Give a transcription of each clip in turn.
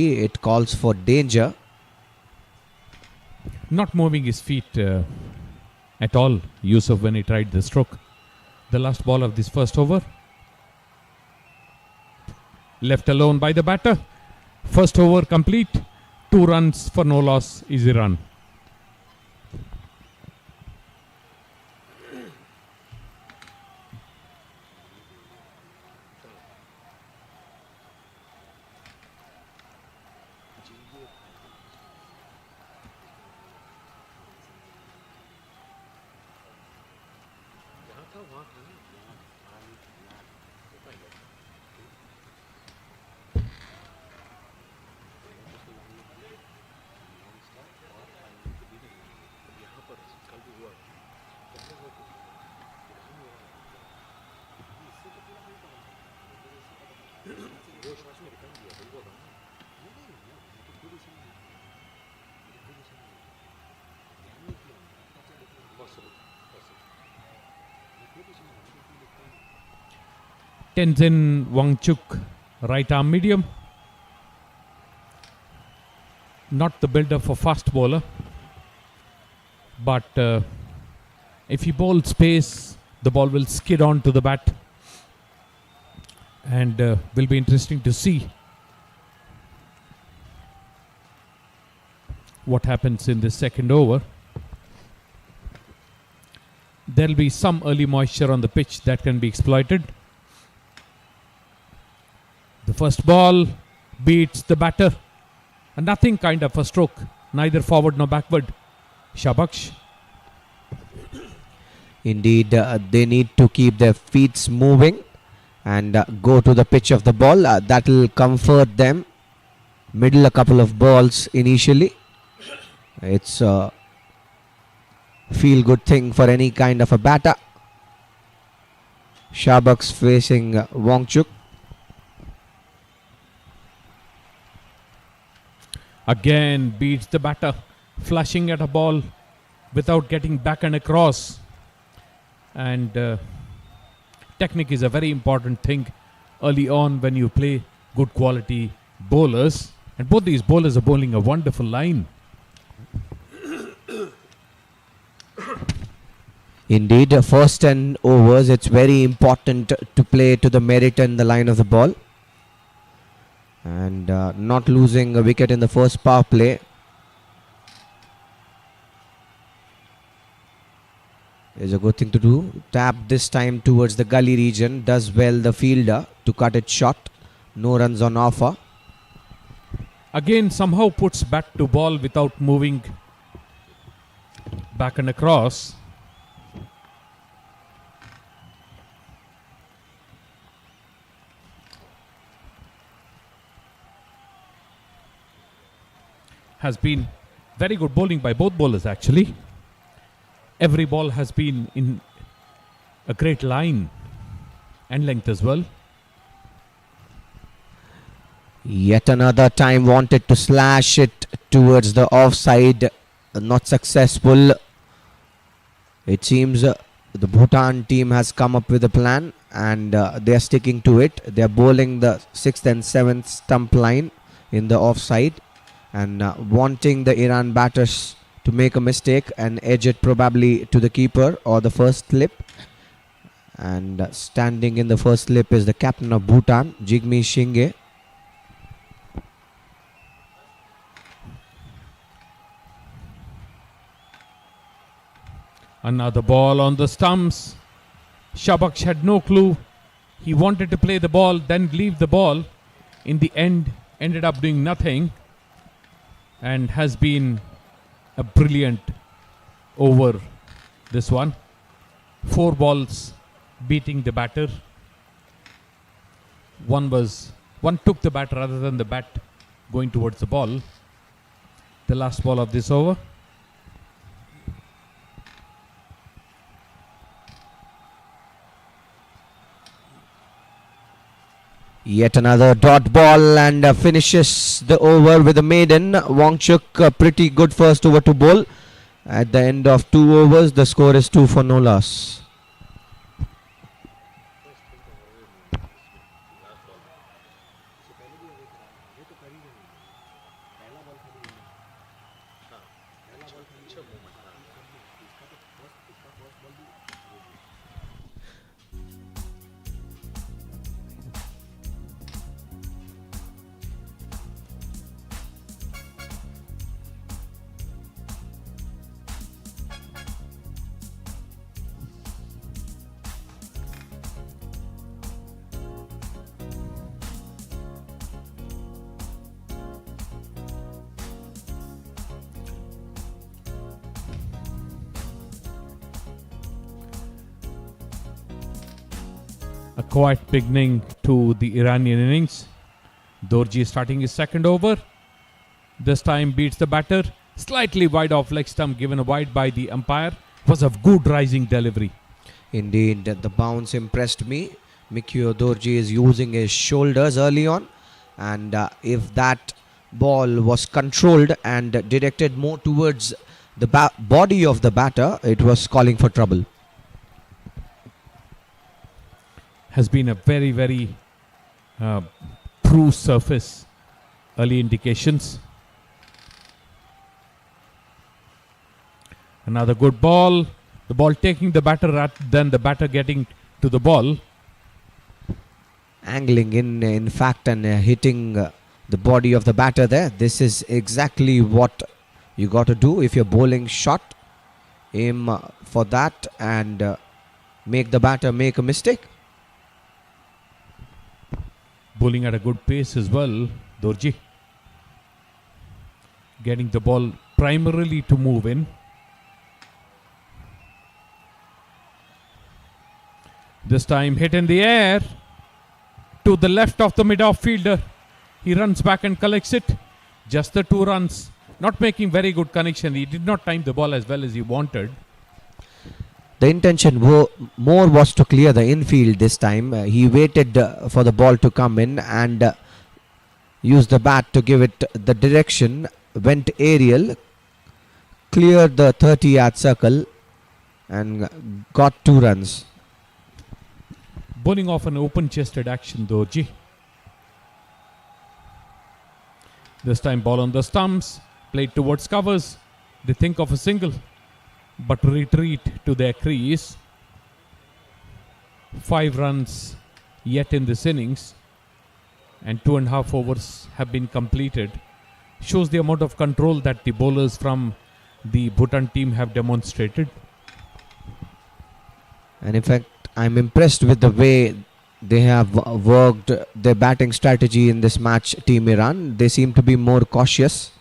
It calls for danger. Not moving his feet at all, Yusuf, when he tried the stroke. The last ball of this first over. Left alone by the batter. First over complete. 2 runs for no loss. Easy run. Tenzin Wangchuk, right arm medium. Not the builder for fast bowler, but if he bowls space, the ball will skid on to the bat, and will be interesting to see what happens in the second over. There will be some early moisture on the pitch that can be exploited. The first ball beats the batter. And nothing kind of a stroke, neither forward nor backward. Shabaksh. Indeed, they need to keep their feet moving and go to the pitch of the ball. That will comfort them. Middle a couple of balls initially. It's a feel-good thing for any kind of a batter. Shabaksh facing Wangchuk. Again beats the batter, flashing at a ball without getting back and across. And technique is a very important thing early on when you play good quality bowlers. And both these bowlers are bowling a wonderful line. Indeed, first 10 overs, it's very important to play to the merit and the line of the ball. And not losing a wicket in the first power play is a good thing to do. Tap this time towards the gully region. Does well the fielder to cut it short. No runs on offer. Again somehow puts bat to ball without moving back and across. Has been very good bowling by both bowlers actually. Every ball has been in a great line and length as well. Yet another time wanted to slash it towards the offside. Not successful. It seems the Bhutan team has come up with a plan and they are sticking to it. They are bowling the 6th and 7th stump line in the offside. And wanting the Iran batters to make a mistake and edge it probably to the keeper or the first slip. And standing in the first slip is the captain of Bhutan, Jigme Shinge. Another ball on the stumps. Shabaksh had no clue. He wanted to play the ball, then leave the ball. In the end, ended up doing nothing. And has been a brilliant over this one. 4 balls beating the batter. One took the bat rather than the bat going towards the ball. The last ball of this over. Yet another dot ball and finishes the over with a maiden. Wangchuk, pretty good first over to bowl. At the end of 2 overs, the score is 2 for no loss. A quiet beginning to the Iranian innings. Dorji starting his second over. This time beats the batter. Slightly wide off leg stump, given a wide by the umpire. Was a good rising delivery. Indeed, the bounce impressed me. Mikio Dorji is using his shoulders early on, and if that ball was controlled and directed more towards the body of the batter, it was calling for trouble. Has been a very, very true surface. Early indications. Another good ball. The ball taking the batter rather than the batter getting to the ball. Angling in fact, and hitting the body of the batter there. This is exactly what you got to do if you're bowling short. Aim for that and make the batter make a mistake. Bowling at a good pace as well, Dorji. Getting the ball primarily to move in. This time hit in the air to the left of the mid-off fielder. He runs back and collects it. Just the 2 runs. Not making very good connection. He did not time the ball as well as he wanted. The intention more was to clear the infield this time. He waited for the ball to come in and used the bat to give it the direction. Went aerial, cleared the 30-yard circle and got 2 runs. Bowling off an open-chested action, Dorji. This time ball on the stumps, played towards covers. They think of a single, but retreat to their crease. 5 runs yet in this innings, and 2.5 overs have been completed. Shows the amount of control that the bowlers from the Bhutan team have demonstrated. And in fact, I'm impressed with the way they have worked their batting strategy in this match, Team Iran. They seem to be more cautious.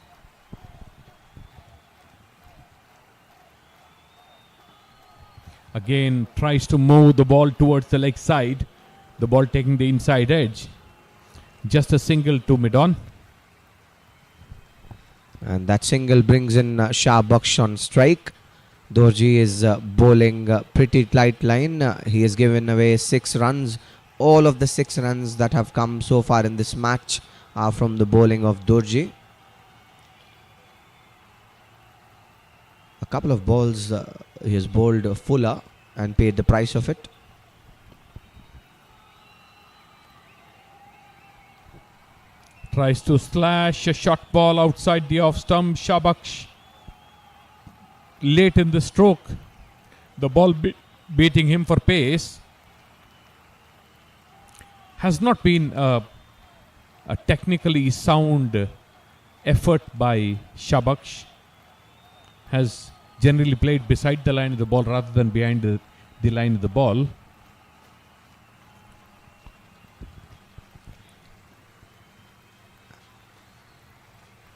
Again tries to move the ball towards the leg side. The ball taking the inside edge. Just a single to mid-on. And that single brings in Shah Baksh on strike. Dorji is bowling pretty tight line. He has given away 6 runs. All of the 6 runs that have come so far in this match are from the bowling of Dorji. A couple of balls he has bowled fuller and paid the price of it. Tries to slash a short ball outside the off stump. Shah Baksh late in the stroke. The ball beating him for pace. Has not been a technically sound effort by Shah Baksh. Has generally played beside the line of the ball rather than behind the line of the ball.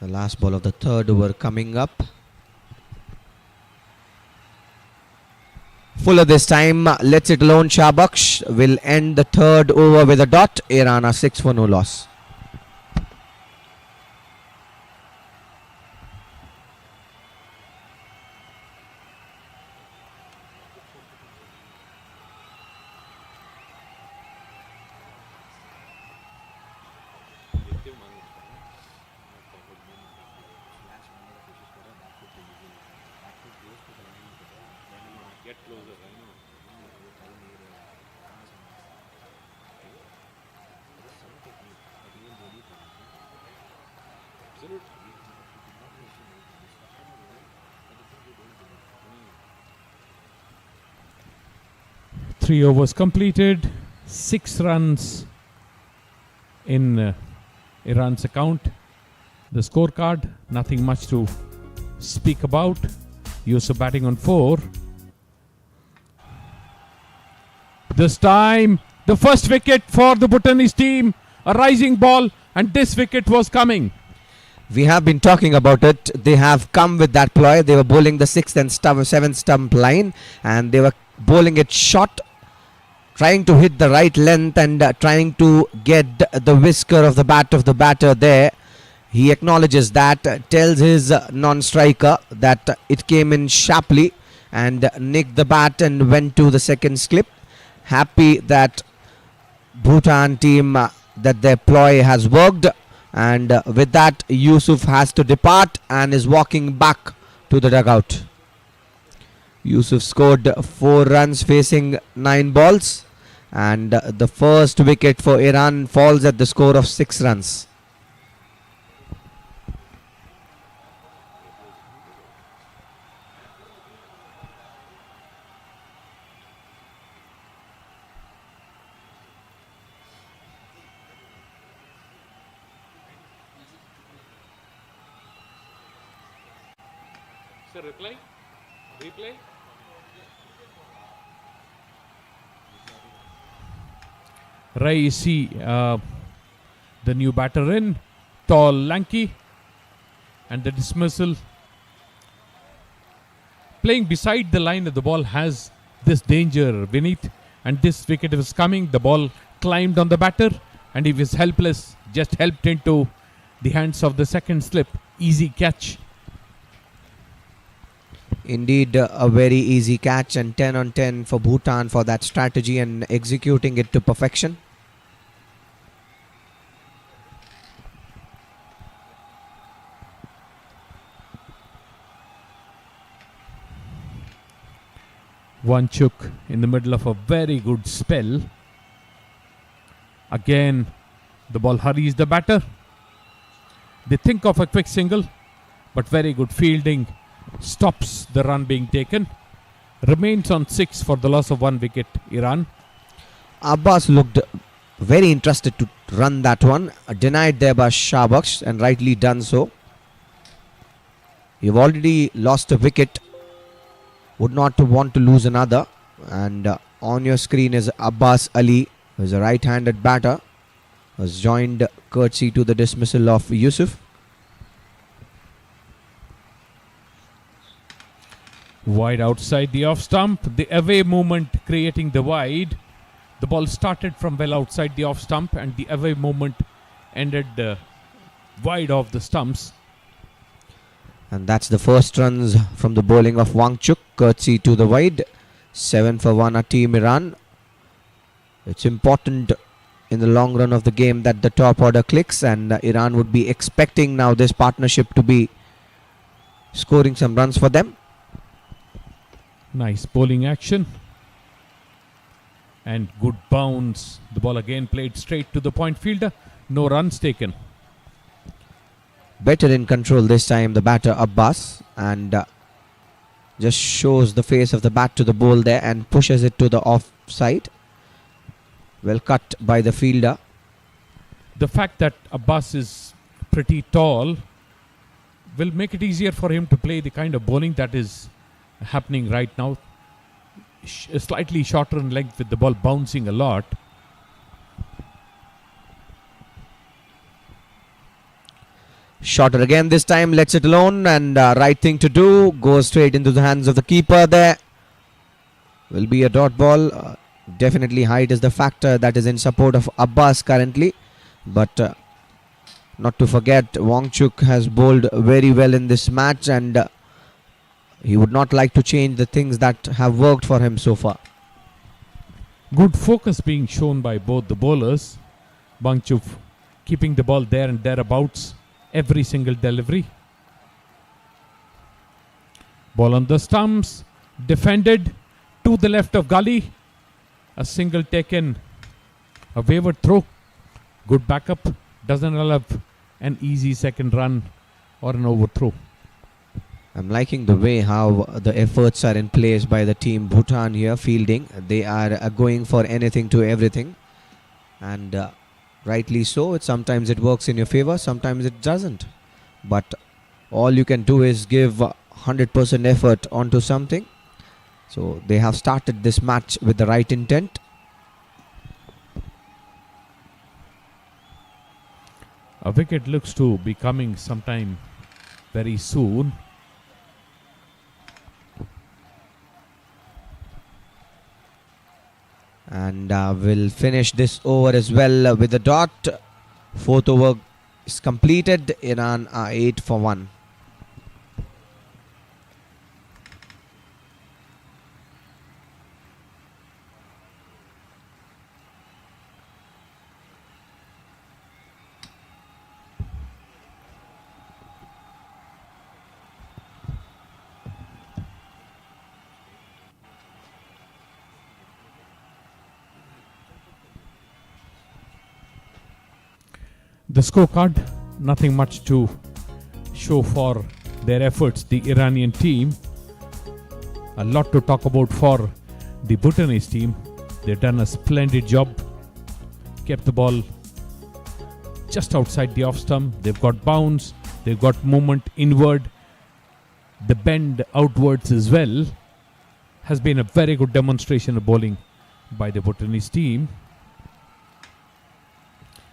The last ball of the 3rd over coming up. Fuller this time lets it alone. Shah Baksh will end the 3rd over with a dot. Iran are 6 for no loss. 3 overs completed, 6 runs in Iran's account. The scorecard, nothing much to speak about. Yusuf batting on 4. This time, the first wicket for the Bhutanese team. A rising ball, and this wicket was coming. We have been talking about it. They have come with that ploy. They were bowling the 6th and 7th stump line, and they were bowling it short, trying to hit the right length and trying to get the whisker of the bat of the batter there. He acknowledges that, tells his non-striker that it came in sharply and nicked the bat and went to the second slip. Happy that Bhutan team, that their ploy has worked, and with that Yusuf has to depart and is walking back to the dugout. Yusuf scored 4 runs facing 9 balls, and the first wicket for Iran falls at the score of 6 runs. Sir, replay. Raisi, the new batter in, tall, lanky, and the dismissal. Playing beside the line of the ball has this danger beneath, and this wicket was coming. The ball climbed on the batter, and he was helpless, just helped into the hands of the second slip. Easy catch. Indeed, a very easy catch, and 10 on 10 for Bhutan for that strategy and executing it to perfection. Wanchuk in the middle of a very good spell. Again, the ball hurries the batter. They think of a quick single, but very good fielding stops the run being taken. Remains on 6 for the loss of 1 wicket, Iran. Abbas looked very interested to run that one. Denied there by Shahbaksh, and rightly done so. You've already lost a wicket. Would not want to lose another. And on your screen is Abbas Ali, who is a right-handed batter. Was joined courtesy to the dismissal of Yusuf. Wide outside the off stump. The away movement creating the wide. The ball started from well outside the off stump, and the away movement ended wide of the stumps. And that's the first runs from the bowling of Wangchuk, courtesy to the wide. 7 for 1 at Team Iran. It's important in the long run of the game that the top order clicks, and Iran would be expecting now this partnership to be scoring some runs for them. Nice bowling action. And good bounce. The ball again played straight to the point fielder. No runs taken. Better in control this time, the batter Abbas, and just shows the face of the bat to the ball there and pushes it to the offside. Well cut by the fielder. The fact that Abbas is pretty tall will make it easier for him to play the kind of bowling that is happening right now. Slightly shorter in length with the ball bouncing a lot. Shorter again this time, lets it alone, and right thing to do. Goes straight into the hands of the keeper there. Will be a dot ball. Definitely height is the factor that is in support of Abbas currently. But not to forget, Wangchuk has bowled very well in this match, and he would not like to change the things that have worked for him so far. Good focus being shown by both the bowlers. Wangchuk keeping the ball there and thereabouts. Every single delivery. Ball on the stumps. Defended to the left of gully. A single taken. A wayward throw. Good backup. Doesn't allow an easy second run or an overthrow. I'm liking the way how the efforts are in place by the team Bhutan here fielding. They are going for anything to everything, and rightly so. Sometimes it works in your favor, sometimes it doesn't. But all you can do is give 100% effort onto something. So they have started this match with the right intent. A wicket looks to be coming sometime very soon. And we'll finish this over as well with a dot. Fourth over is completed. Iran are 8 for 1. The scorecard, nothing much to show for their efforts, the Iranian team. A lot to talk about for the Bhutanese team. They've done a splendid job. Kept the ball just outside the off stump. They've got bounce. They've got movement inward. The bend outwards as well. Has been a very good demonstration of bowling by the Bhutanese team.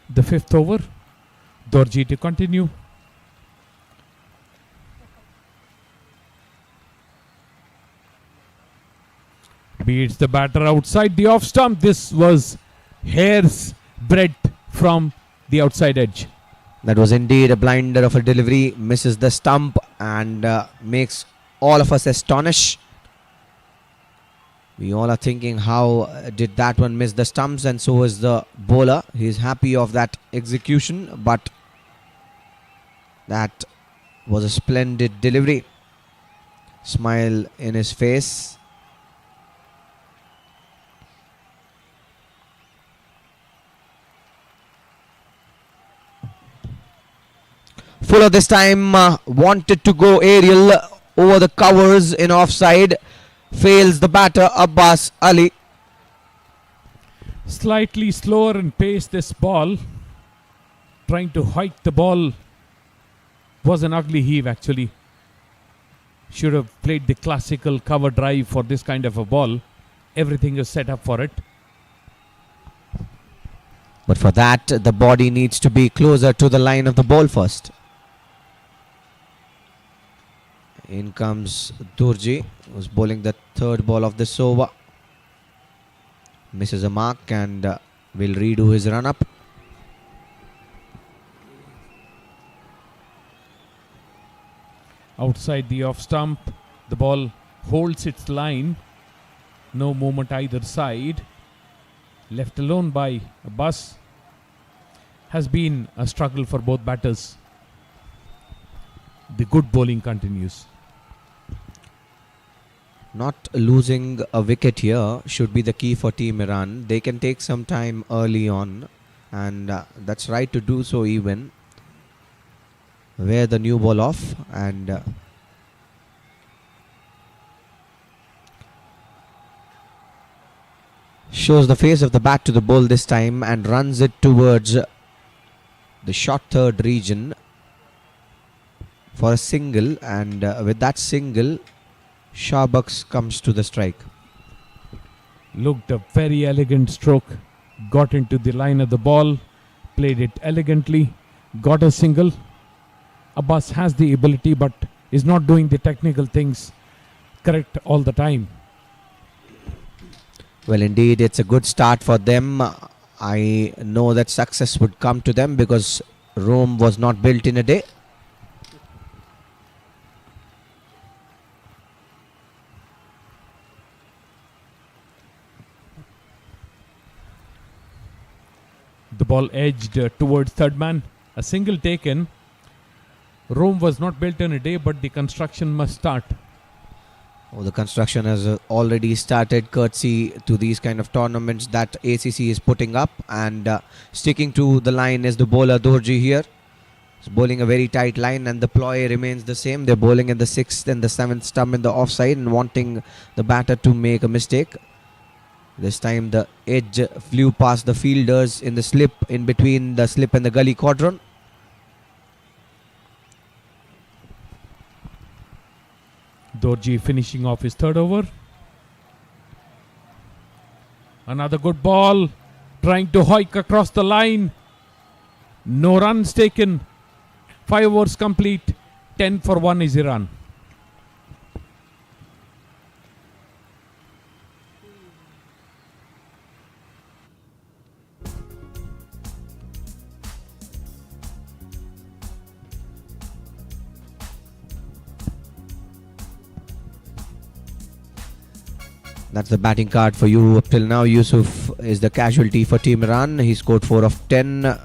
The fifth over. Dorji to continue. Beats the batter outside the off stump. This was hair's breadth from the outside edge. That was indeed a blinder of a delivery. Misses the stump and makes all of us astonished. We all are thinking, how did that one miss the stumps? And so is the bowler. He's happy of that execution, but that was a splendid delivery. Smile in his face. Fuller this time wanted to go aerial over the covers in offside. Fails the batter Abbas Ali. Slightly slower in pace this ball. Trying to hike the ball was an ugly heave actually. Should have played the classical cover drive for this kind of a ball. Everything is set up for it. But for that, the body needs to be closer to the line of the ball first. In comes Durji, who's bowling the third ball of this over. Misses a mark and will redo his run up. Outside the off stump, the ball holds its line. No movement either side. Left alone by Abbas. Has been a struggle for both batters. The good bowling continues. Not losing a wicket here should be the key for Team Iran. They can take some time early on, and that's right to do so even. Wear the new ball off and shows the face of the bat to the ball this time and runs it towards the short third region for a single, and with that single Shahbucks comes to the strike. Looked a very elegant stroke. Got into the line of the ball. Played it elegantly. Got a single. Abbas has the ability but is not doing the technical things correct all the time. Well, indeed, it's a good start for them. I know that success would come to them because Rome was not built in a day. The ball edged towards third man. A single taken. Rome was not built in a day, but the construction must start. Oh, the construction has already started, courtesy to these kind of tournaments that ACC is putting up, and sticking to the line is the bowler Dorji here. He's bowling a very tight line and the ploy remains the same. They're bowling in the 6th and the 7th stump in the offside and wanting the batter to make a mistake. This time the edge flew past the fielders in the slip, in between the slip and the gully quadrant. Dorji finishing off his third over. Another good ball. Trying to hike across the line. No runs taken. 5 overs complete. 10 for 1 is the run. That's the batting card for you up till now. Yusuf is the casualty for Team Iran. He scored 4 of 10.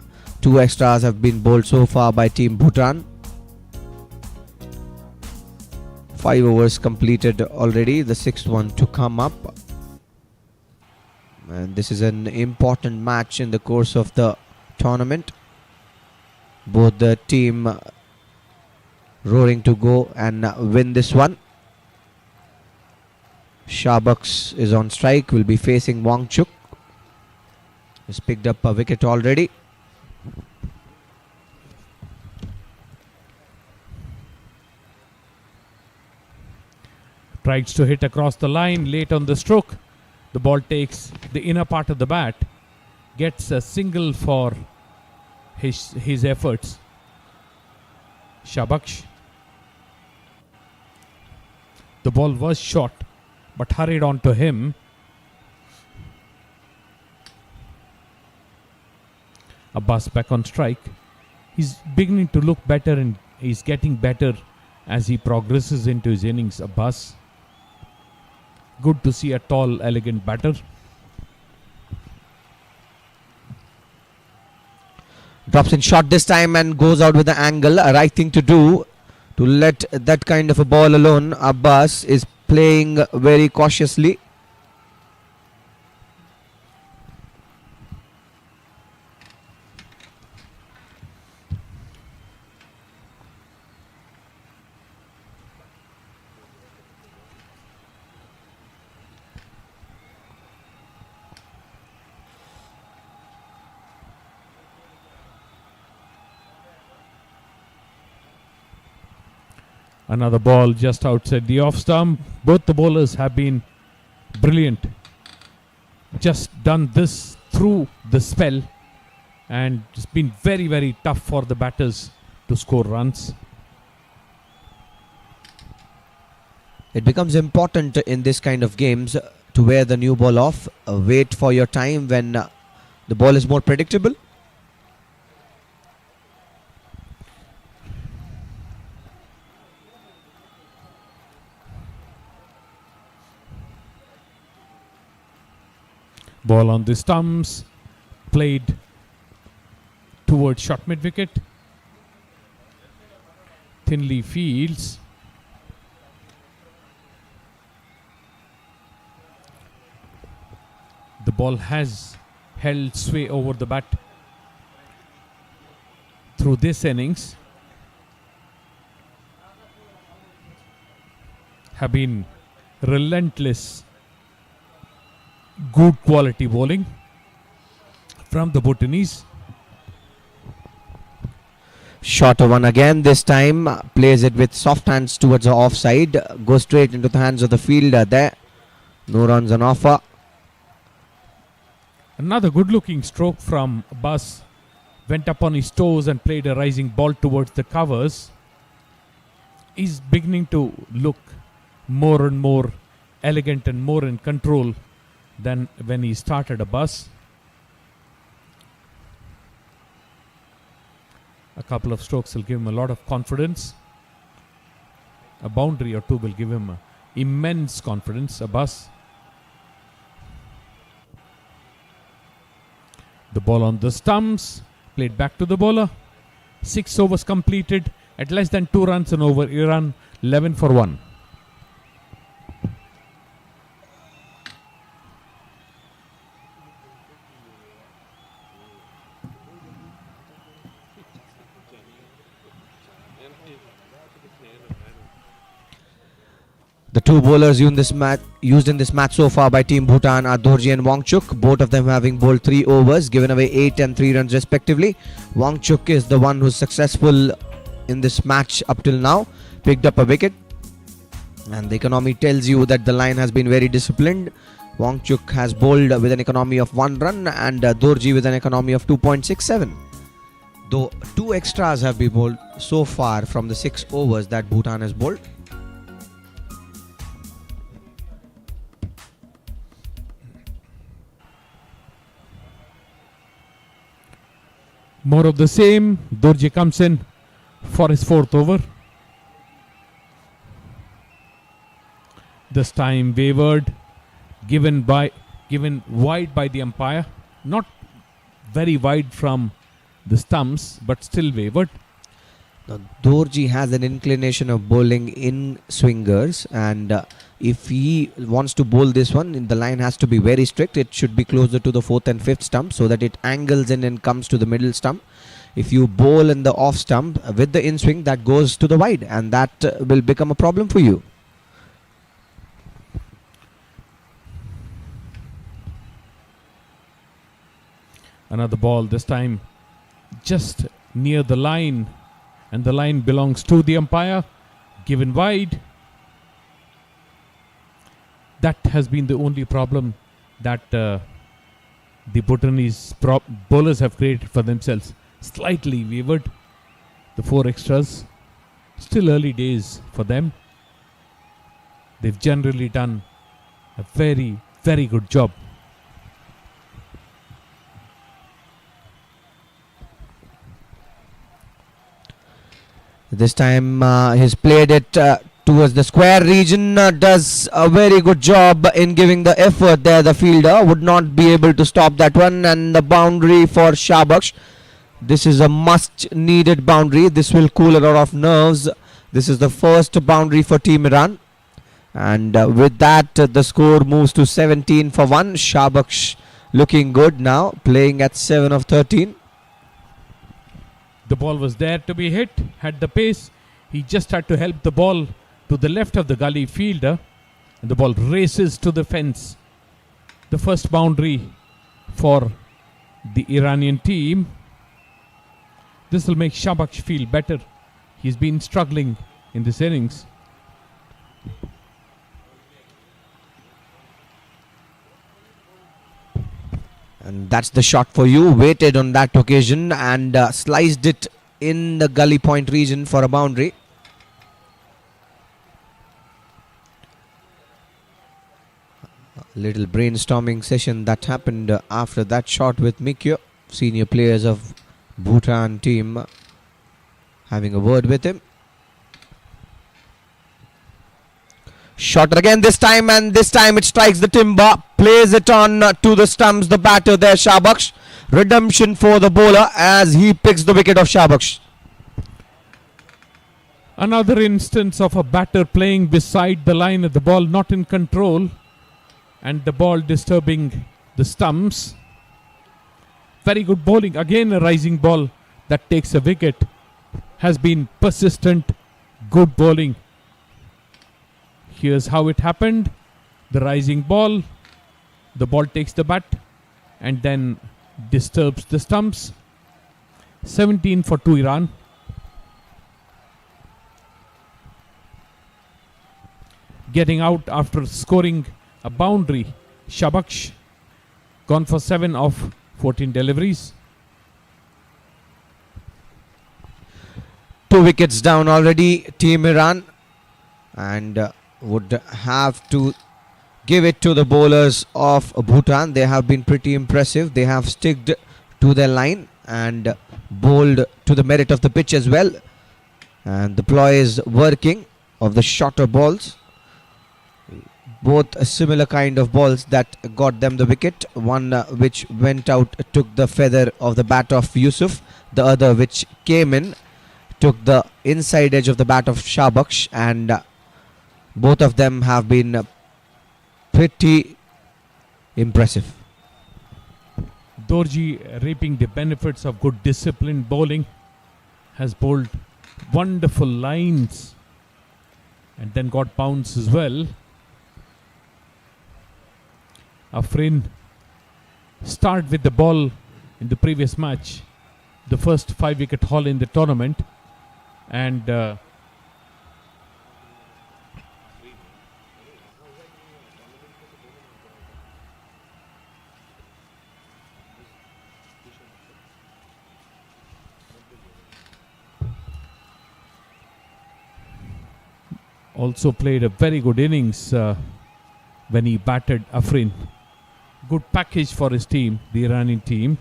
2 extras have been bowled so far by Team Bhutan. 5 overs completed already. The 6th one to come up. And this is an important match in the course of the tournament. Both the team roaring to go and win this one. Shabaks is on strike, will be facing Wangchuk. He's picked up a wicket already. Tries to hit across the line late on the stroke. The ball takes the inner part of the bat. Gets a single for his efforts. Shabaksh. The ball was short, but hurried on to him. Abbas back on strike. He's beginning to look better and he's getting better as he progresses into his innings. Abbas. Good to see a tall, elegant batter. Drops in short this time and goes out with the angle. A right thing to do to let that kind of a ball alone. Abbas is playing very cautiously. Another ball just outside the off stump. Both the bowlers have been brilliant. Just done this through the spell. And it's been very, very tough for the batters to score runs. It becomes important in this kind of games to wear the new ball off. Wait for your time when the ball is more predictable. Ball on the stumps, played towards short mid wicket. Thinly fields. The ball has held sway over the bat through this innings. Have been relentless. Good quality bowling from the Bhutanese. Shorter one again. This time plays it with soft hands towards the offside. Goes straight into the hands of the fielder there. No runs on offer. Another good looking stroke from Abbas. Went up on his toes and played a rising ball towards the covers. He's beginning to look more and more elegant and more in control than when he started. Abbas. A couple of strokes will give him a lot of confidence. A boundary or two will give him immense confidence. Abbas. The ball on the stumps. Played back to the bowler. 6 overs completed at less than 2 runs and over. Iran 11 for 1. The two bowlers used in this match so far by Team Bhutan are Dorji and Wangchuk, both of them having bowled 3 overs, given away 8 and 3 runs respectively. Wangchuk is the one who's successful in this match up till now, picked up a wicket, and the economy tells you that the line has been very disciplined. Wangchuk has bowled with an economy of 1 run and Dorji with an economy of 2.67. Though 2 extras have been bowled so far from the 6 overs that Bhutan has bowled. More of the same. Dorji comes in for his 4th over. This time wavered, given wide by the umpire. Not very wide from the stumps, but still wavered. Now, Dorji has an inclination of bowling in swingers, and if he wants to bowl this one, the line has to be very strict. It should be closer to the 4th and 5th stump so that it angles in and comes to the middle stump. If you bowl in the off stump with the in swing, that goes to the wide, and that will become a problem for you. Another ball, this time just near the line, and the line belongs to the umpire, given wide. That has been the only problem that the Bhutanese bowlers have created for themselves. Slightly wavered, the 4 extras. Still early days for them. They've generally done a very, very good job. This time he's played it towards the square region, does a very good job in giving the effort there. The fielder would not be able to stop that one, and the boundary for Shabaksh. This is a must needed boundary. This will cool a lot of nerves. This is the first boundary for Team Iran, and with that the score moves to 17 for 1. Shabaksh looking good now, playing at 7 of 13. The ball was there to be hit, had the pace. He just had to help the ball to the left of the gully fielder, and the ball races to the fence. The first boundary for the Iranian team. This will make Shabaksh feel better. He's been struggling in this innings. And that's the shot for you. Waited on that occasion and sliced it in the gully point region for a boundary. A little brainstorming session that happened after that shot with Mikyo. Senior players of Bhutan team having a word with him. Shot again this time, and this time it strikes the timber. Plays it on to the stumps. The batter there, Shabaksh. Redemption for the bowler as he picks the wicket of Shabaksh. Another instance of a batter playing beside the line of the ball, not in control, and the ball disturbing the stumps. Very good bowling. Again a rising ball that takes a wicket. Has been persistent, good bowling. Here's how it happened. The rising ball. The ball takes the bat and then disturbs the stumps. 17 for 2 Iran. Getting out after scoring a boundary. Shabaksh gone for 7 of 14 deliveries. 2 wickets down already, Team Iran, and would have to give it to the bowlers of Bhutan. They have been pretty impressive. They have sticked to their line and bowled to the merit of the pitch as well. And the ploy is working of the shorter balls. Both a similar kind of balls that got them the wicket. One which went out took the feather of the bat of Yusuf. The other which came in took the inside edge of the bat of Shabaksh, and both of them have been pretty impressive. Dorji reaping the benefits of good disciplined bowling, has bowled Wonderful lines. And then got bounce as well. Afrin start with the ball in the previous match. The first 5-wicket haul in the tournament. And also played a very good innings when he batted Afrin. Good package for his team, the Iranian team.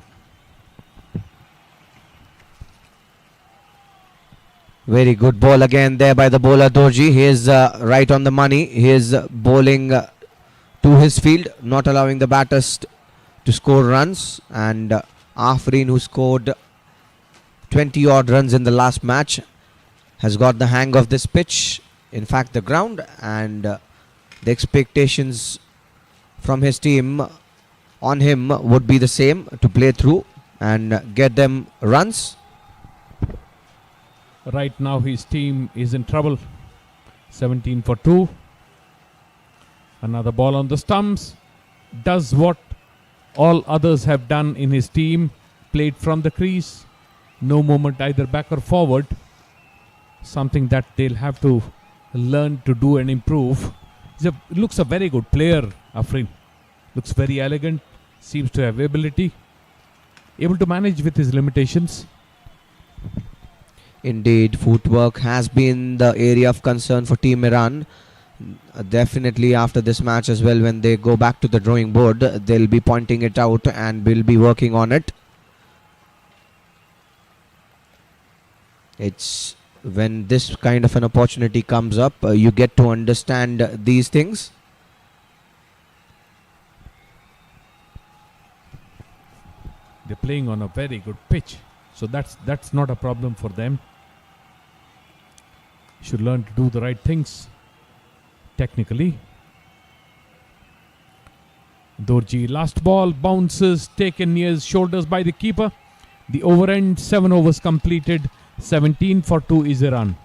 Very good ball again there by the bowler Dorji. He is right on the money. He is bowling to his field, not allowing the batters to score runs. And Afrin, who scored 20 odd runs in the last match, has got the hang of this pitch. In fact, the ground, and the expectations from his team on him would be the same, to play through and get them runs. Right now his team is in trouble. 17 for 2. Another ball on the stumps. Does what all others have done in his team. Played from the crease. No movement either back or forward. Something that they'll have to learn to do and improve. Looks a very good player, Afrin. Looks very elegant. Seems to have ability. Able to manage with his limitations. Indeed, footwork has been the area of concern for Team Iran. Definitely after this match as well, when they go back to the drawing board, they'll be pointing it out and will be working on it. It's when this kind of an opportunity comes up, you get to understand these things. They're playing on a very good pitch, so that's not a problem for them. Should learn to do the right things technically. Dorji, last ball, bounces taken near his shoulders by the keeper. The over end, 7 overs completed. 17 for 2 is Iran.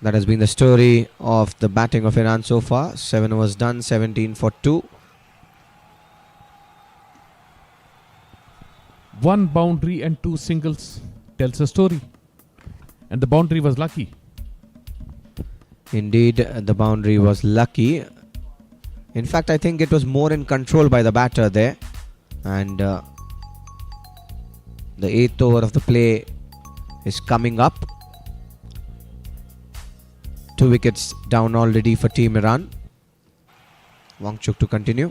That has been the story of the batting of Iran so far. 7 overs done, 17 for 2. 1 boundary and 2 singles tells a story. And the boundary was lucky. Indeed, the boundary was lucky. In fact, I think it was more in control by the batter there. And the 8th over of the play is coming up. 2 wickets down already for Team Iran. Wangchuk to continue.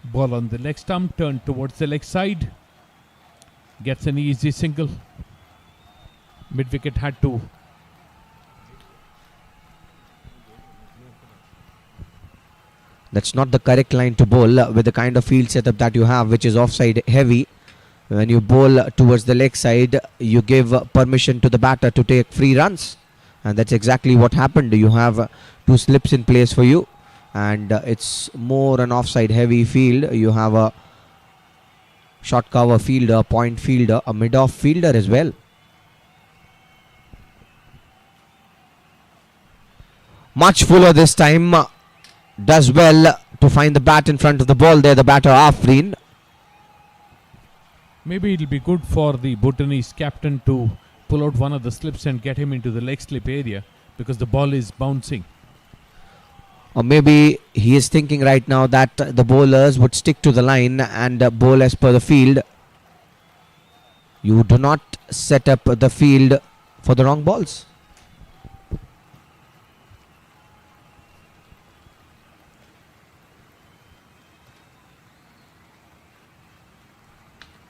Ball on the leg stump, turned towards the leg side. Gets an easy single. Mid-wicket had to. That's not the correct line to bowl with the kind of field setup that you have, which is offside heavy. When you bowl towards the leg side, you give permission to the batter to take free runs. And that's exactly what happened. You have 2 slips in place for you. And it's more an offside heavy field. You have a short cover fielder, a point fielder, a mid-off fielder as well. Much fuller this time. Does well to find the bat in front of the ball there, the batter Afrin. Maybe it'll be good for the Bhutanese captain to pull out one of the slips and get him into the leg slip area, because the ball is bouncing. Or maybe he is thinking right now that the bowlers would stick to the line and bowl as per the field. You do not set up the field for the wrong balls.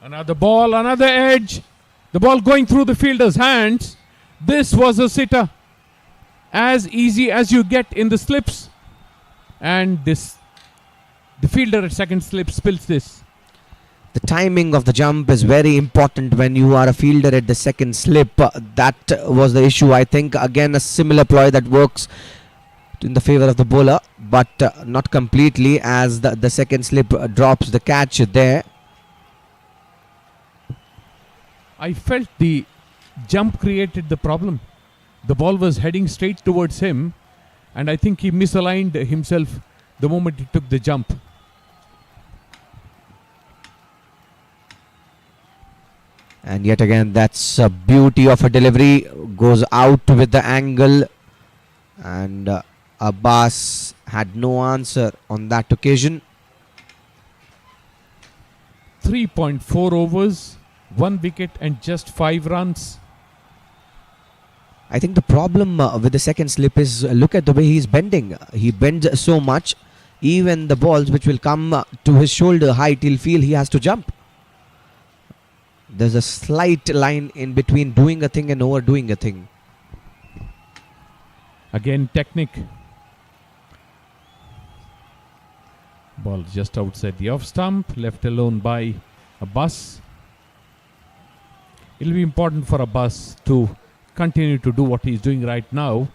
Another ball, another edge. The ball going through the fielder's hands. This was a sitter. as easy as you get in the slips. And the fielder at second slip spills this. The timing of the jump is very important when you are a fielder at the second slip. That was the issue, I think. Again, a similar ploy that works in the favor of the bowler, but not completely, as the second slip drops the catch there. I felt the jump created the problem. The ball was heading straight towards him, and I think he misaligned himself the moment he took the jump. And yet again, that's a beauty of a delivery. Goes out with the angle, and Abbas had no answer on that occasion. 3.4 overs, 1 wicket and just 5 runs. I think the problem with the second slip is look at the way he's bending. He bends so much, even the balls which will come to his shoulder height, he'll feel he has to jump. There's a slight line in between doing a thing and overdoing a thing. Again, technique. Ball just outside the off stump, left alone by Abbas. It'll be important for Abbas to continue to do what he's doing right now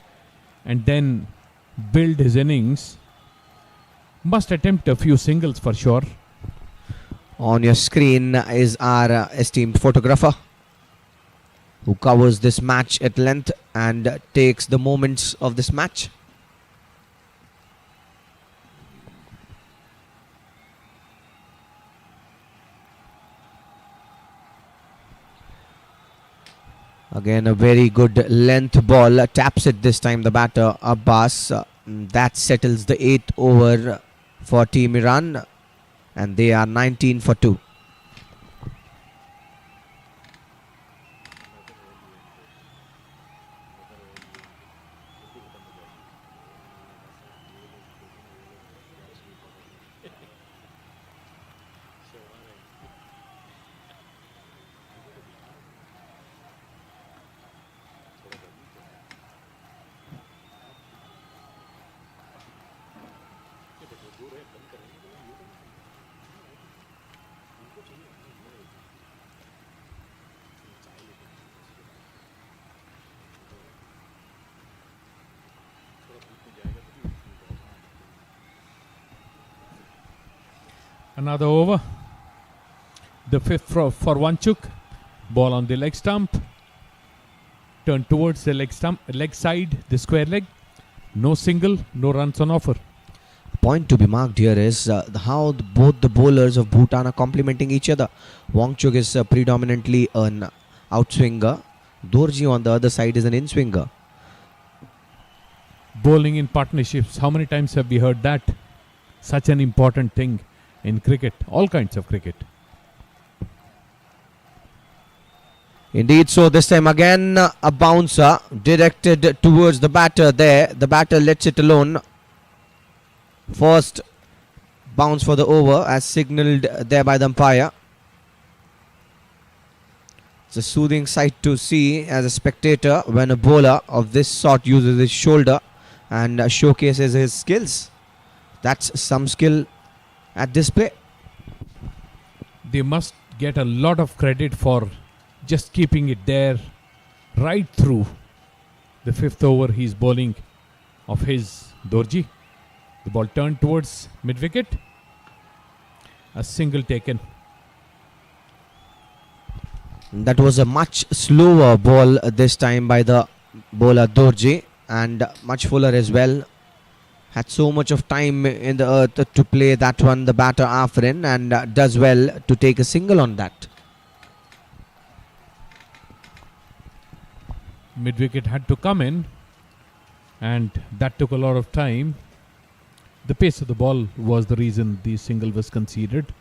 and then build his innings. Must attempt a few singles for sure. On your screen is our esteemed photographer who covers this match at length and takes the moments of this match. Again, a very good length ball. Taps it this time, the batter Abbas. That settles the 8th over for Team Iran, and they are 19 for 2. Another over. The 5th for Wanchuk. Ball on the leg stump. Turn towards the leg side, the square leg. No single, no runs on offer. Point to be marked here is how both the bowlers of Bhutan are complementing each other. Wanchuk is predominantly an outswinger. Dorji on the other side is an in-swinger. Bowling in partnerships. How many times have we heard that? Such an important thing in cricket, all kinds of cricket. Indeed, so this time again a bouncer directed towards the batter there. The batter lets it alone. First bounce for the over as signalled there by the umpire. It's a soothing sight to see as a spectator when a bowler of this sort uses his shoulder and showcases his skills. That's some skill at display. They must get a lot of credit for just keeping it there right through the 5th over. He's bowling of his Dorji. The ball turned towards mid-wicket. A single taken. That was a much slower ball this time by the bowler Dorji, and much fuller as well. Had so much of time in the earth to play that one, the batter Afrin, and does well to take a single on that. Mid-wicket had to come in, and that took a lot of time. The pace of the ball was the reason the single was conceded.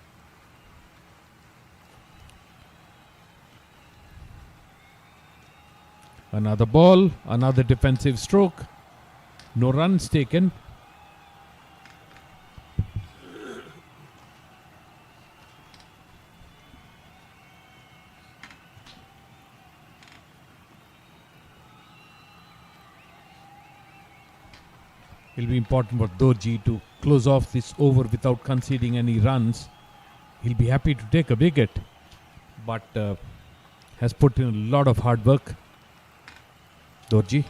Another ball, another defensive stroke. No runs taken. It'll be important for Dorji to close off this over without conceding any runs. He'll be happy to take a wicket, but has put in a lot of hard work. Dorji.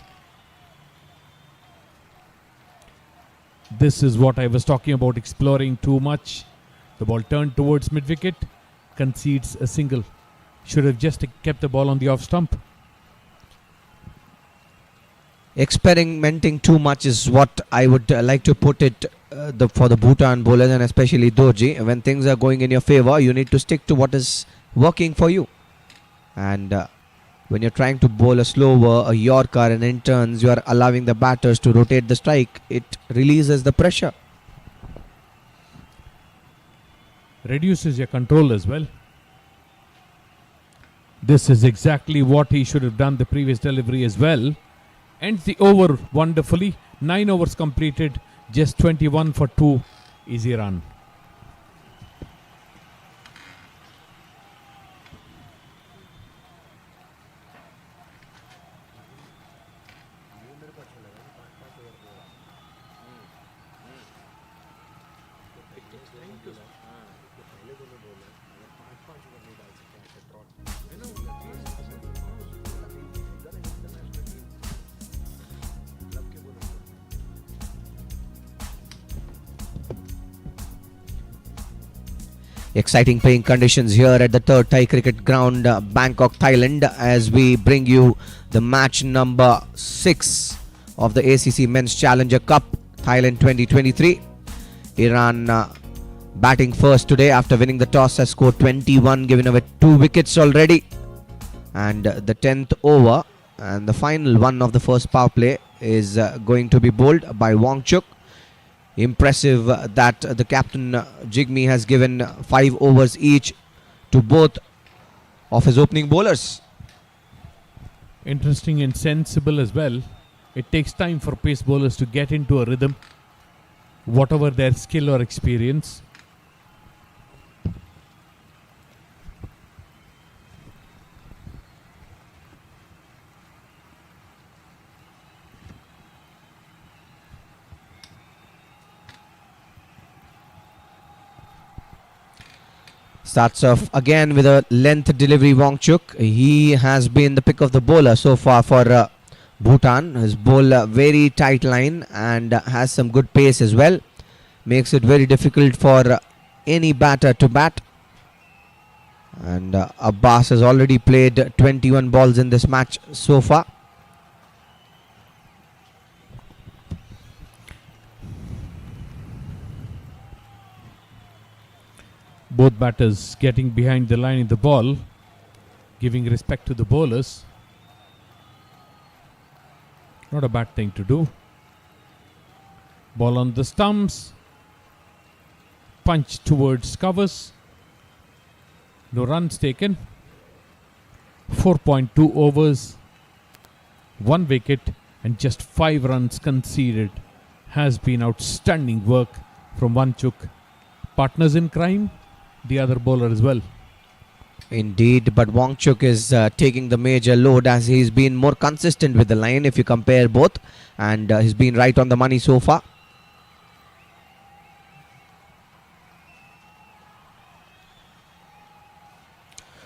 This is what I was talking about, exploring too much. The ball turned towards mid-wicket, concedes a single. Should have just kept the ball on the off stump. Experimenting too much is what I would like to put it for the Bhutan bowlers, and especially Dorji. When things are going in your favor, you need to stick to what is working for you. And when you're trying to bowl a slower, a Yorker, and in turns you are allowing the batters to rotate the strike, it releases the pressure. Reduces your control as well. This is exactly what he should have done the previous delivery as well. Ends the over wonderfully. 9 overs completed, just 21 for 2. Easy run. Exciting playing conditions here at the third Thai cricket ground, Bangkok, Thailand, as we bring you the match number 6 of the ACC Men's Challenger Cup, Thailand 2023. Iran batting first today after winning the toss, has scored 21, giving away 2 wickets already. And the 10th over and the final one of the first power play is going to be bowled by Wangchuk. Impressive that the captain Jigme has given 5 overs each to both of his opening bowlers. Interesting and sensible as well. It takes time for pace bowlers to get into a rhythm, whatever their skill or experience. Starts off again with a length delivery, Wangchuk. He has been the pick of the bowler so far for Bhutan. His bowl very tight line and has some good pace as well. Makes it very difficult for any batter to bat. And Abbas has already played 21 balls in this match so far. Both batters getting behind the line in the ball, giving respect to the bowlers. Not a bad thing to do. Ball on the stumps. Punch towards covers. No runs taken. 4.2 overs. 1 wicket and just 5 runs conceded. Has been outstanding work from Wangchuk. Partners in crime, the other bowler as well. Indeed, but Wangchuk is taking the major load as he's been more consistent with the line if you compare both, and he's been right on the money so far.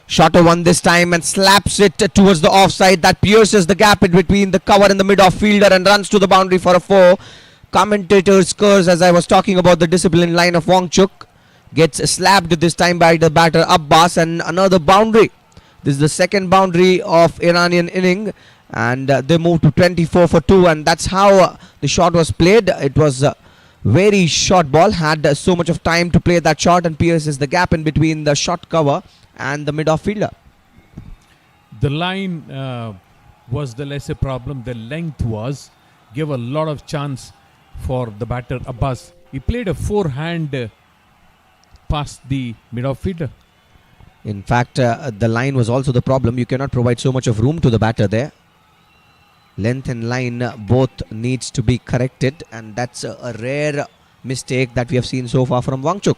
Shorter one this time and slaps it towards the offside. That pierces the gap in between the cover and the mid-off fielder and runs to the boundary for a 4. Commentators curse as I was talking about the disciplined line of Wangchuk. Gets slapped this time by the batter Abbas, and another boundary. This is the second boundary of Iranian inning, and they move to 24 for 2, and that's how the shot was played. It was a very short ball, had so much of time to play that shot, and pierces the gap in between the short cover and the mid-off fielder. The line was the lesser problem. The length gave a lot of chance for the batter Abbas. He played a forehand past the mid-off fielder. In fact, the line was also the problem. You cannot provide so much of room to the batter there. Length and line both needs to be corrected, and that's a rare mistake that we have seen so far from Wangchuk.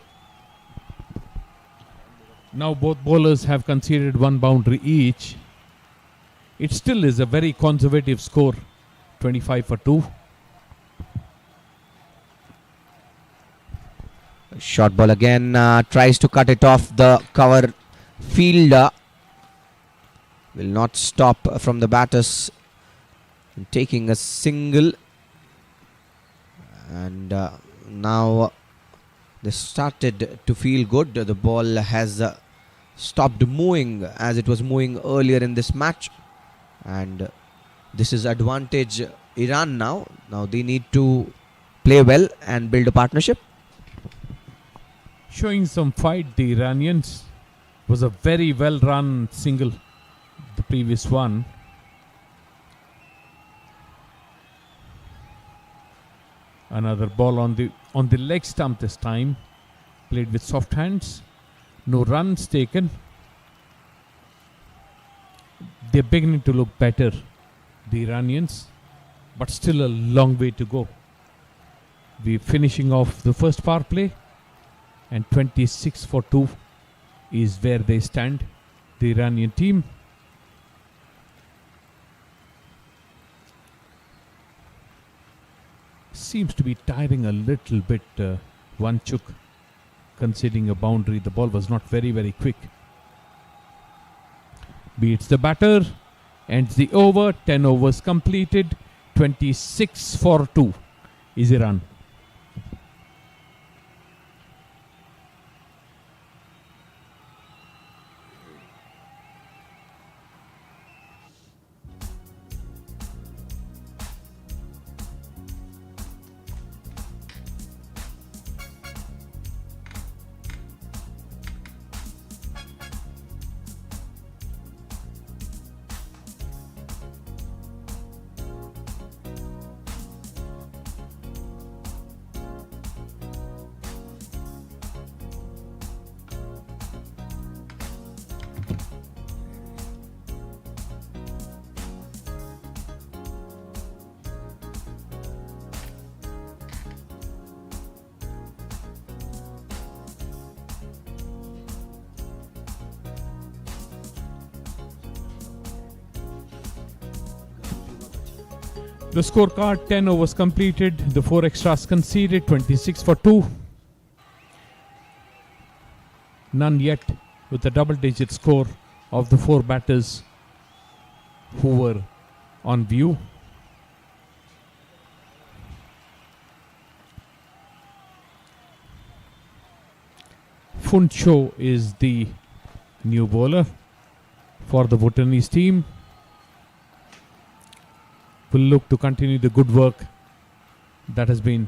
Now both bowlers have conceded 1 boundary each. It still is a very conservative score, 25 for 2. Short ball again, tries to cut it off. The cover fielder will not stop from the batters taking a single. And now they started to feel good. The ball has stopped moving as it was moving earlier in this match, and this is advantage Iran now. Now they need to play well and build a partnership. Showing some fight, the Iranians. Was a very well run single, the previous one. Another ball on the leg stump this time, played with soft hands. No runs taken. They're beginning to look better, the Iranians, but still a long way to go. We're finishing off the first power play, and 26 for 2 is where they stand, the Iranian team. Seems to be tiring a little bit, Vanchuk, conceding a boundary. The ball was not very, very quick. Beats the batter, ends the over. 10 overs completed. 26 for 2 is Iran. The scorecard, 10 overs completed, the 4 extras conceded, 26 for 2. None yet with a double-digit score of the 4 batters who were on view. Funcho is the new bowler for the Bhutanese team. Will look to continue the good work that has been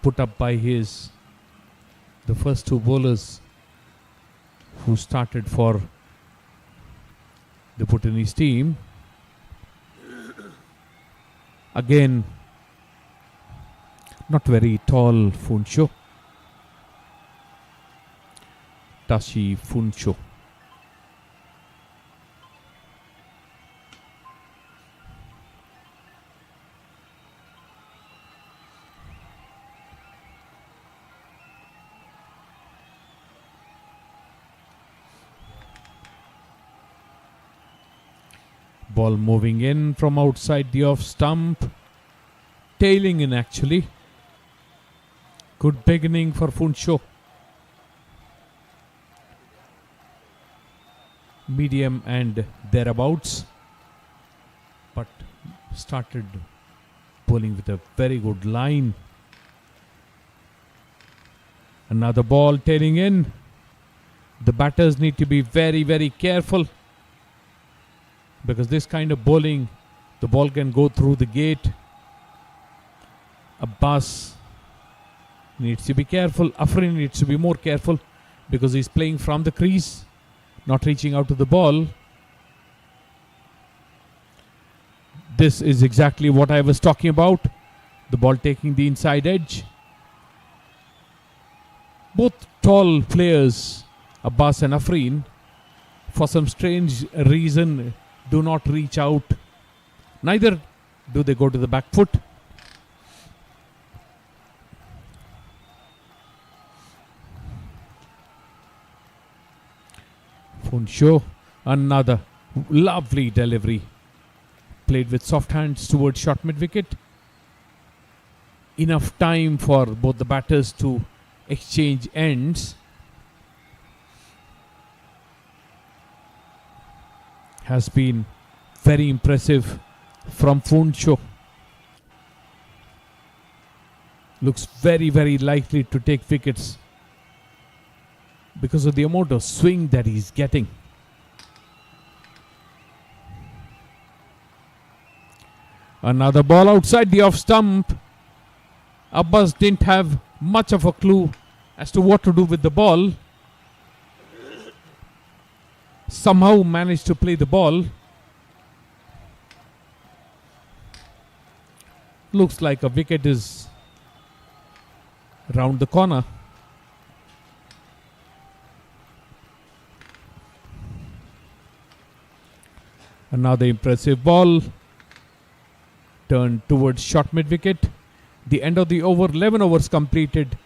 put up by the first 2 bowlers who started for the Bhutanese team. Again, not very tall Funcho. Tashi Funcho. Ball moving in from outside the off stump. Tailing in actually. Good beginning for Funcho. Medium and thereabouts. But started bowling with a very good line. Another ball tailing in. The batters need to be very, very careful, because this kind of bowling, the ball can go through the gate. Abbas needs to be careful. Afrin needs to be more careful because he's playing from the crease, not reaching out to the ball. This is exactly what I was talking about. The ball taking the inside edge. Both tall players, Abbas and Afrin, for some strange reason, do not reach out. Neither do they go to the back foot. Funcho, another lovely delivery. Played with soft hands towards short mid wicket. Enough time for both the batters to exchange ends has been very impressive from Funcho. Looks very, very likely to take wickets because of the amount of swing that he's getting. Another ball outside the off stump. Abbas didn't have much of a clue as to what to do with the ball. Somehow managed to play the ball. Looks like a wicket is round the corner. Another impressive ball. Turned towards short mid wicket. The end of the over, 11 overs completed.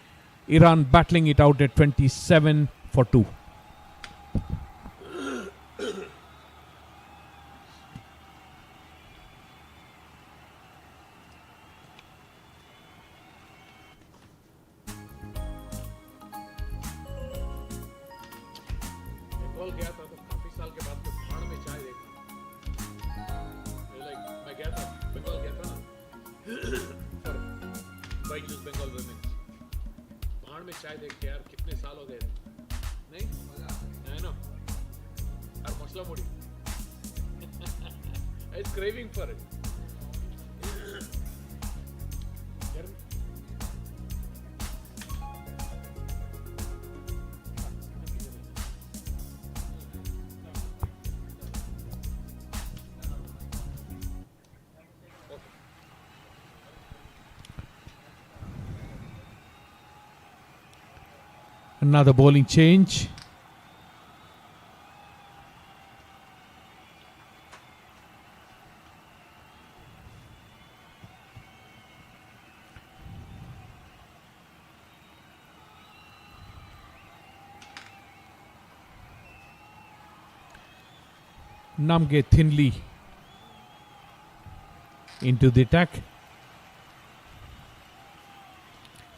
Iran battling it out at 27 for 2. Bengal women's पहाड़ में चाय देख के यार कितने साल हो गए नहीं है ना और मसला मुड़ी I was craving for it. Another bowling change. Namge thinly into the attack.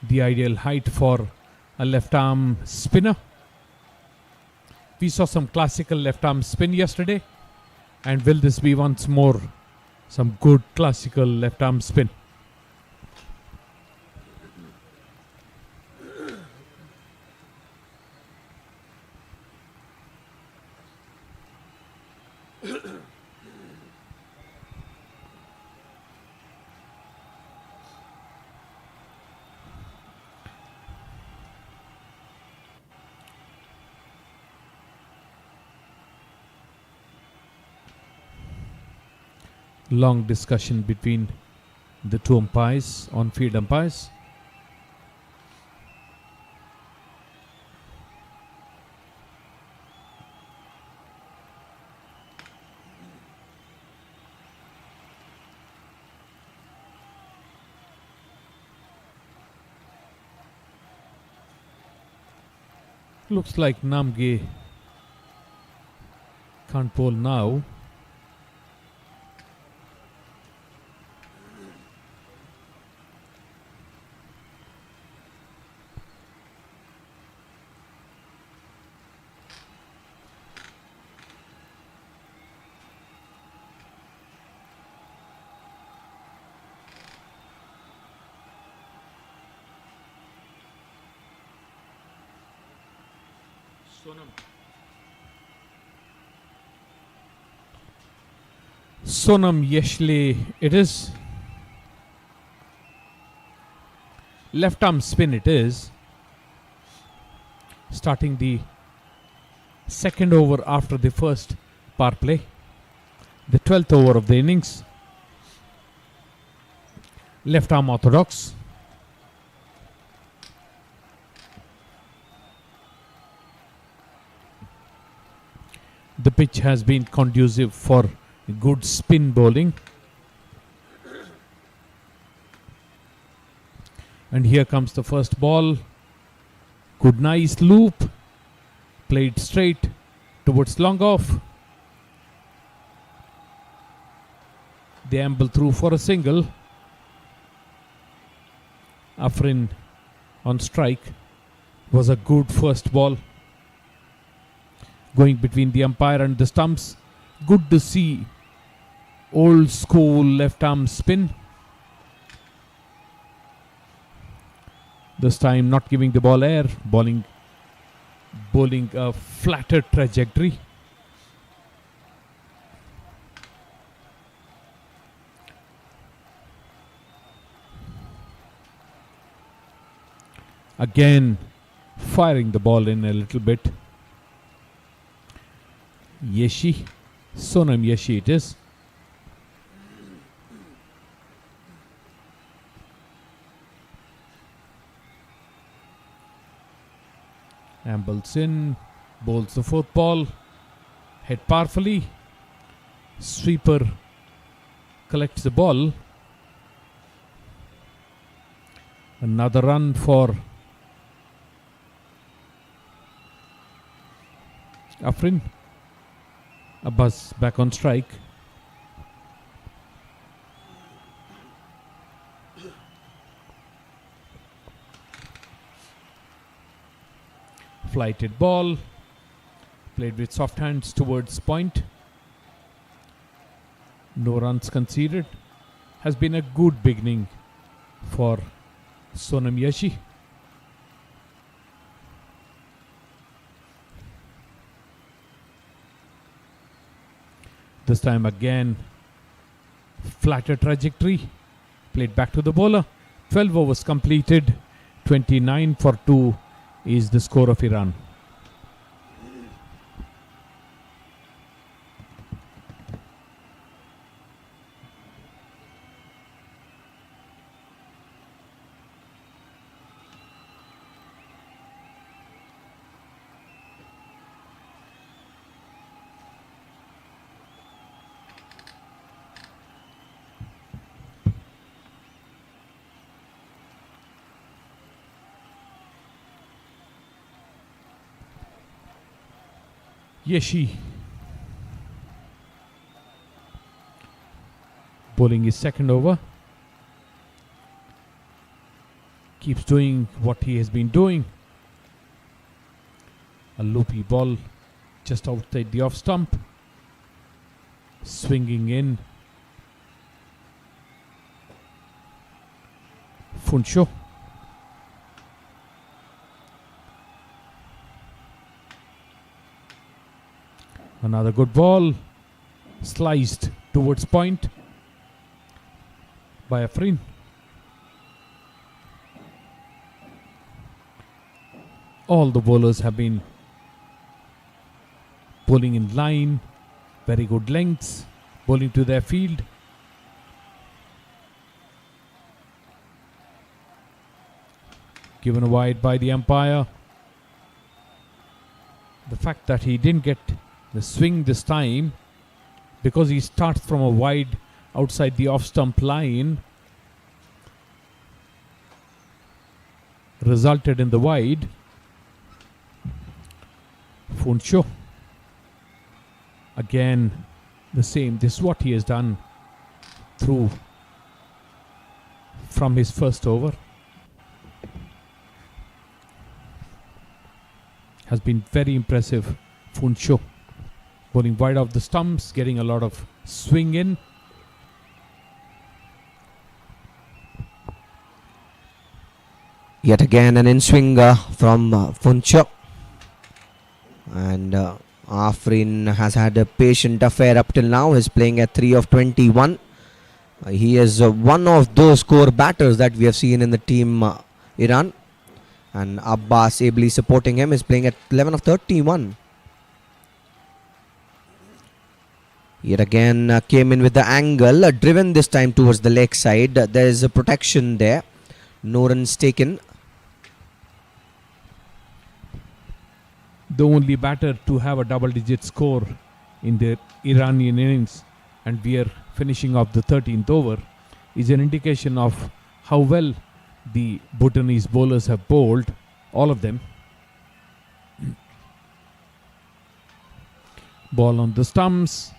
The ideal height for a left arm spinner. We saw some classical left arm spin yesterday, and will this be once more some good classical left arm spin? Long discussion between the two umpires, on-field umpires. Looks like Namge can't bowl now. Sonam Yeshle it is. Left arm spin it is. Starting the second over after the first power play. The 12th over of the innings. Left arm orthodox. The pitch has been conducive for good spin bowling. And here comes the first ball. Good nice loop. Played straight towards long off. They amble through for a single. Afrin on strike. Was a good first ball going between the umpire and the stumps. Good to see old school left arm spin. This time not giving the ball air, bowling a flatter trajectory. Again firing the ball in a little bit. Yeshi, Sonam Yeshi it is. Ambles in, bowls the fourth ball, hit powerfully. Sweeper collects the ball. Another run for Afrin. Abbas back on strike. Flighted ball, played with soft hands towards point. No runs conceded. Has been a good beginning for Sonam Yeshi. This time again, flatter trajectory, played back to the bowler. 12 overs completed, 29 for 2 is the score of Iran. Yeshi bowling his second over. Keeps doing what he has been doing. A loopy ball just outside the off stump. Swinging in. Funsho. Another good ball, sliced towards point by Afrin. All the bowlers have been bowling in line, very good lengths, bowling to their field. Given wide by the umpire. The fact that he didn't get the swing this time, because he starts from a wide outside the off stump line, resulted in the wide. Funsho again the same. This is what he has done through from his first over. Has been very impressive. Funsho bowling wide off the stumps, getting a lot of swing in. Yet again an in-swing from Funsho. And Afrin has had a patient affair up till now. He's playing at 3 of 21. He is one of those core batters that we have seen in the team Iran. And Abbas ably supporting him, is playing at 11 of 31. Yet again came in with the angle, driven this time towards the leg side. There is a protection there. No runs taken. The only batter to have a double-digit score in the Iranian innings, and we are finishing off the 13th over, is an indication of how well the Bhutanese bowlers have bowled, all of them. Ball on the stumps,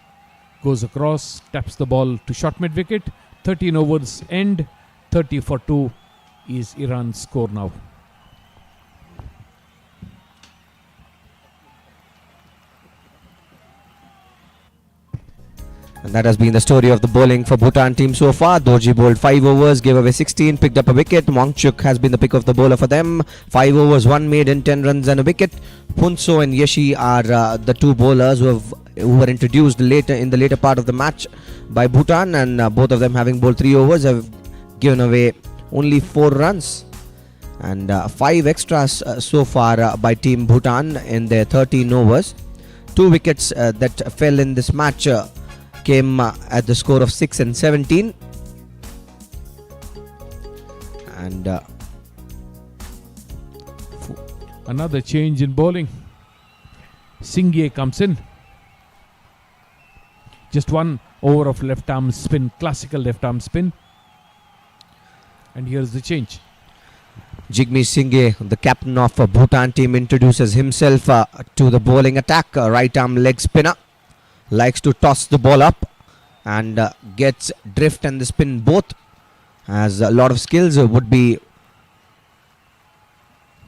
goes across, taps the ball to short mid-wicket. 13 overs end, 30 for 2 is Iran's score now. That has been the story of the bowling for Bhutan team so far. Dorji bowled 5 overs, gave away 16, picked up a wicket. Wangchuk has been the pick of the bowler for them. 5 overs, 1 maiden, 10 runs and a wicket. Phunso and Yeshi are the two bowlers who were introduced later in the later part of the match by Bhutan, and both of them, having bowled 3 overs, have given away only 4 runs. And 5 extras so far by Team Bhutan in their 13 overs. 2 wickets that fell in this match came at the score of 6 and 17. And another change in bowling. Singye comes in. Just 1 over of left arm spin, classical left arm spin. And here's the change. Jigme Singye, the captain of Bhutan team, introduces himself to the bowling attack. Right arm leg spinner, likes to toss the ball up and gets drift and the spin both. Has a lot of skills, would be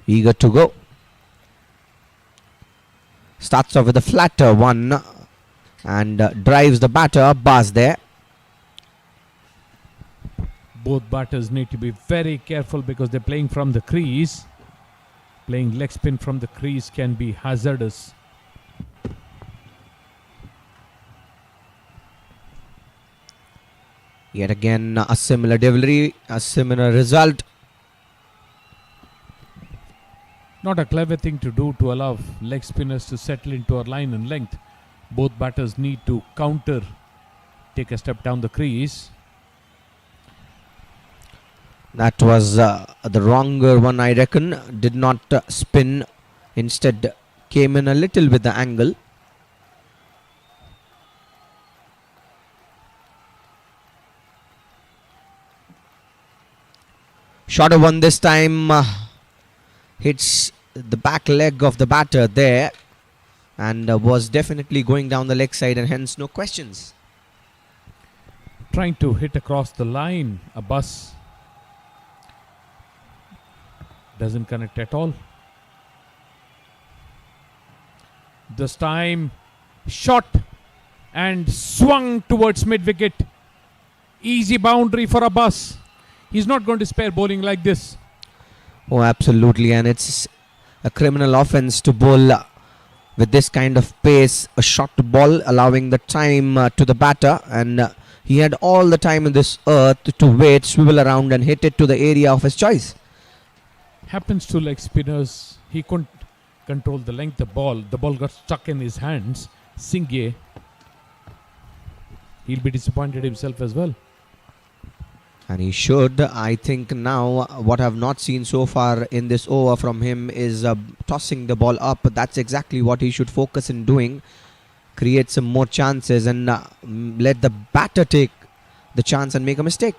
eager to go. Starts off with a flatter one and drives the batter. Abbas there. Both batters need to be very careful because they're playing from the crease. Playing leg spin from the crease can be hazardous. Yet again a similar delivery, a similar result. Not a clever thing to do to allow leg spinners to settle into a line and length. Both batters need to counter, take a step down the crease. That was the wronger one, I reckon. Did not spin, instead came in a little with the angle. Shorter one this time, hits the back leg of the batter there, and was definitely going down the leg side, and hence no questions. Trying to hit across the line, a bus doesn't connect at all. This time shot and swung towards mid-wicket. Easy boundary for Abbas. He's not going to spare bowling like this. Oh, absolutely, and it's a criminal offence to bowl with this kind of pace, a short ball, allowing the time to the batter, and he had all the time in this earth to wait, swivel around and hit it to the area of his choice. Happens to leg spinners. He couldn't control the length of the ball. The ball got stuck in his hands. Singye, he'll be disappointed himself as well. And he should. I think now what I've not seen so far in this over from him is tossing the ball up. That's exactly what he should focus in doing. Create some more chances and let the batter take the chance and make a mistake.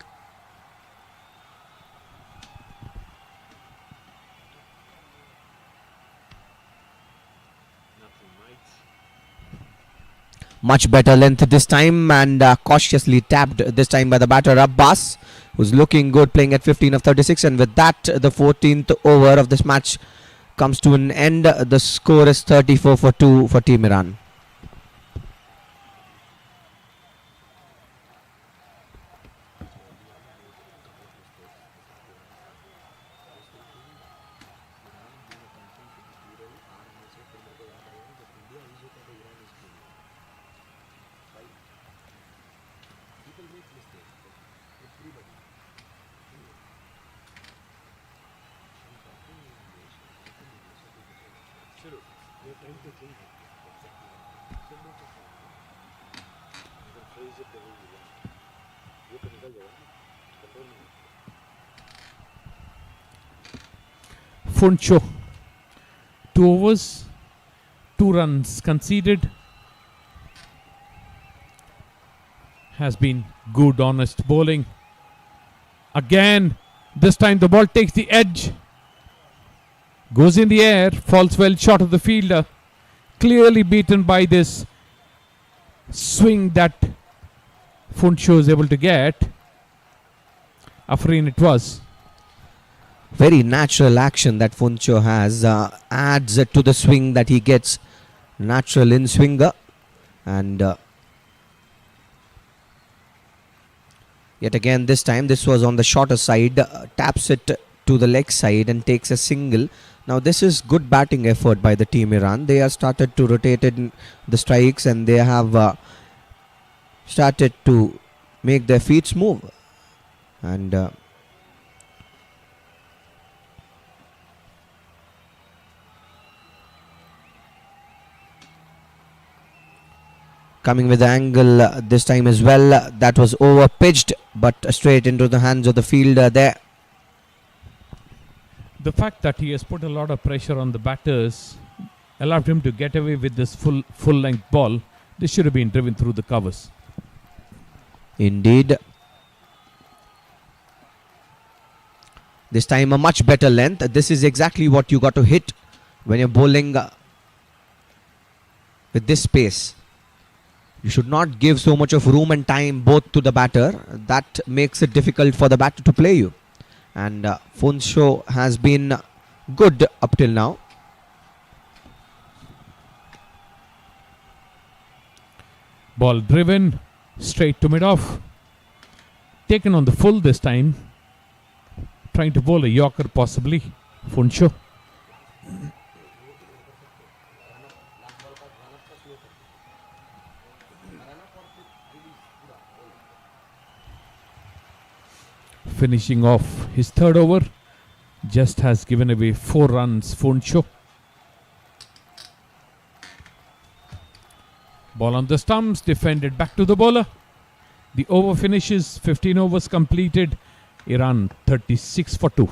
Much better length this time, and cautiously tapped this time by the batter Abbas, who's looking good, playing at 15 of 36. And with that, the 14th over of this match comes to an end. The score is 34 for 2 for Team Iran. Phuncho, 2 overs, 2 runs conceded. Has been good, honest bowling. Again, this time the ball takes the edge. Goes in the air, falls well short of the fielder. Clearly beaten by this swing that Phuncho is able to get. Afreen it was. Very natural action that Phuncho has, adds to the swing that he gets. Natural in swinger, and Yet again, this time this was on the shorter side, taps it to the leg side and takes a single. Now this is good batting effort by the team Iran. They have started to rotate in the strikes and they have started to make their feet move. And coming with the angle this time as well. That was over pitched, but straight into the hands of the fielder there. The fact that he has put a lot of pressure on the batters allowed him to get away with this full length ball. This should have been driven through the covers. Indeed. This time a much better length. This is exactly what you got to hit when you're bowling with this pace. You should not give so much of room and time both to the batter. That makes it difficult for the batter to play you. And Funsho has been good up till now. Ball driven straight to mid-off. Taken on the full this time. Trying to bowl a Yorker possibly. Funsho. Finishing off his third over. Just has given away 4 runs. Funsho. Ball on the stumps. Defended back to the bowler. The over finishes. 15 overs completed. Iran 36 for 2.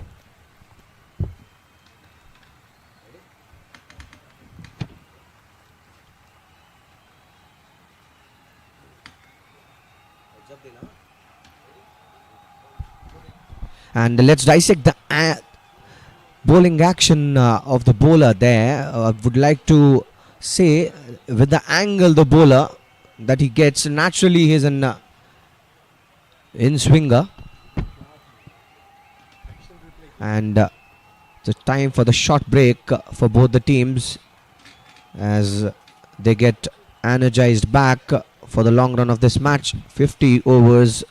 And let's dissect the bowling action of the bowler there. I would like to say with the angle the bowler that he gets, naturally he is an in-swinger. And it's time for the short break for both the teams as they get energized back for the long run of this match. 50 overs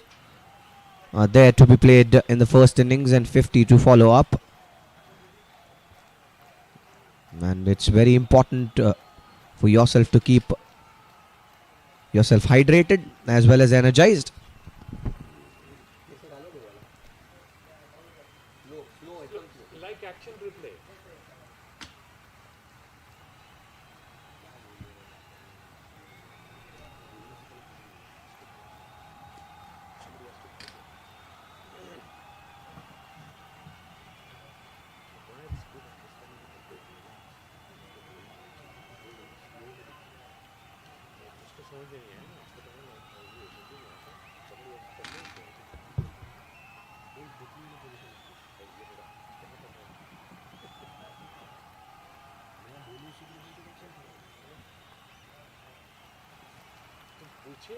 are there to be played in the first innings and 50 to follow up. And it's very important for yourself to keep yourself hydrated as well as energized. Like action replay. पूछे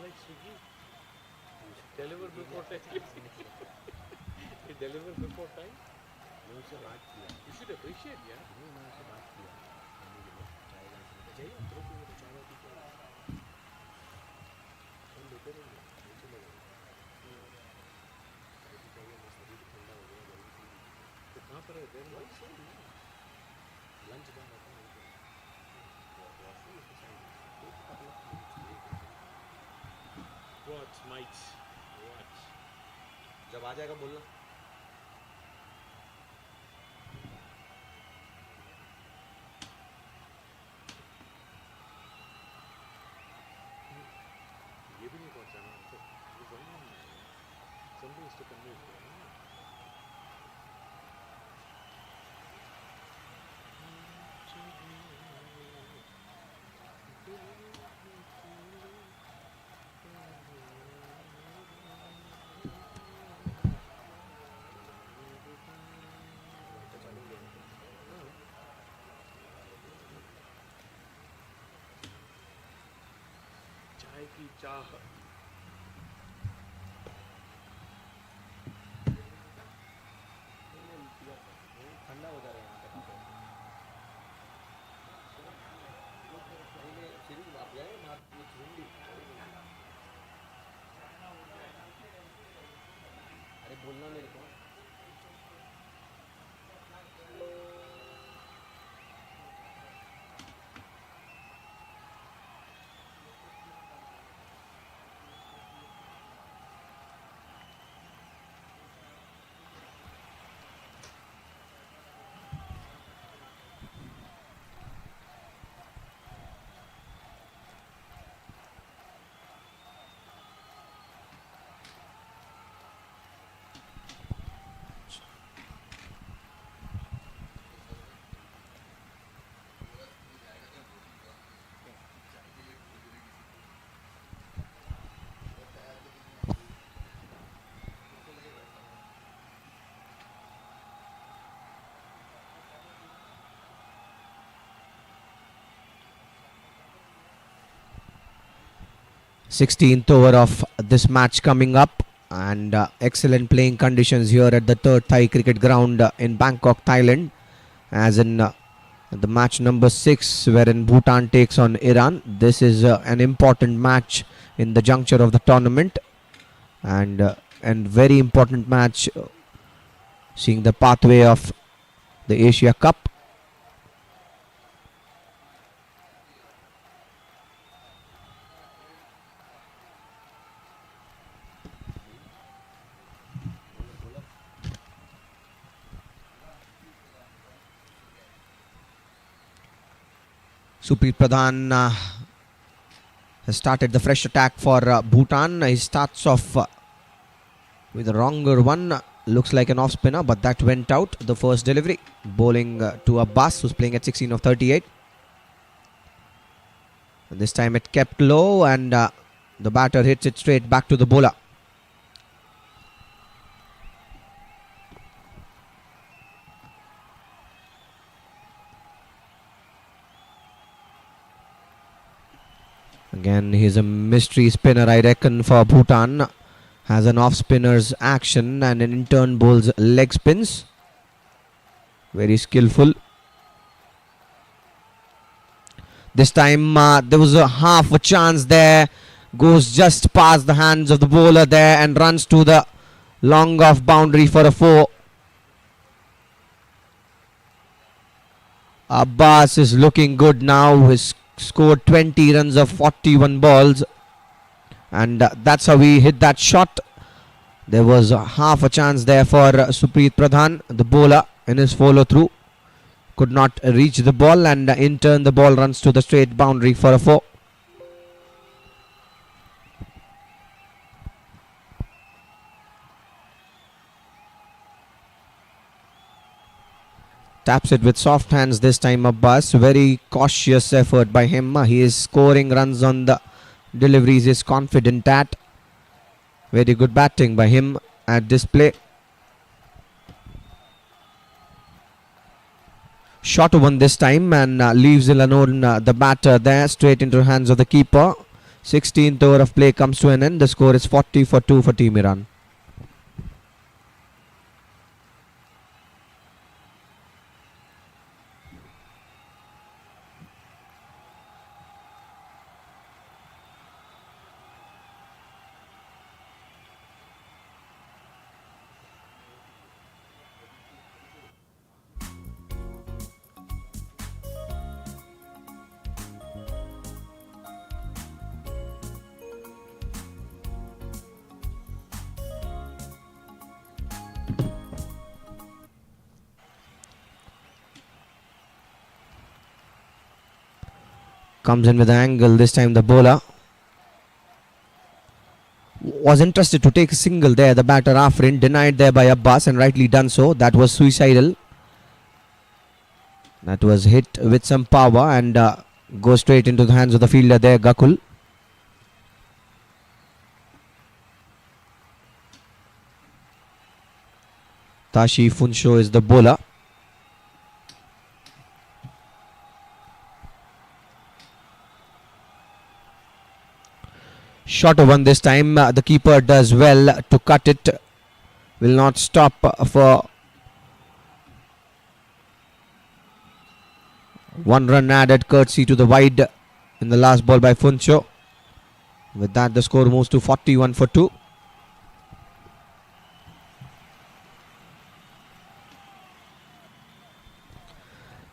like Swiggy deliver before time. He deliver before time. You should appreciate, yeah. कहाँ पर है देर lunch Watch, mates. Watch. जब आ जाएगा बोलना. ये भी नहीं पहुंचा ना तो ये वही है. Somebody is to convey it. चाय की चाह ठंडा हो जा रहा है यहाँ पे 16th over of this match coming up, and excellent playing conditions here at the third Thai cricket ground in Bangkok, Thailand, as in the match number 6 wherein Bhutan takes on Iran. This is an important match in the juncture of the tournament, and very important match, seeing the pathway of the Asia Cup. Supreet Pradhan has started the fresh attack for Bhutan. He starts off with a wronger one. Looks like an off spinner, but that went out. The first delivery, bowling to Abbas, who's playing at 16 of 38. And this time it kept low, and the batter hits it straight back to the bowler. Again, he's a mystery spinner, I reckon, for Bhutan. Has an off-spinner's action and in turn bowls leg spins. Very skillful. This time there was a half a chance there. Goes just past the hands of the bowler there and runs to the long off boundary for a 4. Abbas is looking good now. He's scored 20 runs of 41 balls, and that's how he hit that shot. There was half a chance there for Supreet Pradhan, the bowler, in his follow through. Could not reach the ball, and in turn the ball runs to the straight boundary for a 4. Taps it with soft hands this time, Abbas. Very cautious effort by him. He is scoring runs on the deliveries he is confident at. Very good batting by him at this play. Short one this time, and leaves alone the batter there, straight into the hands of the keeper. 16th over of play comes to an end. The score is 40 for 2 for Team Iran. Comes in with an angle. This time the bowler was interested to take a single there. The batter Afrin, denied there by Abbas, and rightly done so. That was suicidal. That was hit with some power and goes straight into the hands of the fielder there, Gakul. Tashi Funsho is the bowler. Shorter one this time. The keeper does well to cut it. Will not stop for 1 run added courtesy to the wide in the last ball by Funcho. With that, the score moves to 41 for 2.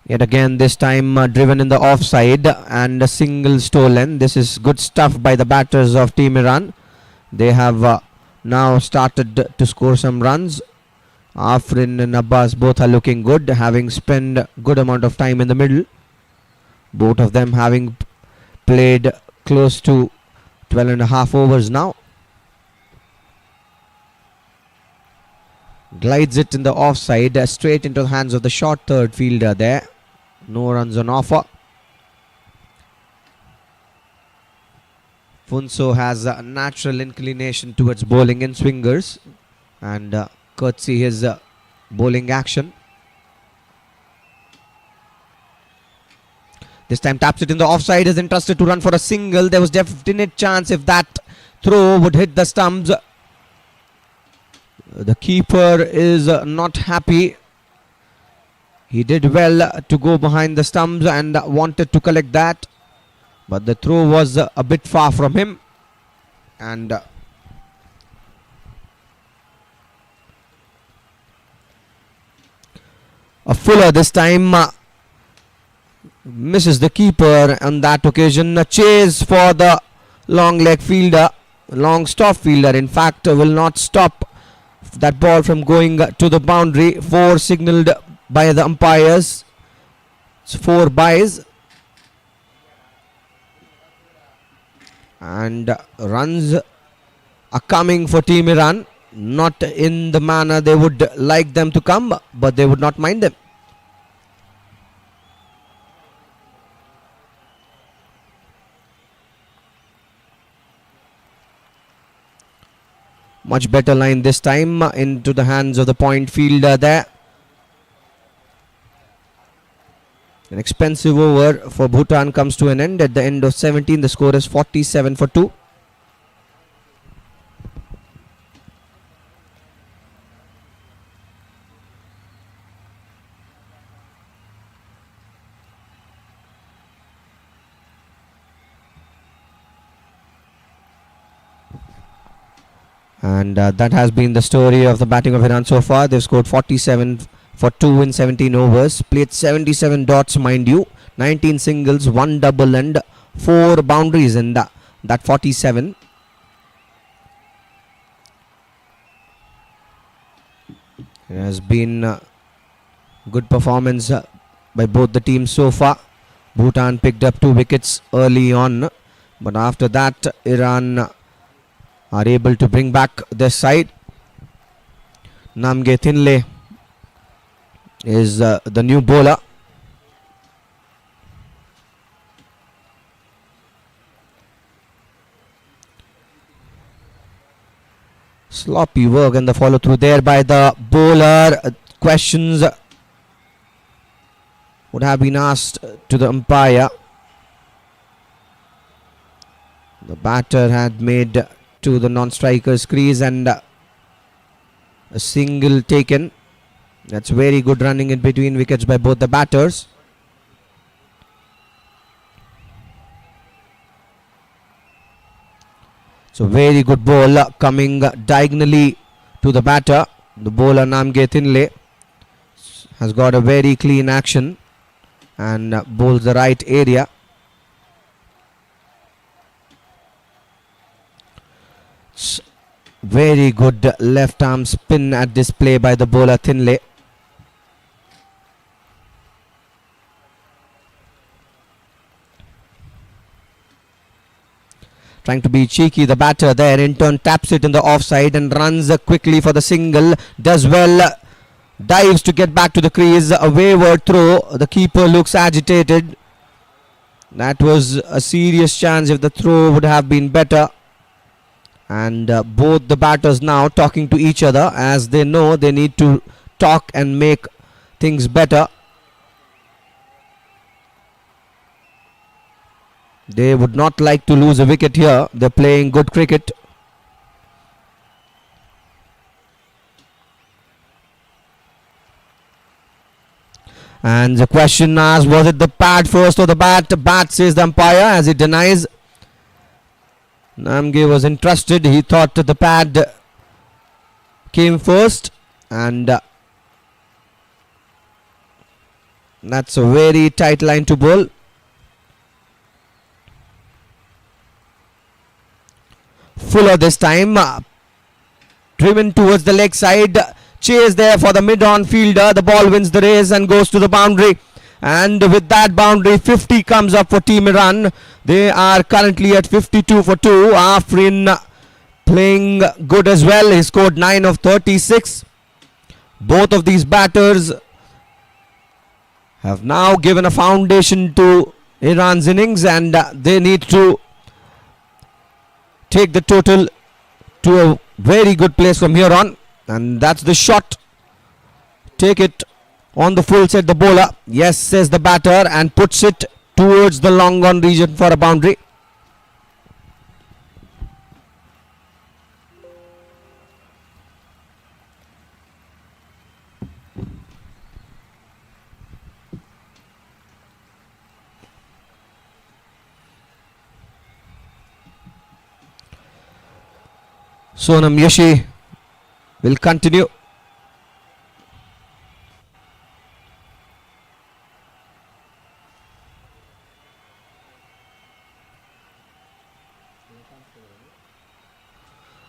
Yet again, this time driven in the offside and a single stolen. This is good stuff by the batters of Team Iran. They have now started to score some runs. Afrin and Abbas both are looking good, having spent a good amount of time in the middle. Both of them having played close to 12.5 overs now. Glides it in the offside, straight into the hands of the short third fielder there. No runs on offer. Funso has a natural inclination towards bowling in swingers, and courtesy his bowling action. This time taps it in the offside, is entrusted to run for a single. There was definite chance if that throw would hit the stumps. The keeper is not happy. He did well to go behind the stumps and wanted to collect that, but the throw was a bit far from him, and a Fuller this time misses the keeper on that occasion. A chase for the long leg fielder, long stop fielder in fact, will not stop that ball from going to the boundary. 4 signalled by the umpires. It's 4 byes. And runs are coming for Team Iran. Not in the manner they would like them to come, but they would not mind them. Much better line this time into the hands of the point fielder there. An expensive over for Bhutan comes to an end at the end of 17. The score is 47-2. And that has been the story of the batting of Iran so far. They've scored 47 for 2 in 17 overs. Played 77 dots, mind you. 19 singles, 1 double and 4 boundaries in that 47. It has been good performance by both the teams so far. Bhutan picked up 2 wickets early on, but after that Iran are able to bring back their side. Namge Thinle is the new bowler. Sloppy work and the follow through there by the bowler. Questions would have been asked to the umpire. The batter had made to the non-striker's crease and a single taken. That's very good running in between wickets by both the batters. So very good ball coming diagonally to the batter. The bowler Namge Thinle has got a very clean action and bowls the right area. Very good left arm spin at display by the bowler Thinle. Trying to be cheeky, the batter there in turn taps it in the offside and runs quickly for the single. Does well, dives to get back to the crease. A wayward throw. The keeper looks agitated. That was a serious chance if the throw would have been better. And both the batters now talking to each other as they know they need to talk and make things better. They would not like to lose a wicket here. They're playing good cricket. And the question asked, was it the pad first or the bat? Bat, says the umpire, as he denies. Namge was entrusted. He thought the pad came first, and that's a very tight line to bowl. Fuller this time, driven towards the leg side. Chase there for the mid-on fielder. The ball wins the race and goes to the boundary. And with that boundary, 50 comes up for Team Iran. They are currently at 52 for 2. Afrin playing good as well. He scored 9 of 36. Both of these batters have now given a foundation to Iran's innings, and they need to take the total to a very good place from here on. And that's the shot. Take it on the full, said the bowler. Yes, says the batter, and puts it towards the long on region for a boundary. Sonam Yashi will continue.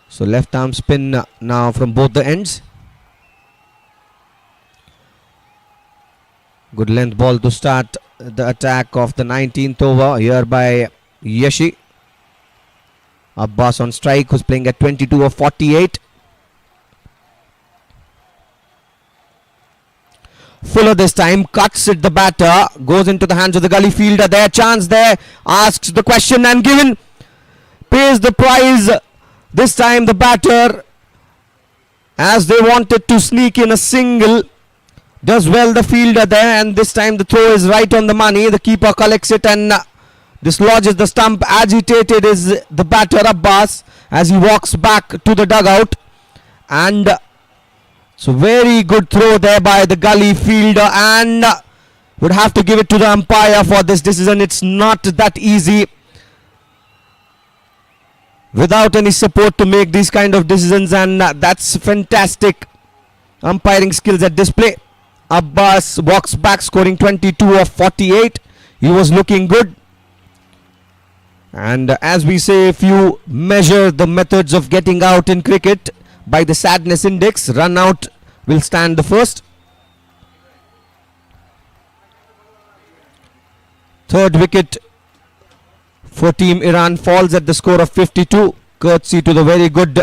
So left arm spin now from both the ends. Good length ball to start the attack of the 19th over here by Yashi. Abbas on strike, who's playing at 22 of 48. Fuller this time cuts it, the batter goes into the hands of the gully fielder. There, chance there, asks the question and given, pays the prize. This time the batter, as they wanted to sneak in a single, does well the fielder there, and this time the throw is right on the money. The keeper collects it and dislodges the stump. Agitated is the batter Abbas as he walks back to the dugout, and so very good throw there by the gully fielder, and would have to give it to the umpire for this decision. It's not that easy without any support to make these kind of decisions, and that's fantastic umpiring skills at display. Abbas walks back scoring 22 of 48. He was looking good. And as we say, if you measure the methods of getting out in cricket by the sadness index, run out will stand the first. Third wicket for Team Iran falls at the score of 52, courtesy to the very good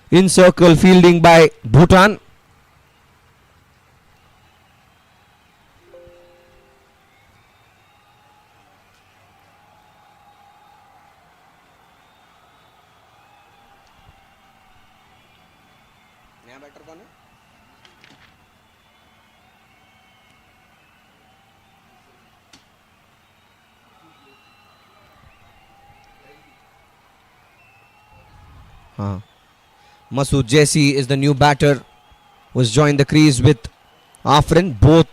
in-circle fielding by Bhutan. Masood Jaisi is the new batter who has joined the crease with Afrin. Both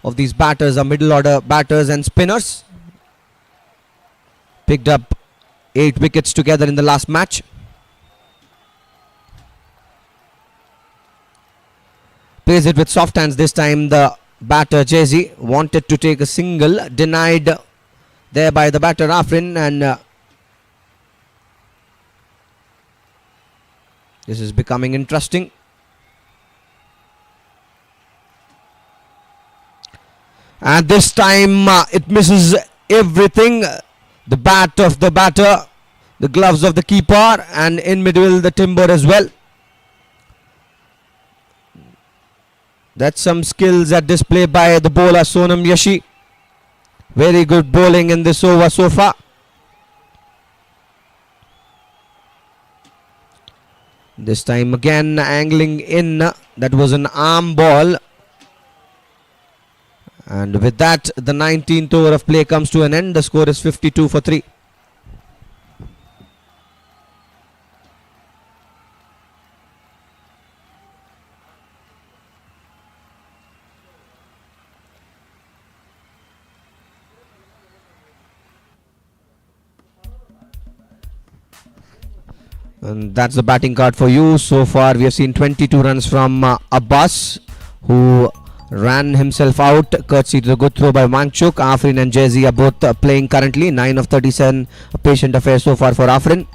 of these batters are middle order batters and spinners. Picked up 8 wickets together in the last match. Plays it with soft hands this time. The batter Jaisi wanted to take a single, denied there by the batter Afrin, and this is becoming interesting. And this time it misses everything. The bat of the batter, the gloves of the keeper, and in middle the timber as well. That's some skills at display by the bowler Sonam Yashi. Very good bowling in this over so far. This time again angling in. That was an arm ball. And with that, the 19th over of play comes to an end. The score is 52 for 3. And that's the batting card for you. So far we have seen 22 runs from Abbas, who ran himself out courtesy to the good throw by Wangchuk. Afrin and Jaisi are both playing currently. 9 of 37, a patient affair so far for Afrin.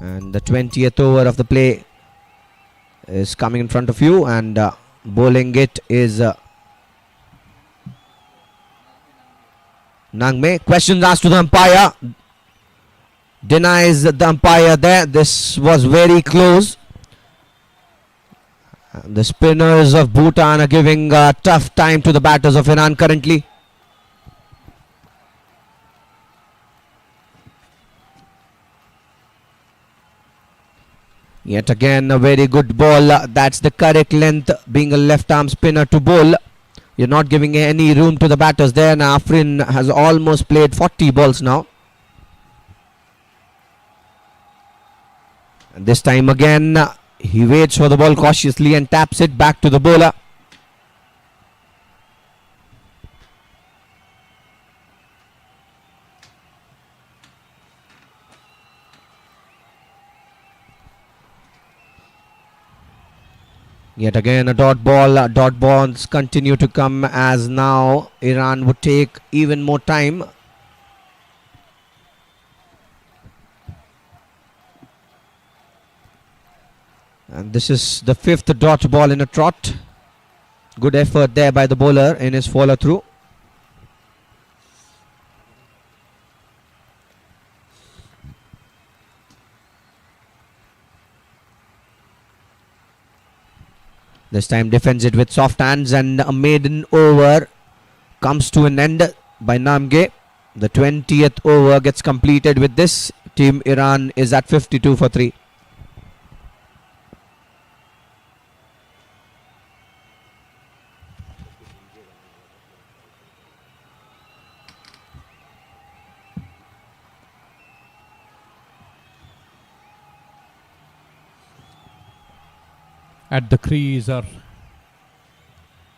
And the 20th over of the play is coming in front of you, and bowling it is Nangme. Questions asked to the umpire. Denies the umpire there. This was very close. The spinners of Bhutan are giving a tough time to the batters of Iran currently. Yet again a very good ball. That's the correct length, being a left arm spinner to bowl. You're not giving any room to the batters there. Now Afrin has almost played 40 balls now. And this time again, he waits for the ball cautiously and taps it back to the bowler. Yet again a dot ball. Dot balls continue to come as now Iran would take even more time. And this is the 5th dot ball in a trot. Good effort there by the bowler in his follow through. This time defends it with soft hands, and a maiden over comes to an end by Namge. The 20th over gets completed with this. Team Iran is at 52 for 3. At the crease are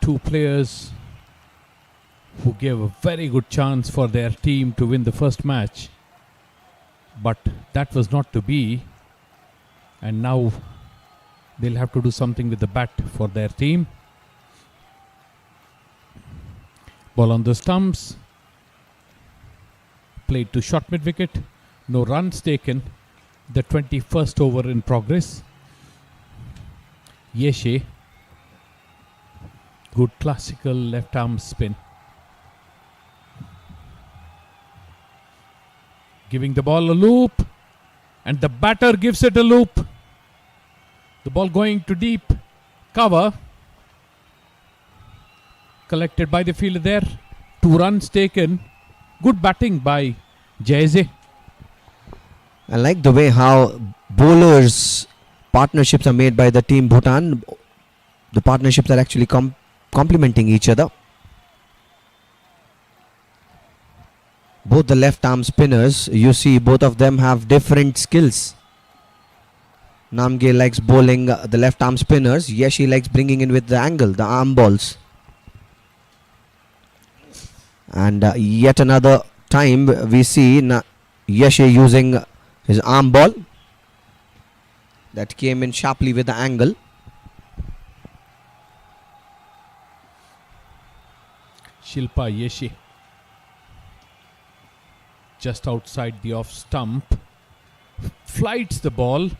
two players who gave a very good chance for their team to win the first match. But that was not to be. And now they'll have to do something with the bat for their team. Ball on the stumps. Played to short mid wicket. No runs taken. The 21st over in progress. Yeshe, good classical left arm spin. Giving the ball a loop, and the batter gives it a loop. The ball going to deep cover. Collected by the fielder there. 2 runs taken. Good batting by Jaise. I like the way how bowlers partnerships are made by the team Bhutan. The partnerships are actually complementing each other. Both the left arm spinners, you see both of them have different skills. Namge likes bowling the left arm spinners. Yeshi likes bringing in with the angle, the arm balls. And yet another time we see Yeshi using his arm ball. That came in sharply with the angle. Shilpa Yeshi. Just outside the off stump. Flights the ball.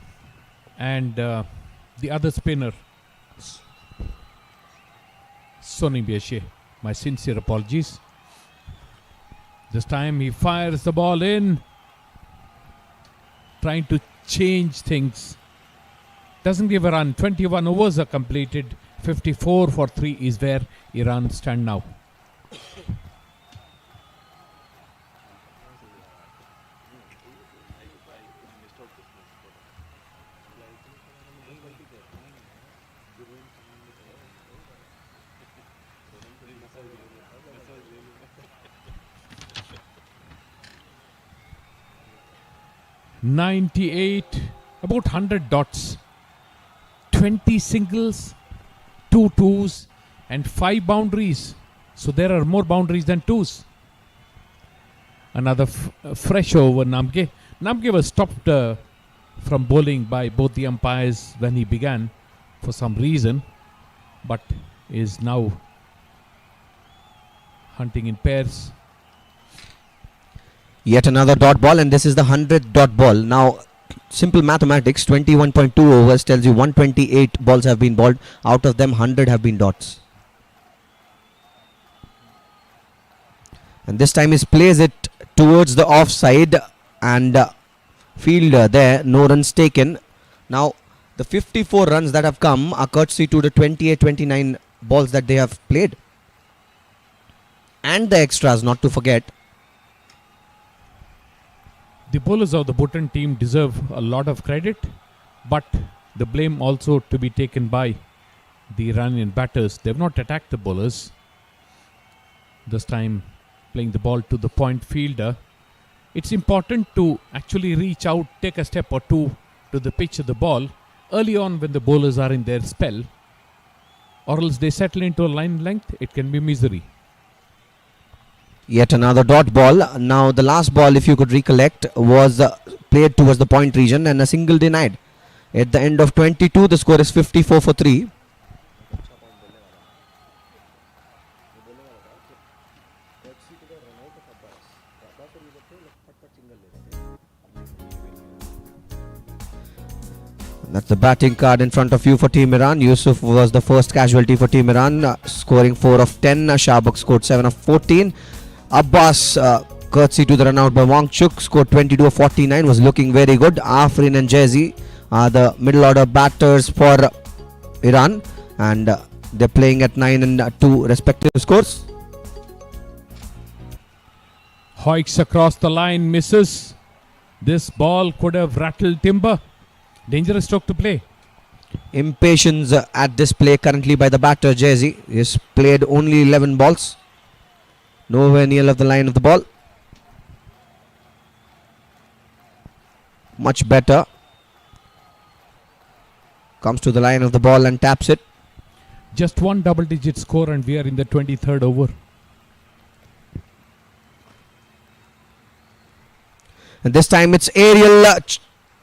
And the other spinner. Sonim Yeshi. My sincere apologies. This time he fires the ball in. Trying to change things. Doesn't give a run. 21 overs are completed. 54 for 3 is where Iran stand now. .98, about 100 dots. 20 singles, 2 twos and 5 boundaries. So there are more boundaries than twos. Another fresh over Namge. Namge was stopped from bowling by both the umpires when he began for some reason, but is now hunting in pairs. Yet another dot ball, and this is the 100th dot ball. Now simple mathematics, 21.2 overs tells you 128 balls have been bowled. Out of them 100 have been dots. And this time he plays it towards the offside, and fielder there, no runs taken. Now the 54 runs that have come are courtesy to the 28-29 balls that they have played. And the extras, not to forget. The bowlers of the Bhutan team deserve a lot of credit, but the blame also to be taken by the Iranian batters. They have not attacked the bowlers. This time playing the ball to the point fielder. It's important to actually reach out, take a step or two to the pitch of the ball early on when the bowlers are in their spell, or else they settle into a line length. It can be misery. Yet another dot ball. Now the last ball, if you could recollect, was played towards the point region and a single denied. At the end of 22, the score is 54 for 3. That's the batting card in front of you for Team Iran. Yusuf was the first casualty for Team Iran, scoring 4 of 10. Shabak scored 7 of 14. Abbas, courtesy to the run out by Wangchuk, scored 22 of 49, was looking very good. Afrin and Jazzy are the middle order batters for Iran, and they're playing at 9 and 2 respective scores. Hoiks across the line, misses. This ball could have rattled timber. Dangerous stroke to play. Impatience at this play currently by the batter Jazzy. He has played only 11 balls. Nowhere near of the line of the ball. Much better. Comes to the line of the ball and taps it. Just one double-digit score and we are in the 23rd over. And this time it's aerial.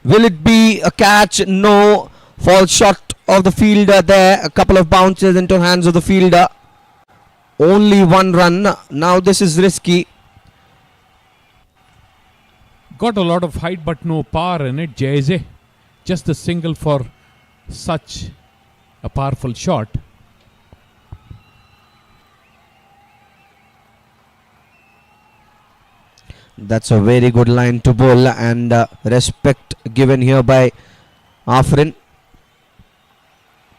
Will it be a catch? No. Falls short of the fielder there. A couple of bounces into hands of the fielder. Only one run. Now this is risky. Got a lot of height but no power in it. Jayze. Just a single for such a powerful shot. That's a very good line to bowl, and respect given here by Afrin.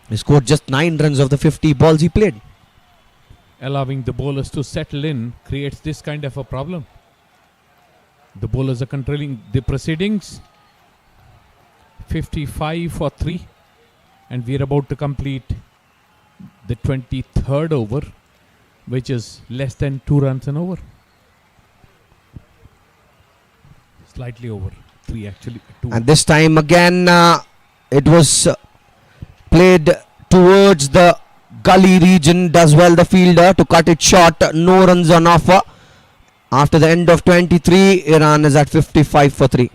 He scored just 9 runs of the 50 balls he played. Allowing the bowlers to settle in creates this kind of a problem. The bowlers are controlling the proceedings. 55 for 3, and we are about to complete the 23rd over, which is less than 2 runs an over. Slightly over 3 actually. 2. And this time again it was played towards the gully region. Does well the fielder to cut it short. No runs on offer. After the end of 23, Iran is at 55 for 3.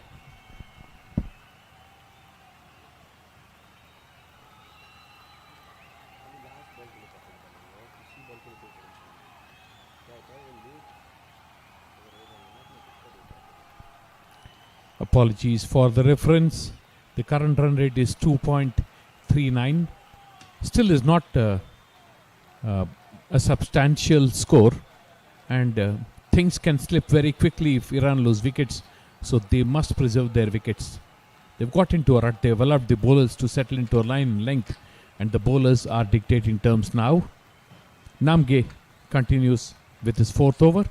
Apologies for the reference. The current run rate is 2.39. Still is not a substantial score, and things can slip very quickly if Iran lose wickets, so they must preserve their wickets. They've got into a rut. They've allowed the bowlers to settle into a line length, and the bowlers are dictating terms now. Namge continues with his 4th over.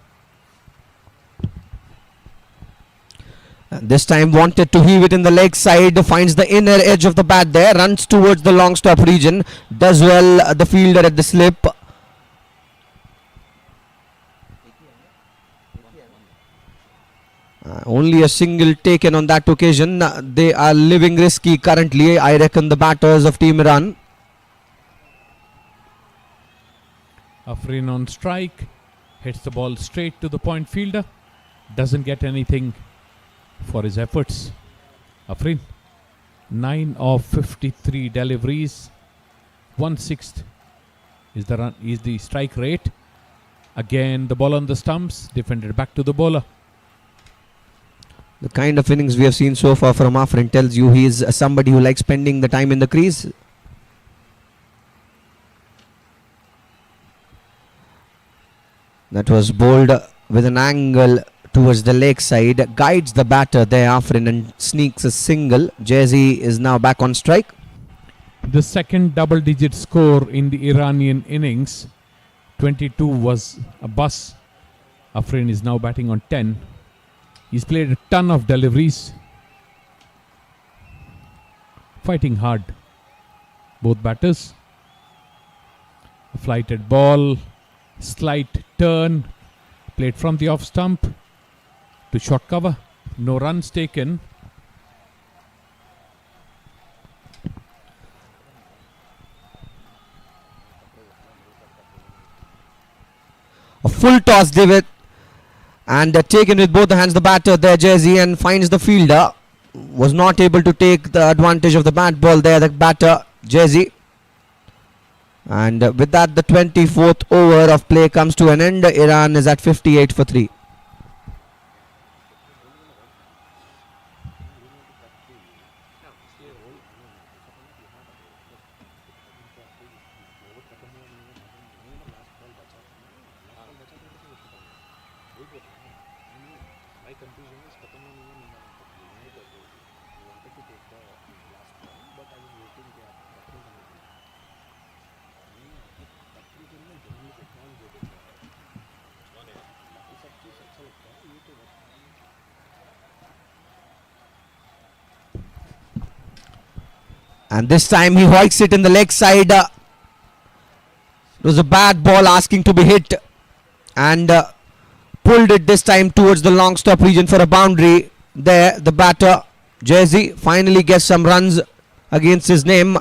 This time wanted to heave it in the leg side, finds the inner edge of the bat there, runs towards the long stop region, does well the fielder at the slip. Only a single taken on that occasion. They are living risky currently, I reckon, the batters of Team Iran. Afrin on strike, hits the ball straight to the point fielder, doesn't get anything for his efforts. Afrin, 9 of 53 deliveries, 1/6 is the strike rate. Again the ball on the stumps, defended back to the bowler. The kind of innings we have seen so far from Afrin tells you he is somebody who likes spending the time in the crease. That was bowled with an angle towards the leg side, guides the batter there, Afrin, and sneaks a single. Jazzy is now back on strike. The second double-digit score in the Iranian innings. 22 was a bus. Afrin is now batting on 10. He's played a ton of deliveries. Fighting hard, both batters. A flighted ball, Slight turn, played from the off stump to short cover. No runs taken. A full toss, David, and taken with both the hands. The batter there, Jersey, and finds the fielder. Was not able to take the advantage of the bat ball there, the batter, Jersey. And with that, the 24th over of play comes to an end. Iran is at 58 for 3. My confusion is खत्म होने में नहीं wanted to take the last ball, but I was waiting कि आप खत्म करने के लिए नहीं के लिए जरूर से कौन दे देता है बाकी सब चीज़ अच्छा लगता है ये तो And this time he hoiks it in the leg side. It was a bad ball asking to be hit, and pulled it this time towards the long stop region for a boundary. There, the batter, Jersey, finally gets some runs against his name.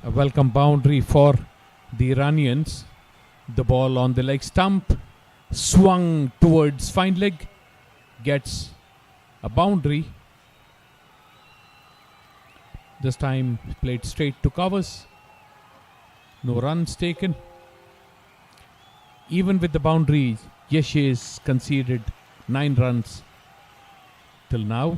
A welcome boundary for the Iranians. The ball on the leg stump, swung towards fine leg, gets a boundary. This time played straight to covers. No runs taken. Even with the boundary, Yeshi has conceded 9 runs till now.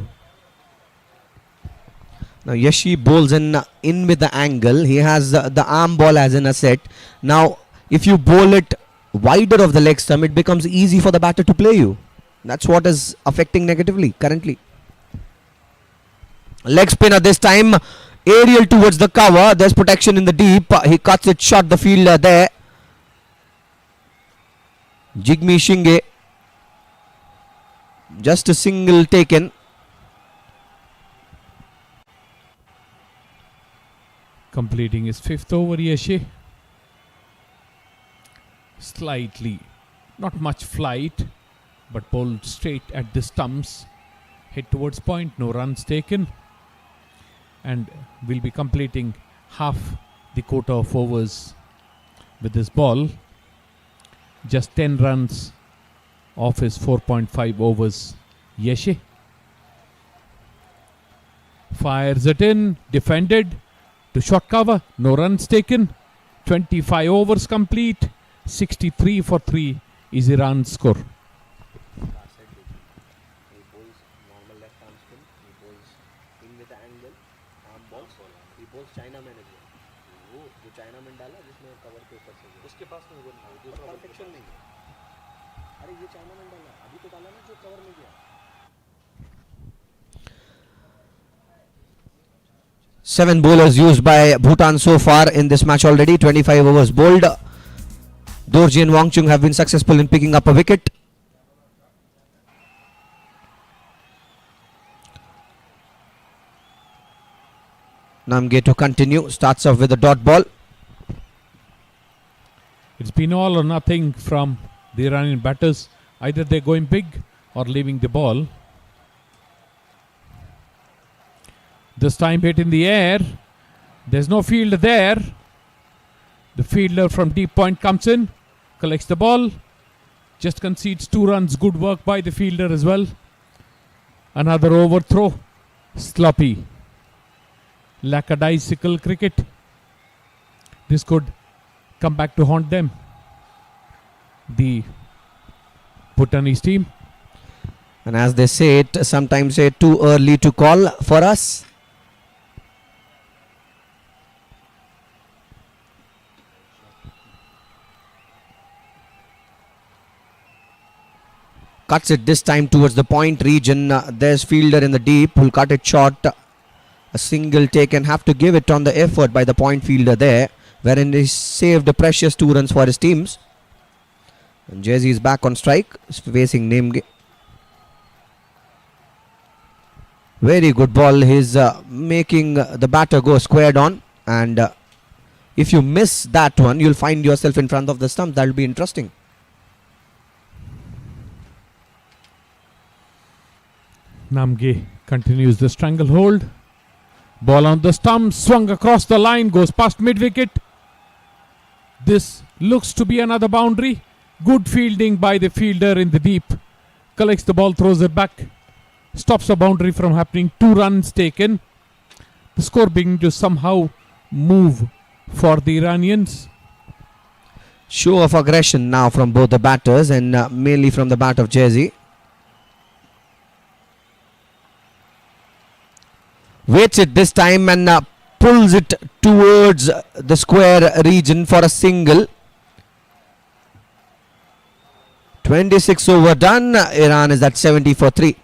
Now Yeshi bowls in with the angle. He has the arm ball as an asset. Now if you bowl it wider of the leg stump, it becomes easy for the batter to play you. That's what is affecting negatively currently. Leg spinner this time, aerial towards the cover. There's protection in the deep. He cuts it short, the fielder there. Jigme Shinge, just a single taken. Completing his 5th over, Yeshi. Slightly, not much flight, but bowled straight at the stumps. Hit towards point, no runs taken. And will be completing half the quota of overs with this ball. Just 10 runs off his 4.5 overs. Yeshi fires it in, defended to short cover, no runs taken. 25 overs complete. 63 for 3 is Iran's score. China man वो जो China man डाला जिसने cover के ऊपर से उसके पास में वो दूसरा परफेक्शन नहीं है अरे ये चाइना मैन डाला अभी तो डाला ना जो कवर में गया 7 bowlers used by Bhutan so far in this match already. 25 overs bowled. Dorji and Wangchung have been successful in picking up a wicket. Namge to continue. Starts off with a dot ball. It's been all or nothing from the Iranian batters. Either they're going big or leaving the ball. This time hit in the air. There's no fielder there. The fielder from deep point comes in, collects the ball, just concedes 2 runs. Good work by the fielder as well. Another overthrow. Sloppy. Lackadaisical cricket. This could come back to haunt them. The Bhutanese team. And as they say it, sometimes say too early to call for us. Cuts it this time towards the point region. There's fielder in the deep who'll cut it short. A single take and have to give it on the effort by the point fielder there, wherein he saved a precious 2 runs for his teams. And Jersey is back on strike, facing Nemge. Very good ball. He's making the batter go squared on, and if you miss that one, you'll find yourself in front of the stump. That'll be interesting. Namge continues the stranglehold. Ball on the stump, swung across the line, goes past mid-wicket. This looks to be another boundary. Good fielding by the fielder in the deep. Collects the ball, throws it back. Stops a boundary from happening. 2 runs taken. The score beginning to somehow move for the Iranians. Show of aggression now from both the batters, and mainly from the bat of Jersey. Waits it this time and pulls it towards the square region for a single. 26 over done. Iran is at 70 for 3.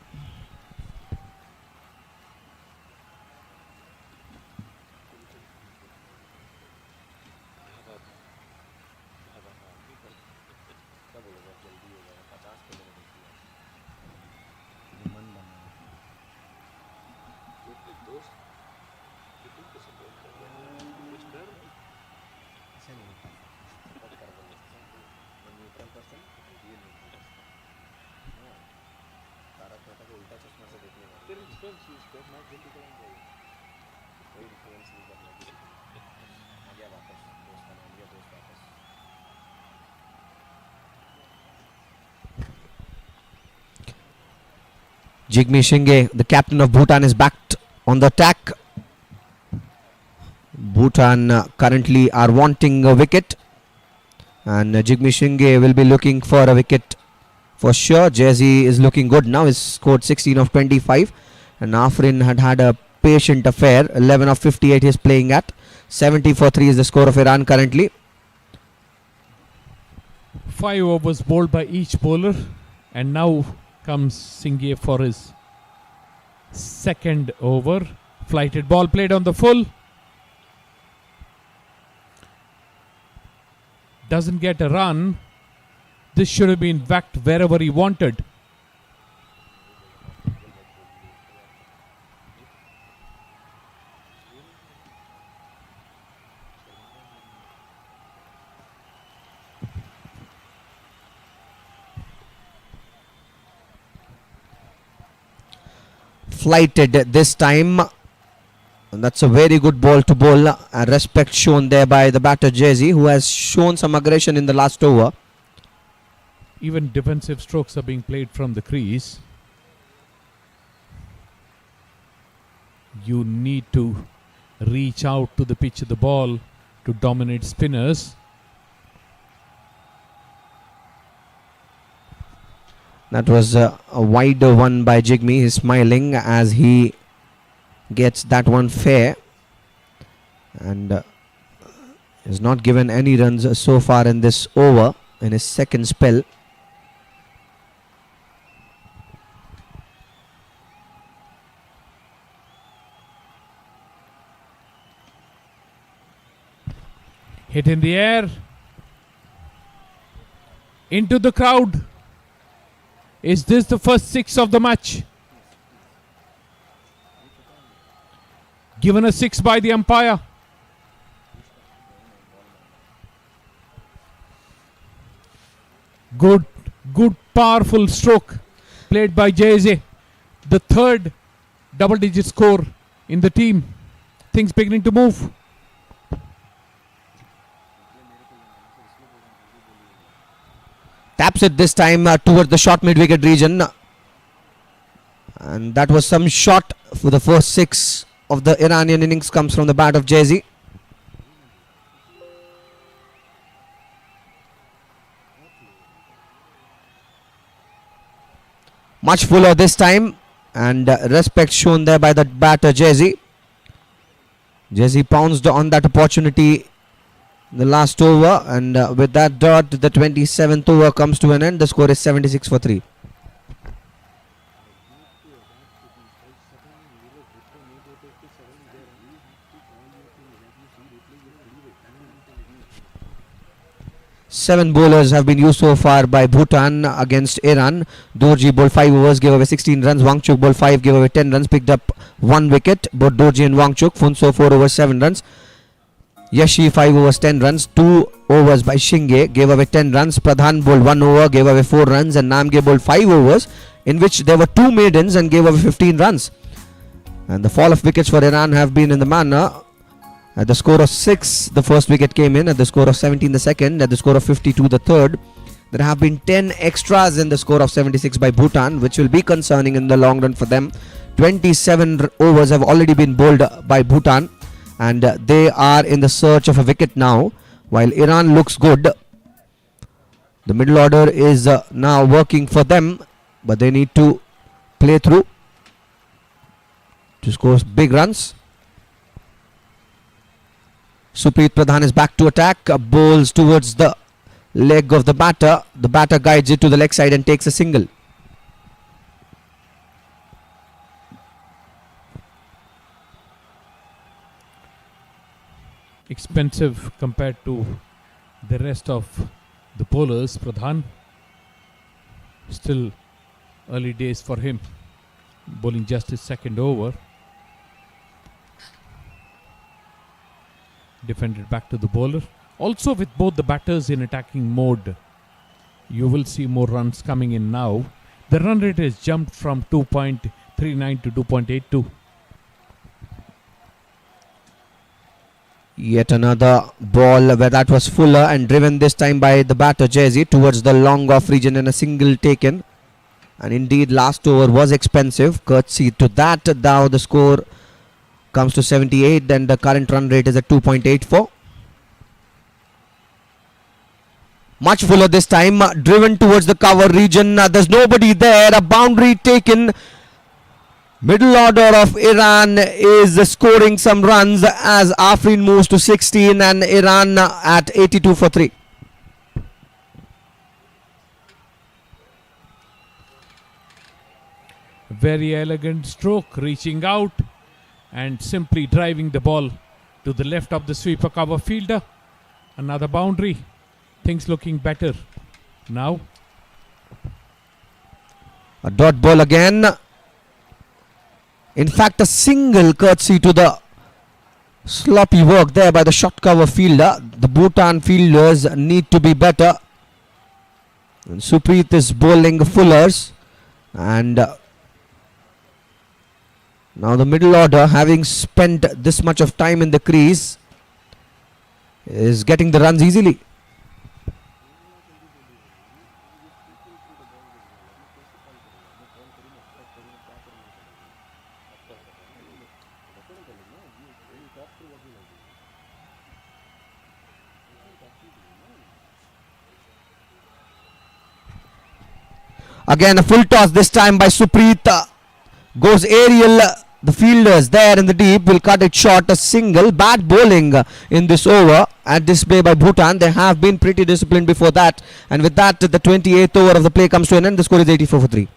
Jigme Shinge, the captain of Bhutan, is backed on the attack. Bhutan currently are wanting a wicket, and Jigme Shinge will be looking for a wicket for sure. Jersey is looking good now. He's scored 16 of 25, and Afrin had a patient affair. 11 of 58 he's playing at. 70 for 3 is the score of Iran currently. 5 overs bowled by each bowler, and now comes Singh for his second over. Flighted ball played on the full. Doesn't get a run. This should have been whacked wherever he wanted. Flighted this time. And that's a very good ball to bowl. Respect shown there by the batter Jersey, who has shown some aggression in the last over. Even defensive strokes are being played from the crease. You need to reach out to the pitch of the ball to dominate spinners. That was a wider one by Jigme. He's smiling as he gets that one fair, and has not given any runs so far in this over in his second spell. Hit in the air. Into the crowd. Is this the first 6 of the match? Given a 6 by the umpire. Good, powerful stroke played by Jayze. The third double-digit score in the team. Things beginning to move. Taps it this time towards the short mid-wicket region. And that was some shot for the first 6 of the Iranian innings comes from the bat of Jersey. Much fuller this time, and respect shown there by the batter Jersey. Jersey pounced on that opportunity the last over, and with that dot, the 27th over comes to an end. The score is 76 for 3. 7 bowlers have been used so far by Bhutan against Iran. Dorji bowled 5 overs, gave away 16 runs. Wangchuk bowled 5, gave away 10 runs, picked up 1 wicket. Both Dorji and Wangchuk. Phunso 4 overs, 7 runs. Yashi 5 overs, 10 runs. 2 overs by Shinge, gave away 10 runs. Pradhan bowled 1 over, gave away 4 runs. And Namge bowled 5 overs, in which there were 2 maidens and gave away 15 runs. And the fall of wickets for Iran have been in the manner. At the score of 6, the first wicket came in. At the score of 17, the second. At the score of 52, the third. There have been 10 extras in the score of 76 by Bhutan, which will be concerning in the long run for them. 27 overs have already been bowled by Bhutan, and they are in the search of a wicket now, while Iran looks good. The middle order is now working for them, but they need to play through to score big runs. Supreet Pradhan is back to attack, bowls towards the leg of the batter. The batter guides it to the leg side and takes a single. Expensive compared to the rest of the bowlers. Pradhan, still early days for him, bowling just his second over. Defended back to the bowler. Also, with both the batters in attacking mode, you will see more runs coming in now. The run rate has jumped from 2.39 to 2.82. Yet another ball where that was fuller and driven this time by the batter Jayasee towards the long off region and a single taken. And indeed, last over was expensive. Courtesy to that, now the score comes to 78 and the current run rate is at 2.84. Much fuller this time, driven towards the cover region. There's nobody there. A boundary taken. Middle order of Iran is scoring some runs as Afrin moves to 16 and Iran at 82 for 3. Very elegant stroke, reaching out and simply driving the ball to the left of the sweeper cover fielder. Another boundary. Things looking better now. A dot ball again. In fact, a single courtesy to the sloppy work there by the short cover fielder. The Bhutan fielders need to be better. And Supreet is bowling fullers. And now the middle order, having spent this much of time in the crease, is getting the runs easily. Again a full toss, this time by Supreet. Goes aerial. The fielders there in the deep will cut it short. A single. Bad bowling in this over at display by Bhutan. They have been pretty disciplined before that. And with that, the 28th over of the play comes to an end. The score is 84 for 3.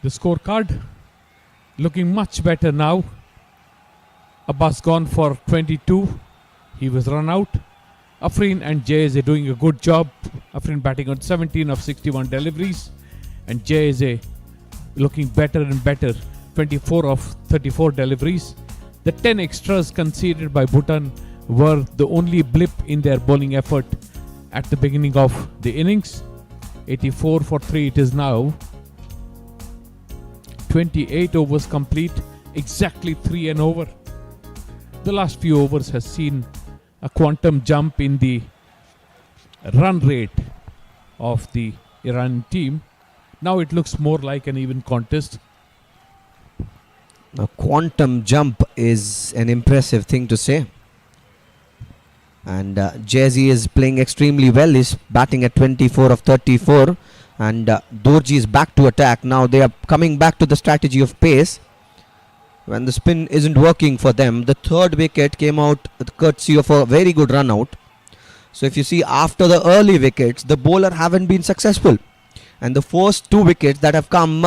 The scorecard looking much better now. Abbas gone for 22. He was run out. Afrin and Jayasee doing a good job. Afrin batting on 17 of 61 deliveries. And Jayasee looking better and better. 24 of 34 deliveries. The 10 extras conceded by Bhutan were the only blip in their bowling effort at the beginning of the innings. 84 for 3 it is now. 28 overs complete, exactly 3 and over. The last few overs has seen a quantum jump in the run rate of the Iran team. Now it looks more like an even contest. A quantum jump is an impressive thing to say. And Jayasee is playing extremely well. He's batting at 24 of 34. And Dorji is back to attack. Now they are coming back to the strategy of pace. when the spin isn't working for them. The third wicket came out courtesy of a very good run out. So if you see, after the early wickets, the bowler haven't been successful, and the first two wickets that have come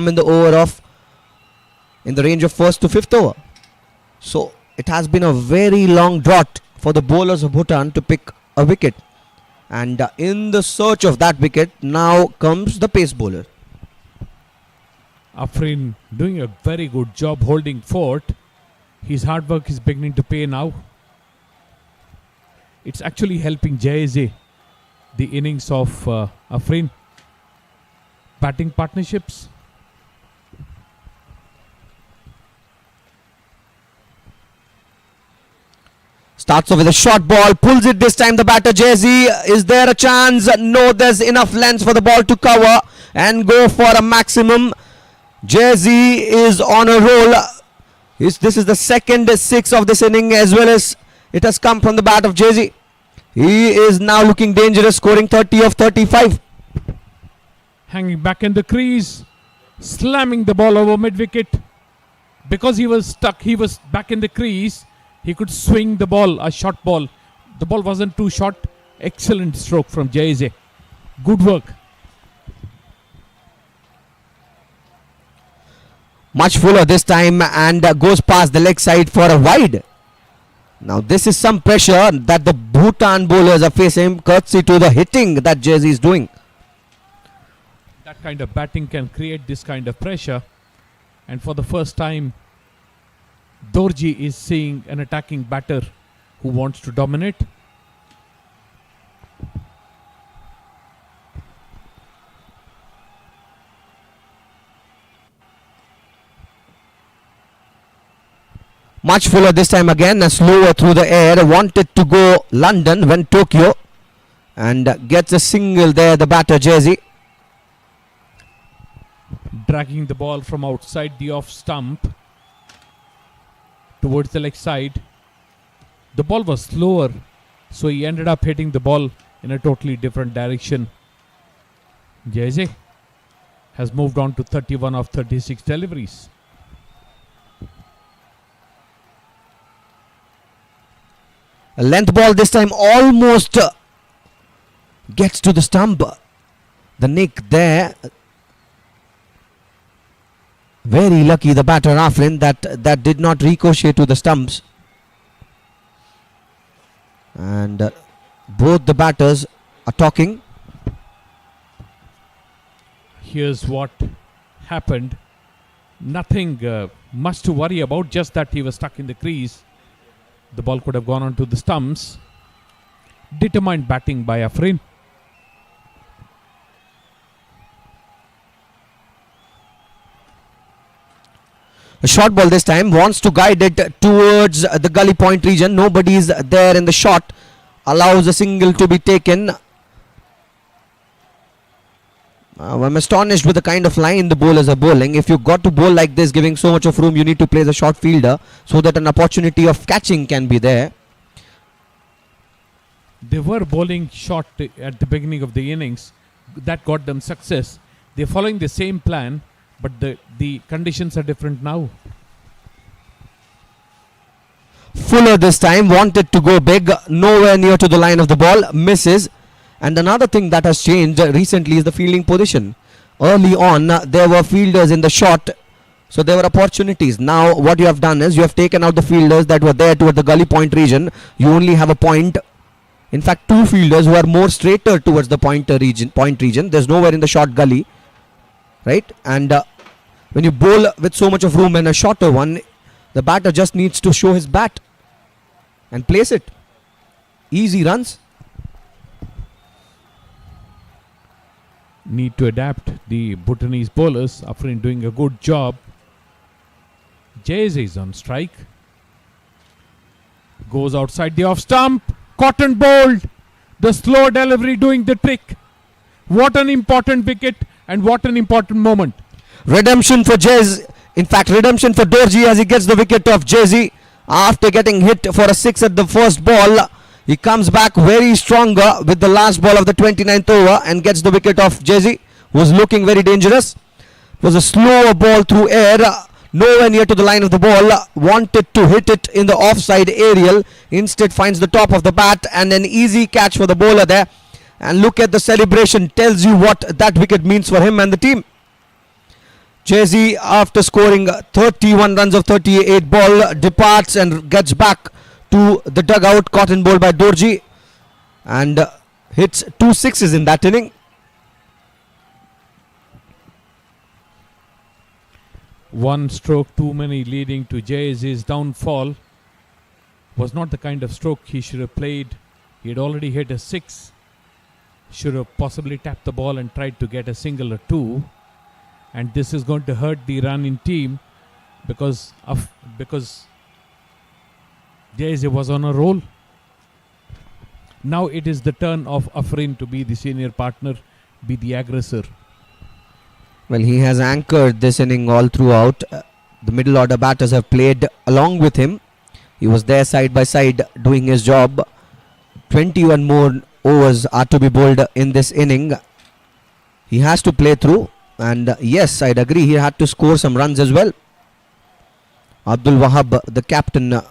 in the range of first to fifth over. So it has been a very long drought for the bowlers of Bhutan to pick a wicket, and in the search of that wicket now comes the pace bowler. Afrin doing a very good job holding fort. His hard work is beginning to pay now. It's actually helping Jayeze, the innings of Afrin. Batting partnerships. Starts off with a short ball, pulls it this time, the batter Jayeze. Is there a chance? No, there's enough length for the ball to cover and go for a maximum. Jayeze is on a roll. This is the second six of this inning, as well as it has come from the bat of Jayeze. He is now looking dangerous, scoring 30 of 35. Hanging back in the crease, slamming the ball over mid-wicket. Because he was stuck, he was back in the crease, he could swing the ball, a short ball. The ball wasn't too short. Excellent stroke from Jayeze. Good work. Much fuller this time, and goes past the leg side for a wide. Now this is some pressure that the Bhutan bowlers are facing, courtesy to the hitting that Jayeze is doing. That kind of batting can create this kind of pressure, and for the first time Dorji is seeing an attacking batter who wants to dominate. Much fuller this time again, and slower through the air. Wanted to go London, went Tokyo, and gets a single there, the batter Jayeze. Dragging the ball from outside the off stump towards the leg side. The ball was slower, so he ended up hitting the ball in a totally different direction. Jayeze has moved on to 31 of 36 deliveries. A length ball this time, almost gets to the stump. The nick there. Very lucky the batter Afrin that did not ricochet to the stumps. And both the batters are talking. Here's what happened. Nothing much to worry about, just that he was stuck in the crease. The ball could have gone onto the stumps. Determined batting by Afrin. A short ball this time, wants to guide it towards the gully point region. Nobody is there in the shot. Allows a single to be taken. I'm astonished with the kind of line the bowlers are bowling. If you got to bowl like this, giving so much of room, you need to play the short fielder so that an opportunity of catching can be there. They were bowling short at the beginning of the innings. That got them success. They're following the same plan, but the conditions are different now. Fuller this time, wanted to go big, nowhere near to the line of the ball, misses. And another thing that has changed recently is the fielding position. Early on, there were fielders in the shot, so there were opportunities. Now what you have done is you have taken out the fielders that were there toward the gully point region. You only have a point. In fact, two fielders who are more straighter towards the point region. There's nowhere in the short gully, right? And when you bowl with so much of room and a shorter one, the batter just needs to show his bat and place it. Easy runs. Need to adapt the Bhutanese bowlers. Afrin doing a good job. Jayeze is on strike. Goes outside the off stump. Caught and bowled. The slow delivery doing the trick. What an important wicket and what an important moment. Redemption for Jayeze. In fact, redemption for Dorji as he gets the wicket of Jayeze after getting hit for a 6 at the first ball. He comes back very stronger with the last ball of the 29th over and gets the wicket of Jayeze, who was looking very dangerous. It was a slower ball through air. nowhere near to the line of the ball, wanted to hit it in the offside aerial, instead finds the top of the bat and an easy catch for the bowler there. And look at the celebration, tells you what that wicket means for him and the team. Jay-Z, after scoring 31 runs of 38 ball, departs and gets back to the dugout, caught in ball by Dorji, and hits 2 sixes in that inning. One stroke too many, leading to Jay-Z's downfall. Was not the kind of stroke he should have played. He had already hit a 6. Should have possibly tapped the ball and tried to get a single or 2. And this is going to hurt the Iranian team because Jay-Z was on a roll. Now it is the turn of Afrin to be the senior partner, be the aggressor. Well, he has anchored this inning all throughout. The middle order batters have played along with him. He was there side by side doing his job. 21 more overs are to be bowled in this inning. He has to play through, and yes, I'd agree, he had to score some runs as well. Abdul Wahab, the captain,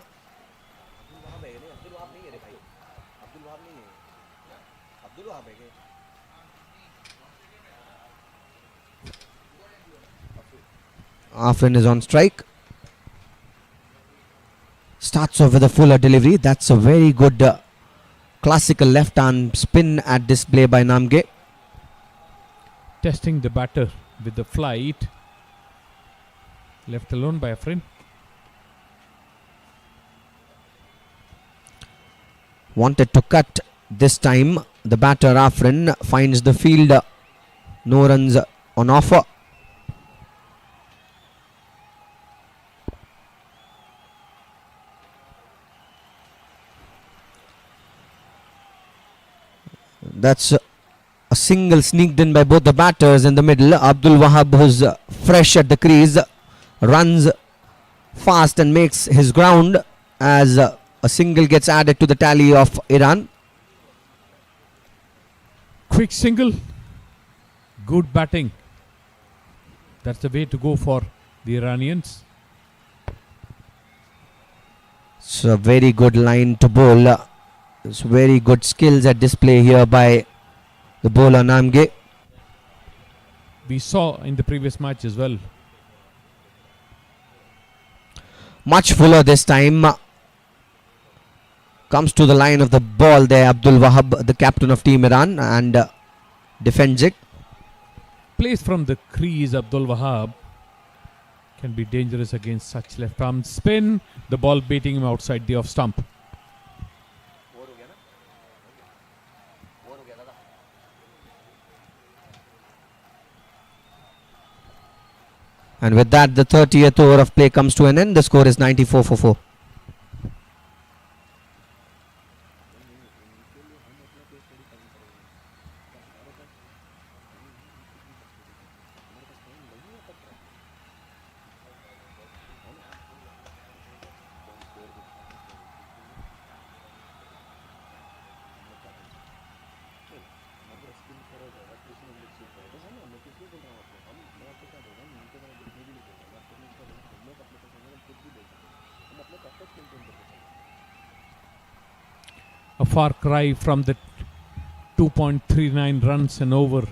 Afrin is on strike. Starts off with a fuller delivery. That's a very good classical left arm spin at display by Namge. Testing the batter with the flight. Left alone by Afrin. Wanted to cut this time. The batter Afrin finds the field. No runs on offer. That's a single sneaked in by both the batters in the middle. Abdul Wahab, who's fresh at the crease, runs fast and makes his ground as a single gets added to the tally of Iran. Quick single. Good batting. That's the way to go for the Iranians. It's a very good line to bowl. It's very good skills at display here by the bowler Namge. We saw in the previous match as well. Much fuller this time. Comes to the line of the ball there, Abdul Wahab, the captain of Team Iran, and defends it. Plays from the crease, Abdul Wahab can be dangerous against such left arm spin. The ball beating him outside the off stump. And with that, the 30th over of play comes to an end. The score is 94 for 4. A far cry from the 2.39 runs and over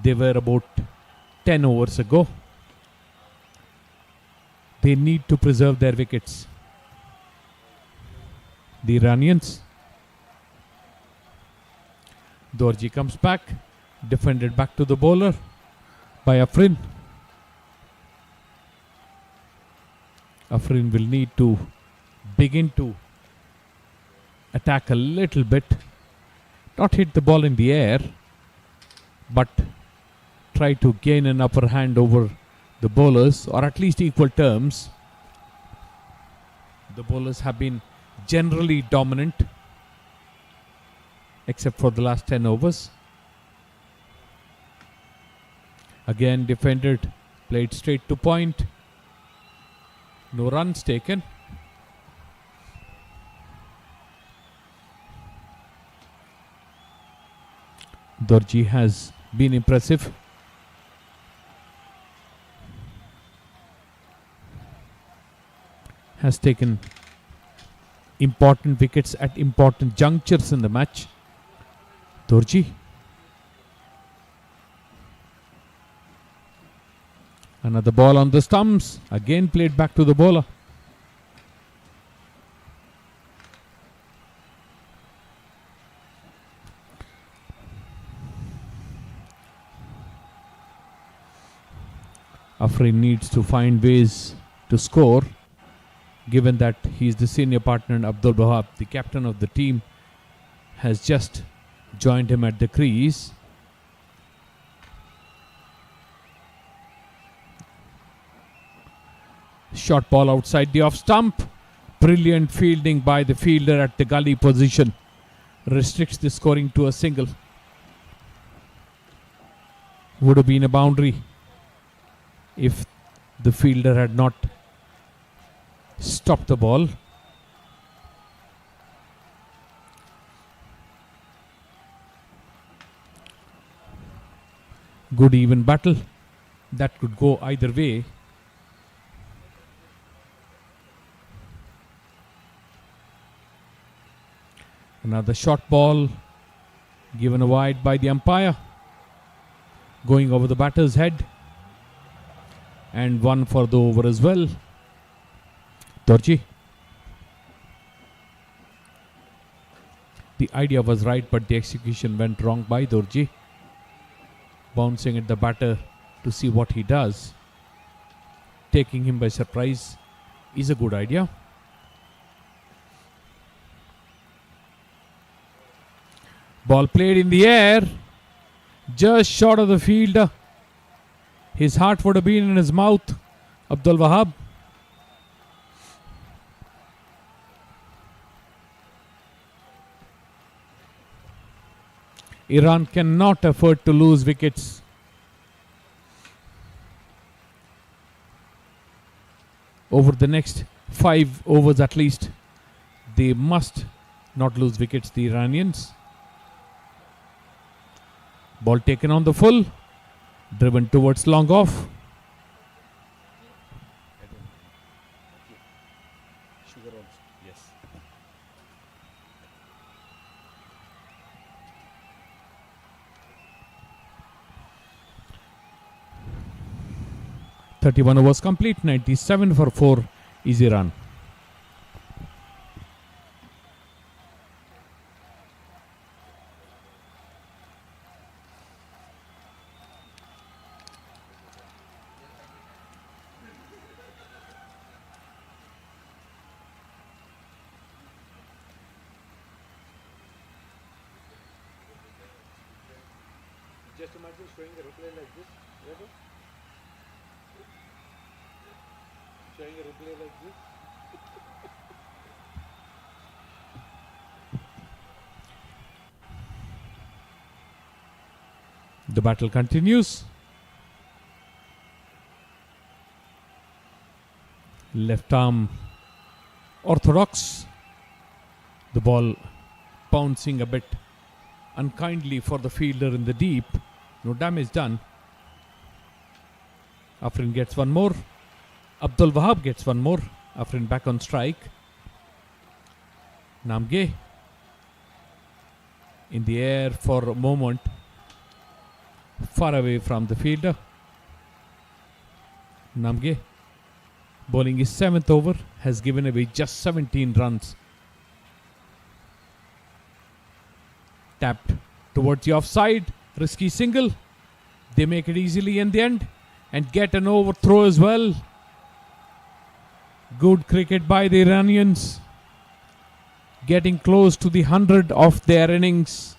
they were about 10 overs ago. They need to preserve their wickets. The Iranians. Dorji comes back, defended back to the bowler by Afrin. Afrin will need to begin to attack a little bit, not hit the ball in the air, but try to gain an upper hand over the bowlers, or at least equal terms. The bowlers have been generally dominant, except for the last 10 overs. Again defended, played straight to point. No runs taken. Dorji has been impressive. has taken important wickets at important junctures in the match. Dorji. Another ball on the stumps. Again played back to the bowler. Afrin needs to find ways to score, given that he is the senior partner and Abdul Wahab, the captain of the team, has just joined him at the crease. Short ball outside the off stump. Brilliant fielding by the fielder at the gully position. Restricts the scoring to a single. Would have been a boundary if the fielder had not stopped the ball. Good even battle. That could go either way. Another short ball given a wide by the umpire. Going over the batter's head. And one for the over as well. Dorji. The idea was right, but the execution went wrong by Dorji. Bouncing at the batter to see what he does. Taking him by surprise is a good idea. Ball played in the air. Just short of the fielder. His heart would have been in his mouth. Abdul Wahab. Iran cannot afford to lose wickets. Over the next 5 overs at least, they must not lose wickets, the Iranians. Ball taken on the full. Driven towards long off. Sugar also. Yes. .31 overs complete. 97 for 4 is Iran. Just imagine showing a replay like this. Ready? Showing a replay like this. The battle continues. Left arm orthodox. The ball bouncing a bit unkindly for the fielder in the deep. No damage done. Afrin gets one more. Abdul Wahab gets one more. Afrin back on strike. Namge in the air for a moment. Far away from the fielder. Namge bowling his 7th over. Has given away just 17 runs. Tapped towards the offside. Risky single. They make it easily in the end and get an overthrow as well. Good cricket by the Iranians. Getting close to the 100 of their innings.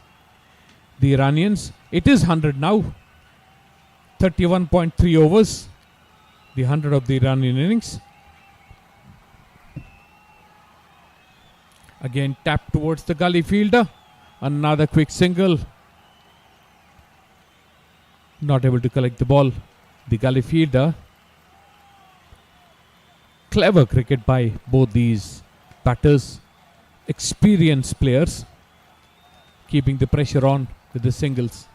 The Iranians, it is 100 now. 31.3 overs. The 100 of the Iranian innings. Again tapped towards the gully fielder. Another quick single. Not able to collect the ball. The gully fielder. Clever cricket by both these batters. Experienced players. Keeping the pressure on with the singles.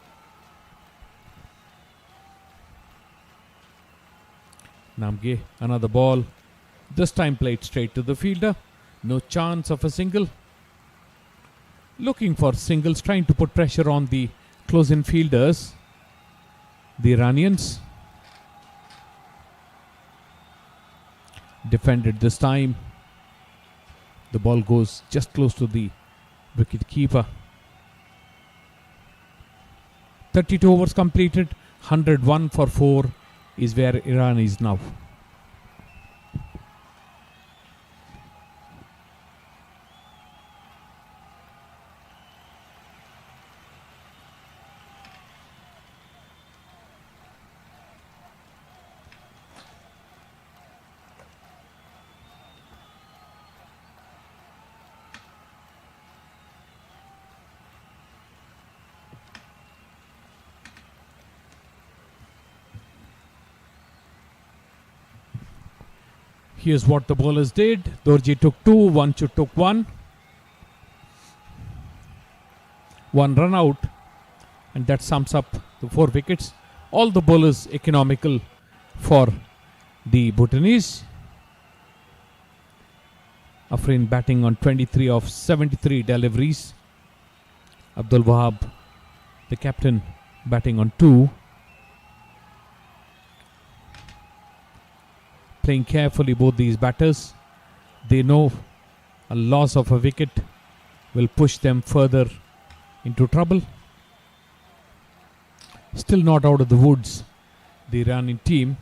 Namge, another ball. This time played straight to the fielder. No chance of a single. Looking for singles, trying to put pressure on the close-in fielders, the Iranians. Defended this time. The ball goes just close to the wicket keeper. 32 overs completed. 101 for 4 is where Iran is now. Here's what the bowlers did. Dorji took 2, Wanchuk took 1. 1 run out, and that sums up the 4 wickets. All the bowlers economical for the Bhutanese. Afrin batting on 23 of 73 deliveries. Abdul Wahab, the captain, batting on 2. Playing carefully, both these batters. They know a loss of a wicket will push them further into trouble. Still not out of the woods, the Iranian team.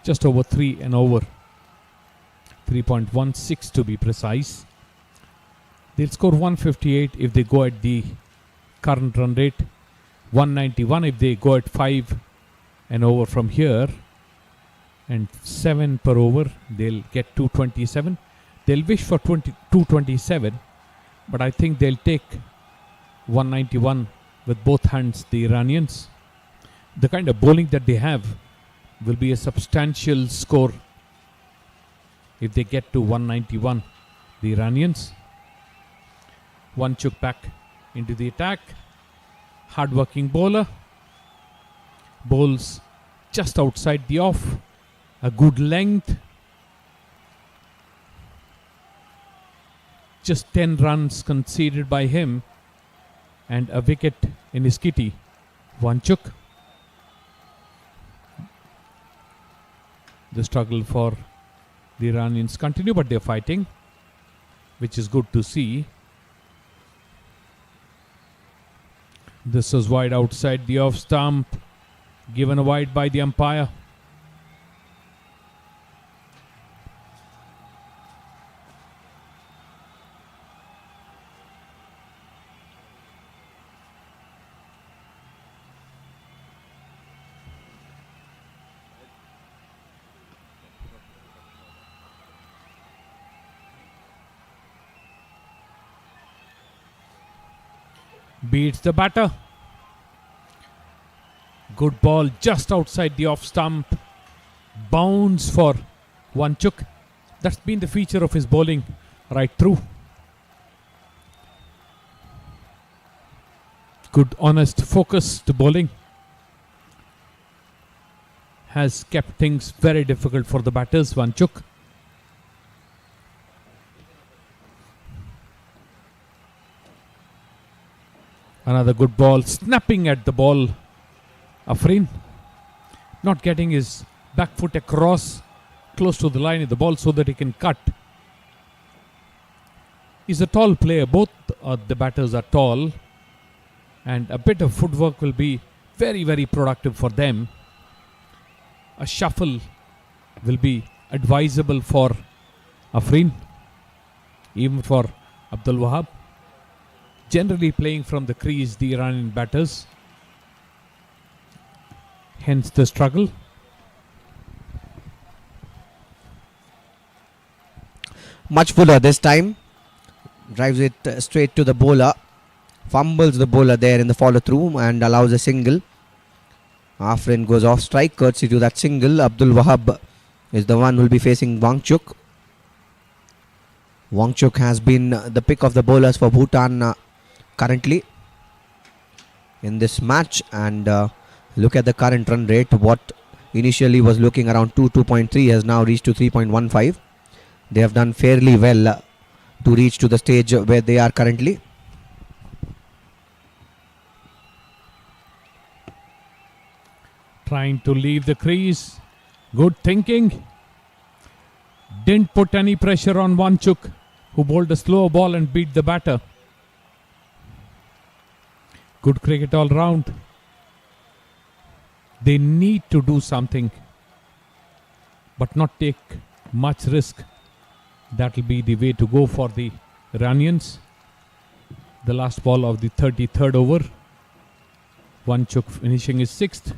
Just over 3 and over. 3.16 to be precise. They'll score 158 if they go at the current run rate. 191 if they go at 5 and over from here, and 7 per over. They'll get 227. They'll wish for 227, but I think they'll take 191 with both hands, the Iranians. The kind of bowling that they have will be a substantial score if they get to 191, the Iranians. Wanchuk back into the attack. Hard-working bowler. Bowls just outside the off. A good length. Just 10 runs conceded by him and a wicket in his kitty. Wanchuk. The struggle for the Iranians continue, but they're fighting, which is good to see. This is wide outside the off stump. Given a wide by the umpire. Beats the batter. Good ball just outside the off stump. Bounce for Wanchuk. That's been the feature of his bowling right through. Good, honest, focused bowling has kept things very difficult for the batters. Wanchuk. Another good ball, snapping at the ball. Afrin not getting his back foot across close to the line of the ball so that he can cut. He's a tall player. Both the batters are tall, and a bit of footwork will be very, very productive for them. A shuffle will be advisable for Afrin, even for Abdul Wahab. Generally playing from the crease, the Iranian batters. Hence the struggle. Much fuller this time. Drives it straight to the bowler. Fumbles the bowler there in the follow through and allows a single. Afrin goes off strike courtesy to that single. Abdul Wahab is the one who will be facing Wanchuk. Wanchuk has been the pick of the bowlers for Bhutan currently in this match, and look at the current run rate, what initially was looking around 2.3, has now reached to 3.15. They have done fairly well to reach to the stage where they are currently. Trying to leave the crease. Good thinking. Didn't put any pressure on Wanchuk, who bowled a slow ball and beat the batter. Good cricket all round. They need to do something, but not take much risk. That will be the way to go for the Iranians. The last ball of the 33rd over. Wanchuk finishing his 6th.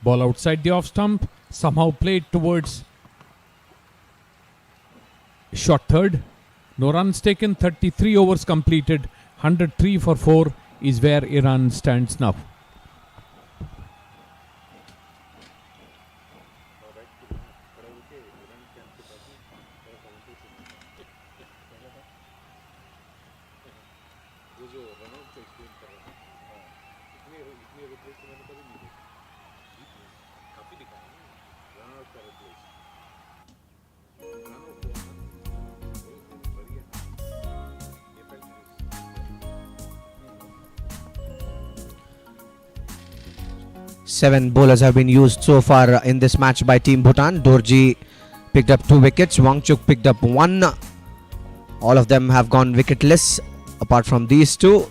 Ball outside the off stump. Somehow played towards short third. No runs taken. 33 overs completed. 103 for 4 is where Iran stands now. Seven bowlers have been used so far in this match by Team Bhutan. Dorji picked up 2 wickets. Wangchuk picked up 1. All of them have gone wicketless apart from these 2.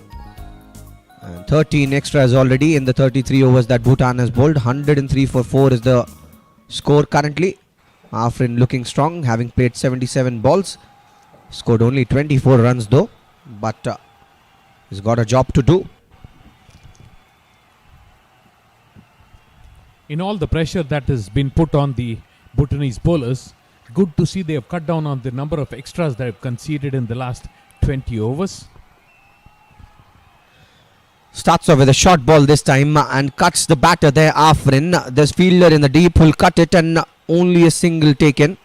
And 13 extras already in the 33 overs that Bhutan has bowled. 103 for 4 is the score currently. Afrin looking strong, having played 77 balls. Scored only 24 runs though, but he's got a job to do. In all the pressure that has been put on the Bhutanese bowlers, good to see they have cut down on the number of extras they have conceded in the last 20 overs. Starts off with a short ball this time and cuts the batter there, Afrin. There's fielder in the deep who'll cut it and only a single taken.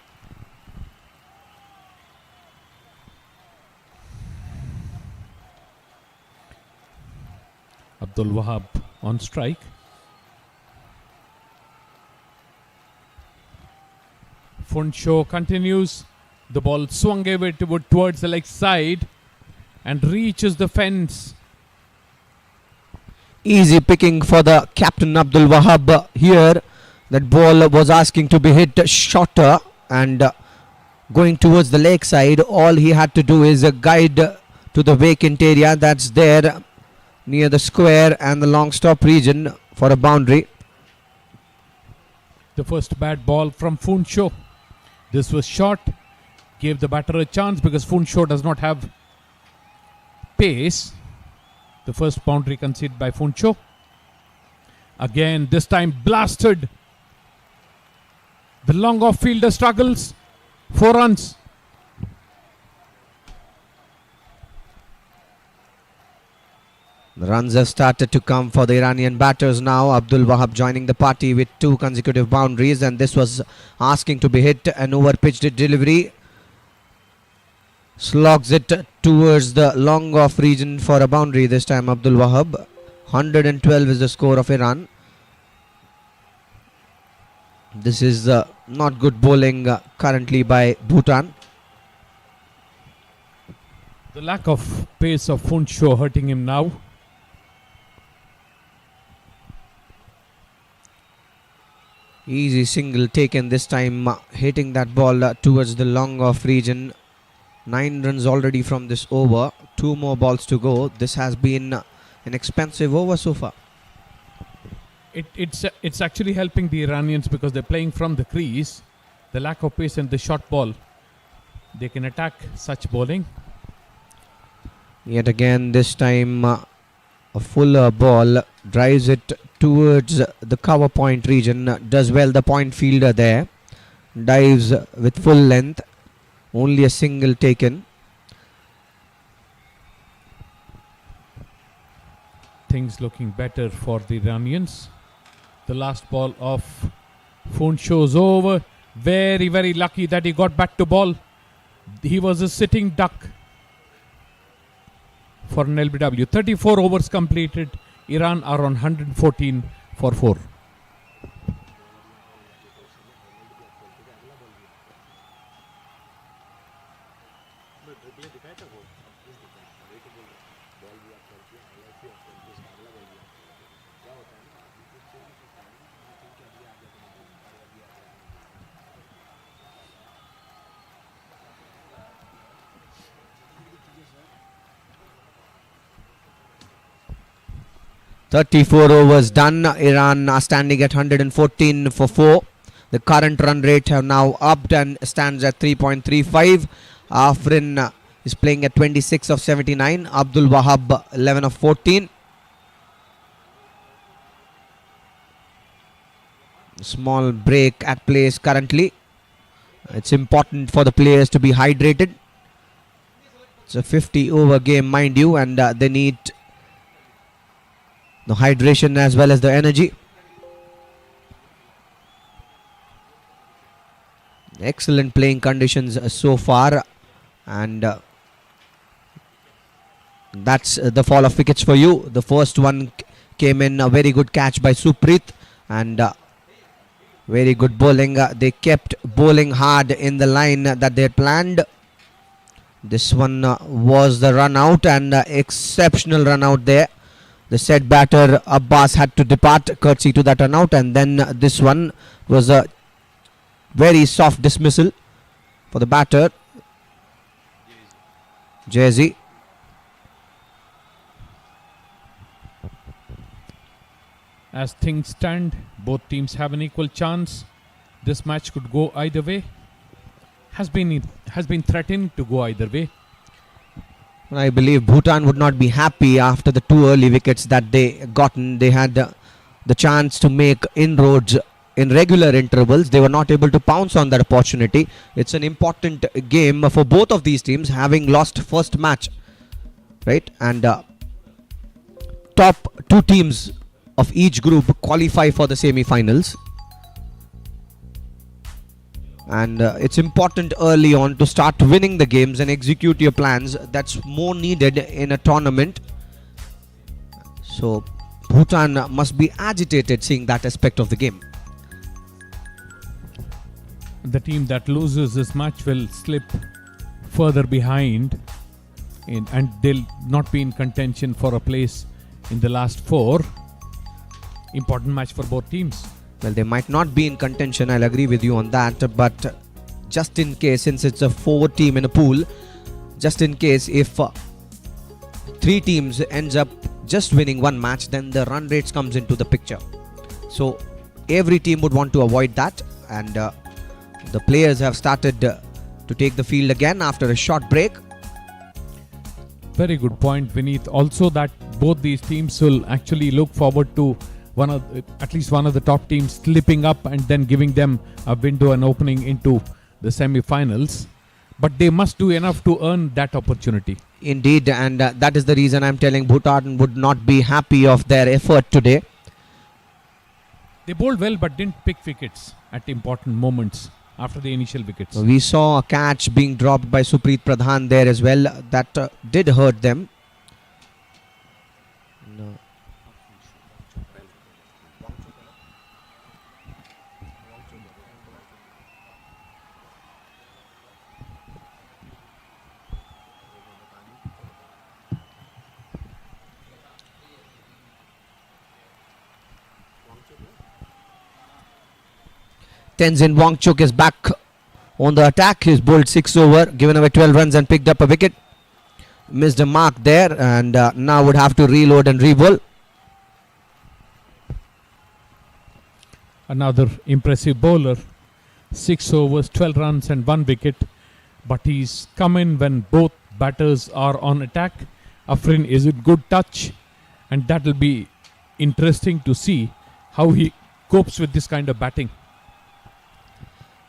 Abdul Wahab on strike. Funsho continues. The ball swung away towards the leg side and reaches the fence. Easy picking for the captain Abdul Wahab here. That ball was asking to be hit shorter and going towards the leg side. All he had to do is guide to the vacant area that's there near the square and the long stop region for a boundary. The first bad ball from Funsho. This was short, gave the batter a chance because Funsho does not have pace. The first boundary conceded by Funsho. Again, this time blasted. The long off fielder struggles. 4 runs. The runs have started to come for the Iranian batters now. Abdul Wahab joining the party with 2 consecutive boundaries, and this was asking to be hit. An over-pitched delivery. Slogs it towards the long off region for a boundary this time, Abdul Wahab. 112 is the score of Iran. This is not good bowling currently by Bhutan. The lack of pace of Funsho hurting him now. Easy single taken this time, hitting that ball towards the long off region. 9 runs already from this over. 2 more balls to go. This has been an expensive over so far. It's actually helping the Iranians because they're playing from the crease. The lack of pace and the short ball, they can attack such bowling. Yet again, this time a fuller ball drives it towards the cover point region. Does well the point fielder there. Dives with full length. Only a single taken. Things looking better for the Iranians. The last ball of Funsho's over. Very, very lucky that he got back to ball. He was a sitting duck for an LBW. 34 overs completed. Iran are on 114 for 4. 34 overs done. Iran are standing at 114 for 4. The current run rate have now upped and stands at 3.35. Afrin is playing at 26 of 79. Abdul Wahab 11 of 14. Small break at place currently. It's important for the players to be hydrated. It's a 50 over game, mind you, and they need the hydration as well as the energy. Excellent playing conditions so far, and that's the fall of wickets for you. The first one came in, a very good catch by Supreet, and very good bowling. They kept bowling hard in the line that they had planned. This one was the run out, and exceptional run out there. The set batter Abbas had to depart courtesy to that run out, and then this one was a very soft dismissal for the batter Jay-Z. As things stand, both teams have an equal chance. This match could go either way. Has been threatened to go either way. I believe Bhutan would not be happy after the 2 early wickets that they gotten. They had the chance to make inroads in regular intervals. They were not able to pounce on that opportunity. It's an important game for both of these teams, having lost first match, right? And top 2 teams of each group qualify for the semi-finals. And it's important early on to start winning the games and execute your plans. That's more needed in a tournament. So Bhutan must be agitated seeing that aspect of the game. The team that loses this match will slip further behind and they'll not be in contention for a place in the last 4. Important match for both teams. Well, they might not be in contention, I'll agree with you on that, but just in case, since it's a 4 team in a pool, just in case if 3 teams ends up just winning 1 match, then the run rates comes into the picture. So every team would want to avoid that, and the players have started to take the field again after a short break. Very good point, Vineet. Also that both these teams will actually look forward to at least one of the top teams slipping up and then giving them a window and opening into the semi-finals. But they must do enough to earn that opportunity. Indeed, and that is the reason I'm telling Bhutan would not be happy of their effort today. They bowled well but didn't pick wickets at important moments after the initial wickets. We saw a catch being dropped by Supreet Pradhan there as well. That did hurt them. No. Tenzin Wangchuk is back on the attack. He's bowled 6 over, given away 12 runs and picked up a wicket. Missed a mark there, and now would have to reload and re-bowl. Another impressive bowler. 6 overs, 12 runs and 1 wicket. But he's come in when both batters are on attack. Afrin is in good touch, and that will be interesting to see how he copes with this kind of batting.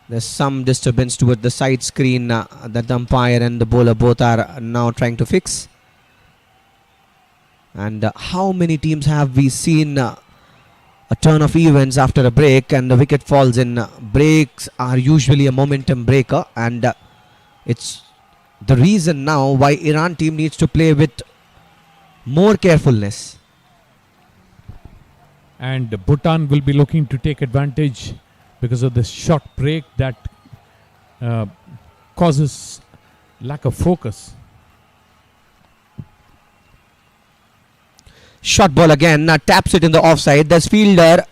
There's some disturbance toward the side screen that the umpire and the bowler both are now trying to fix. And how many teams have we seen a turn of events after a break and the wicket falls in? Breaks are usually a momentum breaker, and it's the reason now why Iran team needs to play with more carefulness. And Bhutan will be looking to take advantage because of the short break that causes lack of focus. Short ball again, taps it in the offside. There's fielder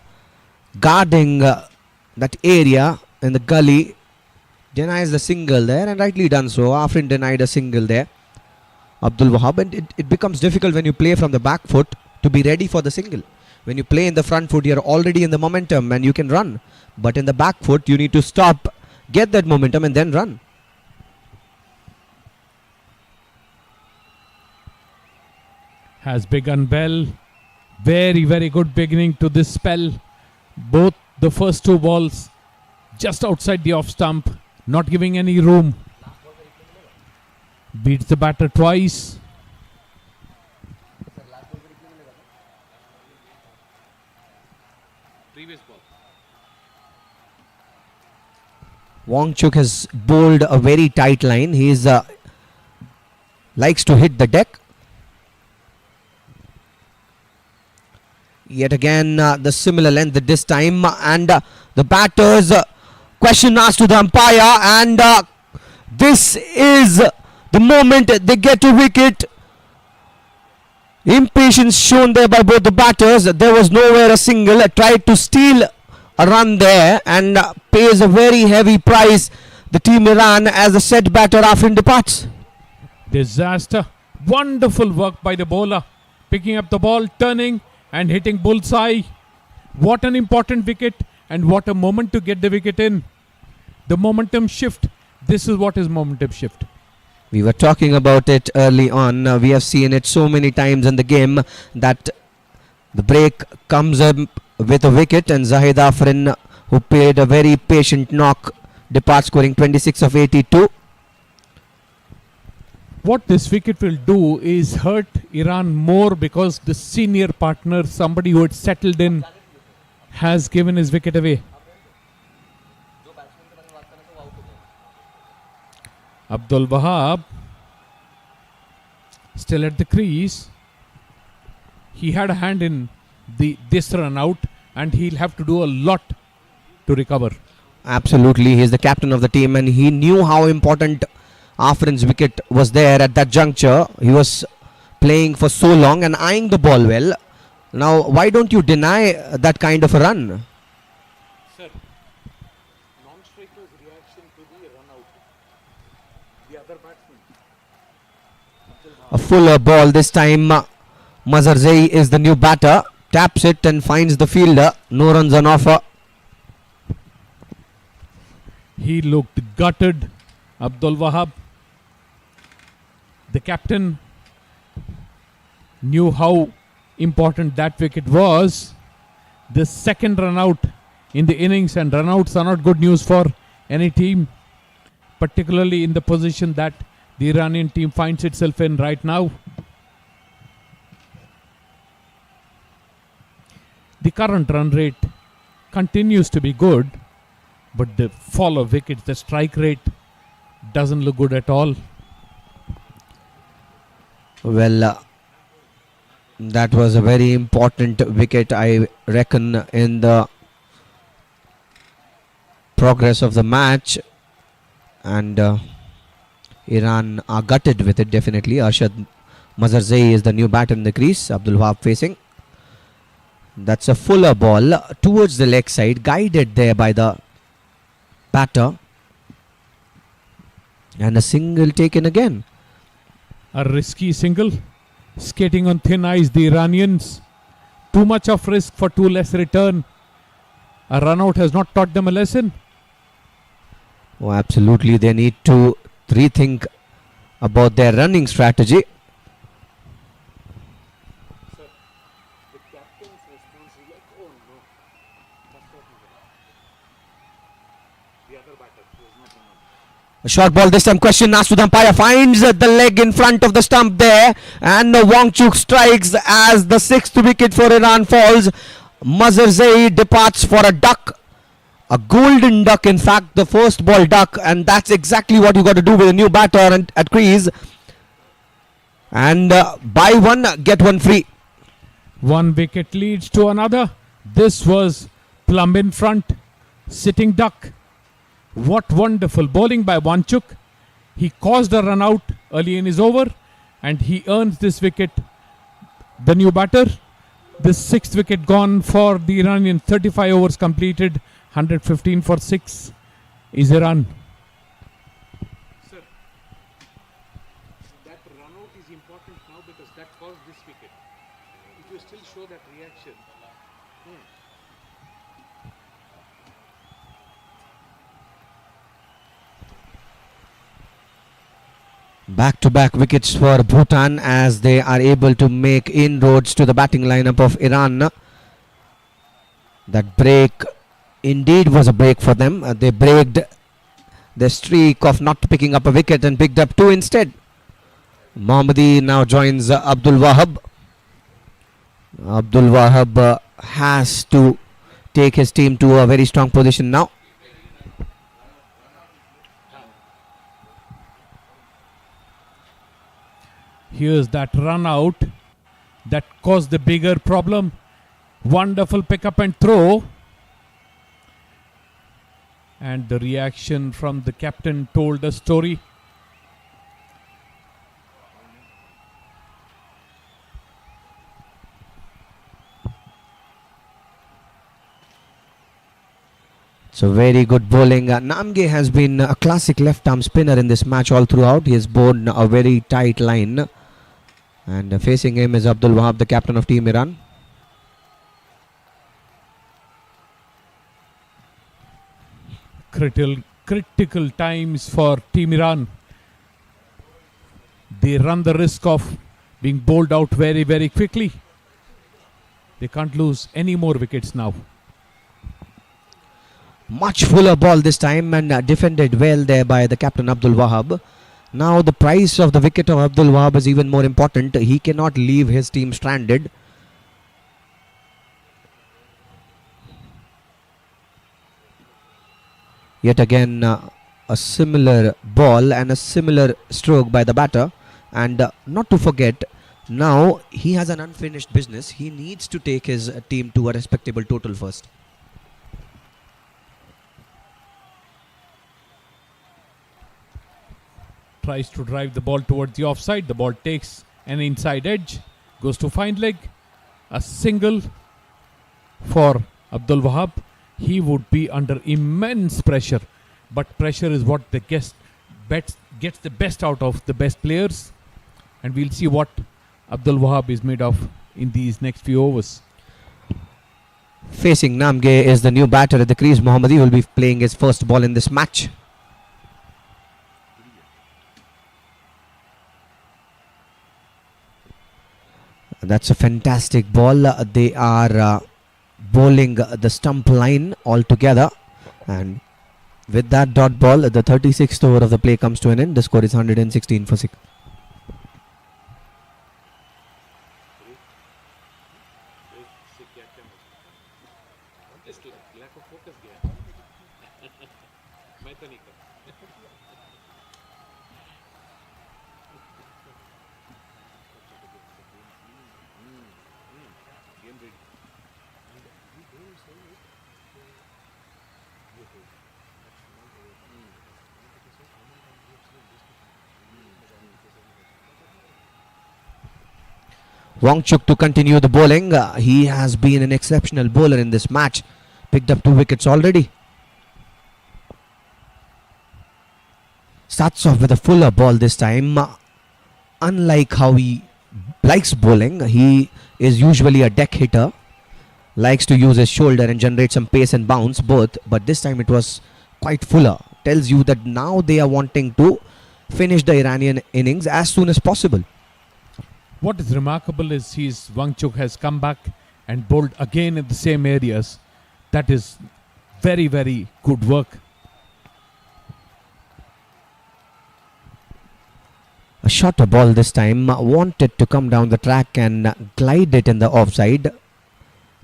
guarding that area in the gully. Denies the single there, and rightly done so. Afrin denied a single there. Abdul Wahab, and it becomes difficult when you play from the back foot to be ready for the single. When you play in the front foot, you're already in the momentum and you can run. But in the back foot, you need to stop, get that momentum and then run. Has begun well. Very, very good beginning to this spell. Both the first two balls just outside the off stump, not giving any room. Beats the batter twice. Wangchuk has bowled a very tight line. He likes to hit the deck. Yet again the similar length this time, and the batters question asked to the umpire, and this is the moment they get a wicket. Impatience shown there by both the batters. There was nowhere a single. Tried to steal a run there and pays a very heavy price, the team Iran, as the set batter Afrin departs. Disaster. Wonderful work by the bowler. Picking up the ball, turning and hitting bullseye. What an important wicket, and what a moment to get the wicket in. The momentum shift. This is what is momentum shift. We were talking about it early on. We have seen it so many times in the game that the break comes up with a wicket, and Zahid Afrin, who played a very patient knock, departs scoring 26 of 82. What this wicket will do is hurt Iran more, because the senior partner, somebody who had settled in, has given his wicket away. Abdul Wahab still at the crease. He had a hand in this run out, and he'll have to do a lot to recover. Absolutely, he's the captain of the team, and he knew how important Afrin's wicket was there at that juncture. He was playing for so long and eyeing the ball well. Now, why don't you deny that kind of a run? Sir, non-striker's reaction to the run out. The other batsman. A fuller ball this time. Mazarzai is the new batter. Taps it and finds the fielder. No runs on offer. He looked gutted. Abdul Wahab, the captain, knew how important that wicket was. The second run out in the innings, and run outs are not good news for any team, particularly in the position that the Iranian team finds itself in right now. The current run rate continues to be good, but the fall of wickets, the strike rate, doesn't look good at all. Well, that was a very important wicket, I reckon, in the progress of the match, and Iran are gutted with it definitely. Arshad Mazarzai is the new batter in the crease. Abdul Wahab facing. That's a fuller ball towards the leg side, guided there by the batter. And a single taken again. A risky single. Skating on thin ice, the Iranians. Too much of risk for too less return. A run out has not taught them a lesson. Oh, absolutely. They need to rethink about their running strategy. Sir, the captain's response is like, oh no. That's what he did. The other batter was not run out. A short ball this time. Question asked to the umpire. Finds the leg in front of the stump there. And Wangchuk strikes as the sixth wicket for Iran falls. Mazarzai departs for a duck. A golden duck, in fact, the first ball duck. And that's exactly what you got to do with a new batter and at crease. And buy one, get one free. One wicket leads to another. This was plumb in front. Sitting duck. What wonderful bowling by Wangchuk. He caused a run out early in his over, and he earns this wicket. The new batter. The sixth wicket gone for the Iranian. 35 overs completed. 115 for 6 is Iran. Sir, that run out is important now because that caused this wicket. If you still Back-to-back wickets for Bhutan as they are able to make inroads to the batting lineup of Iran. That break indeed was a break for them. They braked the streak of not picking up a wicket and picked up two instead. Mohammadi now joins Abdul Wahab. Abdul Wahab has to take his team to a very strong position now. Here's that run out that caused the bigger problem. Wonderful pick up and throw. And the reaction from the captain told a story. So very good bowling. Namge has been a classic left-arm spinner in this match all throughout. He has bowled a very tight line. And facing him is Abdul Wahab, the captain of Team Iran. Critical times for Team Iran. They run the risk of being bowled out very, very quickly. They can't lose any more wickets now. Much fuller ball this time and defended well there by the captain Abdul Wahab. Now the price of the wicket of Abdul Wahab is even more important. He cannot leave his team stranded. Yet again a similar ball and a similar stroke by the batter. And not to forget, now he has an unfinished business. He needs to take his team to a respectable total first. Tries to drive the ball towards the offside. The ball takes an inside edge, goes to fine leg. A single for Abdul Wahab. He would be under immense pressure, but pressure is what the gets the best out of the best players, and we'll see what Abdul Wahab is made of in these next few overs. Facing Namge is the new batter at the crease. Mohammadi will be playing his first ball in this match. That's a fantastic ball. They are bowling the stump line altogether, and with that dot ball, the 36th over of the play comes to an end. The score is 116 for 6. Wangchuk to continue the bowling. He has been an exceptional bowler in this match. Picked up 2 wickets already. Starts off with a fuller ball this time. Unlike how he likes bowling, he is usually a deck hitter. Likes to use his shoulder and generate some pace and bounce both. But this time it was quite fuller. Tells you that now they are wanting to finish the Iranian innings as soon as possible. What is remarkable is Wangchuk has come back and bowled again in the same areas. That is very, very good work. A shorter ball this time. Wanted to come down the track and glide it in the offside.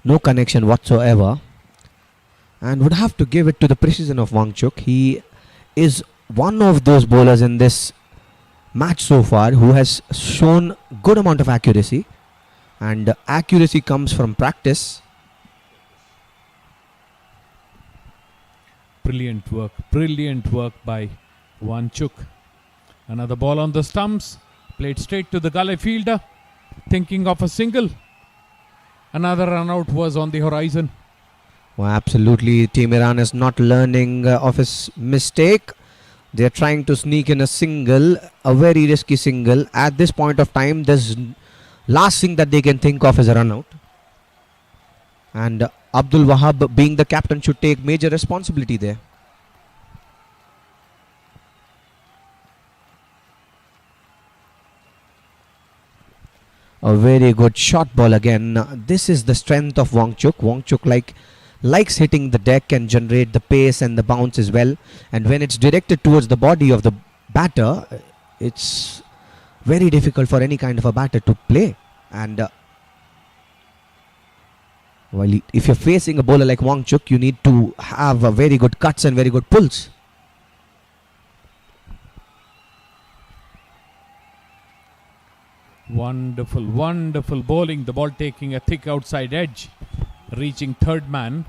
No connection whatsoever. And would have to give it to the precision of Wangchuk. He is one of those bowlers in this match so far who has shown good amount of accuracy, and accuracy comes from practice. Brilliant work by Wangchuk. Another ball on the stumps, played straight to the gully fielder, thinking of a single. Another run out was on the horizon. Well, absolutely, Team Iran is not learning of his mistake. They are trying to sneak in a single, a very risky single. At this point of time, the last thing that they can think of is a run out. And Abdul Wahab, being the captain, should take major responsibility there. A very good shot ball again. This is the strength of Wangchuk. Wangchuk likes hitting the deck and generate the pace and the bounce as well. And when it's directed towards the body of the batter, it's very difficult for any kind of a batter to play. And if you're facing a bowler like Wangchuk, you need to have a very good cuts and very good pulls. Wonderful, wonderful bowling. The ball taking a thick outside edge, reaching third man.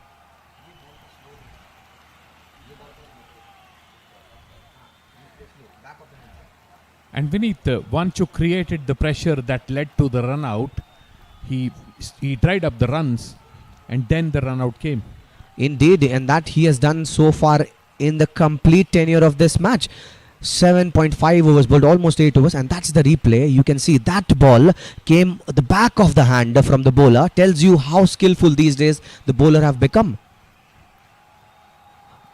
And Vineet, Wangchuk created the pressure that led to the run out. He dried up the runs, and then the run out came. Indeed, and that he has done so far in the complete tenure of this match. 7.5 overs bowled, almost 8 overs, and that's the replay. You can see that ball came the back of the hand from the bowler. Tells you how skillful these days the bowler have become.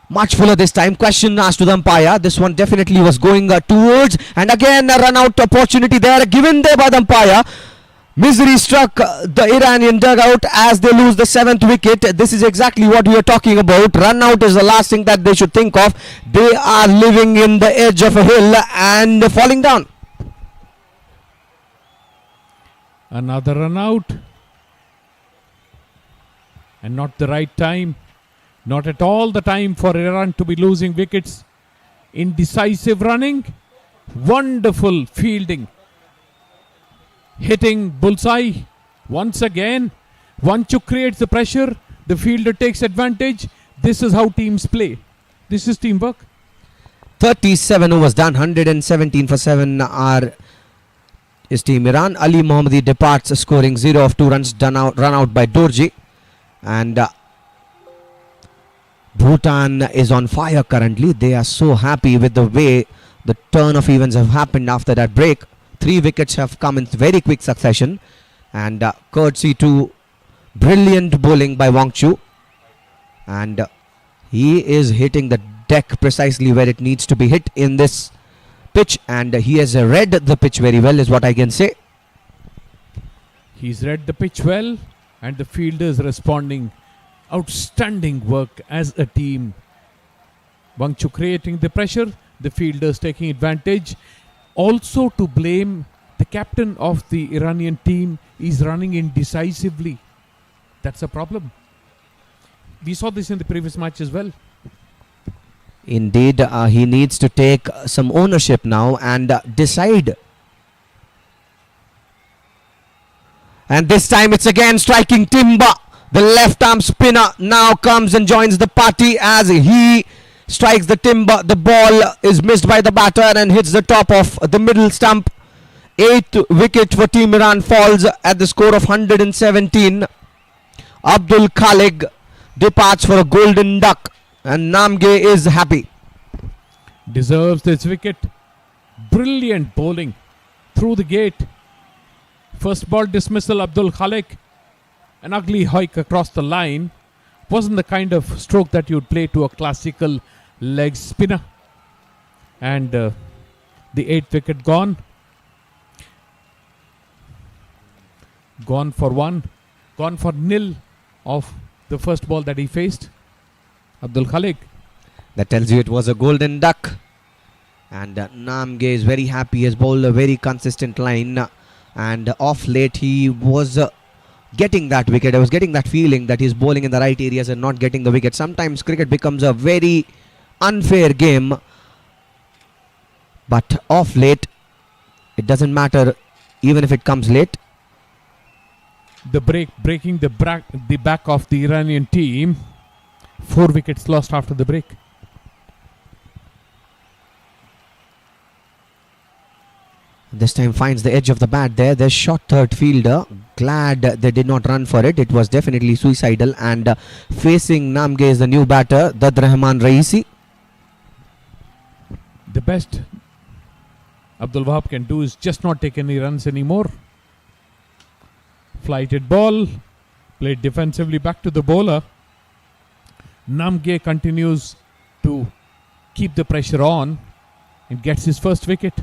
Much fuller this time. Question asked to the umpire. This one definitely was going towards, and again a run out opportunity there given there by the umpire. Misery struck the Iranian dugout as they lose the 7th wicket. This is exactly what we are talking about. Run out is the last thing that they should think of. They are living in the edge of a hill and falling down. Another run out. And not the right time. Not at all the time for Iran to be losing wickets. Indecisive running. Wonderful fielding. Hitting bullseye once again. Wangchuk creates the pressure. The fielder takes advantage. This is how teams play. This is teamwork. 37 overs done. 117 for 7 are his team Iran. Ali Mohammadi departs scoring 0 of 2 runs run out by Dorji. And Bhutan is on fire currently. They are so happy with the way the turn of events have happened after that break. 3 wickets have come in very quick succession, and courtesy to brilliant bowling by Wangchuk, and he is hitting the deck precisely where it needs to be hit in this pitch, and he has read the pitch very well is what I can say. He's read the pitch well, and the fielders responding. Outstanding work as a team. Wangchuk creating the pressure, the fielders taking advantage. Also to blame, the captain of the Iranian team is running indecisively. That's a problem. We saw this in the previous match as well. Indeed, he needs to take some ownership now and decide. And this time it's again striking timber. The left arm spinner now comes and joins the party as he strikes the timber. The ball is missed by the batter and hits the top of the middle stump. 8th wicket for Team Iran falls at the score of 117. Abdul Khalik departs for a golden duck, and Namge is happy. Deserves this wicket. Brilliant bowling through the gate. First ball dismissal, Abdul Khalik. An ugly hike across the line. Wasn't the kind of stroke that you'd play to a classical leg spinner. And the 8th wicket gone. Gone for 1. Gone for nil of the first ball that he faced. Abdul Khalik. That tells you it was a golden duck. And Namge is very happy. He has bowled a very consistent line. And off late he was getting that wicket. I was getting that feeling that he's bowling in the right areas and not getting the wicket. Sometimes cricket becomes a very unfair game. But off late, it doesn't matter even if it comes late. The breaking the back of the Iranian team. 4 wickets lost after the break. This time finds the edge of the bat there. There's shot third fielder. Glad they did not run for it. It was definitely suicidal. And facing Namge is the new batter, Dad Rahman Raisi. The best Abdul Wahab can do is just not take any runs anymore. Flighted ball. Played defensively back to the bowler. Namge continues to keep the pressure on and gets his first wicket.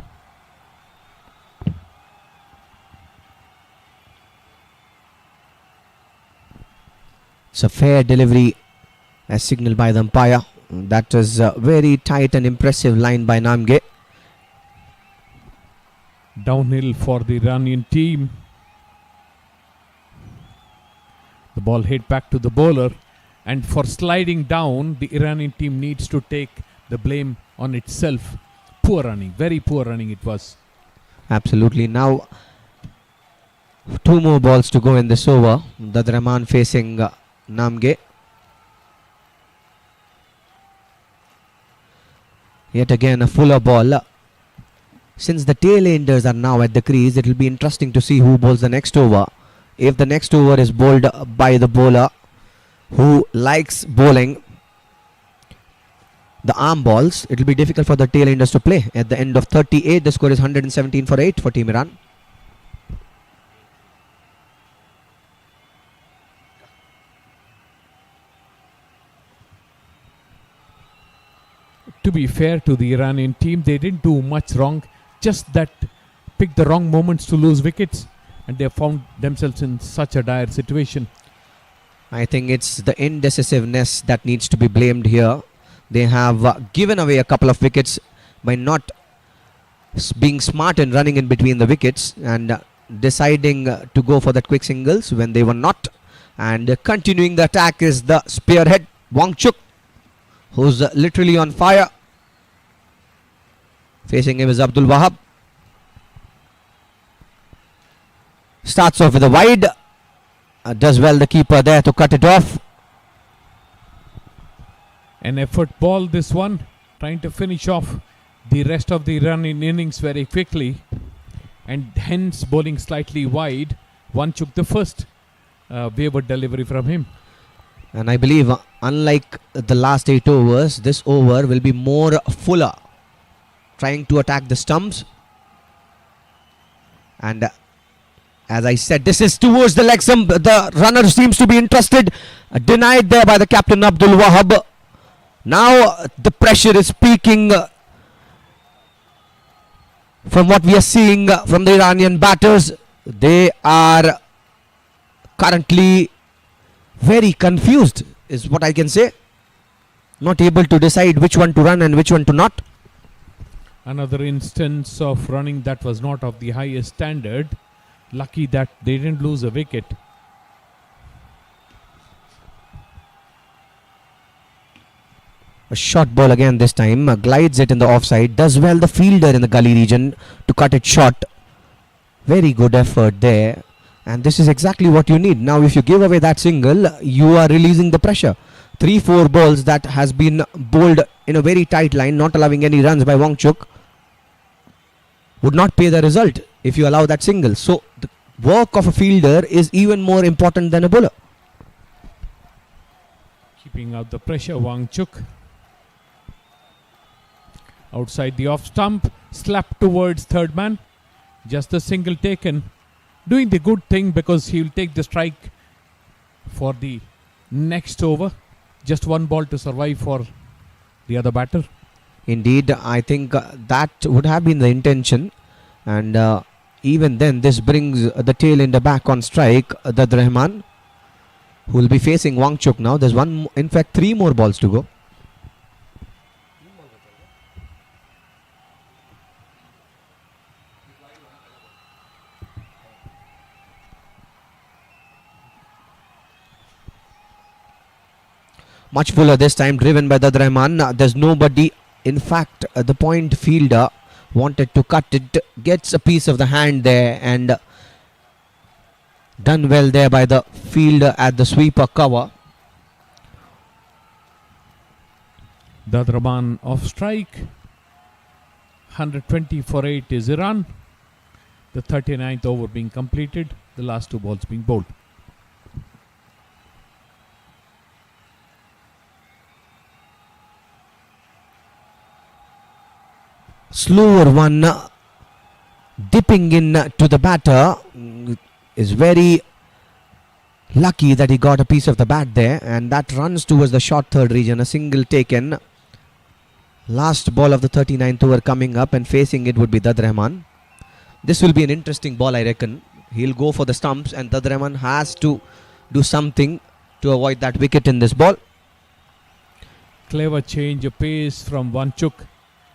It's a fair delivery as signaled by the umpire. That is a very tight and impressive line by Namge. Downhill for the Iranian team. The ball hit back to the bowler, and for sliding down, the Iranian team needs to take the blame on itself. Poor running, very poor running it was. Absolutely. Now 2 more balls to go in this over. Dad Rahman facing Namge. Yet again a fuller ball. Since the tail-enders are now at the crease, it will be interesting to see who bowls the next over. If the next over is bowled by the bowler who likes bowling the arm balls, it will be difficult for the tail-enders to play. At the end of 38, the score is 117 for 8 for Team Iran. To be fair to the Iranian team, they didn't do much wrong, just that picked the wrong moments to lose wickets, and they found themselves in such a dire situation. I think it's the indecisiveness that needs to be blamed here. They have given away a couple of wickets by not being smart and running in between the wickets and deciding to go for that quick singles when they were not. And continuing the attack is the spearhead Wangchuk, who's literally on fire. Facing him is Abdul Wahab. Starts off with a wide. Does well the keeper there to cut it off. An effort ball this one, trying to finish off the rest of the Iranian innings very quickly, and hence bowling slightly wide. Wangchuk the first wayward delivery from him. And I believe unlike the last 8 overs, this over will be more fuller, trying to attack the stumps. And as I said, this is towards the leg stump. The runner seems to be interested. Denied there by the captain Abdul Wahab. Now the pressure is peaking from what we are seeing from the Iranian batters. They are currently very confused, is what I can say. Not able to decide which one to run and which one to not. Another instance of running that was not of the highest standard. Lucky that they didn't lose a wicket. A short ball again this time. Glides it in the offside. Does well the fielder in the gully region to cut it short. Very good effort there. And this is exactly what you need. Now if you give away that single, you are releasing the pressure. 3-4 balls that has been bowled in a very tight line, not allowing any runs by Wangchuk, would not pay the result if you allow that single. So the work of a fielder is even more important than a bowler. Keeping out the pressure, Wangchuk. Outside the off stump, slap towards third man. Just the single taken. Doing the good thing because he will take the strike for the next over. Just one ball to survive for the other batter. Indeed, I think that would have been the intention. And even then, this brings the tail ender back on strike. Dad Rahman, who will be facing Wangchuk now. There's in fact, 3 more balls to go. Much fuller this time, driven by Dad Rahman. There's nobody. In fact, the point fielder wanted to cut it. Gets a piece of the hand there and done well there by the fielder at the sweeper cover. Dad Rahman off strike. 120 for 8 is Iran. The 39th over being completed. The last 2 balls being bowled. Slower one, dipping in to the batter, is very lucky that he got a piece of the bat there, and that runs towards the short third region. A single taken. Last ball of the 39th over coming up, and facing it would be Dad Rahman. This will be an interesting ball, I reckon. He'll go for the stumps, and Dad Rahman has to do something to avoid that wicket in this ball. Clever change of pace from Wanchuk.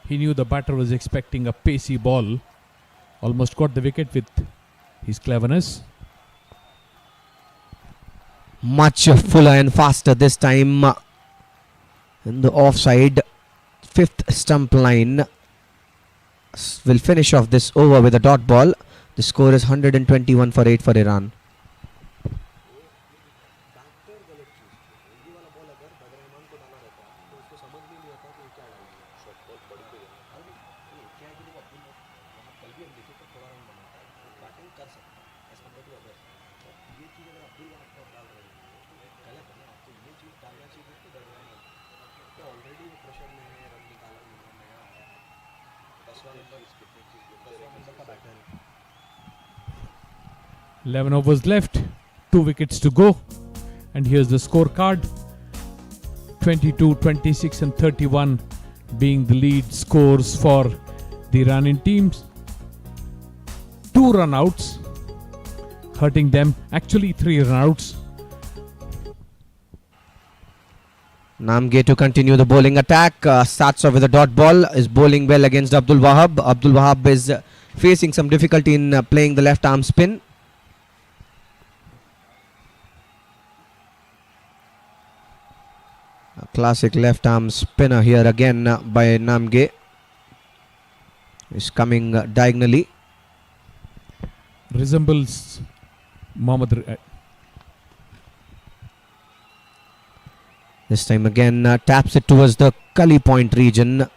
He knew the batter was expecting a pacey ball. Almost got the wicket with his cleverness. Much fuller and faster this time. In the offside, fifth stump line will finish off this over with a dot ball. The score is 121 for 8 for Iran. Baker गलत choose किया। ये वाला ball अगर बदरहमान को डाला रहता तो उसको समझ में नहीं आता कि क्या डाल दिया। शॉट बॉल बड़ी पे गया। अरे क्या है कि देखो अब्दुल वहाँ कल भी हम देखे तो थोड़ा रन बनाता है, वो बैटिंग कर सकता है एज कम्पेयर टू अदर्स। तो ये चीज़ अगर अब्दुल वहाँ पर डाल रहे हैं तो गलत है ना, आपको ये चीज़ डालना चाहिए कि बदरहमान तो ऑलरेडी वो प्रेशर में है, रन निकाला नहीं है, नया आया है, 10वां नंबर का बैटर है। 11 overs left, 2 wickets to go, and here's the scorecard. 22, 26 and 31 being the lead scores for the Iranian teams. 2 run-outs hurting them, actually 3 run-outs. Namge to continue the bowling attack. Starts off with a dot ball. Is bowling well against Abdul Wahab. Abdul Wahab is facing some difficulty in playing the left arm spin. A classic left arm spinner here again by Namge. Is coming diagonally. Resembles Mohammad. This time again taps it towards the Kali point region.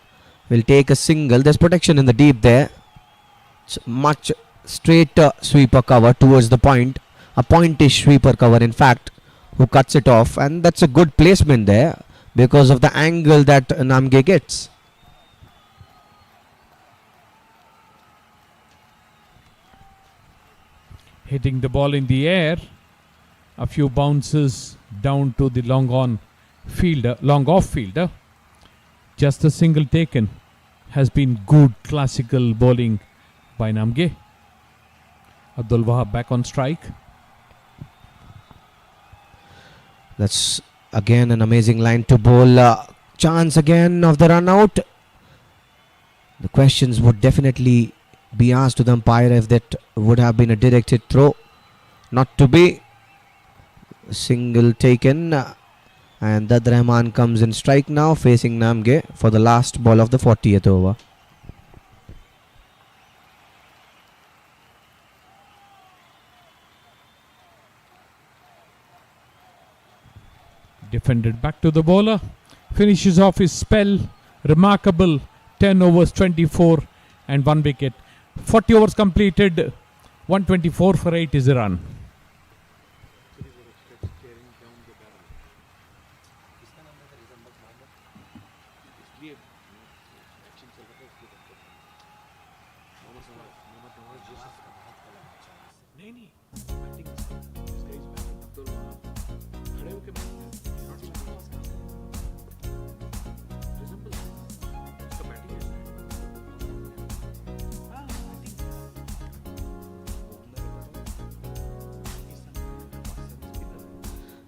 Will take a single. There's protection in the deep there. It's much straighter sweeper cover towards the point. A pointish sweeper cover in fact, who cuts it off, and that's a good placement there because of the angle that Namge gets. Hitting the ball in the air. A few bounces down to the long off fielder. Just a single taken. Has been good classical bowling by Namge. Abdul Wahab back on strike. That's again an amazing line to bowl. Chance again of the run out. The questions would definitely be asked to the umpire if that would have been a directed throw. Not to be. Single taken. And Dad Rahman comes in strike now, facing Namge for the last ball of the 40th over. Defended back to the bowler. Finishes off his spell. Remarkable. 10 overs, 24 and 1 wicket. 40 overs completed. 124 for 8 is the run.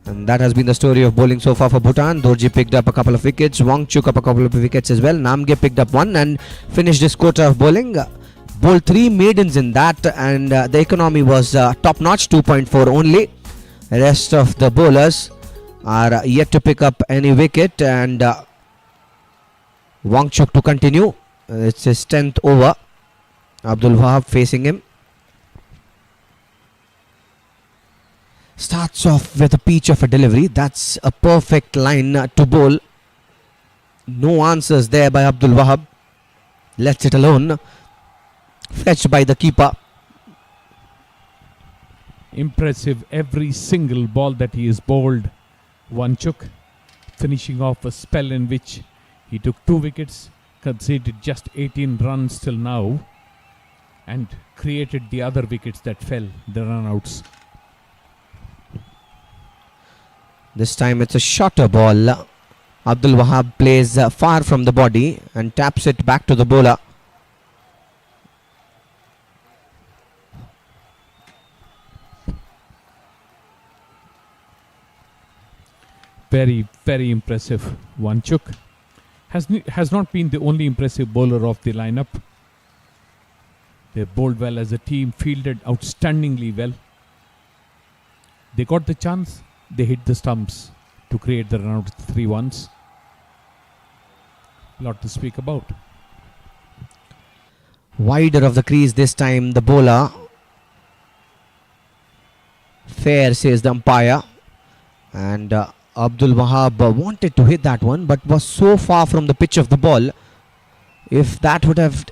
And that has been the story of bowling so far for Bhutan. Dorji picked up a couple of wickets. Wangchuk up a couple of wickets as well. Namge picked up 1 and finished this quarter of bowling. Bowled 3 maidens in that, and the economy was top notch, 2.4 only. The rest of the bowlers are yet to pick up any wicket, and Wangchuk to continue. It's his 10th over. Abdul Wahab facing him. Starts off with a peach of a delivery. That's a perfect line to bowl. No answers there by Abdul Wahab. Lets it alone. Fetched by the keeper. Impressive every single ball that he has bowled. Wanchuk finishing off a spell in which he took 2 wickets, conceded just 18 runs till now, and created the other wickets that fell, the run-outs. This time it's a shorter ball. Abdul Wahab plays far from the body and taps it back to the bowler. Very, very impressive. Wanchuk has not been the only impressive bowler of the lineup. They bowled well as a team, fielded outstandingly well. They got the chance, they hit the stumps to create the run out 3 runs. Lot to speak about. Wider of the crease this time, the bowler. Fair, says the umpire. And Abdul Wahab wanted to hit that one, but was so far from the pitch of the ball. If that would have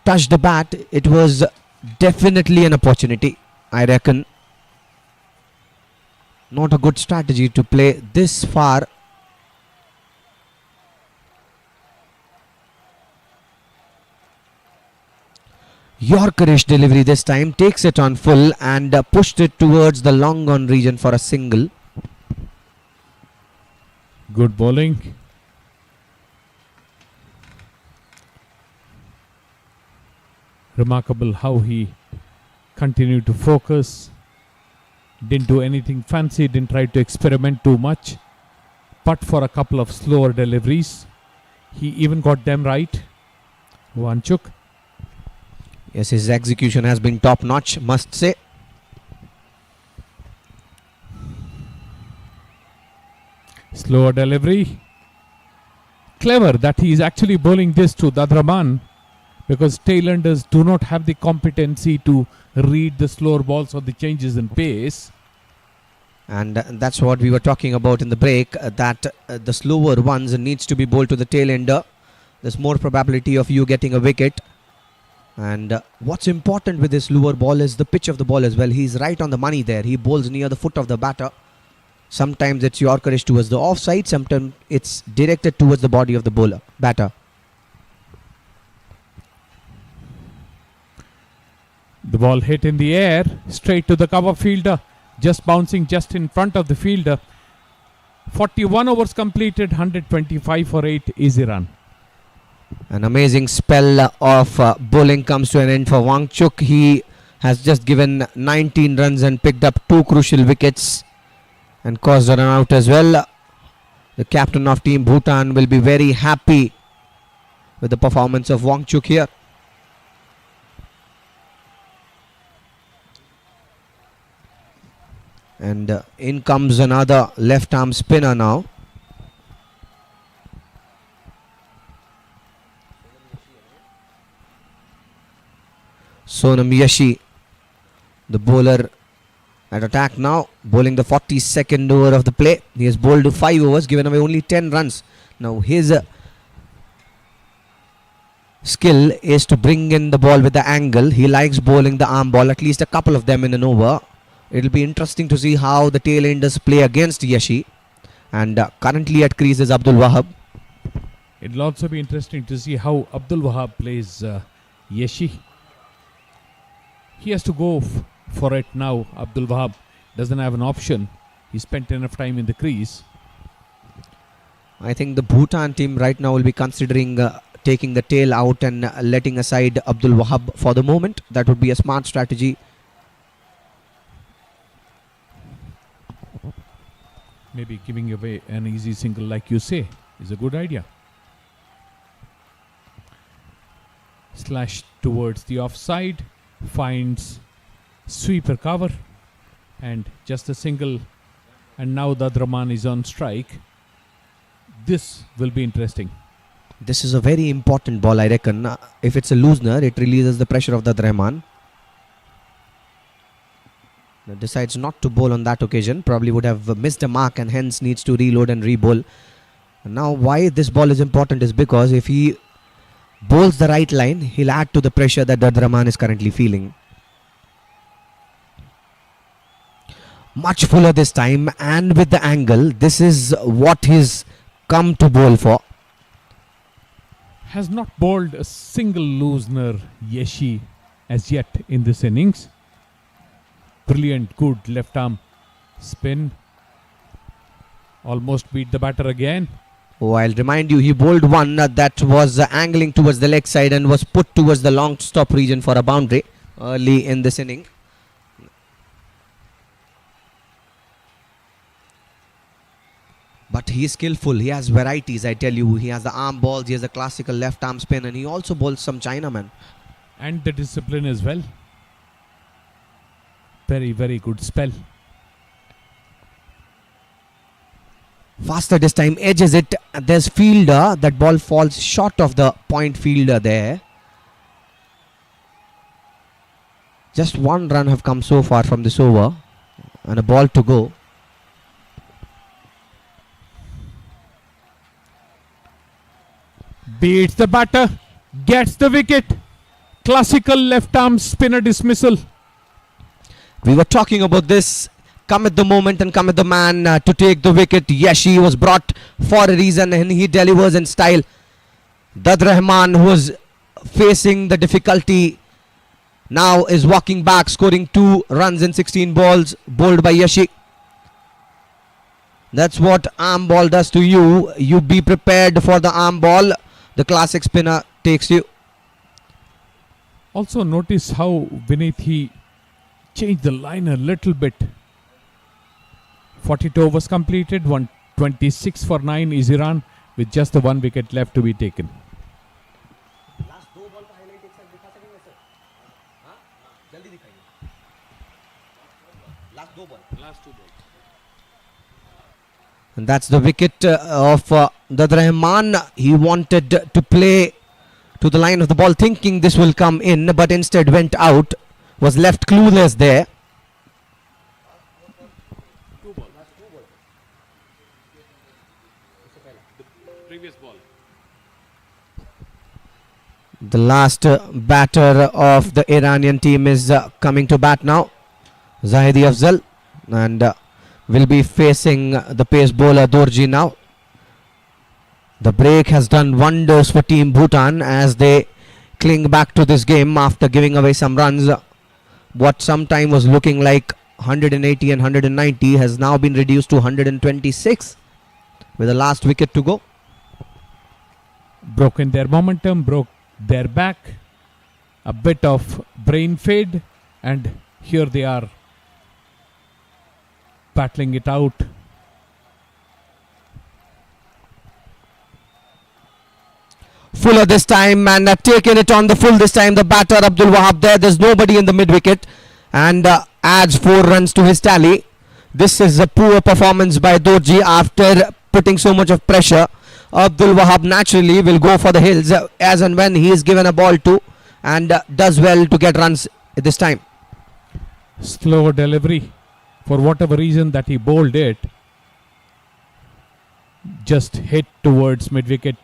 touched the bat, it was definitely an opportunity, I reckon. Not a good strategy to play this far. Yorkerish delivery this time, takes it on full and pushed it towards the long on region for a single. Good bowling. Remarkable how he continued to focus. Didn't do anything fancy, didn't try to experiment too much. But for a couple of slower deliveries, he even got them right. Wanchuk. Yes, his execution has been top notch, must say. Slower delivery. Clever that he is actually bowling this to Dadraman, because tailenders do not have the competency to read the slower balls or the changes in pace. And that's what we were talking about in the break, that the slower ones needs to be bowled to the tail ender. There's more probability of you getting a wicket. And what's important with this lure ball is the pitch of the ball as well. He's right on the money there. He bowls near the foot of the batter. Sometimes it's Yorkerish towards the offside, sometimes it's directed towards the body of the batter. The ball hit in the air, straight to the cover fielder, just bouncing just in front of the fielder. 41 overs completed, 125 for 8, easy run. An amazing spell of bowling comes to an end for Wanchuk. He has just given 19 runs and picked up 2 crucial wickets and caused a run out as well. The captain of Team Bhutan will be very happy with the performance of Wanchuk here. And in comes another left arm spinner now. Sonam Yashi, the bowler at attack now, bowling the 42nd over of the play. He has bowled 5 overs, given away only 10 runs. Now his skill is to bring in the ball with the angle. He likes bowling the arm ball, at least a couple of them in an over. It'll be interesting to see how the tail enders play against Yashi. And currently at crease is Abdul Wahab. It'll also be interesting to see how Abdul Wahab plays Yashi. He has to go for it now. Abdul Wahab doesn't have an option. He spent enough time in the crease. I think the Bhutan team right now will be considering taking the tail out and letting aside Abdul Wahab for the moment. That would be a smart strategy. Maybe giving away an easy single, like you say, is a good idea. Slash towards the offside, finds sweeper cover, and just a single. And now Dadraman is on strike. This will be interesting. This is a very important ball, I reckon. If it's a loosener, it releases the pressure of Dadraman. Decides not to bowl on that occasion. Probably would have missed a mark and hence needs to reload and re-bowl. Now why this ball is important is because if he bowls the right line, he'll add to the pressure that Dadraman is currently feeling. Much fuller this time, and with the angle, this is what he's come to bowl for. Has not bowled a single loosener Yashi as yet in this innings. Brilliant, good left arm spin. Almost beat the batter again. Oh, I'll remind you, he bowled one that was angling towards the leg side and was put towards the long stop region for a boundary early in this inning. But he is skillful. He has varieties, I tell you. He has the arm balls, he has the classical left arm spin, and he also bowls some Chinaman. And the discipline as well. Very, very good spell. Faster this time, edges it. There's fielder. That ball falls short of the point fielder there. Just one run have come so far from this over. And a ball to go. Beats the batter. Gets the wicket. Classical left arm spinner dismissal. We were talking about this. Come at the moment and come at the man to take the wicket. Yashi was brought for a reason and he delivers in style. Dad Rahman, who was facing the difficulty, now is walking back, scoring 2 runs in 16 balls, bowled by Yashi. That's what arm ball does to you. You be prepared for the arm ball. The classic spinner takes you. Also notice how Vineet he changed the line a little bit. 42 overs completed, 126 for 9 easy run with just the 1 wicket left to be taken. And that's the wicket of Dad Rahman. He wanted to play to the line of the ball thinking this will come in, but instead went out, was left clueless there. The last batter of the Iranian team is coming to bat now, Zahidi Afzal, and will be facing the pace bowler Dorji now. The break has done wonders for Team Bhutan as they cling back to this game after giving away some runs. What sometime was looking like 180 and 190 has now been reduced to 126 with the last wicket to go. Broken their momentum, broke their back, a bit of brain fade, and here they are battling it out. Fuller this time and taken it on the full this time. The batter Abdul Wahab there. There's nobody in the mid wicket and adds 4 runs to his tally. This is a poor performance by Dorji after putting so much of pressure. Abdul Wahab naturally will go for the hills as and when he is given a ball to, and does well to get runs this time. Slow delivery. For whatever reason that he bowled it, just hit towards mid wicket.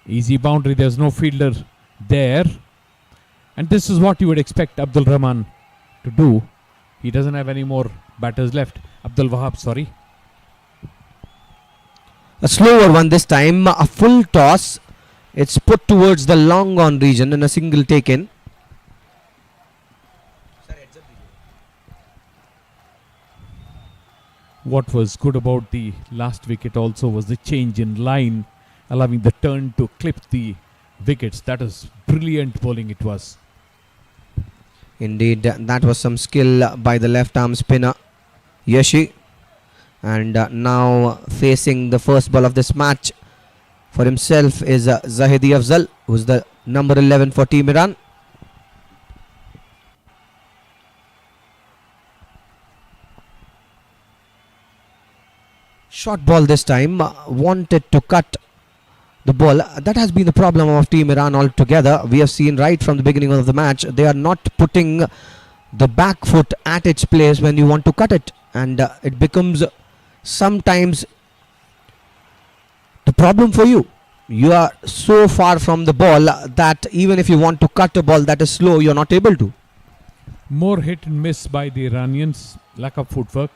Easy boundary, there's no fielder there. And this is what you would expect Abdul Rahman to do. He doesn't have any more batters left. Abdul Wahab, sorry. A slower one this time, a full toss. It's put towards the long on region and a single taken. What was good about the last wicket also was the change in line, allowing the turn to clip the wickets. That is brilliant bowling it was. Indeed, that was some skill by the left arm spinner Yashi. And now facing the first ball of this match for himself is Zahidi Afzal, who's the number 11 for Team Iran. Short ball this time, wanted to cut the ball. That has been the problem of Team Iran altogether. We have seen right from the beginning of the match, they are not putting the back foot at its place when you want to cut it. And it becomes sometimes the problem for you. You are so far from the ball that even if you want to cut a ball that is slow, you're not able to. More hit and miss by the Iranians, lack of footwork.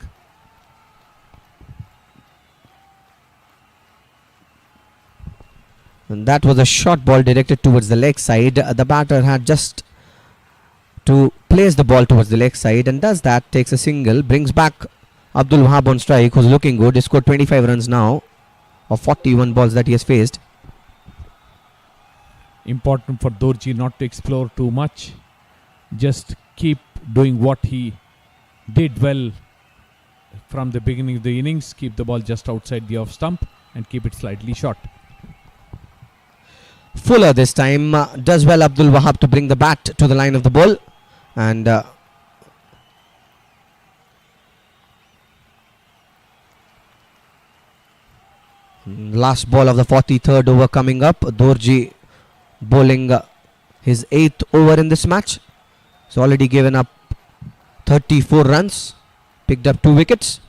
And that was a short ball directed towards the leg side. The batter had just to place the ball towards the leg side and does that, takes a single, brings back Abdul Wahab on strike, who's looking good. He scored 25 runs now of 41 balls that he has faced. Important for Dorji not to explore too much. Just keep doing what he did well from the beginning of the innings. Keep the ball just outside the off stump and keep it slightly short. Fuller this time does well, Abdul Wahab, to bring the bat to the line of the ball. And last ball of the 43rd over coming up. Dorji bowling his 8th over in this match. He's already given up 34 runs, picked up 2 wickets.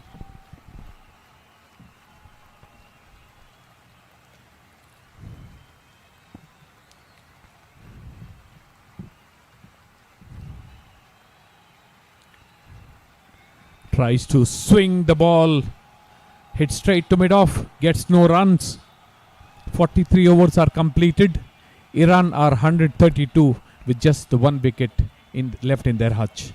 Tries to swing the ball, hit straight to mid-off, gets no runs. 43 overs are completed. Iran are 132 with just the 1 wicket left in their hutch.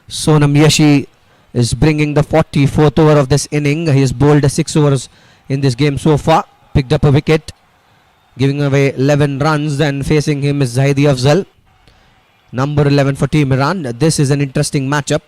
Sonam Yashi is bringing the 44th over of this inning. He has bowled 6 overs in this game so far. Picked up a wicket, giving away 11 runs, and facing him is Zaidi Afzal, number 11 for Team Iran. This is an interesting matchup.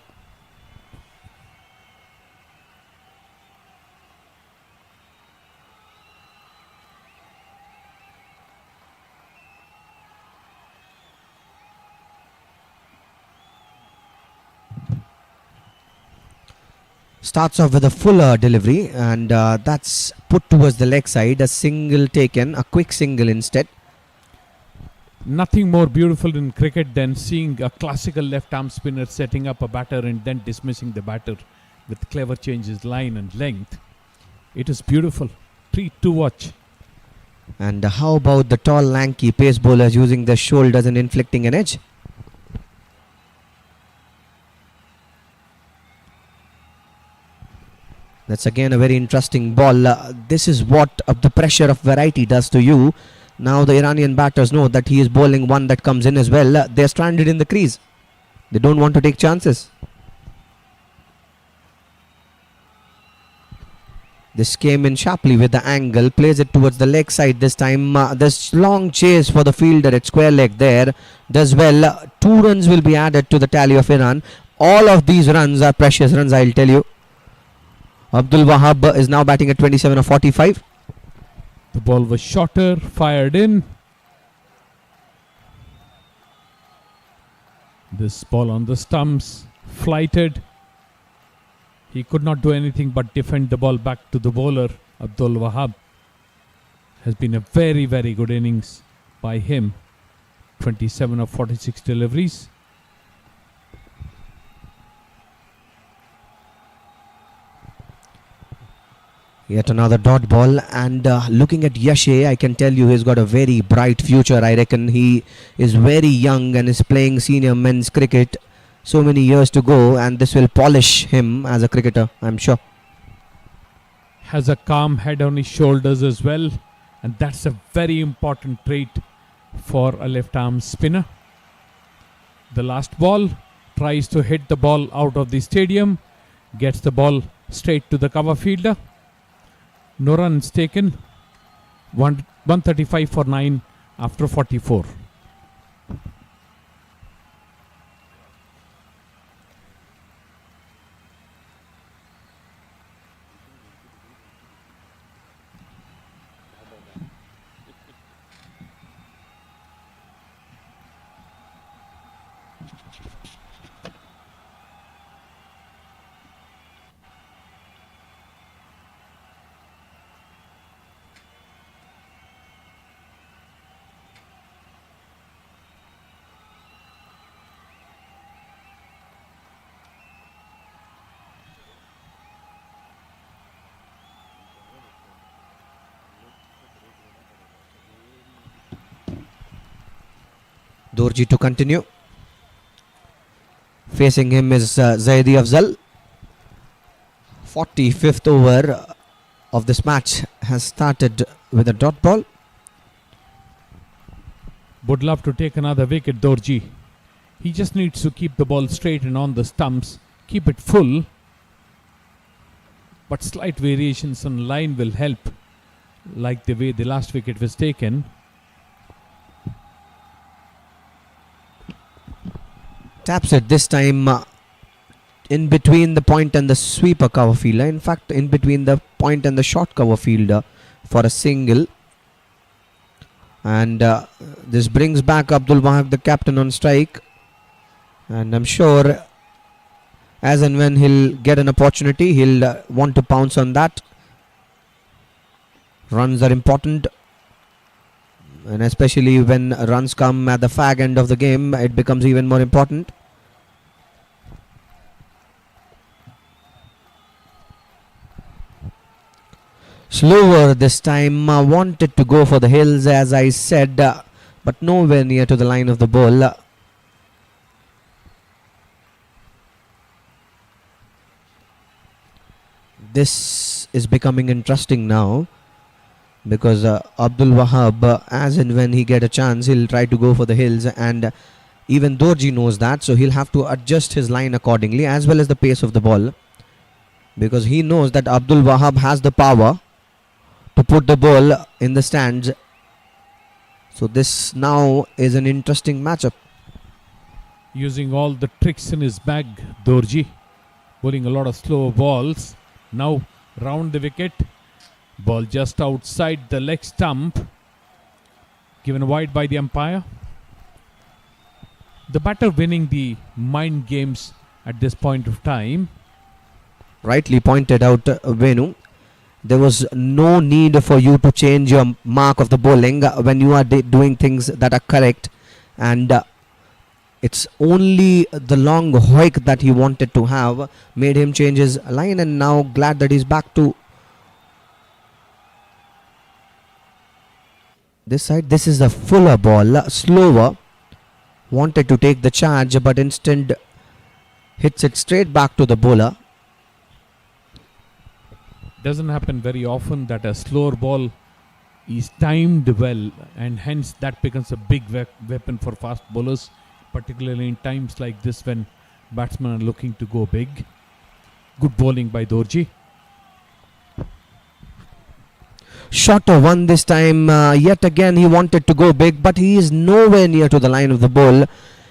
Starts off with a fuller delivery, and that's put towards the leg side. A single taken, a quick single instead. Nothing more beautiful in cricket than seeing a classical left-arm spinner setting up a batter and then dismissing the batter with clever changes, line and length. It is beautiful. Treat to watch. And how about the tall, lanky pace bowlers using their shoulders and inflicting an edge? That's again a very interesting ball. This is what the pressure of variety does to you. Now the Iranian batters know that he is bowling one that comes in as well. They're stranded in the crease. They don't want to take chances. This came in sharply with the angle. Plays it towards the leg side this time. This long chase for the fielder at square leg there. Does well. 2 runs will be added to the tally of Iran. All of these runs are precious runs, I'll tell you. Abdul Wahab is now batting at 27 of 45. The ball was shorter, fired in. This ball on the stumps, flighted. He could not do anything but defend the ball back to the bowler. Abdul Wahab has been a very, very good innings by him. 27 of 46 deliveries. Yet another dot ball, and looking at Yashe, I can tell you he's got a very bright future. I reckon he is very young and is playing senior men's cricket. So many years to go, and this will polish him as a cricketer, I'm sure. Has a calm head on his shoulders as well, and that's a very important trait for a left-arm spinner. The last ball tries to hit the ball out of the stadium, gets the ball straight to the cover fielder. No runs taken. 135 for 9 after 44. Dorji to continue. Facing him is Zaidi Afzal. 45th over of this match has started with a dot ball. Would love to take another wicket, Dorji. He just needs to keep the ball straight and on the stumps, keep it full. But slight variations on line will help, like the way the last wicket was taken. Taps it this time in between the point and the sweeper cover fielder. In fact, in between the point and the short cover fielder for a single. And this brings back Abdul Wahab, the captain, on strike. And I'm sure as and when he'll get an opportunity, he'll want to pounce on that. Runs are important. And especially when runs come at the fag end of the game, it becomes even more important. Slower this time, wanted to go for the hills as I said, but nowhere near to the line of the ball. This is becoming interesting now, because Abdul Wahab, as and when he get a chance, he'll try to go for the hills, and even Dorji knows that, so he'll have to adjust his line accordingly as well as the pace of the ball, because he knows that Abdul Wahab has the power to put the ball in the stands. So this now is an interesting matchup. Using all the tricks in his bag, Dorji. Bowling a lot of slow balls. Now round the wicket. Ball just outside the leg stump. Given wide by the umpire. The batter winning the mind games at this point of time. Rightly pointed out, Venu. There was no need for you to change your mark of the bowling when you are doing things that are correct, and it's only the long hoik that he wanted to have made him change his line, and now glad that he's back to this side. This is a fuller ball, slower, wanted to take the charge but instead hits it straight back to the bowler. Doesn't happen very often that a slower ball is timed well, and hence that becomes a big weapon for fast bowlers, particularly in times like this when batsmen are looking to go big. Good bowling by Dorji. Shorter one this time. Yet again he wanted to go big, but he is nowhere near to the line of the ball.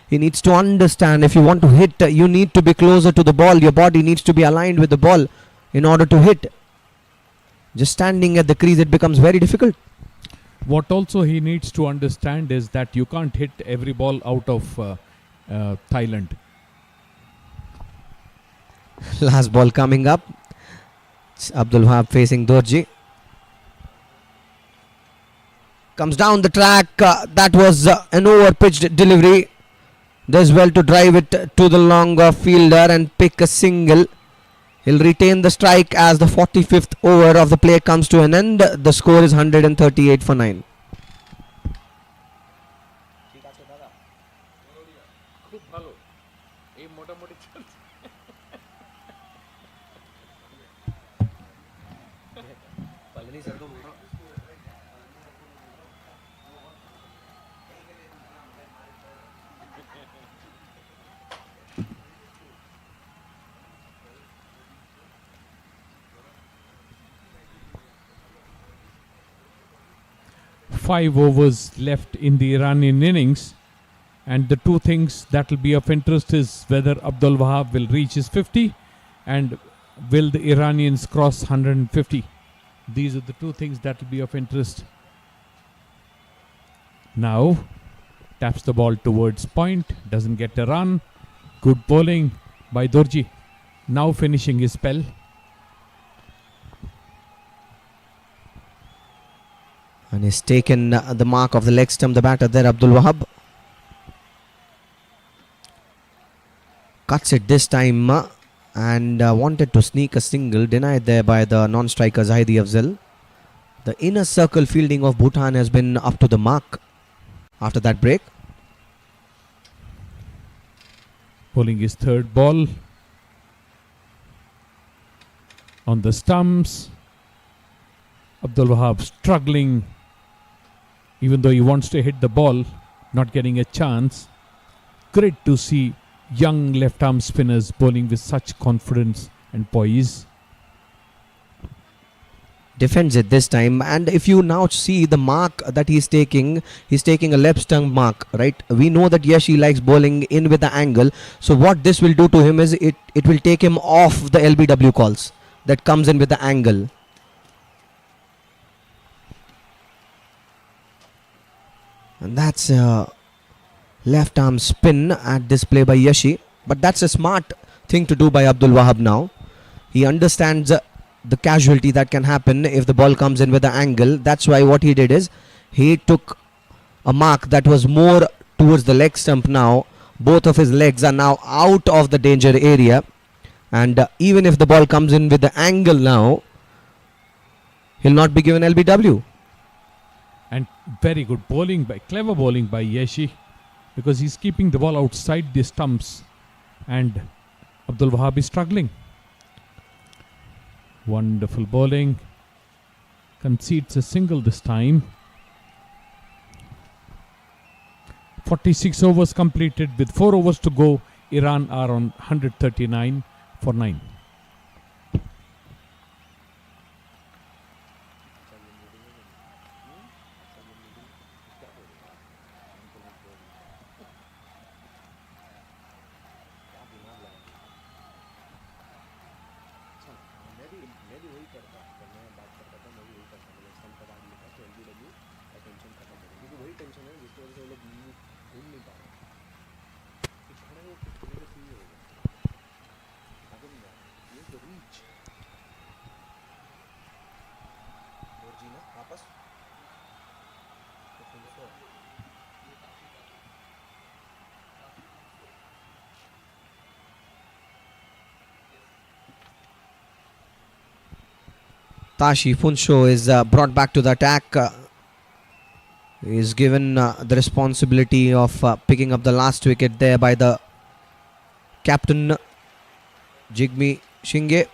He needs to understand, if you want to hit, you need to be closer to the ball. Your body needs to be aligned with the ball in order to hit. Just standing at the crease, it becomes very difficult. What also he needs to understand is that you can't hit every ball out of Thailand. Last ball coming up. It's Abdul Wahab facing Dorji. Comes down the track. That was an over-pitched delivery. Does well to drive it to the longer fielder and pick a single. He'll retain the strike as the 45th over of the play comes to an end. The score is 138 for 9. Five overs left in the Iranian innings, and the two things that will be of interest is whether Abdul Wahab will reach his 50 and will the Iranians cross 150. These are the two things that will be of interest. Now taps the ball towards point, doesn't get a run. Good bowling by Dorji, now finishing his spell. And he's taken the mark of the leg stump, the batter there, Abdul Wahab. Cuts it this time and wanted to sneak a single, denied there by the non-striker Zaidi Afzal. The inner circle fielding of Bhutan has been up to the mark after that break. Bowling his third ball. On the stumps. Abdul Wahab struggling, even though he wants to hit the ball, not getting a chance. Great to see young left arm spinners bowling with such confidence and poise. Defends it this time, and if you now see the mark that he's taking a left stump mark, right? We know that Yashi likes bowling in with the angle, so what this will do to him is it will take him off the LBW calls that comes in with the angle. And that's a left arm spin at this play by Yashi. But that's a smart thing to do by Abdul Wahab now. He understands the casualty that can happen if the ball comes in with the angle. That's why what he did is he took a mark that was more towards the leg stump now. Both of his legs are now out of the danger area. And even if the ball comes in with the angle now, he'll not be given LBW. And very good bowling clever bowling by Yashi, because he's keeping the ball outside the stumps and Abdul Wahab is struggling. Wonderful bowling. Concedes a single this time. 46 overs completed with 4 overs to go. Iran are on 139 for 9. मैं भी वही करता जब मैं बात करता था, मैं भी वही करता, मतलब स्टम्प का बात लिखा तो LBW का टेंशन खत्म हो गया, क्योंकि वही टेंशन है जिसकी वजह से वो लोग घूम नहीं पा रहे। कुछ खड़े हो कुछ खेलने का सीन हो गया, आगे नहीं जा रहा, ये द रीच और जीना वापस Tashi Funsho is brought back to the attack. He is given the responsibility of picking up the last wicket there by the captain Jigme Shinge.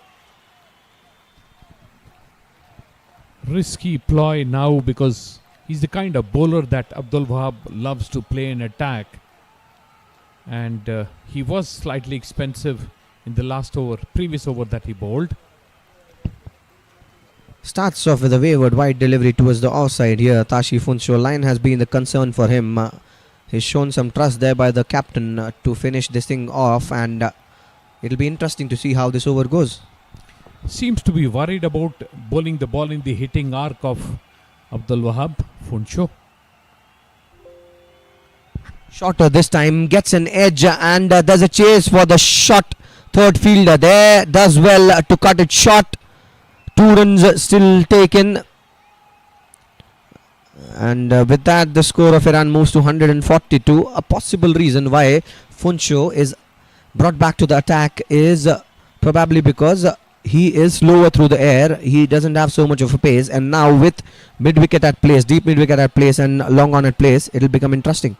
Risky ploy now, because he's the kind of bowler that Abdul Wahab loves to play in attack, and he was slightly expensive in the previous over that he bowled. Starts off with a wayward wide delivery towards the offside here. Tashi Funsho, line has been the concern for him. He's shown some trust there by the captain to finish this thing off, and it'll be interesting to see how this over goes. Seems to be worried about bowling the ball in the hitting arc of Abdul Wahab. Funsho. Shorter this time, gets an edge, and there's a chase for the shot. Third fielder there does well to cut it short. 2 runs still taken, and with that the score of Iran moves to 142. A possible reason why Funsho is brought back to the attack is probably because he is slower through the air. He doesn't have so much of a pace, and now with mid-wicket at place, deep mid-wicket at place and long on at place, it will become interesting.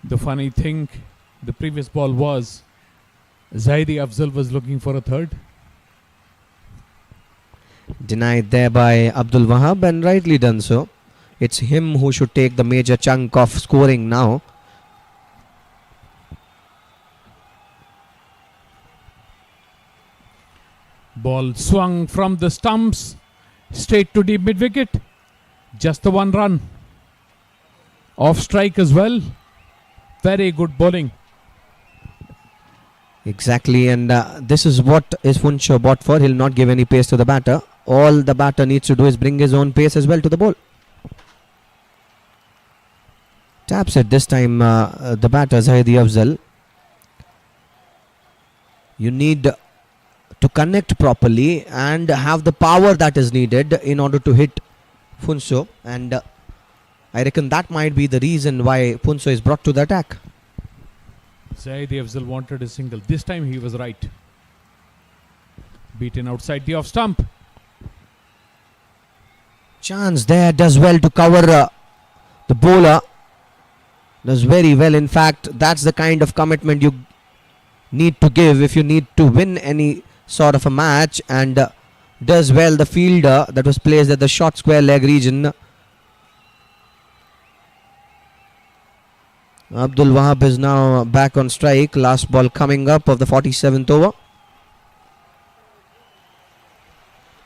The funny thing, the previous ball was Zaidi Afzal was looking for a third. Denied there by Abdul Wahab, and rightly done so. It's him who should take the major chunk of scoring now. Ball swung from the stumps straight to deep mid-wicket. Just the 1 run. Off strike as well. Very good bowling. Exactly, and this is what is Funsho bought for. He'll not give any pace to the batter. All the batter needs to do is bring his own pace as well to the ball. Taps it this time, the batter Zaidi Afzal. You need to connect properly and have the power that is needed in order to hit Funsho, and I reckon that might be the reason why Funsho is brought to the attack. Zaidi Afzal wanted a single. This time he was right. Beaten outside the off stump. Chance there, does well to cover the bowler. Does very well. In fact, that's the kind of commitment you need to give if you need to win any sort of a match, and does well. The fielder that was placed at the short square leg region. Abdul Wahab is now back on strike. Last ball coming up of the 47th over.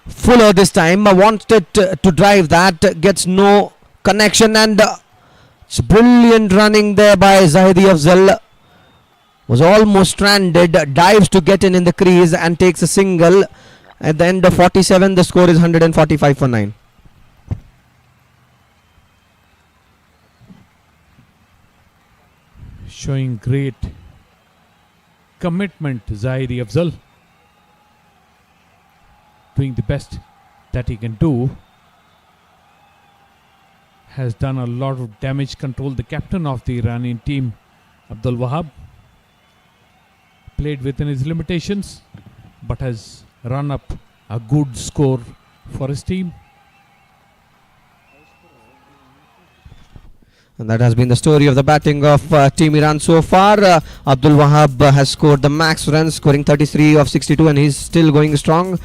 Fuller this time wanted to drive that, gets no connection, and it's brilliant running there by Zahidi Afzal. Was almost stranded, dives to get in the crease and takes a single. At the end of 47, the score is 145 for 9. Showing great commitment, Zahidi Afzal. Doing the best that he can do. Has done a lot of damage control. The captain of the Iranian team, Abdul Wahab, played within his limitations, but has run up a good score for his team. And that has been the story of the batting of Team Iran so far. Abdul Wahab has scored the max runs, scoring 33 of 62, and he's still going strong.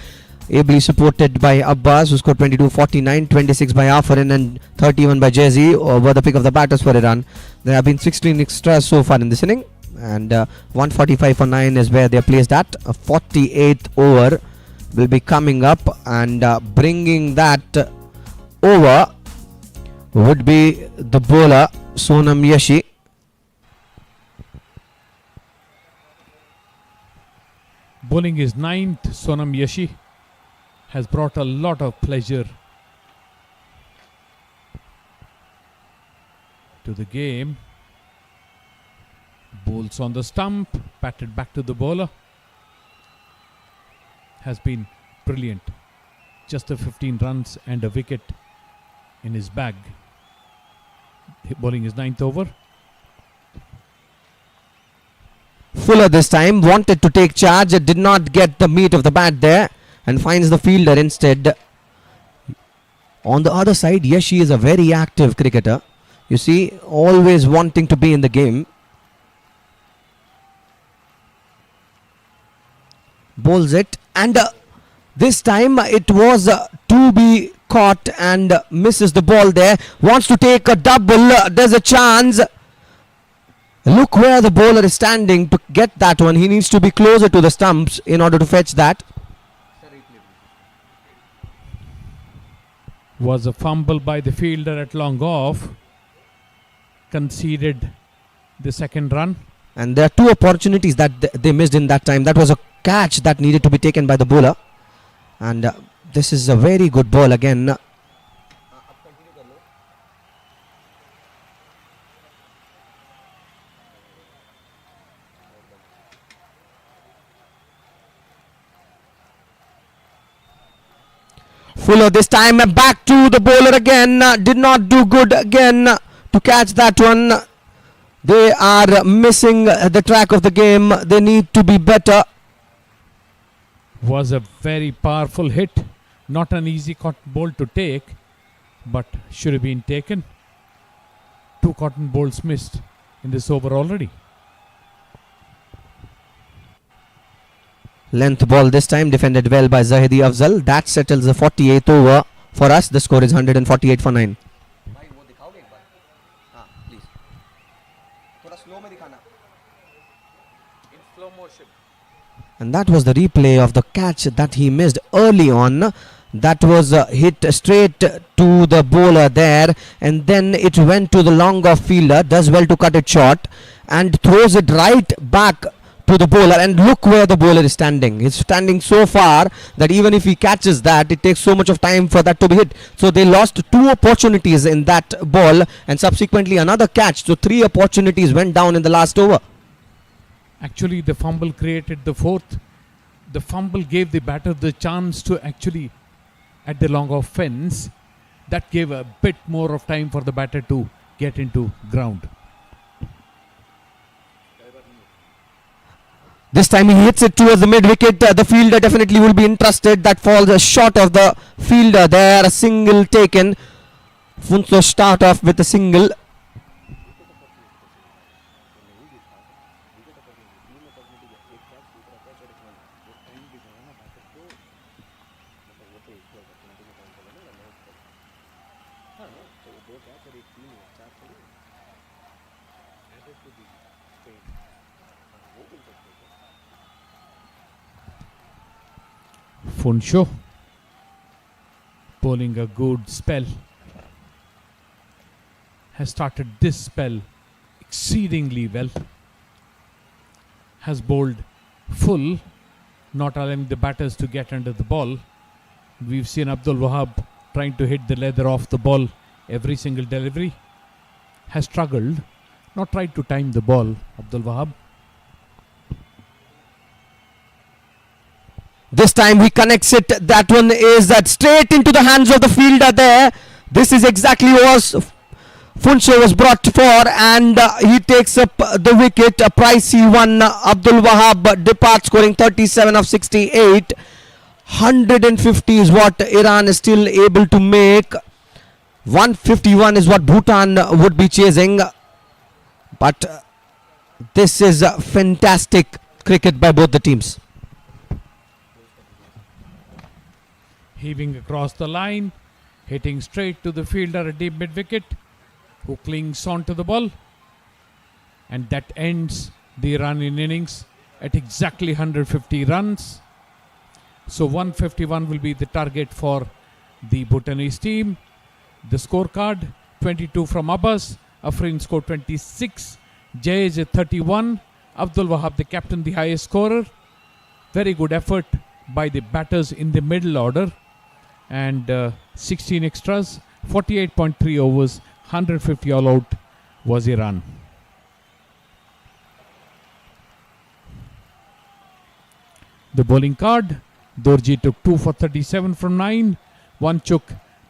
Ably supported by Abbas, who scored 22, 49, 26 by Afarin and 31 by Jay-Z, were the pick of the batters for Iran. There have been 16 extras so far in this inning, and 145 for 9 is where they are placed at. A 48th over will be coming up, and bringing that over would be the bowler Sonam Yashi. Bowling is 9th, Sonam Yashi has brought a lot of pleasure to the game. Bowls on the stump, patted back to the bowler. Has been brilliant. Just the 15 runs and a wicket in his bag. Bowling is 9th over. Fuller this time wanted to take charge, did not get the meat of the bat there, and finds the fielder instead. On the other side, yes, she is a very active cricketer. You see, always wanting to be in the game. Bowls it, and this time it was to be caught and misses the ball there. Wants to take a double. There's a chance. Look where the bowler is standing to get that one. He needs to be closer to the stumps in order to fetch that. Was a fumble by the fielder at long off. Conceded the second run. And there are two opportunities that they missed in that time. That was a catch that needed to be taken by the bowler. And this is a very good ball again. Fuller this time back to the bowler again. Did not do good again to catch that one. They are missing the track of the game. They need to be better. Was a very powerful hit. Not an easy cotton ball to take, but should have been taken. 2 cotton balls missed in this over already. Length ball this time, defended well by Zahidi Afzal. That settles the 48th over for us. The score is 148 for 9. And that was the replay of the catch that he missed early on. That was hit straight to the bowler there, and then it went to the long off fielder. Does well to cut it short and throws it right back to the bowler. And look where the bowler is standing. He's standing so far that even if he catches that, it takes so much of time for that to be hit. So they lost 2 opportunities in that ball, and subsequently another catch. So 3 opportunities went down in the last over. Actually, the fumble created the 4th. The fumble gave the batter the chance to actually at the long off fence. That gave a bit more of time for the batter to get into ground. This time he hits it towards the mid wicket. The fielder definitely will be interested. That falls short of the fielder there. A single taken. Funso start off with a single. दो catch और एक 3 है, 4 थोड़ी added to the Spain. हाँ वो बोल सकते हैं क्या? Funsho bowling a good spell. Has started this spell exceedingly well. Has bowled full, not allowing the batters to get under the ball. We've seen Abdul Wahab trying to hit the leather off the ball every single delivery. Has struggled, not tried to time the ball, Abdul Wahab. This time he connects it. That one is that straight into the hands of the fielder there. This is exactly what Funsho was brought for, and he takes up the wicket. A pricey one. Abdul Wahab departs scoring 37 of 68. 150 is what Iran is still able to make. 151 is what Bhutan would be chasing. But this is fantastic cricket by both the teams. Heaving across the line, hitting straight to the fielder at deep mid wicket, who clings onto the ball, and that ends the Iranian innings at exactly 150 runs. So 151 will be the target for the Bhutanese team. The scorecard: 22 from Abbas, Afrin scored 26, Jayaj 31, Abdul Wahab the captain, the highest scorer. Very good effort by the batters in the middle order, and 16 extras, 48.3 overs, 150 all out was Iran. The bowling card: Dorji took 2 for 37 from 9, Wanchuk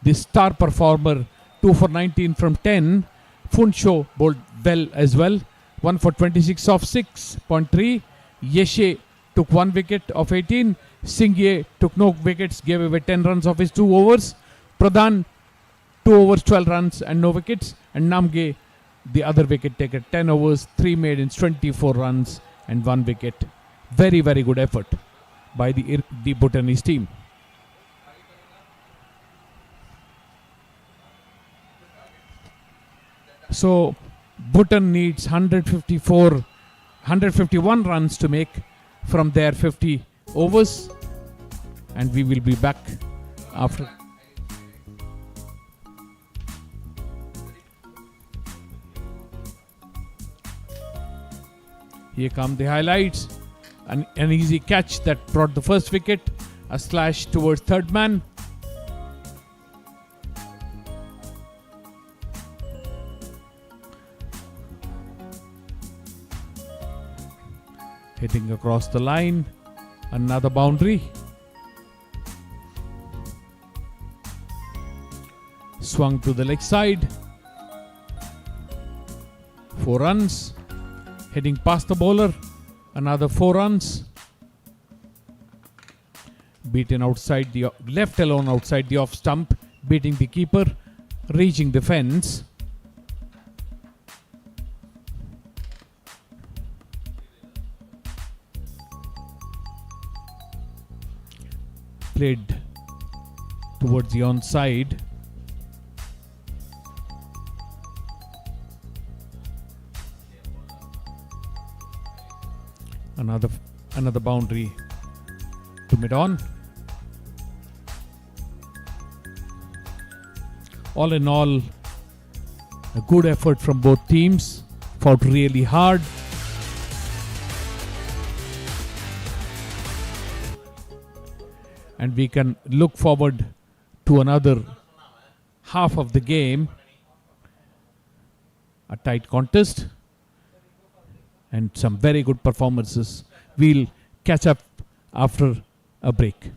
the star performer 2 for 19 from 10, Funsho bowled well as well, 1 for 26 off 6.3, Yeshe took 1 wicket of 18, Singye took no wickets, gave away 10 runs of his 2 overs, Pradhan 2 overs 12 runs and no wickets, and Namge the other wicket taker, 10 overs 3 maidens 24 runs and 1 wicket. Very good effort by the Bhutanese team. So Bhutan needs 151 runs to make from their 50 overs, and we will be back after. Here come the highlights. An easy catch that brought the first wicket, a slash towards third man. Hitting across the line, another boundary. Swung to the leg side. 4 runs. Heading past the bowler, another 4 runs. Beaten outside the left alone outside the off stump, beating the keeper, reaching the fence. Played towards the onside. Another boundary to mid on. All in all, a good effort from both teams. Fought really hard. And we can look forward to another half of the game. A tight contest and some very good performances. We'll catch up after a break.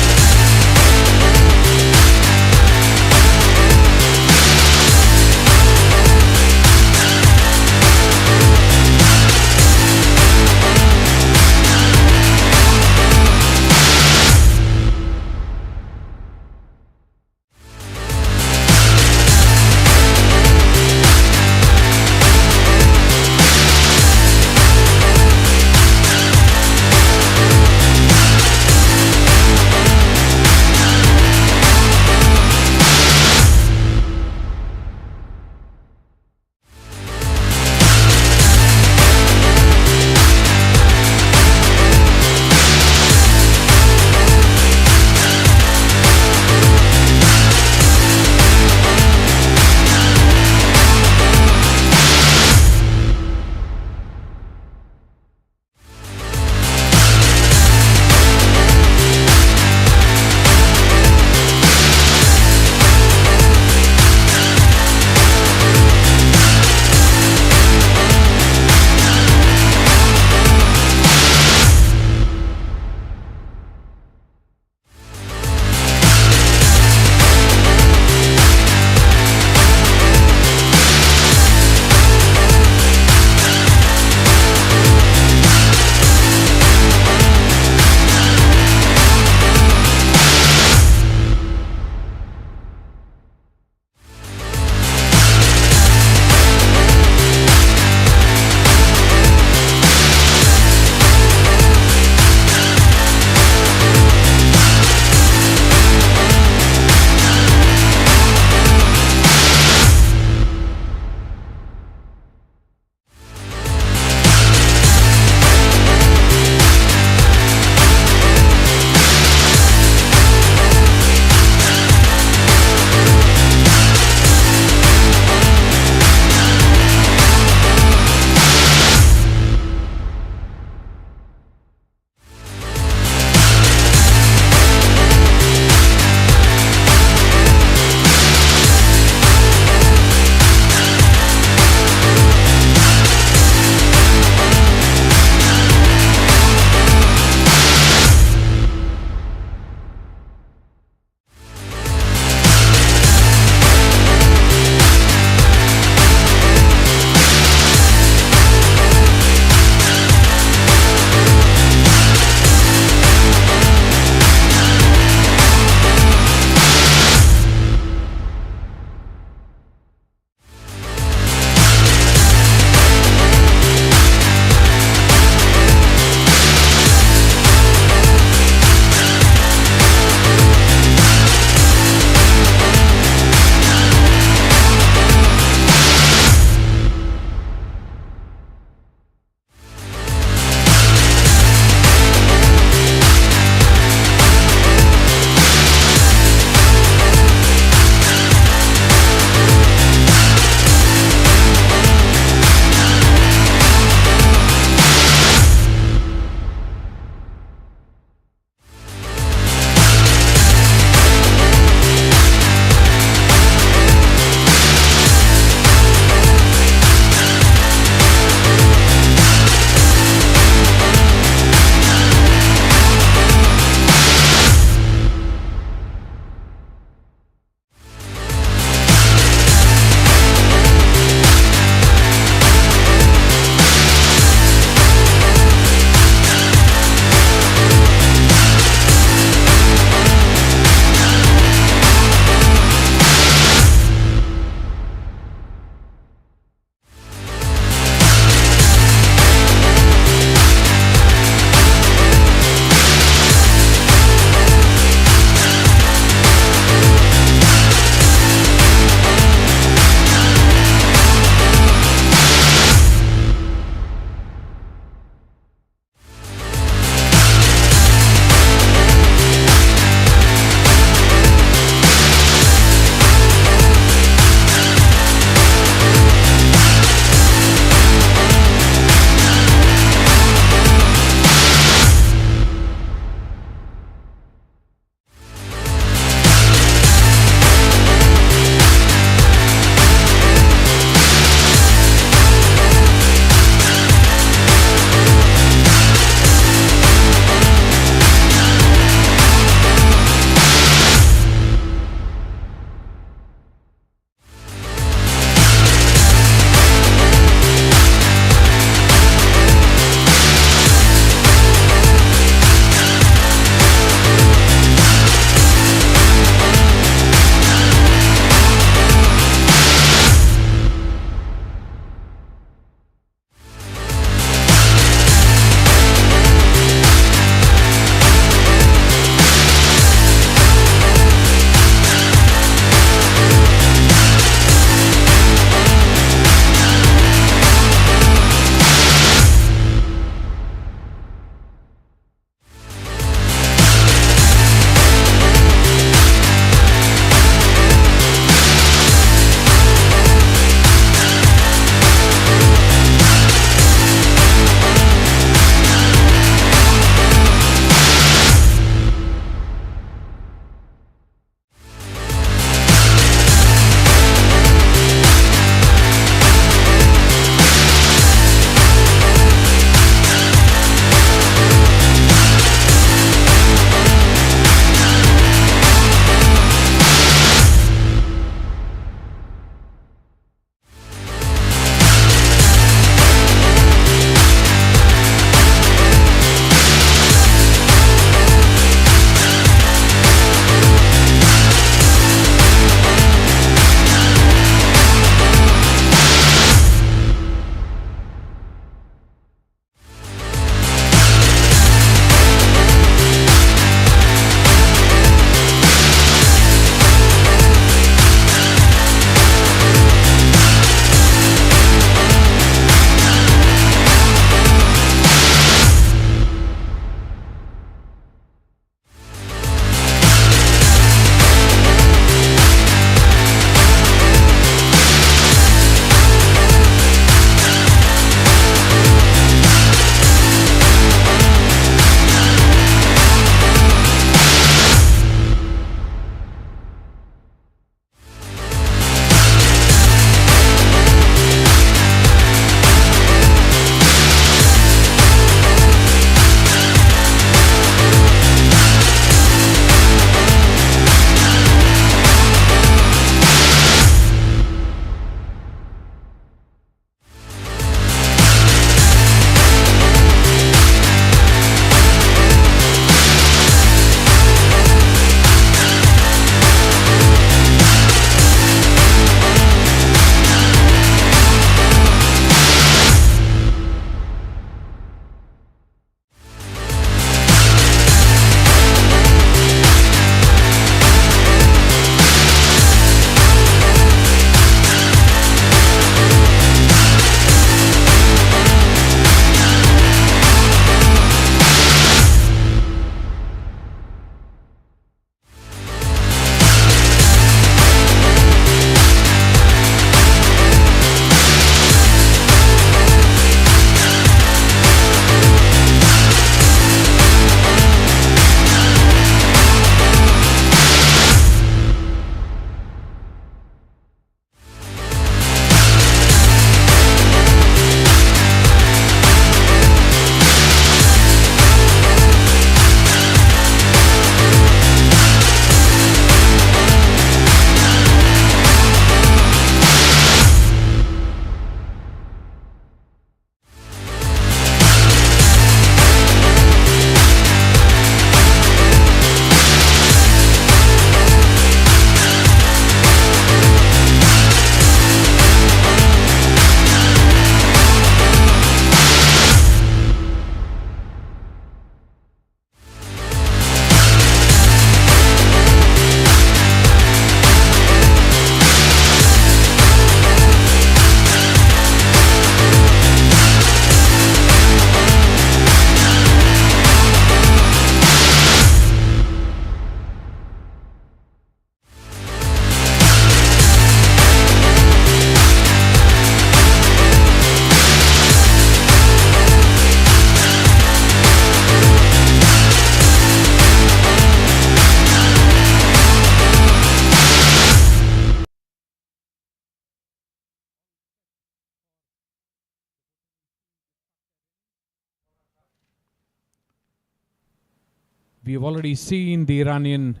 We have already seen the Iranian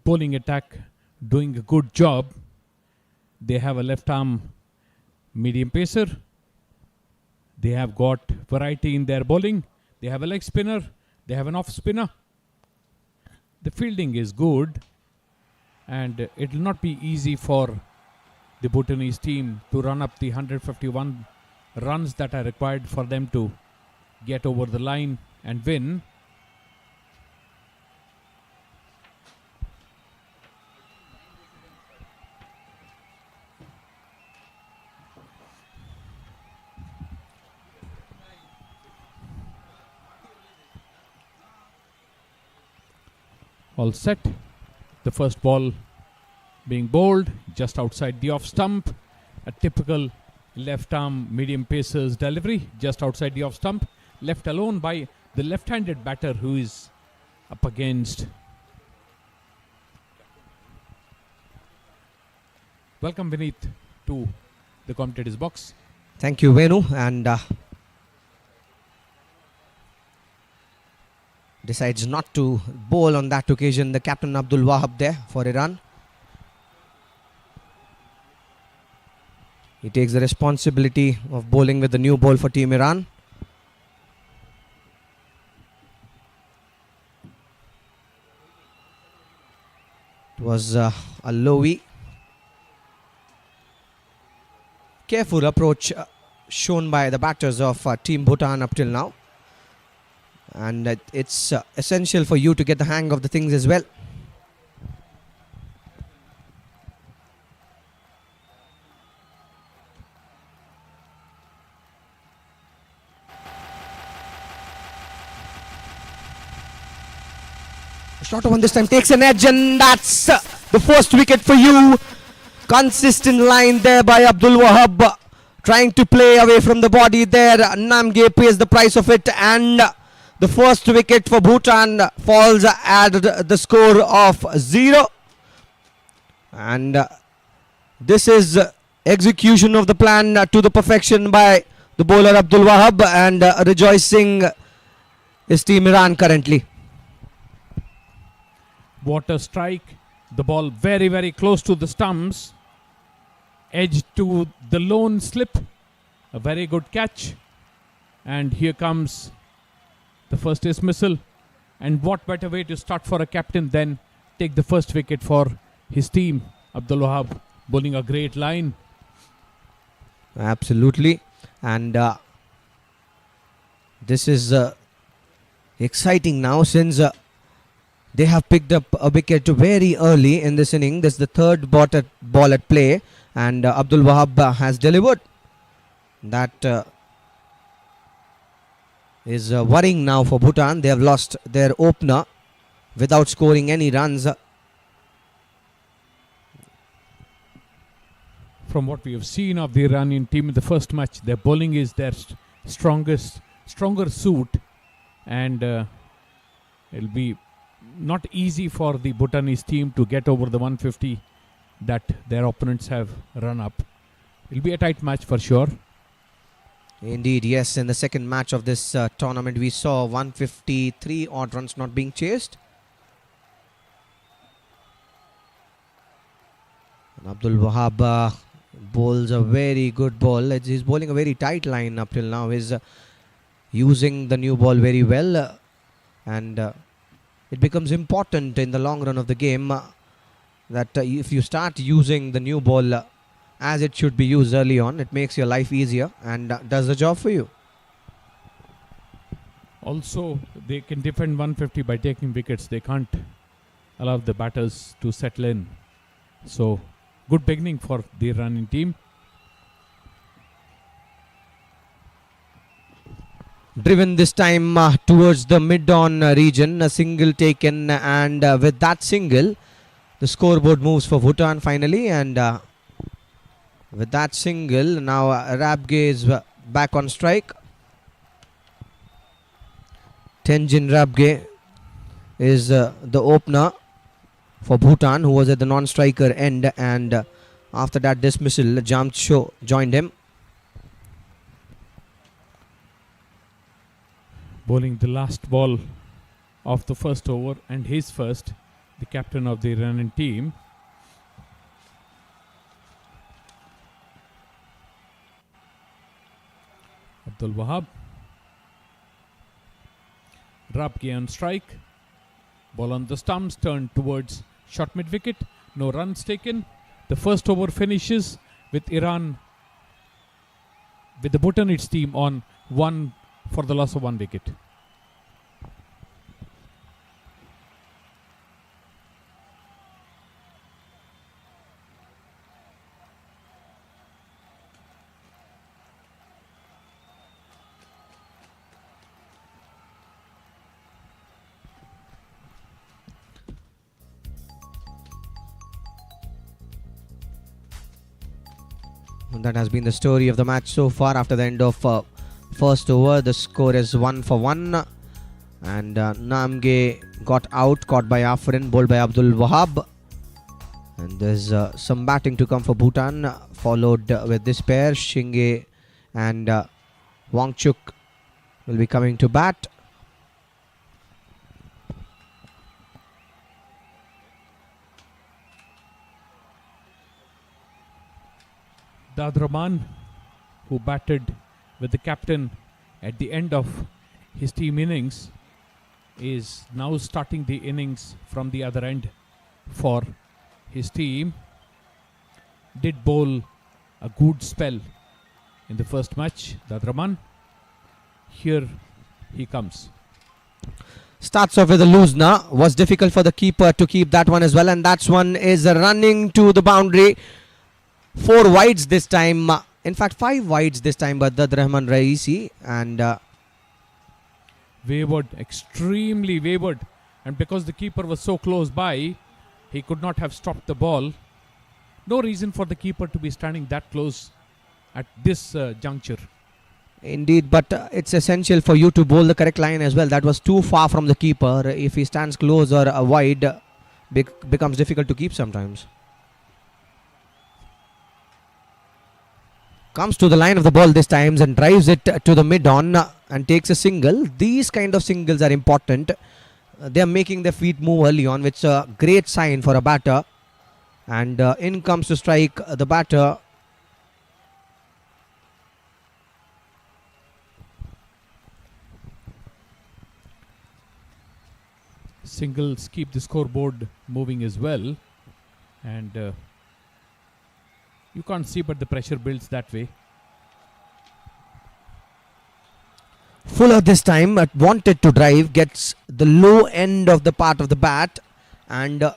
bowling attack doing a good job. They have a left arm medium pacer. They have got variety in their bowling. They have a leg spinner. They have an off spinner. The fielding is good, and it will not be easy for the Bhutanese team to run up the 151 runs that are required for them to get over the line and win. All set. The first ball being bowled just outside the off stump. A typical left arm medium pacer's delivery just outside the off stump. Left alone by the left-handed batter who is up against. Welcome Vineet to the commentator's box. Thank you, Venu. And decides not to bowl on that occasion, the captain Abdul Wahab there for Iran. He takes the responsibility of bowling with the new ball for Team Iran. It was a lowy. Careful approach shown by the batters of Team Bhutan up till now. And it's essential for you to get the hang of the things as well. Shorter one this time takes an edge, and that's the first wicket for you. Consistent line there by Abdul Wahab, trying to play away from the body there. Namge pays the price of it, and the first wicket for Bhutan falls at the score of 0. And this is execution of the plan to the perfection by the bowler Abdul Wahab, and rejoicing is Team Iran currently. What a strike. The ball very, very close to the stumps. Edge to the lone slip. A very good catch. And here comes the first dismissal. And what better way to start for a captain than take the first wicket for his team. Abdul Wahab bowling a great line. Absolutely. And this is exciting now, since they have picked up a wicket very early in this inning. This is the third ball at play, and Abdul Wahab has delivered. That is worrying now for Bhutan. They have lost their opener without scoring any runs. From what we have seen of the Iranian team in the first match, their bowling is their stronger suit, and it'll be not easy for the Bhutanese team to get over the 150 that their opponents have run up. It'll be a tight match for sure. Indeed, yes. In the second match of this tournament, we saw 153 odd runs not being chased. And Abdul Wahab bowls a very good ball. He's bowling a very tight line up till now. He's using the new ball very well. And it becomes important in the long run of the game that if you start using the new ball as it should be used early on, it makes your life easier and does the job for you. Also, they can defend 150 by taking wickets. They can't allow the batters to settle in. So, good beginning for the Iranian team. Driven this time towards the mid-on region, a single taken, and with that single, the scoreboard moves for Bhutan finally, and with that single, now Rabge is back on strike. Tenjin Rabge is the opener for Bhutan, who was at the non-striker end, and after that dismissal, Jamcho joined him. Bowling the last ball of the first over and his first, the captain of the Iranian team. Abdul Wahab. Rabge on strike. Ball on the stumps, turned towards short mid wicket. No runs taken. The first over finishes with Iran, with the Bhutanese team on 1 for the loss of 1 wicket. That has been the story of the match so far. After the end of first over, the score is 1 for 1. And Namge got out, caught by Afrin, bowled by Abdul Wahab. And there's some batting to come for Bhutan, followed with this pair. Shinge and Wangchuk will be coming to bat. Dadraman, who batted with the captain at the end of his team innings, is now starting the innings from the other end for his team. Did bowl a good spell in the first match, Dadraman. Here he comes. Starts off with a loosener. Was difficult for the keeper to keep that one as well. And that one is running to the boundary. 4 wides this time. In fact, 5 wides this time by Dad Rahman Raisi. And wavered, extremely wavered. And because the keeper was so close by, he could not have stopped the ball. No reason for the keeper to be standing that close at this juncture. Indeed, but it's essential for you to bowl the correct line as well. That was too far from the keeper. If he stands close or wide, becomes difficult to keep sometimes. Comes to the line of the ball this time and drives it to the mid-on and takes a single. These kind of singles are important. They are making their feet move early on, which is a great sign for a batter. And in comes to strike the batter. Singles keep the scoreboard moving as well. And you can't see, but the pressure builds that way. Fuller this time wanted to drive, gets the low end of the part of the bat and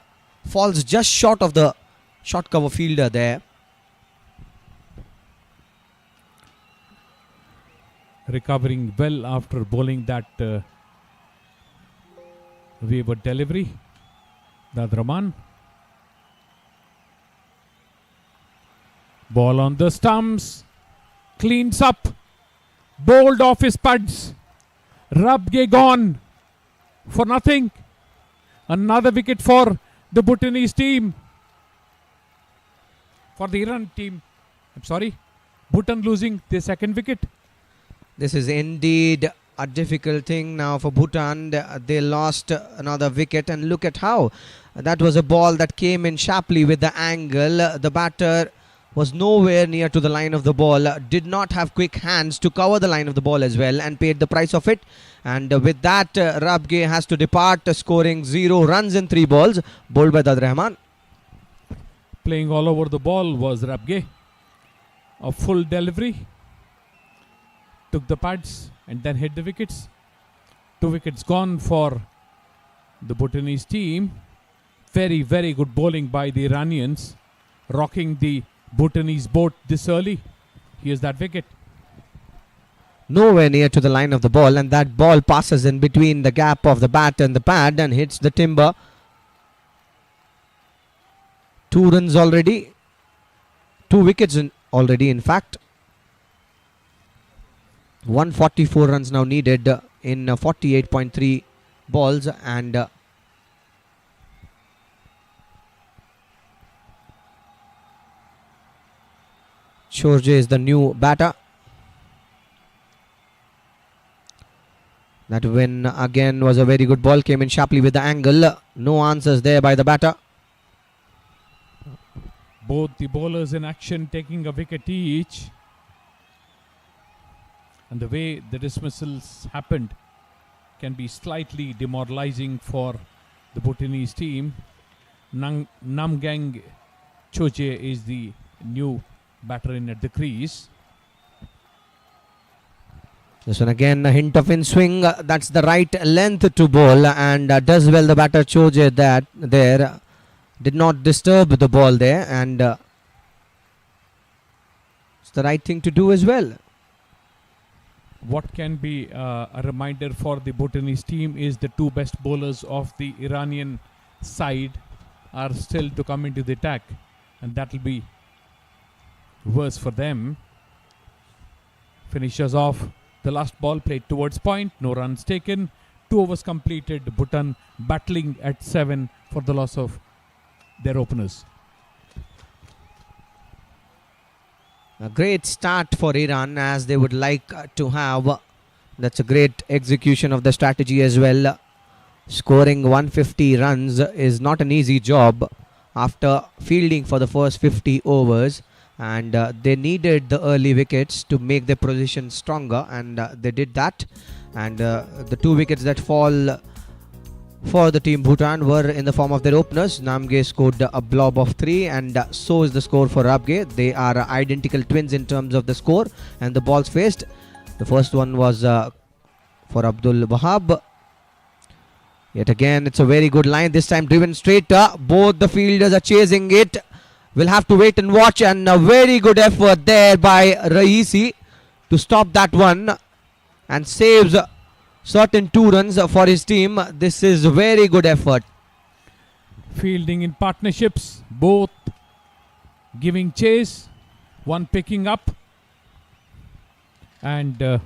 falls just short of the short cover fielder there. Recovering well after bowling that wayward delivery. Dadraman. Ball on the stumps. Cleans up. Bowled off his pads. Rabge gone for nothing. Another wicket for the Bhutanese team. For the Iran team. I'm sorry. Bhutan losing their second wicket. This is indeed a difficult thing now for Bhutan. They lost another wicket, and look at how that was a ball that came in sharply with the angle. The batter was nowhere near to the line of the ball, did not have quick hands to cover the line of the ball as well, and paid the price of it. And with that, Rabge has to depart, scoring 0 runs in 3 balls, bowled by Dad Rahman. Playing all over the ball was Rabge. A full delivery. Took the pads and then hit the wickets. 2 wickets gone for the Bhutanese team. Very, very good bowling by the Iranians, rocking the Bhutanese boat this early. Here's that wicket. Nowhere near to the line of the ball, and that ball passes in between the gap of the bat and the pad and hits the timber. 2 runs already. 2 wickets already, in fact. 144 runs now needed in 48.3 balls, and Chorje is the new batter. That win again was a very good ball. Came in sharply with the angle. No answers there by the batter. Both the bowlers in action taking a wicket each. And the way the dismissals happened can be slightly demoralizing for the Bhutanese team. Namgang Choje is the new batter in at the crease. This one again a hint of in swing. That's the right length to bowl, and does well the batter Choje that there. Did not disturb the ball there, and it's the right thing to do as well. What can be a reminder for the Bhutanese team is the two best bowlers of the Iranian side are still to come into the attack, and that will be worse for them. Finishes off the last ball played towards point, no runs taken, 2 overs completed. Bhutan battling at 7 for the loss of their openers. A great start for Iran, as they would like to have. That's a great execution of the strategy as well. Scoring 150 runs is not an easy job after fielding for the first 50 overs, and they needed the early wickets to make their position stronger, and they did that. And the 2 wickets that fall for the team Bhutan were in the form of their openers. Namge scored a blob of 3, and so is the score for Rabge. They are identical twins in terms of the score and the balls faced. The first one was for Abdul Wahab. Yet again, it's a very good line. This time driven straight. Both the fielders are chasing it. We'll have to wait and watch, and a very good effort there by Raisi to stop that one and saves certain 2 runs for his team. This is a very good effort. Fielding in partnerships, both giving chase, one picking up, and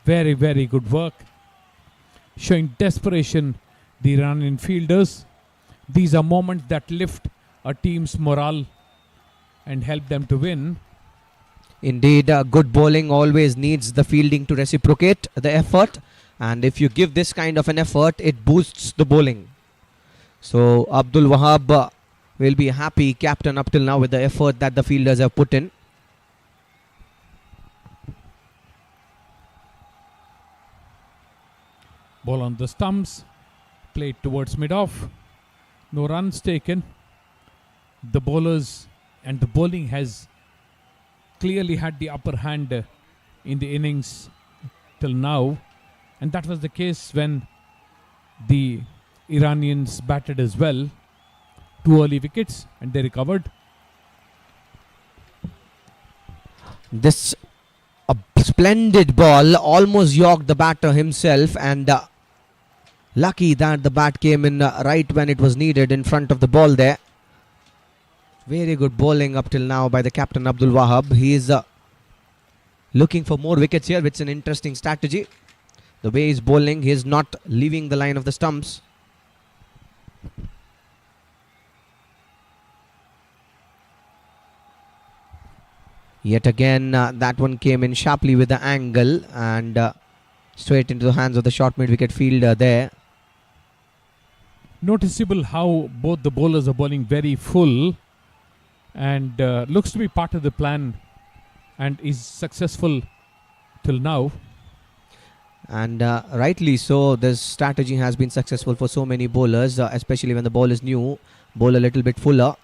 very, very good work. Showing desperation, the Iranian fielders. These are moments that lift a team's morale and help them to win. Indeed, good bowling always needs the fielding to reciprocate the effort. And if you give this kind of an effort, it boosts the bowling. So Abdul Wahab will be happy captain up till now with the effort that the fielders have put in. Ball on the stumps, played towards mid-off. No runs taken. The bowlers and the bowling has clearly had the upper hand in the innings till now. And that was the case when the Iranians batted as well. 2 early wickets, and they recovered. This a splendid ball almost yorked the batter himself, and lucky that the bat came in right when it was needed in front of the ball there. Very good bowling up till now by the captain Abdul Wahab. He is looking for more wickets here, which is an interesting strategy. The way he's bowling, he is not leaving the line of the stumps. Yet again, that one came in sharply with the angle, and straight into the hands of the short mid-wicket fielder there. Noticeable how both the bowlers are bowling very full, and looks to be part of the plan and is successful till now. And rightly so, this strategy has been successful for so many bowlers, especially when the ball is new. Bowl a little bit fuller.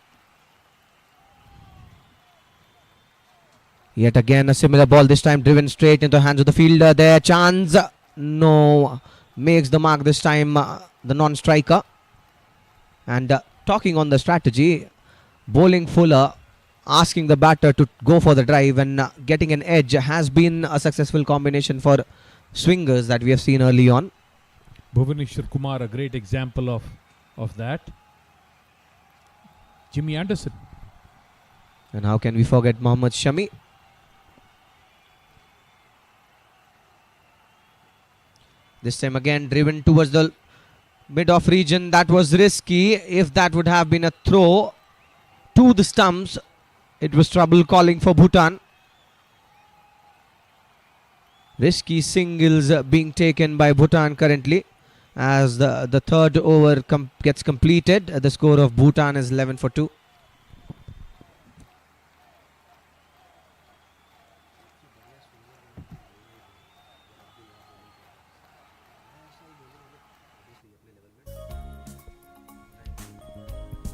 Yet again a similar ball, this time driven straight into the hands of the fielder there. Chance, no, makes the mark this time, the non-striker. And talking on the strategy, bowling fuller, asking the batter to go for the drive and getting an edge has been a successful combination for swingers that we have seen early on. Bhuvaneshwar Kumar, a great example of that. Jimmy Anderson. And how can we forget Mohammad Shami? This time again driven towards the mid-off region. That was risky. If that would have been a throw to the stumps, it was trouble calling for Bhutan. Risky singles being taken by Bhutan currently as the third over gets completed. The score of Bhutan is 11 for 2.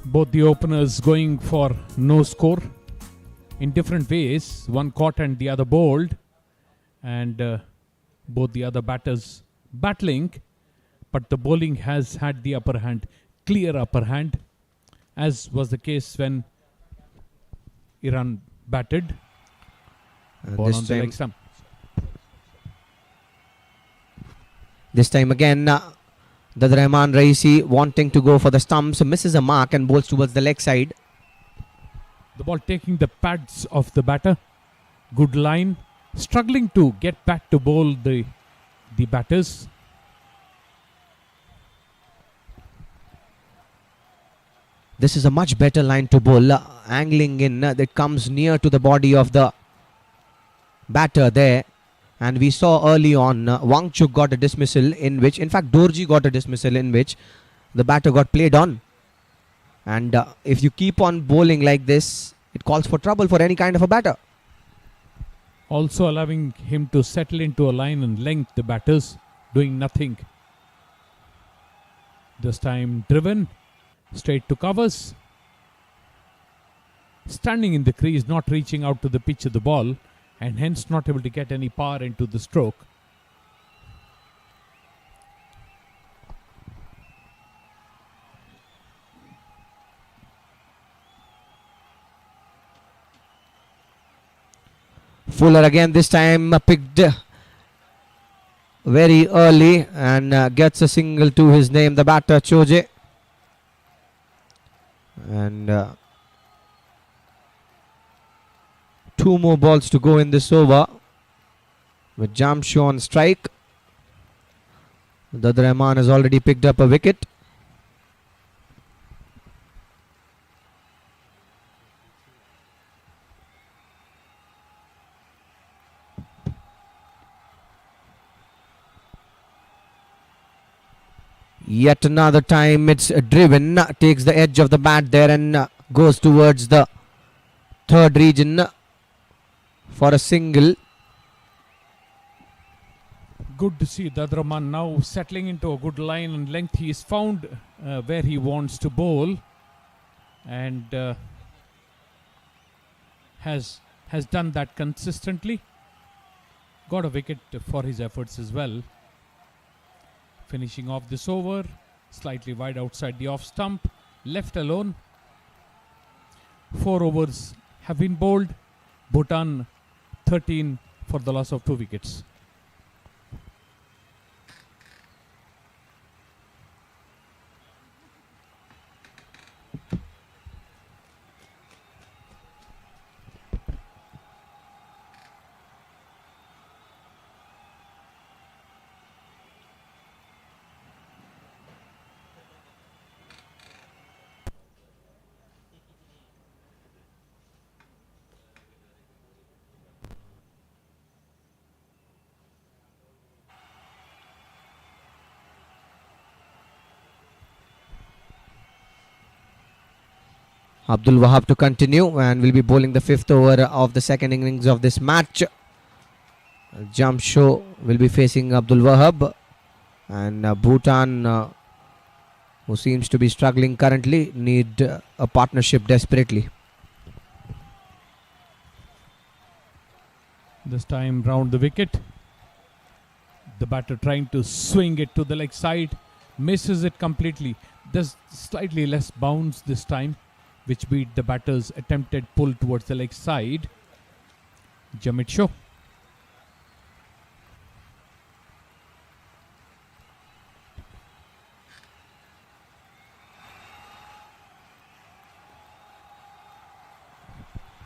Both the openers going for no score in different ways. One caught and the other bowled. And both the other batters battling. But the bowling has had the upper hand, clear upper hand, as was the case when Iran batted. Ball on the leg stump. This time again, Rahman Raisi wanting to go for the stumps, misses a mark and bowls towards the leg side. The ball taking the pads of the batter. Good line. Struggling to get back to bowl the batters. This is a much better line to bowl. Angling in that comes near to the body of the batter there. And we saw early on Wangchuk got a dismissal in which, in fact, Dorji got a dismissal in which the batter got played on. And if you keep on bowling like this, it calls for trouble for any kind of a batter. Also allowing him to settle into a line and length, the batters doing nothing. This time driven straight to covers. Standing in the crease, not reaching out to the pitch of the ball, and hence not able to get any power into the stroke. Fuller again this time picked very early and gets a single to his name, the batter Choje. And two more balls to go in this over with Jamsho on strike. Dad Rahman has already picked up a wicket. Yet another time it's driven, takes the edge of the bat there and goes towards the third region for a single. Good to see Dad Rahman now settling into a good line and length. He is found where he wants to bowl and has done that consistently. Got a wicket for his efforts as well. Finishing off this over, slightly wide outside the off stump, left alone. 4 overs have been bowled. Bhutan 13 for the loss of 2 wickets. Abdul Wahab to continue and will be bowling the 5th over of the second innings of this match. Jamsho will be facing Abdul Wahab, and Bhutan, who seems to be struggling currently, need a partnership desperately. This time round the wicket. The batter trying to swing it to the leg side, misses it completely. There's slightly less bounce this time, which beat the batter's attempted pull towards the leg side. Jamit Shaw.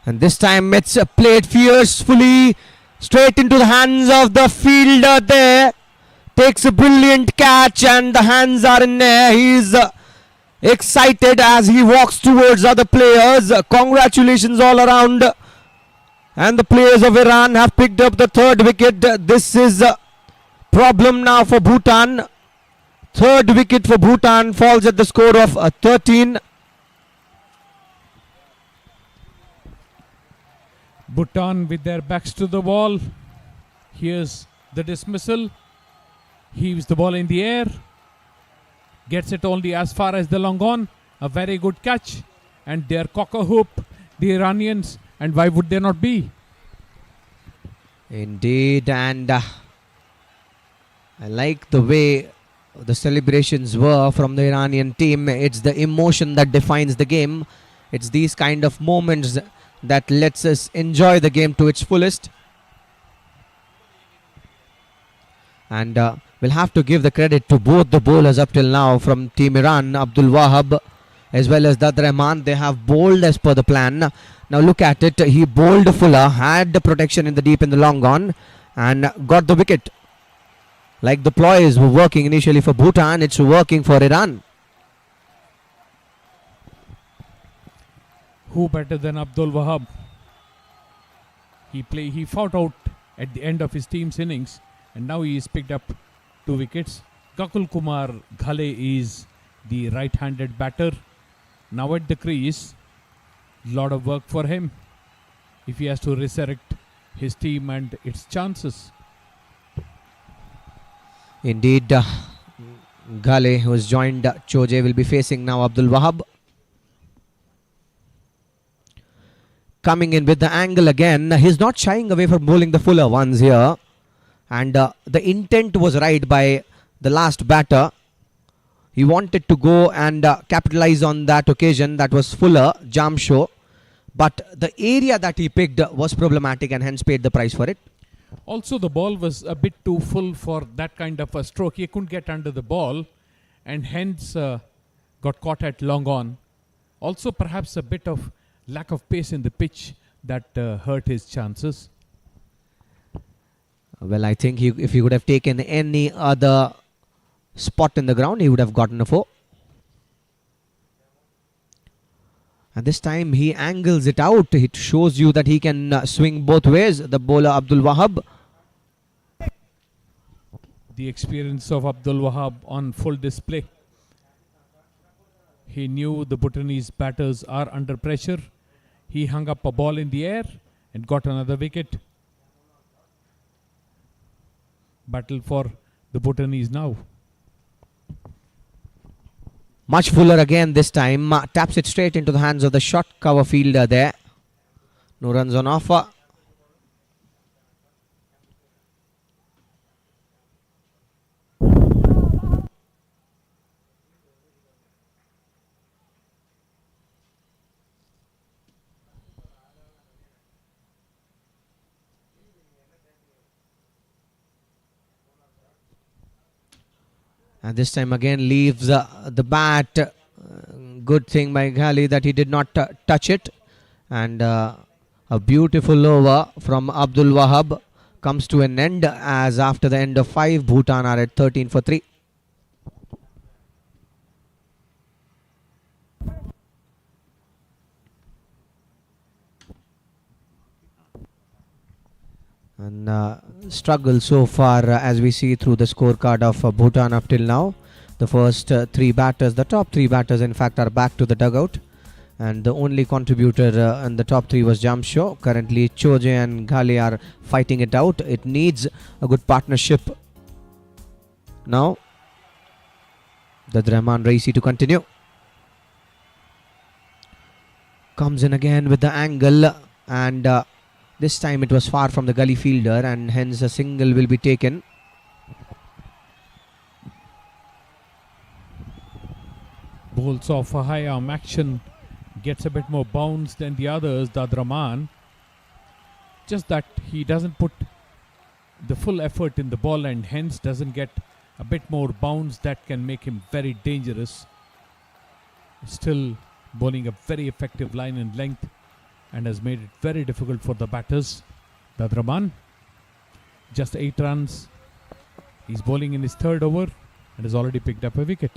And this time it's played fiercely straight into the hands of the fielder there. Takes a brilliant catch and the hands are in there. He's excited as he walks towards other players. Congratulations all around. And the players of Iran have picked up the third wicket. This is a problem now for Bhutan. Third wicket for Bhutan falls at the score of 13. Bhutan with their backs to the wall. Here's the dismissal. Heaves the ball in the air. Gets it only as far as the long on. A very good catch. And they're cock-a-hoop, the Iranians. And why would they not be? Indeed, and I like the way the celebrations were from the Iranian team. It's the emotion that defines the game. It's these kind of moments that lets us enjoy the game to its fullest. And we'll have to give the credit to both the bowlers up till now from Team Iran, Abdul Wahab as well as Dad Rahman. They have bowled as per the plan. Now look at it. He bowled fuller, had the protection in the deep in the long on and got the wicket. Like the ploys were working initially for Bhutan, it's working for Iran. Who better than Abdul Wahab? He fought out at the end of his team's innings and now he is picked up 2 wickets. Gakul Kumar Ghale is the right-handed batter. Now at the crease, lot of work for him if he has to resurrect his team and its chances. Indeed, Ghale, who has joined Choje, will be facing now Abdul Wahab. Coming in with the angle again. He's not shying away from bowling the fuller ones here. And the intent was right by the last batter. He wanted to go and capitalize on that occasion. That was fuller, Jamsho. But the area that he picked was problematic and hence paid the price for it. Also, the ball was a bit too full for that kind of a stroke. He couldn't get under the ball and hence got caught at long on. Also, perhaps a bit of lack of pace in the pitch that hurt his chances. Well, I think if he would have taken any other spot in the ground, he would have gotten a 4. And this time he angles it out. It shows you that he can swing both ways, the bowler Abdul Wahab. The experience of Abdul Wahab on full display. He knew the Bhutanese batters are under pressure. He hung up a ball in the air and got another wicket. Battle for the Bhutanese now. Much fuller again this time. Taps it straight into the hands of the short cover fielder there. No runs on offer. And this time again leaves the bat. Good thing by Ghale that he did not touch it. And a beautiful over from Abdul Wahab comes to an end as after the end of 5, Bhutan are at 13 for 3. And struggle so far as we see through the scorecard of Bhutan up till now. The first 3 batters, the top 3 batters in fact, are back to the dugout. And the only contributor in the top 3 was Jamsho. Currently Choje and Ghale are fighting it out. It needs a good partnership now. The Rahman Raisi to continue. Comes in again with the angle and this time it was far from the gully fielder and hence a single will be taken. Bowls off a high arm action, gets a bit more bounce than the others, Dad Rahman. Just that he doesn't put the full effort in the ball and hence doesn't get a bit more bounce that can make him very dangerous. Still bowling a very effective line and length and has made it very difficult for the batters. Dad Rahman, just 8 runs. He's bowling in his 3rd over and has already picked up a wicket.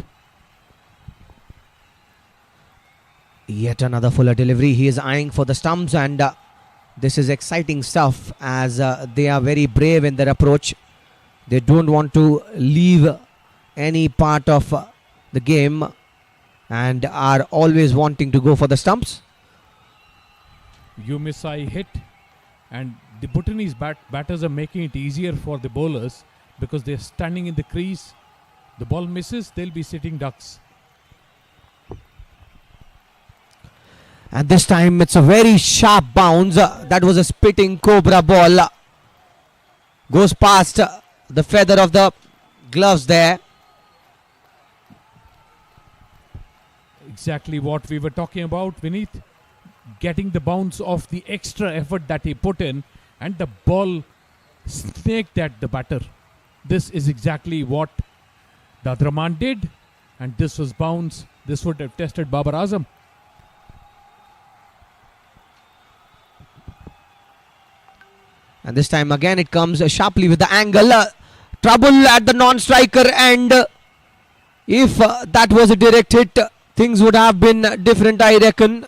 Yet another fuller delivery. He is eyeing for the stumps and This is exciting stuff as they are very brave in their approach. They don't want to leave any part of the game and are always wanting to go for the stumps. You miss, I hit, and the Bhutanese batters are making it easier for the bowlers because they're standing in the crease. The ball misses, they'll be sitting ducks. And this time it's a very sharp bounce. That was a spitting cobra ball. Goes past the feather of the gloves there. Exactly what we were talking about, Vineet. Getting the bounce of the extra effort that he put in, and the ball snaked at the batter. This is exactly what the other man did, and this was bounce. This would have tested Babar Azam. And this time again it comes sharply with the angle. Trouble at the non-striker, and if that was a direct hit, things would have been different, I reckon.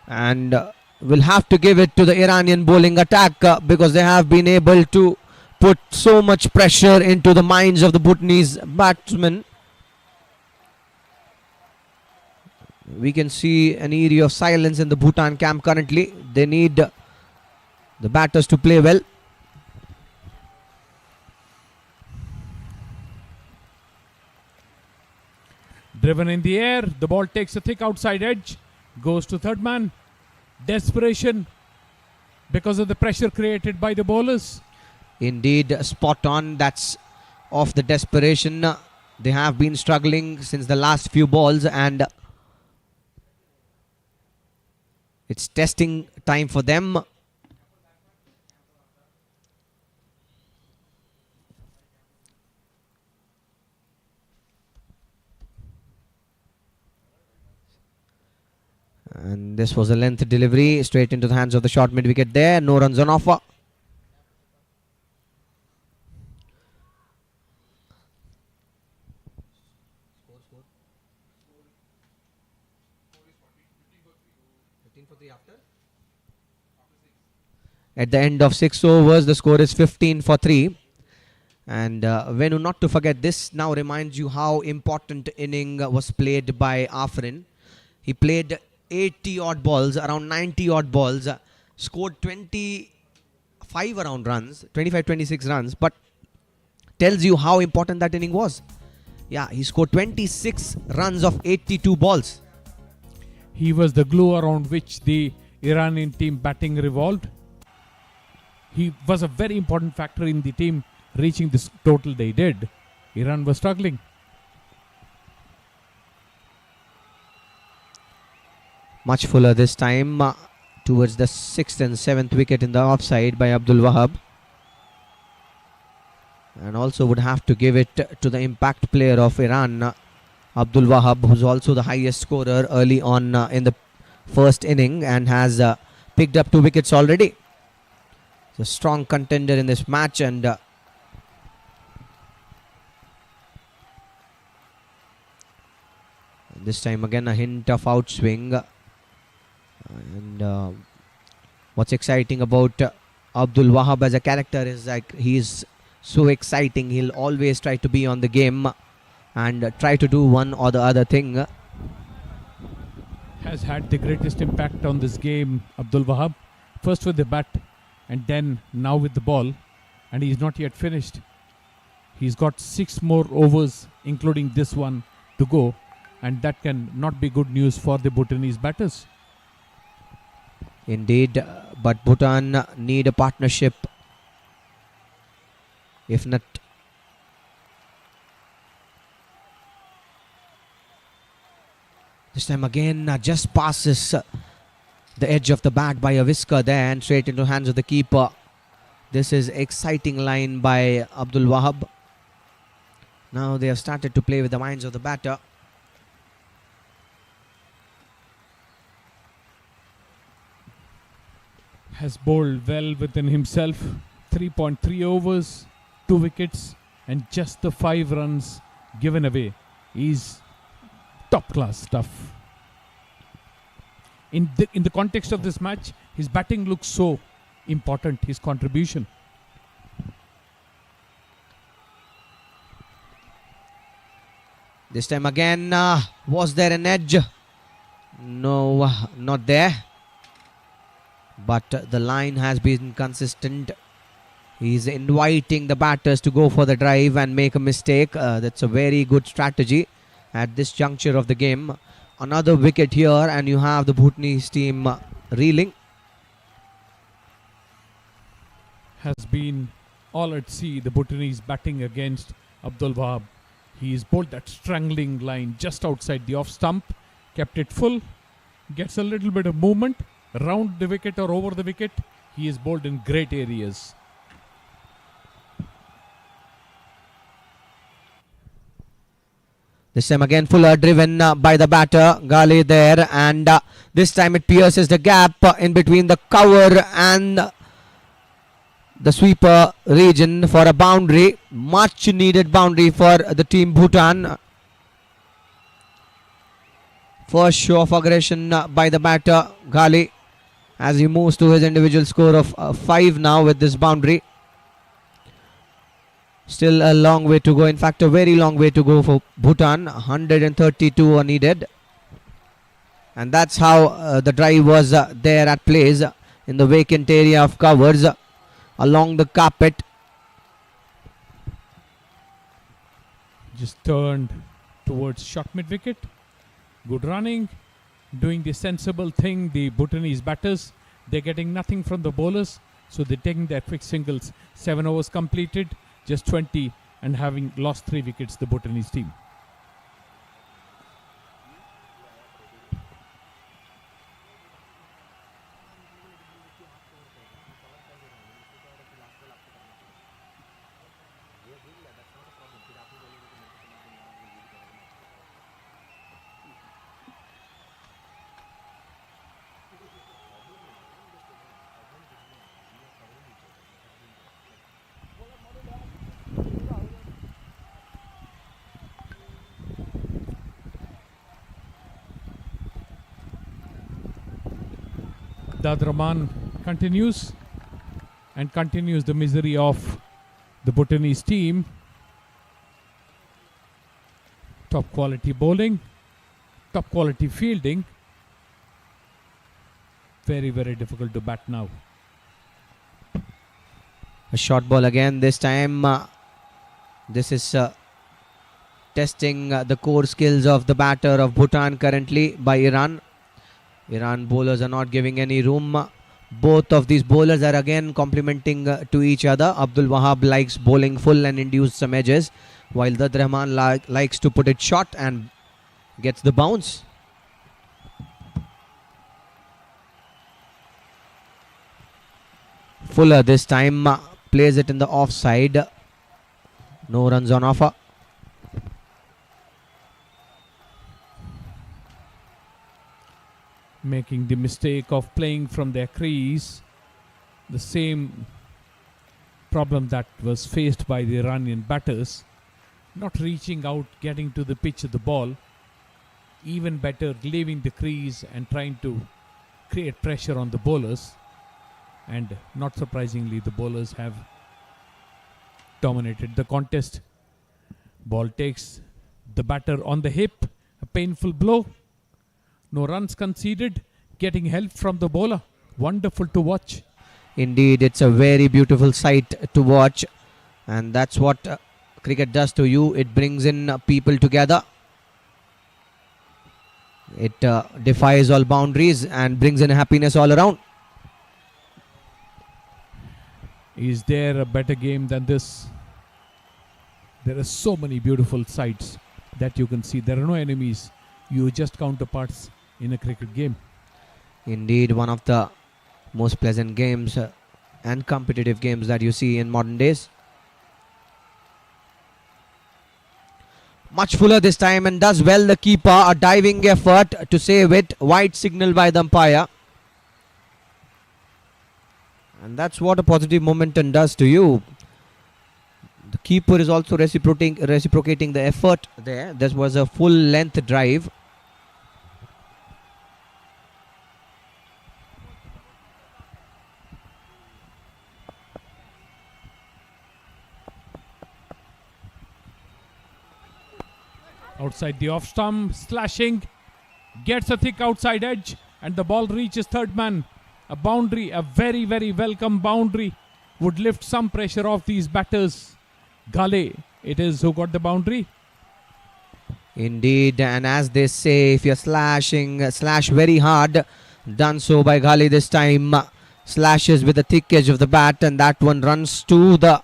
And we'll have to give it to the Iranian bowling attack because they have been able to put so much pressure into the minds of the Bhutanese batsmen. We can see an area of silence in the Bhutan camp currently. They need the batters to play well. Driven in the air, the ball takes a thick outside edge, goes to third man. Desperation because of the pressure created by the bowlers. Indeed, spot on. That's of the desperation. They have been struggling since the last few balls, and it's testing time for them. And this was a length delivery straight into the hands of the short mid wicket there. No runs on offer. At the end of 6 overs, the score is 15 for 3. And Venu, not to forget, this now reminds you how important inning was played by Afrin. He played 80 odd balls, around 90 odd balls, scored 25 around runs, 25-26 runs, but tells you how important that inning was. Yeah, he scored 26 runs of 82 balls. He was the glue around which the Iranian team batting revolved. He was a very important factor in the team reaching this total they did. Iran was struggling. Much fuller this time towards the 6th and 7th wicket in the offside by Abdul Wahab. And also would have to give it to the impact player of Iran, Abdul Wahab, who's also the highest scorer early on in the first inning and has picked up 2 wickets already. He's a strong contender in this match, and this time again a hint of outswing. And what's exciting about Abdul Wahab as a character is like he's so exciting. He'll always try to be on the game and try to do one or the other thing. Has had the greatest impact on this game, Abdul Wahab. First with the bat and then now with the ball, and he's not yet finished. He's got 6 more overs, including this one, to go, and that can not be good news for the Bhutanese batters. Indeed, but Bhutan need a partnership. If not, this time again just passes the edge of the bat by a whisker there and straight into hands of the keeper. This is exciting line by Abdul Wahab. Now they have started to play with the minds of the batter. Has bowled well within himself. 3.3 overs, 2 wickets, and just the 5 runs given away is top class stuff. in the context of this match, his batting looks so important, his contribution. This time again, was there an edge? No, not there. But the line has been consistent. He's inviting the batters to go for the drive and make a mistake. That's a very good strategy at this juncture of the game. Another wicket here, and you have the Bhutanese team reeling. Has been all at sea, the Bhutanese batting against Abdul Wahab. He's bowled that strangling line just outside the off stump, kept it full, gets a little bit of movement round the wicket or over the wicket. He is bowled in great areas. This time again Fuller driven by the batter Ghale there, and this time it pierces the gap in between the cover and the sweeper region for a boundary. Much needed boundary for the team Bhutan. First show of aggression by the batter Ghale as he moves to his individual score of 5 now with this boundary. Still a long way to go. In fact, a very long way to go for Bhutan. 132 are needed. And that's how the drive was there at place in the vacant area of covers along the carpet. Just turned towards short mid wicket. Good running. Doing the sensible thing. The Bhutanese batters, they're getting nothing from the bowlers. So they're taking their quick singles. 7 overs completed. Just 20 and having lost 3 wickets, the Bhutanese team. Dadraman continues the misery of the Bhutanese team. Top quality bowling, top quality fielding. Very, very difficult to bat now. A short ball again. This time this is testing the core skills of the batter of Bhutan currently by Iran. Iran bowlers are not giving any room. Both of these bowlers are again complementing to each other. Abdul Wahab likes bowling full and induce some edges, while Dad Rahman likes to put it short and gets the bounce. Fuller this time plays it in the offside. No runs on offer. Making the mistake of playing from their crease. The same problem that was faced by the Iranian batters. Not reaching out, getting to the pitch of the ball. Even better, leaving the crease and trying to create pressure on the bowlers. And not surprisingly, the bowlers have dominated the contest. Ball takes the batter on the hip. A painful blow. No runs conceded, getting help from the bowler. Wonderful to watch. Indeed, it's a very beautiful sight to watch. And that's what cricket does to you. It brings in people together. It defies all boundaries and brings in happiness all around. Is there a better game than this? There are so many beautiful sights that you can see. There are no enemies. You are just counterparts in a cricket game. Indeed, one of the most pleasant games and competitive games that you see in modern days. Much fuller this time and does well the keeper. A diving effort to save it. White signal by the umpire. And that's what a positive momentum does to you. The keeper is also reciprocating the effort there. This was a full length drive. Outside the off stump, slashing, gets a thick outside edge, and the ball reaches third man. A boundary, a very, very welcome boundary, would lift some pressure off these batters. Gale, it is who got the boundary. Indeed, and as they say, if you're slashing, slash very hard. Done so by Ghali this time. Slashes with the thick edge of the bat, and that one runs to the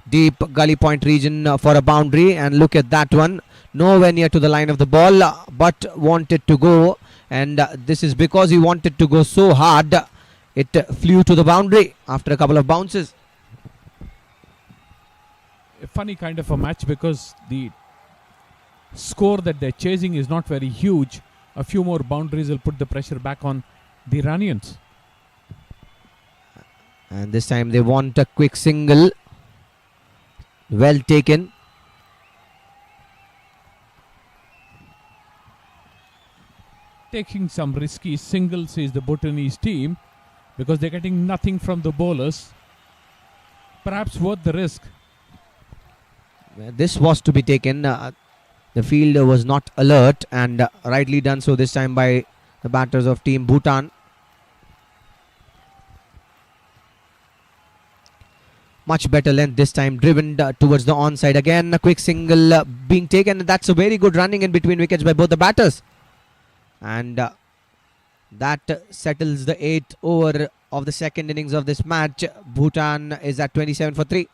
deep gully point region for a boundary. And look at that one, nowhere near to the line of the ball, but wanted to go. And this is because he wanted to go so hard, it flew to the boundary after a couple of bounces. A funny kind of a match because the score that they're chasing is not very huge. A few more boundaries will put the pressure back on the Iranians. And this time they want a quick single. Well taken. Taking some risky singles is the Bhutanese team because they're getting nothing from the bowlers. Perhaps worth the risk. This was to be taken. The fielder was not alert, and rightly done so this time by the batters of Team Bhutan. Much better length this time, driven towards the onside. Again, a quick single being taken. That's a very good running in between wickets by both the batters. And that settles the 8th over of the second innings of this match. Bhutan is at 27 for 3.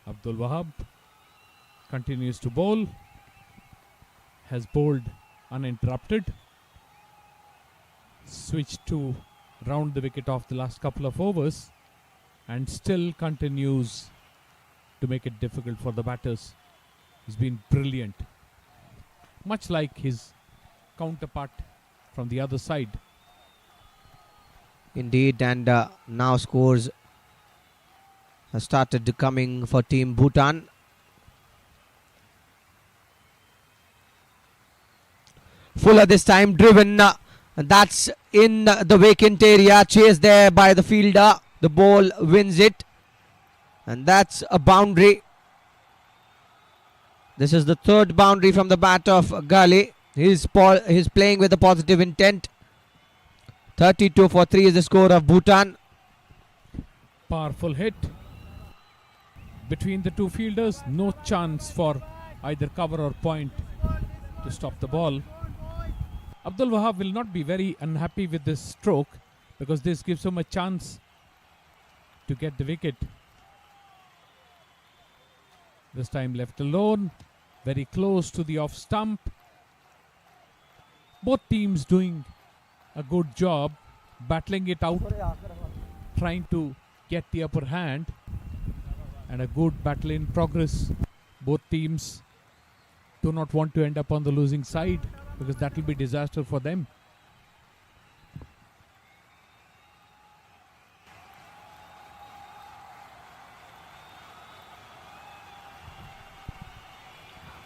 Abdul Wahab continues to bowl, has bowled uninterrupted, switched to round the wicket off the last couple of overs, and still continues to make it difficult for the batters. He's been brilliant, much like his counterpart from the other side. Indeed, and now scores have started coming for Team Bhutan. Fuller this time, driven. That's in the vacant area. Chased there by the fielder. The ball wins it. And that's a boundary. This is the third boundary from the bat of Ghali. He's playing with a positive intent. 32 for 3 is the score of Bhutan. Powerful hit between the two fielders. No chance for either cover or point to stop the ball. Abdul Wahab will not be very unhappy with this stroke because this gives him a chance to get the wicket. This time left alone, very close to the off stump. Both teams doing a good job battling it out, trying to get the upper hand, and a good battle in progress. Both teams do not want to end up on the losing side because that will be disaster for them.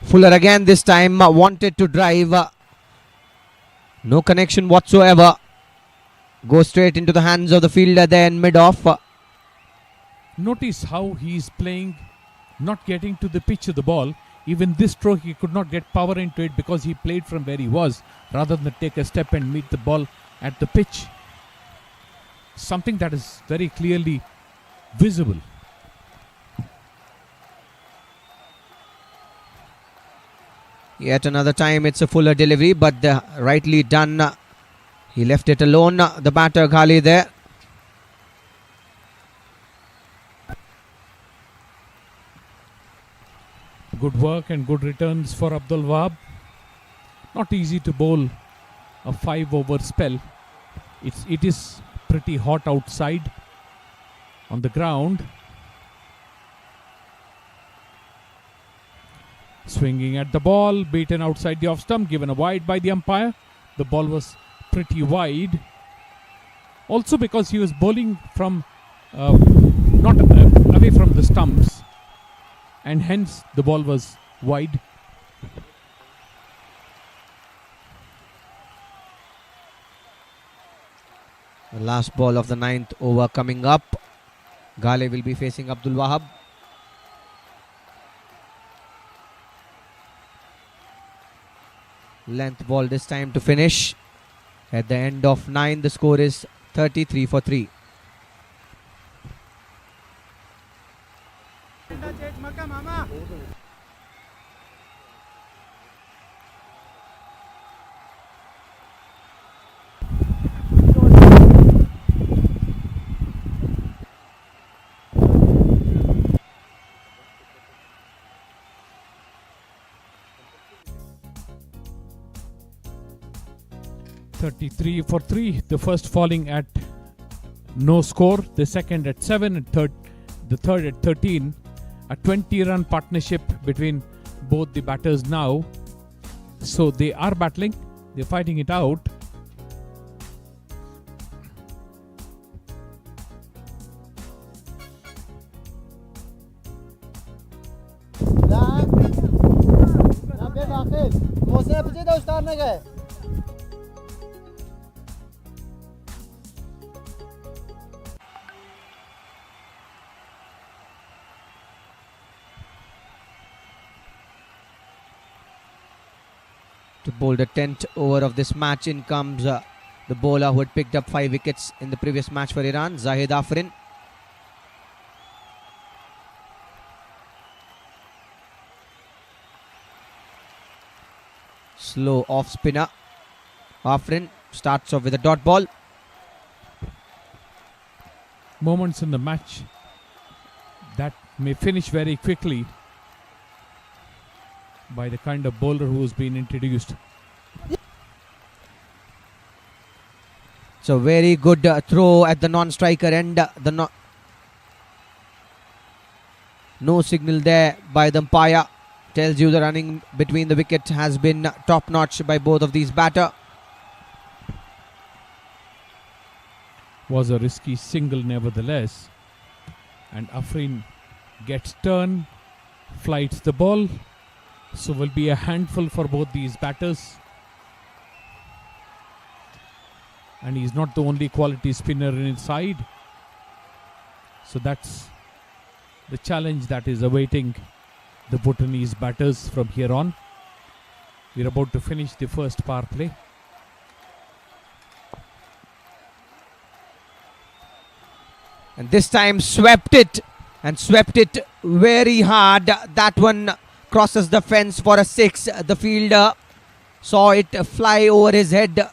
Fuller again this time wanted to drive. No connection whatsoever. Goes straight into the hands of the fielder there in mid-off. Notice how he's playing, not getting to the pitch of the ball. Even this stroke he could not get power into it because he played from where he was rather than take a step and meet the ball at the pitch. Something that is very clearly visible. Yet another time it's a Fuller delivery, but rightly done. He left it alone, the batter Ghali there. Good work and good returns for Abdul Wahab. Not easy to bowl a 5-over spell. It is pretty hot outside on the ground. Swinging at the ball, beaten outside the off stump, given a wide by the umpire. The ball was pretty wide. Also because he was bowling from not away from the stumps, and hence the ball was wide. The last ball of the 9th over coming up. Ghale will be facing Abdul Wahab. Length ball this time to finish. At the end of 9, the score is 33 for 3. $33 for 3. The first falling at no score, the second at 7, and the third at 13. A 20-run partnership between both the batters now. So they are battling, they're fighting it out. To bowl the 10th over of this match, in comes the bowler who had picked up 5 wickets in the previous match for Iran, Zahid Afrin. Slow off spinner. Afrin starts off with a dot ball. Moments in the match that may finish very quickly by the kind of bowler who's been introduced. So very good throw at the non-striker end. No signal there by the umpire. Tells you the running between the wicket has been top-notch by both of these batters. Was a risky single nevertheless. And Afrin gets turn, flights the ball. So will be a handful for both these batters. And he's not the only quality spinner in his side. So that's the challenge that is awaiting the Bhutanese batters from here on. We're about to finish the first power play. And this time swept it, and swept it very hard. That one crosses the fence for a 6. The fielder saw it fly over his head.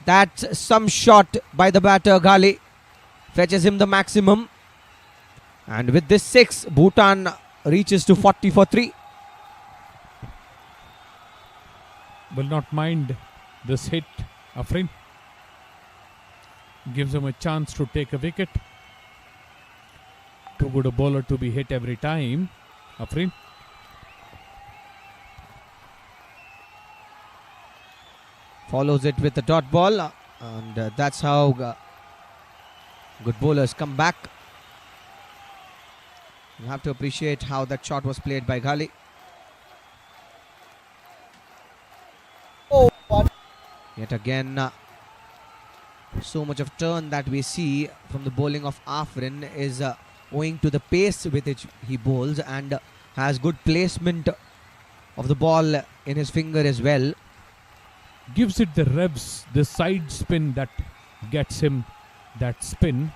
That's some shot by the batter Ghale. Fetches him the maximum. And with this 6, Bhutan reaches to 40 for 3. Will not mind this hit, Afrin. Gives him a chance to take a wicket. Too good a bowler to be hit every time, Afrin. Follows it with a dot ball, and that's how good bowlers come back. You have to appreciate how that shot was played by Ghale. Yet again, so much of turn that we see from the bowling of Afrin is owing to the pace with which he bowls, and has good placement of the ball in his finger as well. Gives it the revs, the side spin that gets him that spin.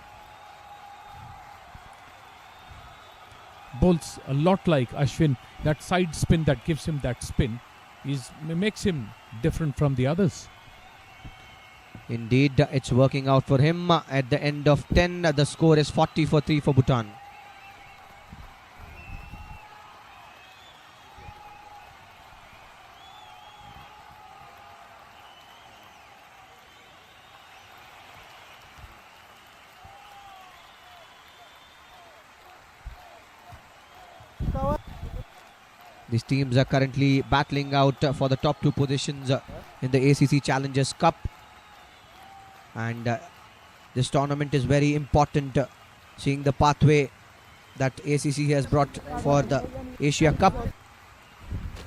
Bowls a lot like Ashwin. That side spin that gives him that spin makes him different from the others. Indeed, it's working out for him. At the end of 10, the score is 40 for 3 for Bhutan. These teams are currently battling out for the top two positions in the ACC Challengers Cup. And this tournament is very important, seeing the pathway that ACC has brought for the Asia Cup.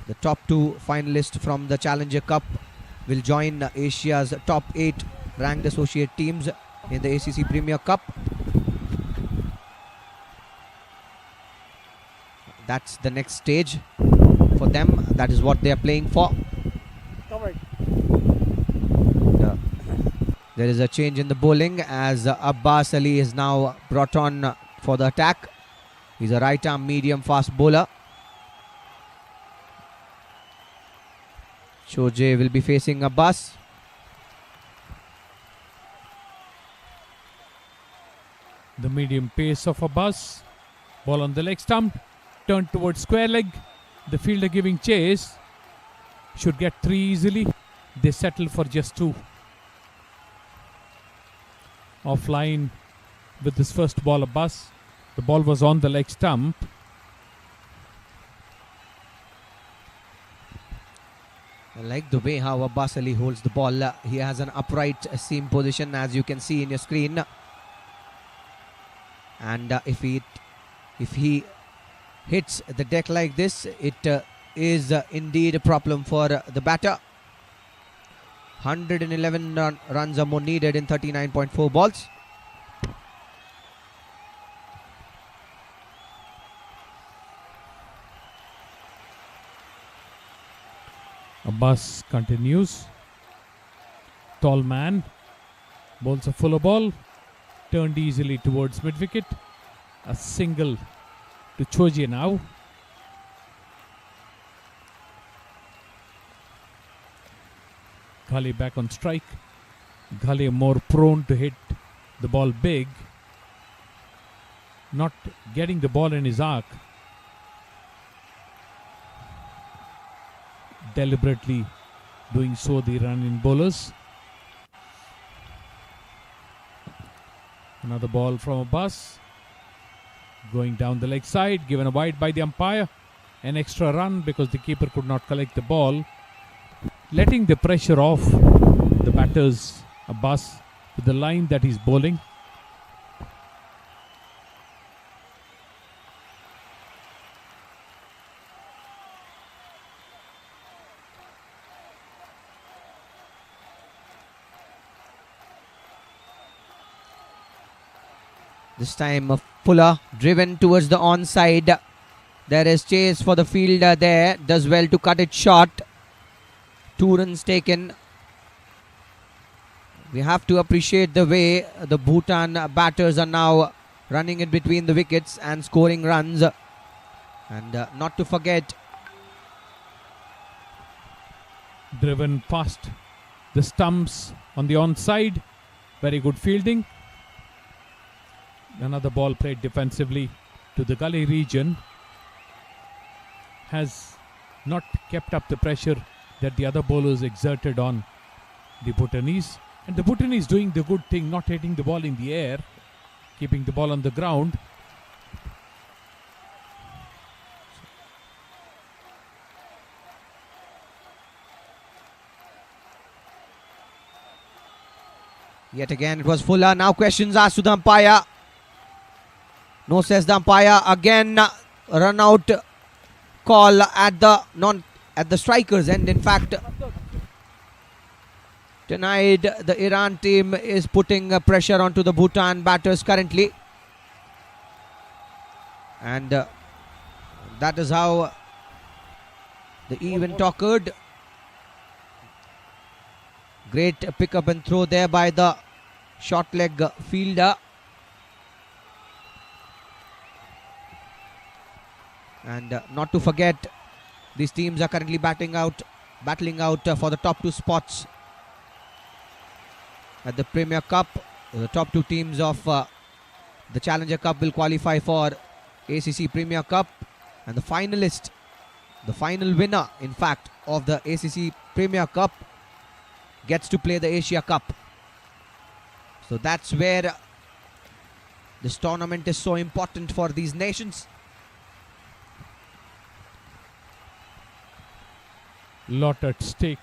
The top two finalists from the Challenger Cup will join Asia's top 8 ranked associate teams in the ACC Premier Cup. That's the next stage for them. That is what they are playing for. There is a change in the bowling as Abbas Ali is now brought on for the attack. He's a right arm medium fast bowler. Shoje will be facing Abbas. The medium pace of Abbas. Ball on the leg stump. Turned towards square leg. The fielder giving chase. Should get 3 easily. They settle for just 2. Offline with this first ball, Abbas. The ball was on the leg stump. I like the way how Abbas Ali holds the ball. He has an upright seam position, as you can see in your screen. And if he hits the deck like this, it is indeed a problem for the batter. 111 runs are more needed in 39.4 balls. Abbas continues. Tall man. Bowls a fuller ball. Turned easily towards mid wicket. A single to Choje now. Ghale back on strike. Ghale more prone to hit the ball big. Not getting the ball in his arc. Deliberately doing so, the run in bowlers. Another ball from Abbas. Going down the leg side, given a wide by the umpire. An extra run because the keeper could not collect the ball. Letting the pressure off the batters, Abbas, with the line that he's bowling. This time Fuller driven towards the onside. There is chase for the fielder there. Does well to cut it short. 2 runs taken. We have to appreciate the way the Bhutan batters are now running in between the wickets and scoring runs. And not to forget, Driven past the stumps on the onside. Very good fielding. Another ball played defensively to the gully region. Has not kept up the pressure that the other bowlers exerted on the Bhutanese. And the Bhutanese doing the good thing, not hitting the ball in the air, keeping the ball on the ground. yet again it was Fuller. Now questions asked to the umpire. No, says the umpire. Again, run out call at the strikers end. In fact, denied. The Iran team is putting pressure onto the Bhutan batters currently, and that is how the event occurred. Great pick up and throw there by the short leg fielder. And not to forget, these teams are currently battling out for the top 2 spots at the Premier Cup. The top 2 teams of the Challenger Cup will qualify for ACC Premier Cup, and the finalist, the final winner in fact of the ACC Premier Cup, gets to play the Asia Cup. So that's where this tournament is so important for these nations. Lot at stake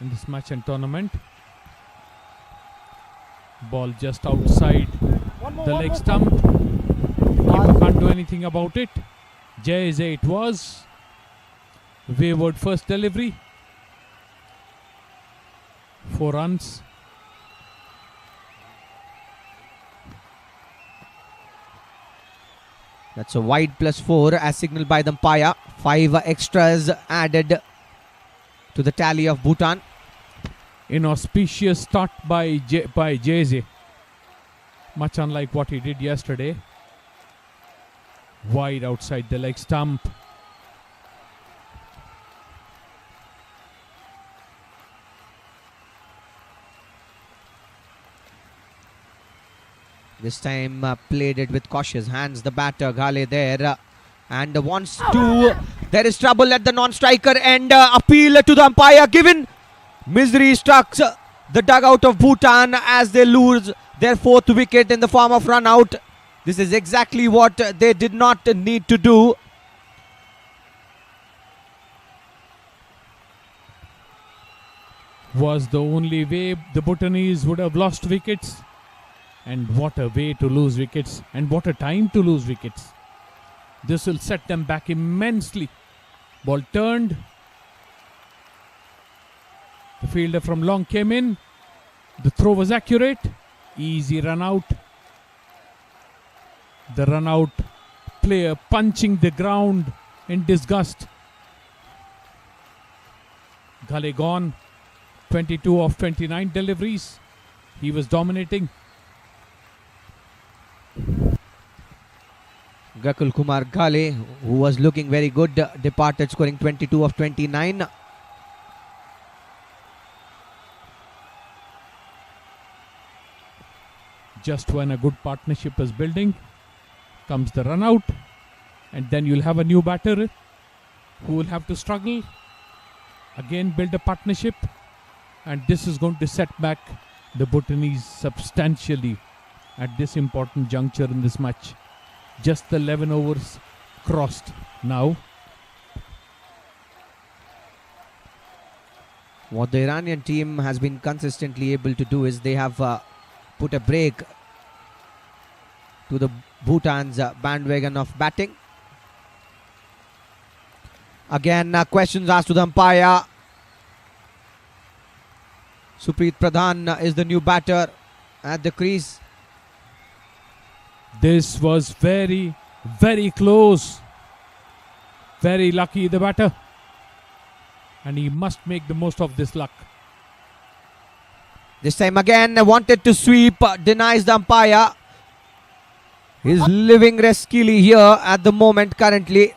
in this match and tournament. Ball just outside the leg stump. Keeper can't do anything about it. Jayze it was. Wayward first delivery. 4 runs. That's a wide +4 as signaled by the umpire. 5 extras added to the tally of Bhutan. Inauspicious start by Jayze. Much unlike what he did yesterday. Wide outside the leg stump. This time played it with cautious hands. The batter Ghale there and wants to. There is trouble at the non-striker end. Appeal to the umpire given. Misery struck the dugout of Bhutan as they lose their 4th wicket in the form of run out. This is exactly what they did not need to do. Was the only way the Bhutanese would have lost wickets. And what a way to lose wickets, and what a time to lose wickets. This will set them back immensely. Ball turned. The fielder from long came in. The throw was accurate. Easy run out. The run out player punching the ground in disgust. Ghale gone. 22 of 29 deliveries. He was dominating. Gakul Kumar Ghale, who was looking very good, departed scoring 22 of 29. Just when a good partnership is building, comes the run out, and then you'll have a new batter who will have to struggle. Again, build a partnership, and this is going to set back the Bhutanese substantially at this important juncture in this match. Just the 11 overs crossed now. What the Iranian team has been consistently able to do is they have put a break to the Bhutan's bandwagon of batting. Again, questions asked to the umpire. Supreet Pradhan is the new batter at the crease. This was very, very close. Very lucky the batter. And he must make the most of this luck. This time again wanted to sweep, denies the umpire. He's living riskily here at the moment currently.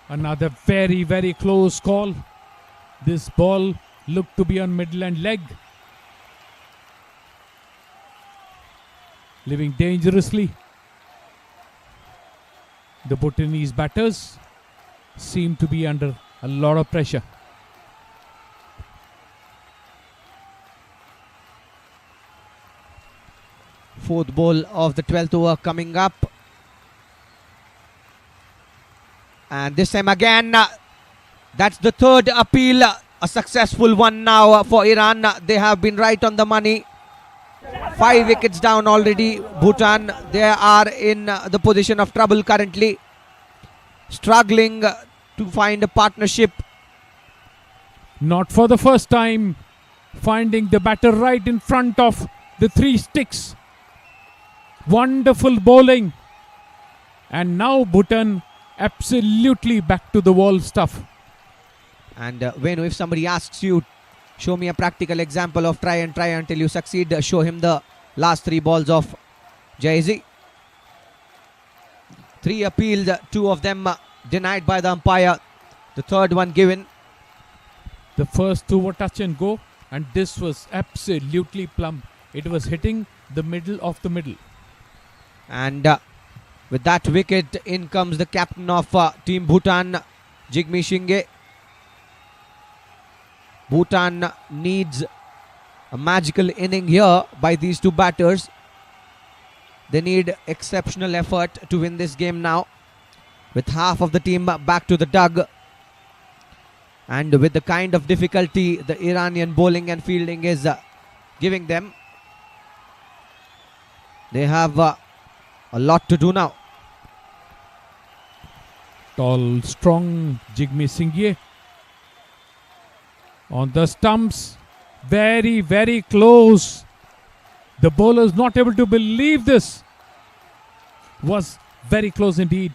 Another very, very close call. This ball looked to be on middle and leg. Living dangerously. The Bhutanese batters seem to be under a lot of pressure. Fourth ball of the 12th over coming up. And this time again, that's the third appeal. A successful one now for Iran. They have been right on the money. 5 wickets down already. Bhutan, they are in the position of trouble currently. Struggling to find a partnership. Not for the first time. Finding the batter right in front of the 3 sticks. Wonderful bowling. And now Bhutan absolutely back to the wall stuff. And Venu, if somebody asks you, show me a practical example of try until you succeed, show him the last 3 balls of Jayze. 3 appeals, 2 of them denied by the umpire. The third one given. The first 2 were touch and go, and this was absolutely plumb. It was hitting the middle of the middle. And with that wicket, in comes the captain of Team Bhutan, Jigme Shinge. Bhutan needs a magical inning here by these 2 batters. They need exceptional effort to win this game now. with half of the team back to the dug. And with the kind of difficulty the Iranian bowling and fielding is giving them, they have a lot to do now. Tall, strong Jigme Singye on the stumps. Very, very close. The bowlers not able to believe this. Was very close indeed.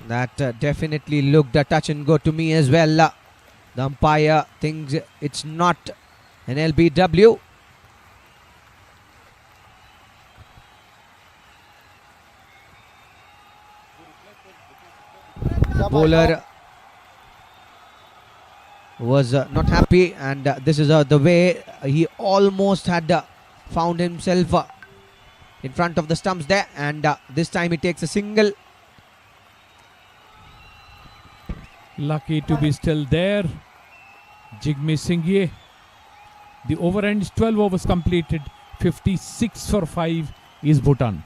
That definitely looked a touch and go to me as well. The umpire thinks it's not an LBW. Bowler was not happy, and this is the way he almost had found himself in front of the stumps there, and this time he takes a single. Lucky to be still there. Jigme Singye. The over ends 12 overs completed. 56 for 5 is Bhutan.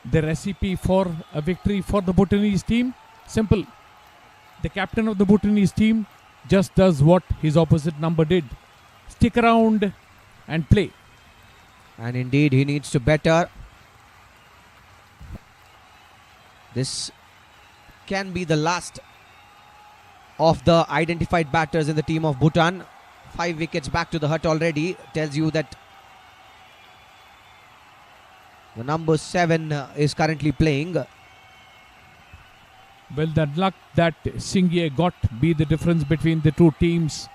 The recipe for a victory for the Bhutanese team? Simple. The captain of the Bhutanese team just does what his opposite number did. Stick around and play. And indeed, he needs to better. This can be the last of the identified batters in the team of Bhutan. 5 wickets back to the hut already. Tells you that the number 7 is currently playing. Will that luck that Singye got be the difference between the two teams?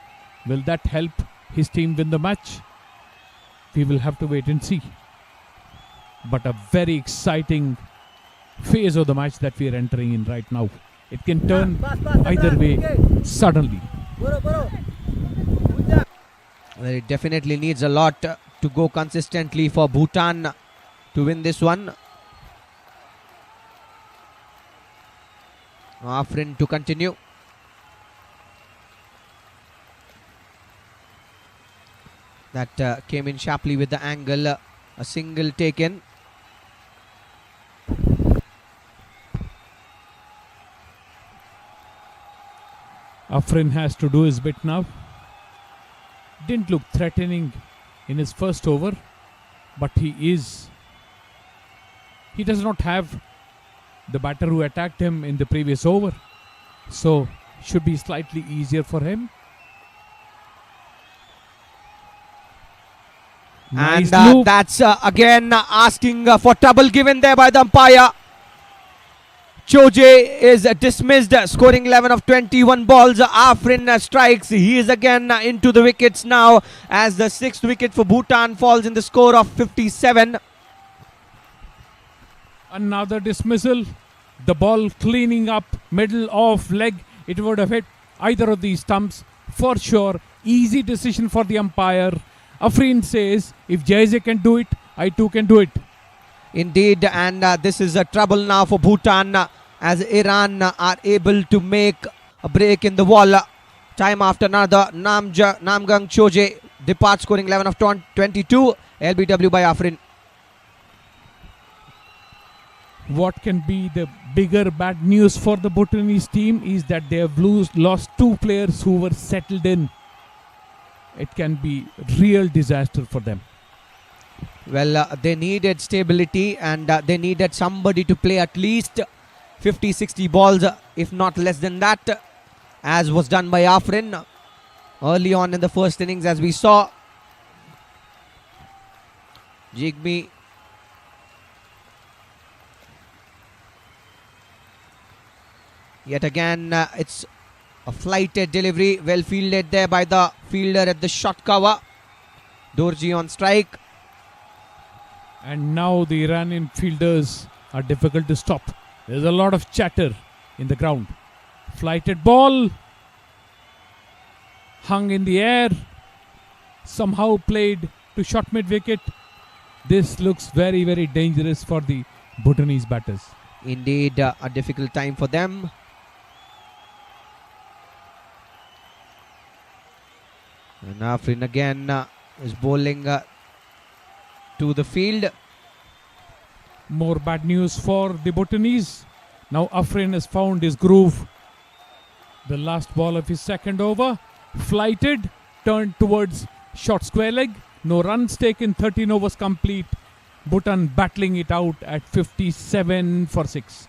Will that help his team win the match? We will have to wait and see. But a very exciting phase of the match that we are entering in right now. It can turn either way suddenly. Well, it definitely needs a lot to go consistently for Bhutan to win this one. Afrin to continue. That came in sharply with the angle. A single taken. Afrin has to do his bit now. Didn't look threatening in his first over, but he does not have the batter who attacked him in the previous over, so should be slightly easier for him. Nice And loop. that's again asking for trouble given there by the umpire. Choje is dismissed, scoring 11 of 21 balls. Afrin strikes. He is again into the wickets now as the 6th wicket for Bhutan falls in the score of 57. Another dismissal. The ball cleaning up middle of leg. It would have hit either of these stumps for sure. Easy decision for the umpire. Afrin says, if Jaize can do it, I too can do it. Indeed, and this is a trouble now for Bhutan as Iran are able to make a break in the wall. Time after another, Namgang Choje departs, scoring 11 of 22. LBW by Afrin. What can be the bigger bad news for the Bhutanese team is that they have lost 2 players who were settled in. It can be real disaster for them. Well, they needed stability and they needed somebody to play at least 50-60 balls, if not less than that, as was done by Afrin early on in the first innings, as we saw. Jigme yet again, it's a flighted delivery, well fielded there by the fielder at the shot cover. Dorji on strike. And now the Iranian fielders are difficult to stop. There's a lot of chatter in the ground. Flighted ball. Hung in the air. Somehow played to short mid wicket. This looks very, very dangerous for the Bhutanese batters. Indeed, a difficult time for them. And Afrin again is bowling to the field. More bad news for the Bhutanese. Now Afrin has found his groove. The last ball of his second over. Flighted, turned towards short square leg. No runs taken, 13 overs complete. Bhutan battling it out at 57 for 6.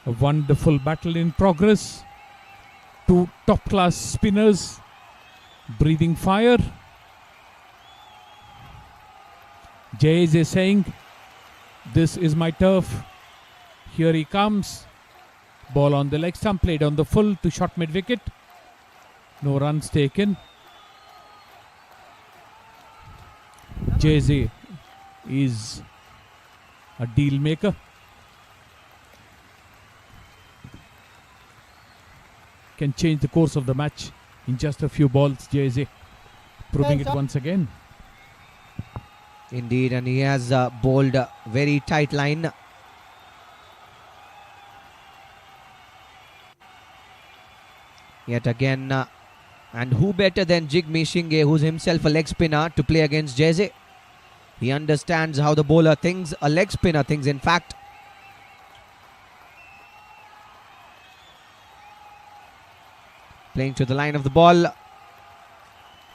A wonderful battle in progress. Two top-class spinners breathing fire. Jays is saying, "This is my turf." Here he comes. Ball on the leg stump, played on the full to short mid-wicket. No runs taken. Jay is a deal maker. Can change the course of the match in just a few balls. Jay proving it once again. Indeed, and he has bowled a very tight line. Yet again, and who better than Jigme Shinge, who's himself a leg spinner, to play against Jeze. He understands how the bowler thinks, a leg spinner thinks in fact. Playing to the line of the ball.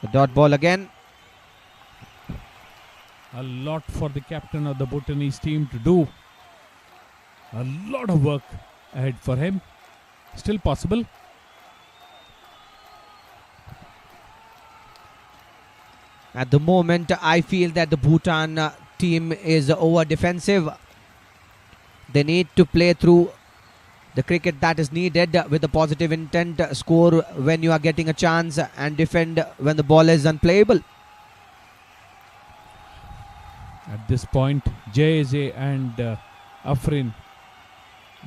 The dot ball again. A lot for the captain of the Bhutanese team to do. A lot of work ahead for him. Still possible. At the moment, I feel that the Bhutan team is over defensive. They need to play through the cricket that is needed with a positive intent, score when you are getting a chance and defend when the ball is unplayable. At this point, Jay and Afrin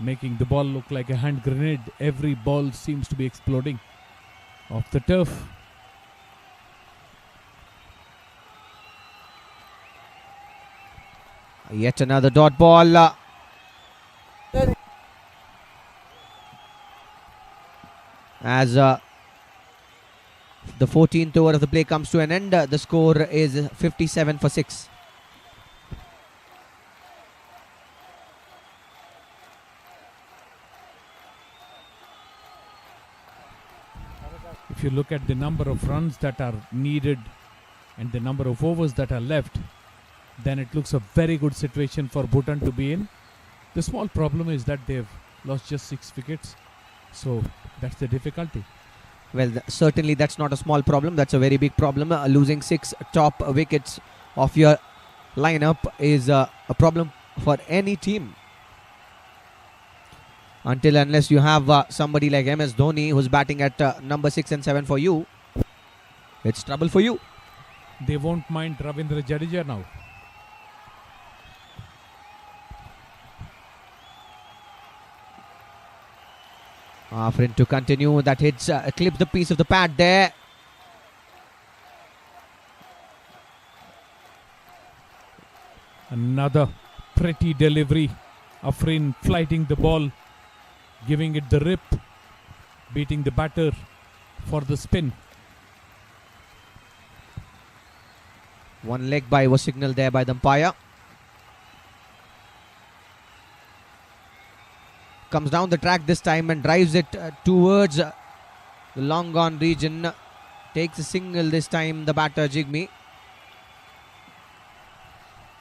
making the ball look like a hand grenade. Every ball seems to be exploding off the turf. Yet another dot ball. As the 14th over of the play comes to an end, the score is 57 for 6. If you look at the number of runs that are needed and the number of overs that are left, then it looks a very good situation for Bhutan to be in. The small problem is that they've lost just 6 wickets. So that's the difficulty. Well, certainly that's not a small problem. That's a very big problem. Losing 6 top wickets of your lineup is a problem for any team. Until unless you have somebody like MS Dhoni who's batting at number 6 and 7 for you, it's trouble for you. They won't mind Ravindra Jadeja now. Afrin to continue. That hits, clips the piece of the pad there. Another pretty delivery. Afrin flighting the ball, giving it the rip, beating the batter for the spin. One leg by was signaled there by the umpire. Comes down the track this time and drives it towards the long gone region. Takes a single this time, the batter Jigme.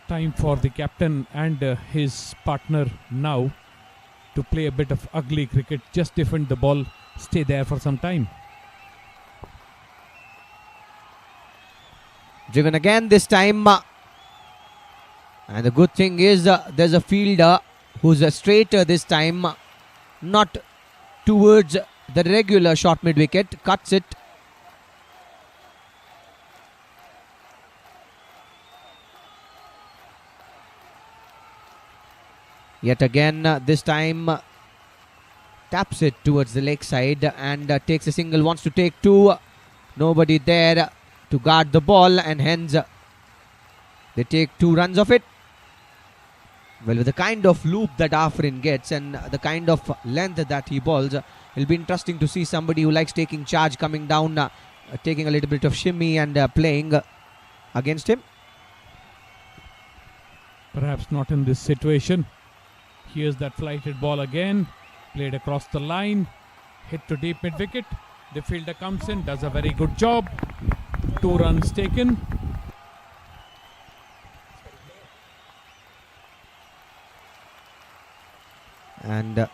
Time for the captain and his partner now to play a bit of ugly cricket. Just defend the ball, stay there for some time. Driven again this time. And the good thing is there's a fielder who's a straighter this time. Not towards the regular short mid wicket. Cuts it. Yet again, this time taps it towards the leg side and takes a single, wants to take two. Nobody there to guard the ball, and hence they take 2 runs of it. Well, with the kind of loop that Afrin gets and the kind of length that he bowls, it'll be interesting to see somebody who likes taking charge coming down, taking a little bit of shimmy and playing against him. Perhaps not in this situation. Here's that flighted ball again. Played across the line. Hit to deep mid wicket. The fielder comes in, does a very good job. 2 runs taken. And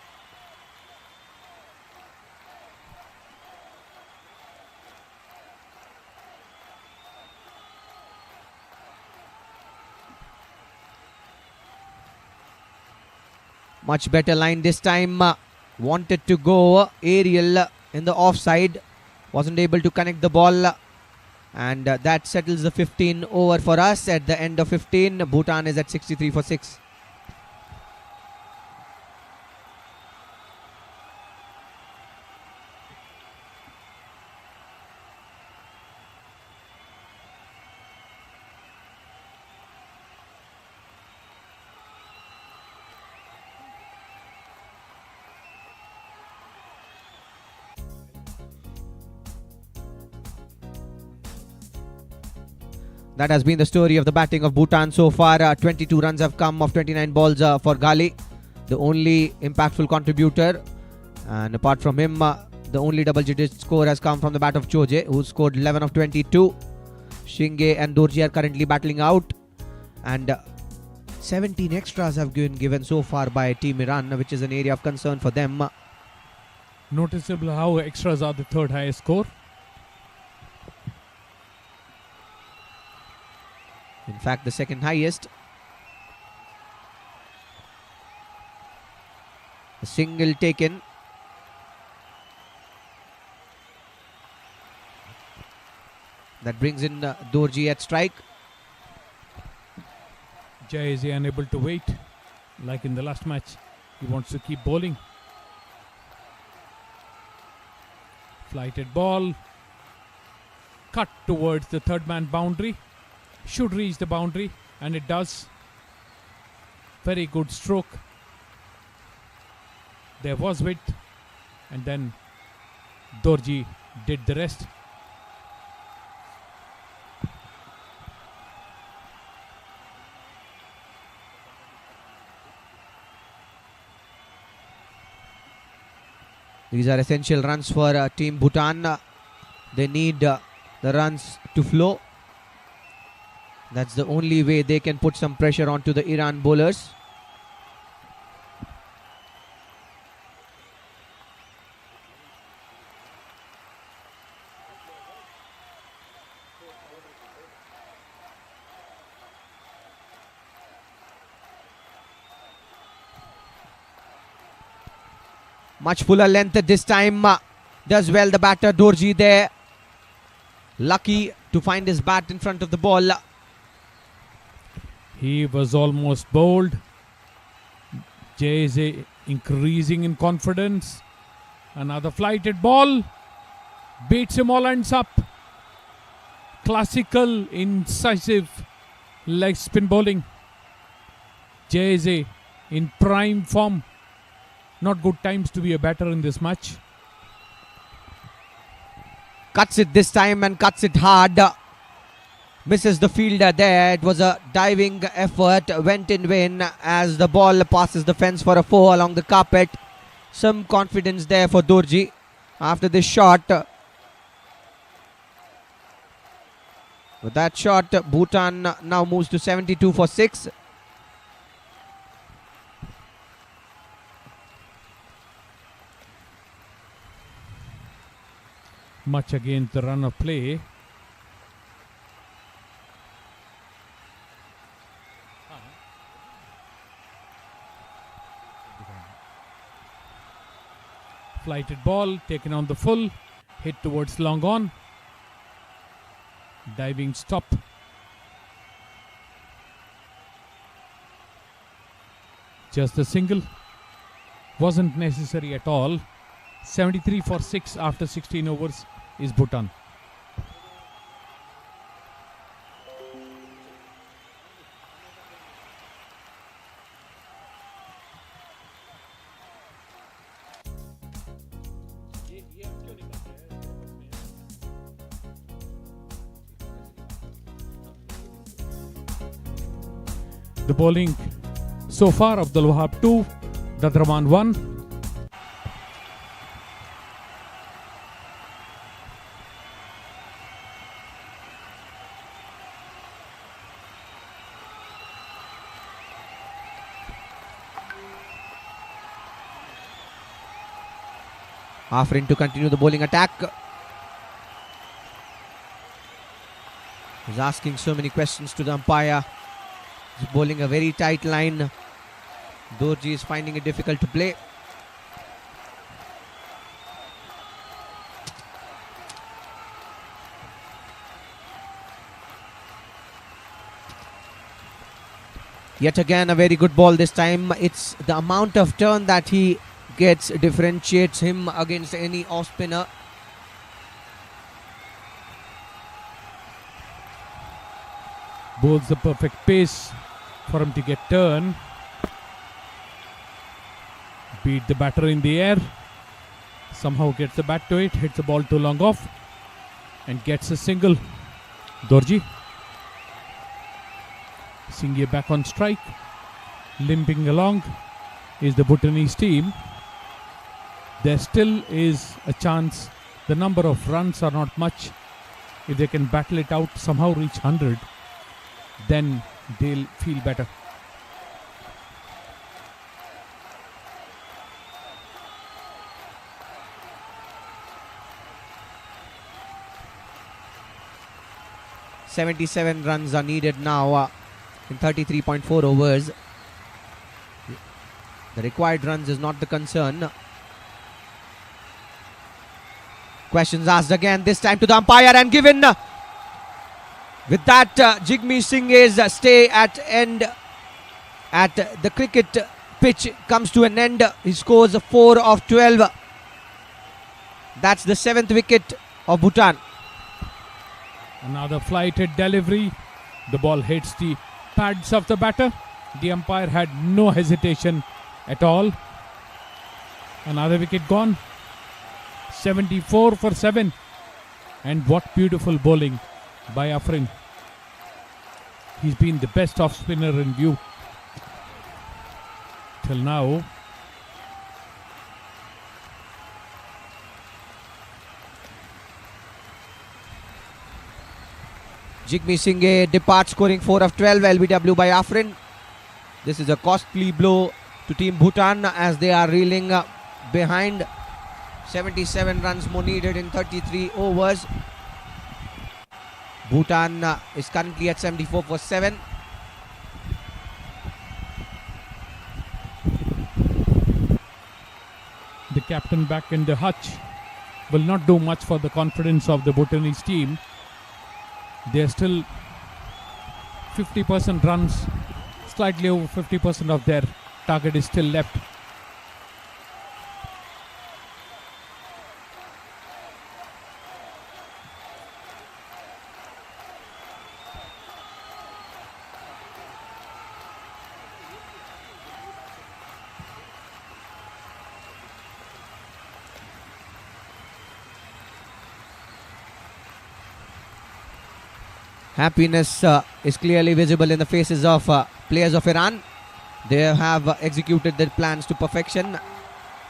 much better line this time. Wanted to go aerial in the offside. Wasn't able to connect the ball. And that settles the 15 over for us. At the end of 15, Bhutan is at 63 for 6. That has been the story of the batting of Bhutan so far. 22 runs have come off 29 balls for Gali, the only impactful contributor. And apart from him, the only double-digit score has come from the bat of Choje, who scored 11 of 22. Shinge and Dorji are currently battling out. And 17 extras have been given so far by Team Iran, which is an area of concern for them. Noticeable how extras are the 3rd highest score. In fact, the 2nd highest. A single taken. That brings in Dorji at strike. Jai is unable to wait. Like in the last match, he wants to keep bowling. Flighted ball. Cut towards the 3rd man boundary. Should reach the boundary, and it does. Very good stroke. There was width, and then Dorji did the rest. These are essential runs for Team Bhutan. They need the runs to flow. That's the only way they can put some pressure onto the Iran bowlers. Much fuller length this time. Does well the batter Dorji there. Lucky to find his bat in front of the ball. He was almost bowled. Jay is increasing in confidence. Another flighted ball. Beats him all ends up. Classical, incisive leg spin bowling. Jay is in prime form. Not good times to be a batter in this match. Cuts it this time and cuts it hard. Misses the fielder there. It was a diving effort. Went in vain as the ball passes the fence for a 4 along the carpet. Some confidence there for Dorji after this shot. With that shot, Bhutan now moves to 72 for 6. Much against the run of play. Flighted ball taken on the full. Hit towards long on. Diving stop. Just the single. Wasn't necessary at all. 73 for 6 after 16 overs is Bhutan. The bowling so far Abdul Wahab 2, Dadraman 1. Afrin to continue the bowling attack. He's asking so many questions to the umpire. He's bowling a very tight line. Dorji is finding it difficult to play. Yet again a very good ball this time. It's the amount of turn that he gets differentiates him against any off spinner. Bowls the perfect pace for him to get turn. Beat the batter in the air. Somehow gets the bat to it, hits the ball too long off and gets a single. Dorji. Singh back on strike. Limping along is the Bhutanese team. There still is a chance. The number of runs are not much. If they can battle it out, somehow reach 100, then they'll feel better. "77 runs are needed now in 33.4 overs. The required runs is not the concern. Questions asked again, this time to the umpire and given. With that, Jigme Singh's stay at end at the cricket pitch comes to an end. He scores 4 of 12. That's the 7th wicket of Bhutan. Another flighted delivery. The ball hits the pads of the batter. The umpire had no hesitation at all. Another wicket gone. 74 for 7. And what beautiful bowling by Afrin. He's been the best off spinner in view till now. Jigme Singh departs scoring 4 of 12 LBW by Afrin. This is a costly blow to Team Bhutan as they are reeling behind. 77 runs more needed in 33 overs. Bhutan is currently at 74 for 7. The captain back in the hutch will not do much for the confidence of the Bhutanese team. They are still 50% runs, slightly over 50% of their target is still left. Happiness is clearly visible in the faces of players of Iran. They have executed their plans to perfection.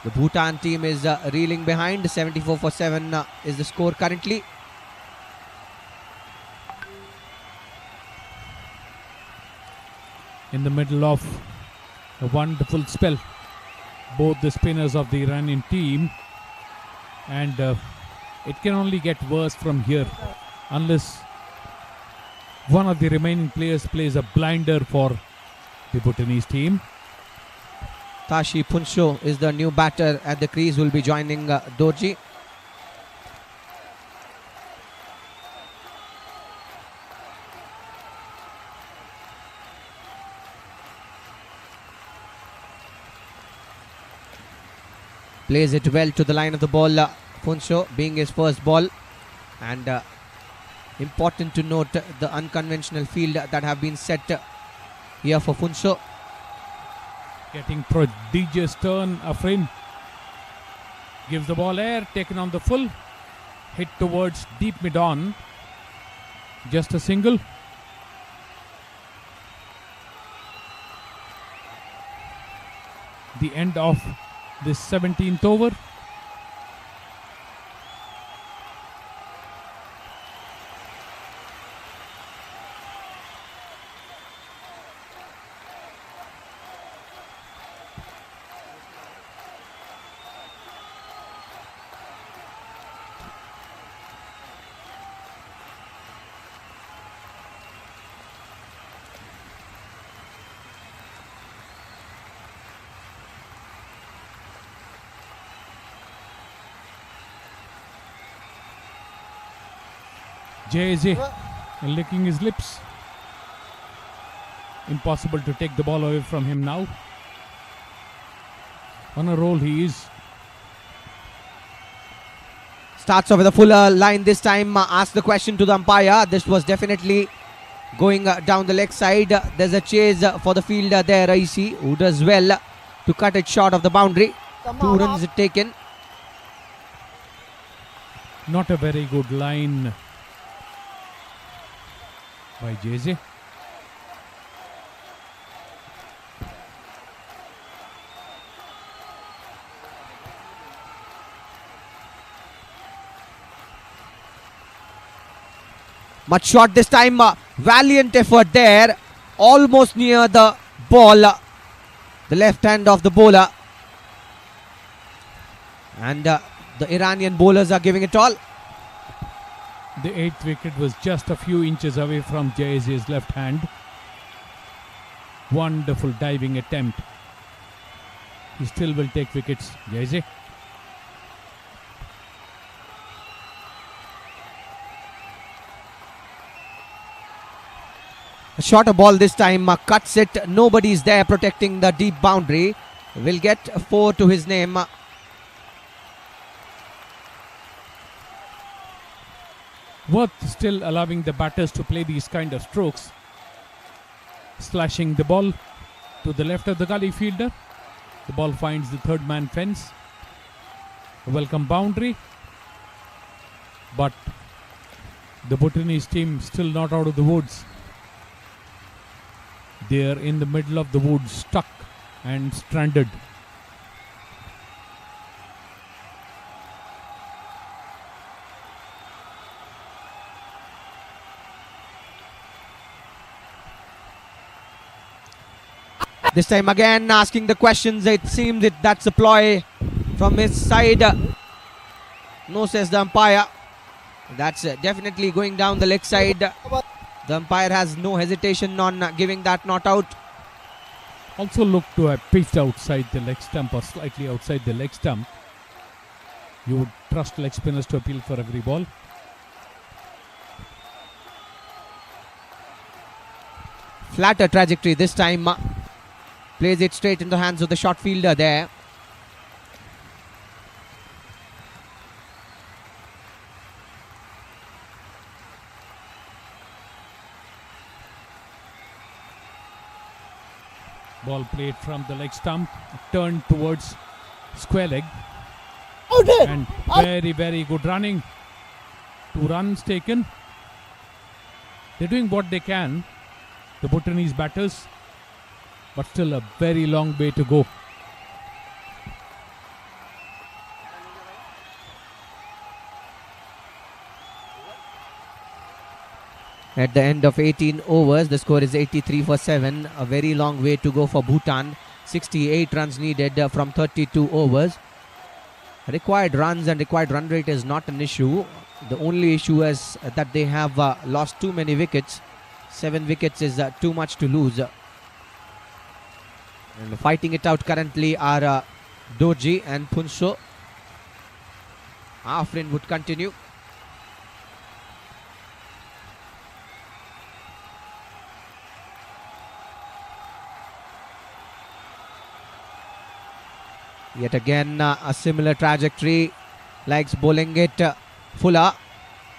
The Bhutan team is reeling behind. 74 for 7 is the score currently. In the middle of a wonderful spell, both the spinners of the Iranian team, and it can only get worse from here unless one of the remaining players plays a blinder for the Bhutanese team. Tashi Punsho is the new batter at the crease, will be joining Dorji. Plays it well to the line of the ball. Funso being his first ball. And important to note the unconventional field that have been set here for Funso. Getting prodigious turn. Afrin gives the ball air, taken on the full. Hit towards deep mid-on. Just a single. The end of this 17th over. JJ licking his lips. Impossible to take the ball away from him now. On a roll he is. Starts off with a fuller line this time. Asks the question to the umpire. This was definitely going down the leg side. There's a chase for the fielder there, Raisi, who does well to cut it short of the boundary. 2 runs taken. Not a very good line by JJ. Much short this time. Valiant effort there. Almost near the ball. The left hand of the bowler. And the Iranian bowlers are giving it all. The 8th wicket was just a few inches away from JJ's left hand. Wonderful diving attempt. He still will take wickets, JJ. A shorter ball this time. Cuts it. Nobody's there protecting the deep boundary. Will get 4 to his name. Worth still allowing the batters to play these kind of strokes. Slashing the ball to the left of the gully fielder. The ball finds the third man fence. A welcome boundary. But the Bhutanese team still not out of the woods. They are in the middle of the woods, stuck and stranded. This time again asking the questions. It seems that's a ploy from his side. No, says the umpire. That's definitely going down the leg side. The umpire has no hesitation on giving that not out. Also look to have pitched outside the leg stump or slightly outside the leg stump. You would trust leg spinners to appeal for every ball. Flatter trajectory this time. Plays it straight in the hands of the short fielder there. Ball played from the leg stump, turned towards square leg. And very, very good running. 2 runs taken. They're doing what they can, the Bhutanese batters, but still a very long way to go. At the end of 18 overs, the score is 83 for 7. A very long way to go for Bhutan. 68 runs needed from 32 overs. Required runs and required run rate is not an issue. The only issue is that they have lost too many wickets. 7 wickets is too much to lose. And fighting it out currently are Dorji and Punso. Afrin would continue. Yet again a similar trajectory. Likes bowling it. Fuller.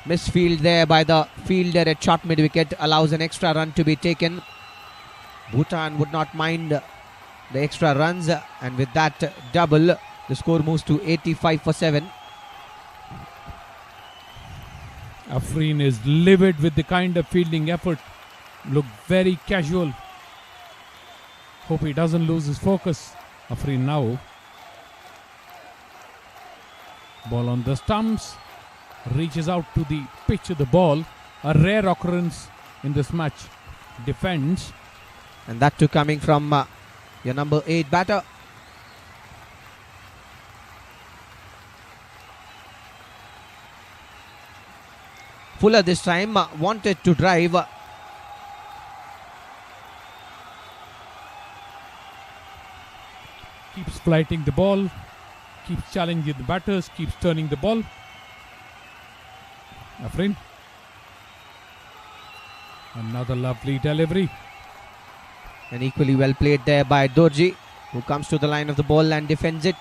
Misfield there by the fielder at short mid wicket. Allows an extra run to be taken. Bhutan would not mind the extra runs, and with that double, the score moves to 85 for 7. Afreen is livid with the kind of fielding effort. Look very casual. Hope he doesn't lose his focus. Afreen now. Ball on the stumps. Reaches out to the pitch of the ball. A rare occurrence in this match. Defends. And that too coming from your number 8 batter. Fuller this time wanted to drive. Keeps flighting the ball. Keeps challenging the batters. Keeps turning the ball. Afreen. Another lovely delivery. And equally well played there by Dorji, who comes to the line of the ball and defends it.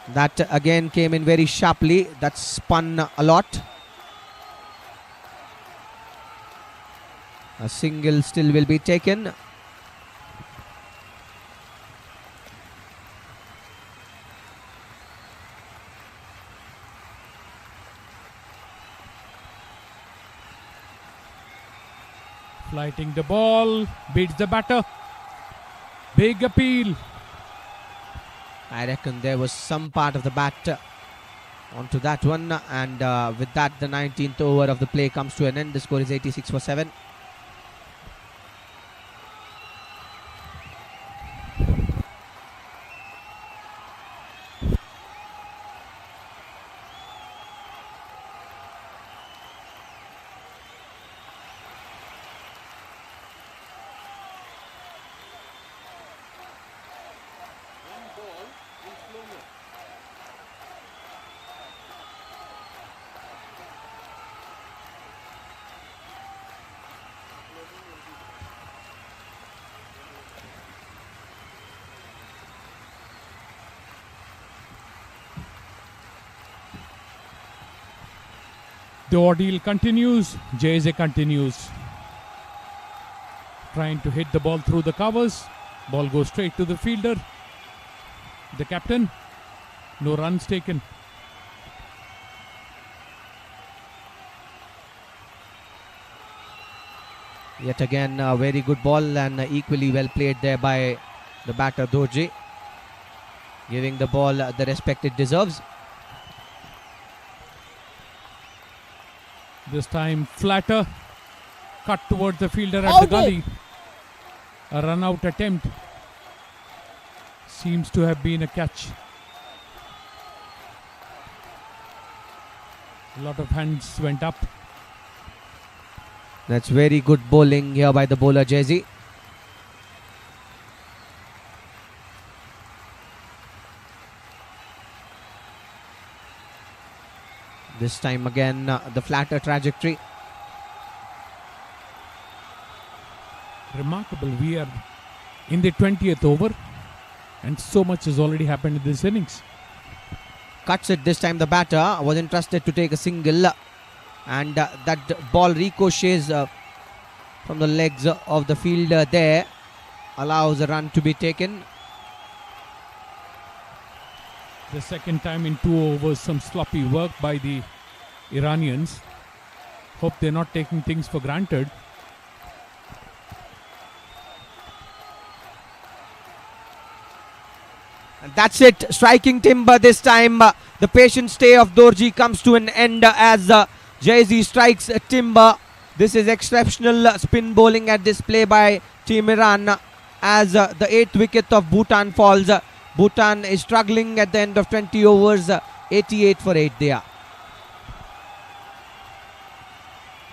That again came in very sharply. That spun a lot. A single still will be taken. Flighting the ball, beats the batter. Big appeal. I reckon there was some part of the bat onto that one, and with that the 19th over of the play comes to an end. The score is 86 for 7. The ordeal continues. Jayze continues. Trying to hit the ball through the covers. Ball goes straight to the fielder. The captain. No runs taken. Yet again a very good ball, and equally well played there by the batter Dorji, giving the ball the respect it deserves. This time flatter. Cut towards the fielder at the gully. A run out attempt. Seems to have been a catch. A lot of hands went up. That's very good bowling here by the bowler Jayze. This time again the flatter trajectory. Remarkable. We are in the 20th over and so much has already happened in this innings. Cuts it this time. The batter was entrusted to take a single, and that ball ricochets from the legs of the fielder there. Allows a run to be taken. The second time in 2 overs, some sloppy work by the Iranians. Hope they're not taking things for granted. And that's it. Striking timber this time. The patient stay of Dorji comes to an end as Jayze strikes timber. This is exceptional spin bowling at display by Team Iran as the 8th wicket of Bhutan falls. Bhutan is struggling at the end of 20 overs. 88 for 8 they are.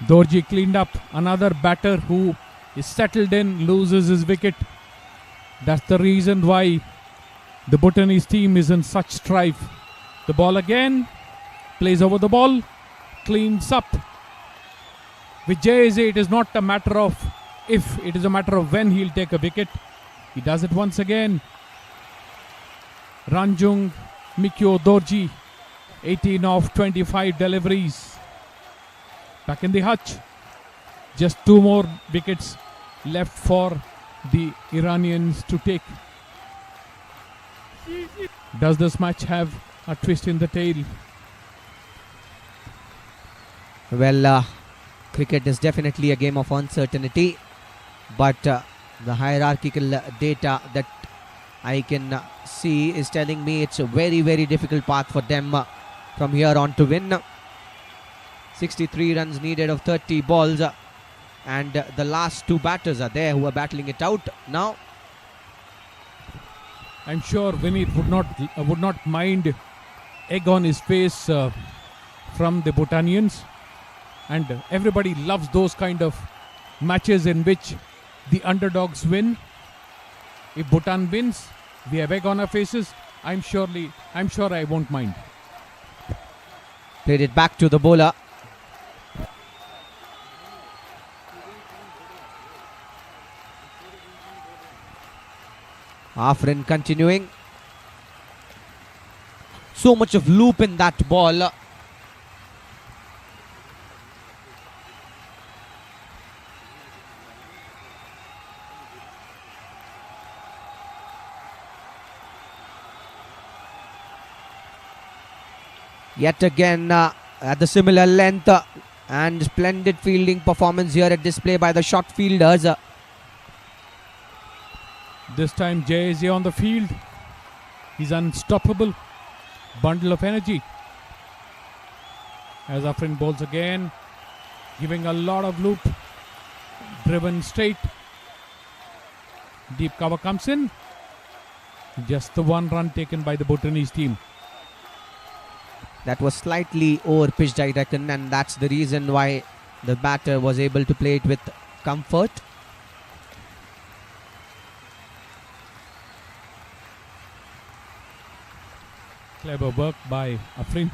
Dorji cleaned up. Another batter who is settled in loses his wicket. That's the reason why the Bhutanese team is in such strife. The ball again. Plays over the ball. Cleans up. With JSA, it is not a matter of if, it is a matter of when he'll take a wicket. He does it once again. Ranjung Mikyo Dorji, 18 of 25 deliveries. Back in the hutch. Just 2 more wickets left for the Iranians to take. Does this match have a twist in the tail? Well, cricket is definitely a game of uncertainty, but the hierarchical data that I can see is telling me it's a very, very difficult path for them from here on to win. 63 runs needed of 30 balls, and the last 2 batters are there who are battling it out now. I'm sure Vinny would not mind egg on his face from the Bhutanians, and everybody loves those kind of matches in which the underdogs win. If Bhutan wins, we have egg on our faces. I'm sure I won't mind. Played it back to the bowler. Afrin continuing. So much of loop in that ball. Yet again at the similar length and splendid fielding performance here at display by the short fielders. This time JSA on the field. He's unstoppable. Bundle of energy. As Afrin bowls again, giving a lot of loop. Driven straight. Deep cover comes in. Just the 1 run taken by the Bhutanese team. That was slightly over pitched, I reckon, and that's the reason why the batter was able to play it with comfort. Clever work by Afrin,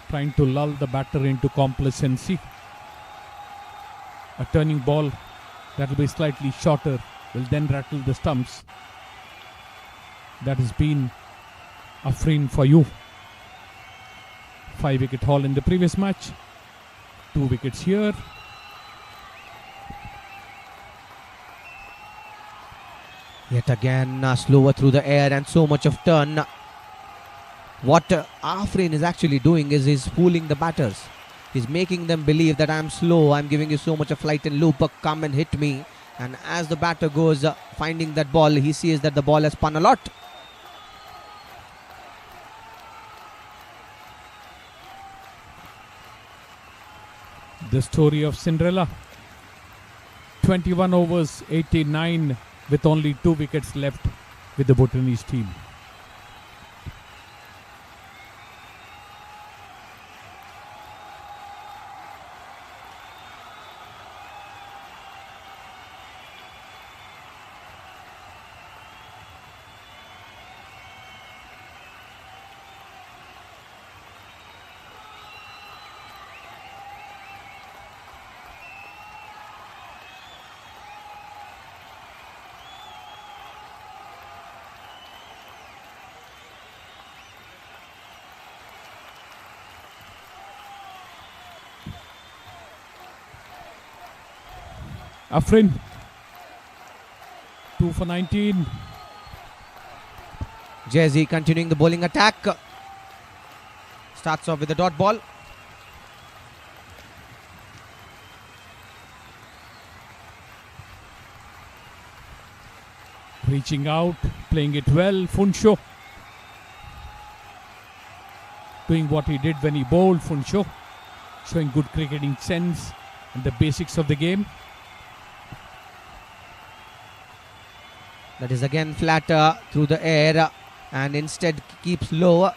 trying to lull the batter into complacency. A turning ball that will be slightly shorter will then rattle the stumps. That has been Afrin for you. 5-wicket haul in the previous match. 2 wickets here. Yet again slower through the air and so much of turn. What Afrin is actually doing is he's fooling the batters. He's making them believe that I'm slow, I'm giving you so much of flight and loop, come and hit me. And as the batter goes finding that ball, he sees that the ball has spun a lot. The story of Cinderella. 21 overs, 89 with only 2 wickets left with the Bhutanese team. Afrin, 2 for 19. Jazzy continuing the bowling attack. Starts off with a dot ball. Reaching out, playing it well. Funsho doing what he did when he bowled. Funsho showing good cricketing sense and the basics of the game. That is again flatter through the air and instead keeps low.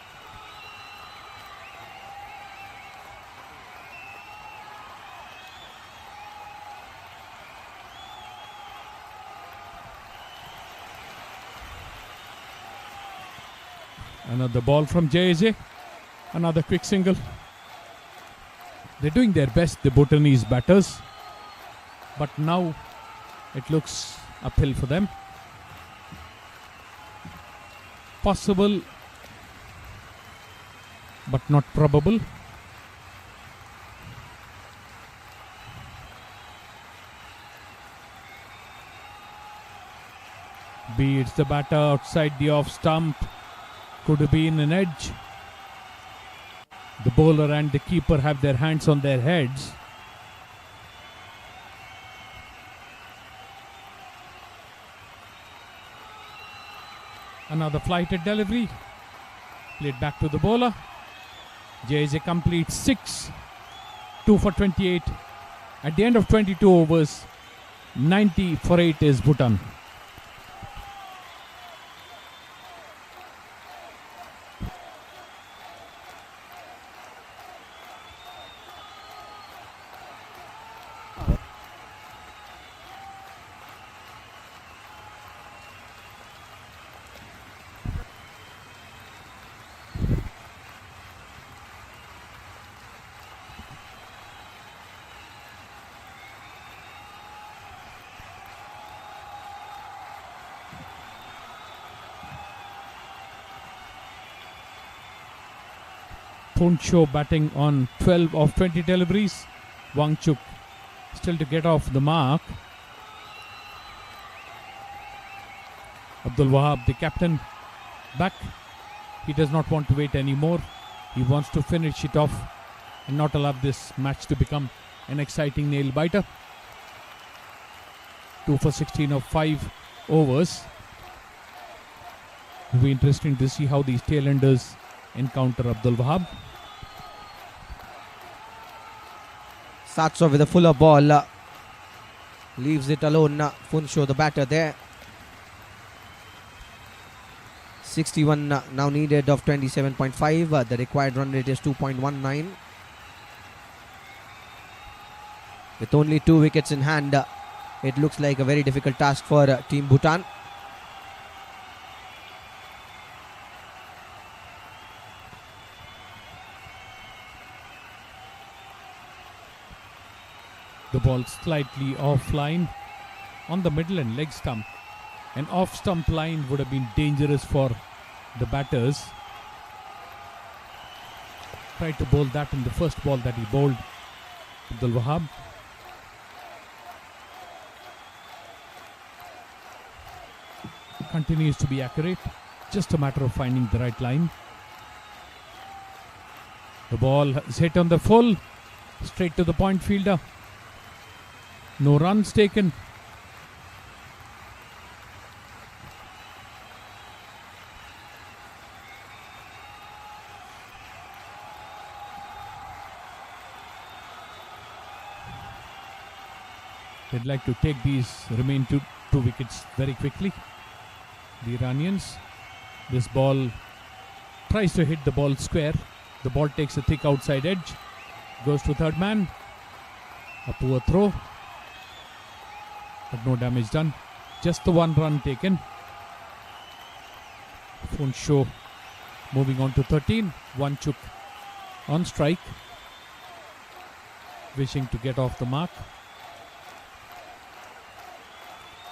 Another ball from JJ. Another quick single. They're doing their best, the Bhutanese batters. But now it looks uphill for them. Possible, but not probable. Beats the batter outside the off stump. Could have been an edge. The bowler and the keeper have their hands on their heads. Another flighted delivery. Played back to the bowler. Jay completes 6. 2 for 28. At the end of 22 overs, 90 for 8 is Bhutan. Show batting on 12 of 20 deliveries. Wangchuk still to get off the mark. Abdul Wahab, the captain, back. He does not want to wait anymore. He wants to finish it off and not allow this match to become an exciting nail biter. 2 for 16 of 5 overs. It will be interesting to see how these tailenders encounter Abdul Wahab. Starts off with a fuller ball. Leaves it alone. Funsho, the batter there. 61 now needed of 27.5. The required run rate is 2.19. With only 2 wickets in hand, it looks like a very difficult task for Team Bhutan. The ball slightly offline on the middle and leg stump. An off stump line would have been dangerous for the batters. Tried to bowl that in the first ball that he bowled, Abdul Wahab. Continues to be accurate. Just a matter of finding the right line. The ball is hit on the full. Straight to the point fielder. No runs taken. They'd like to take these remaining two wickets very quickly. The Iranians. This ball tries to hit the ball square. The ball takes a thick outside edge. Goes to third man. A poor throw. But no damage done. Just the 1 run taken. Funsho moving on to 13. Wangchuk on strike. Wishing to get off the mark.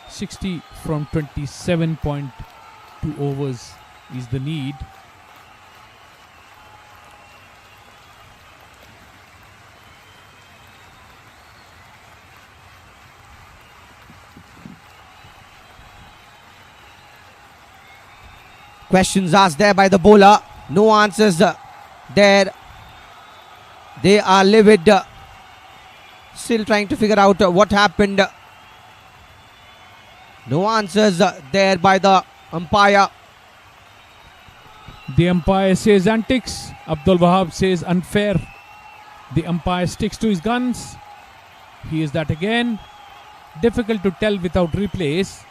60 from 27.2 overs is the need. Questions asked there by the bowler. No answers there. They are livid. Still trying to figure out what happened. No answers there by the umpire. The umpire says antics. Abdul Wahab says unfair. The umpire sticks to his guns. He is that again. Difficult to tell without replays.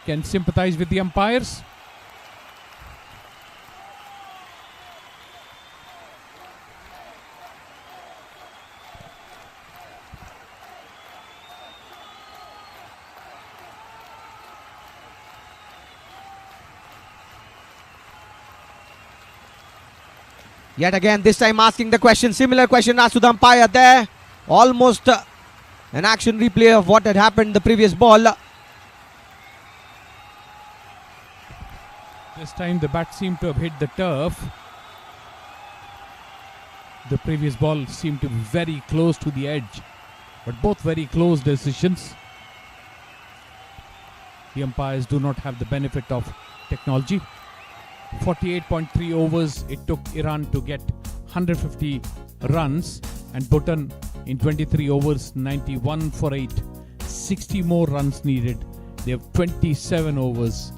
Can sympathize with the umpires. Yet again, this time asking the question. Similar question asked to the umpire there. Almost an action replay of what had happened the previous ball. This time the bat seemed to have hit the turf. The previous ball seemed to be very close to the edge, but both very close decisions. The umpires do not have the benefit of technology. 48.3 overs it took Iran to get 150 runs, and Bhutan in 23 overs 91 for 8. 60 more runs needed. They have 27 overs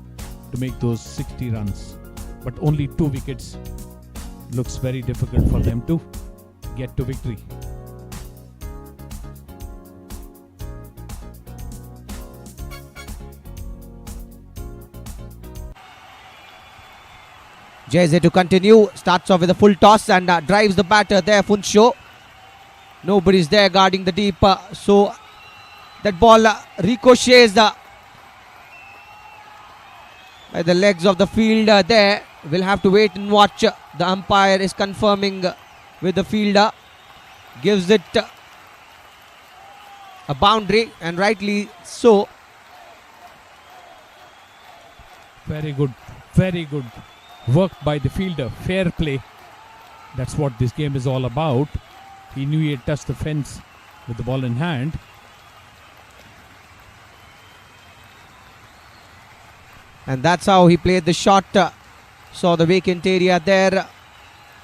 to make those 60 runs, but only 2 wickets. Looks very difficult for them to get to victory. Jayze to continue, starts off with a full toss and drives the batter there, Funsho. Nobody's there guarding the deep, so that ball ricochets by the legs of the fielder there. We'll have to wait and watch. The umpire is confirming with the fielder, gives it a boundary, and rightly so. Very good work by the fielder. Fair play. That's what this game is all about. He knew he had touched the fence with the ball in hand. And that's how he played the shot. Saw the vacant area there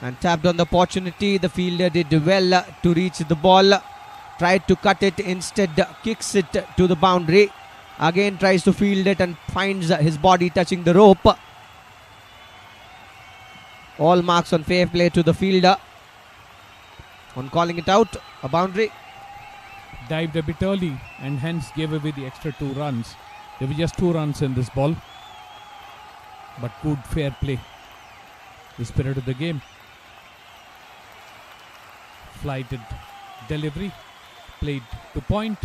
and tapped on the opportunity. The fielder did well to reach the ball. Tried to cut it, instead kicks it to the boundary. Again tries to field it and finds his body touching the rope. All marks on fair play to the fielder on calling it out, a boundary. Dived a bit early and hence gave away the extra 2 runs. There were just 2 runs in this ball, but good fair play. The spirit of the game. Flighted delivery, played to point,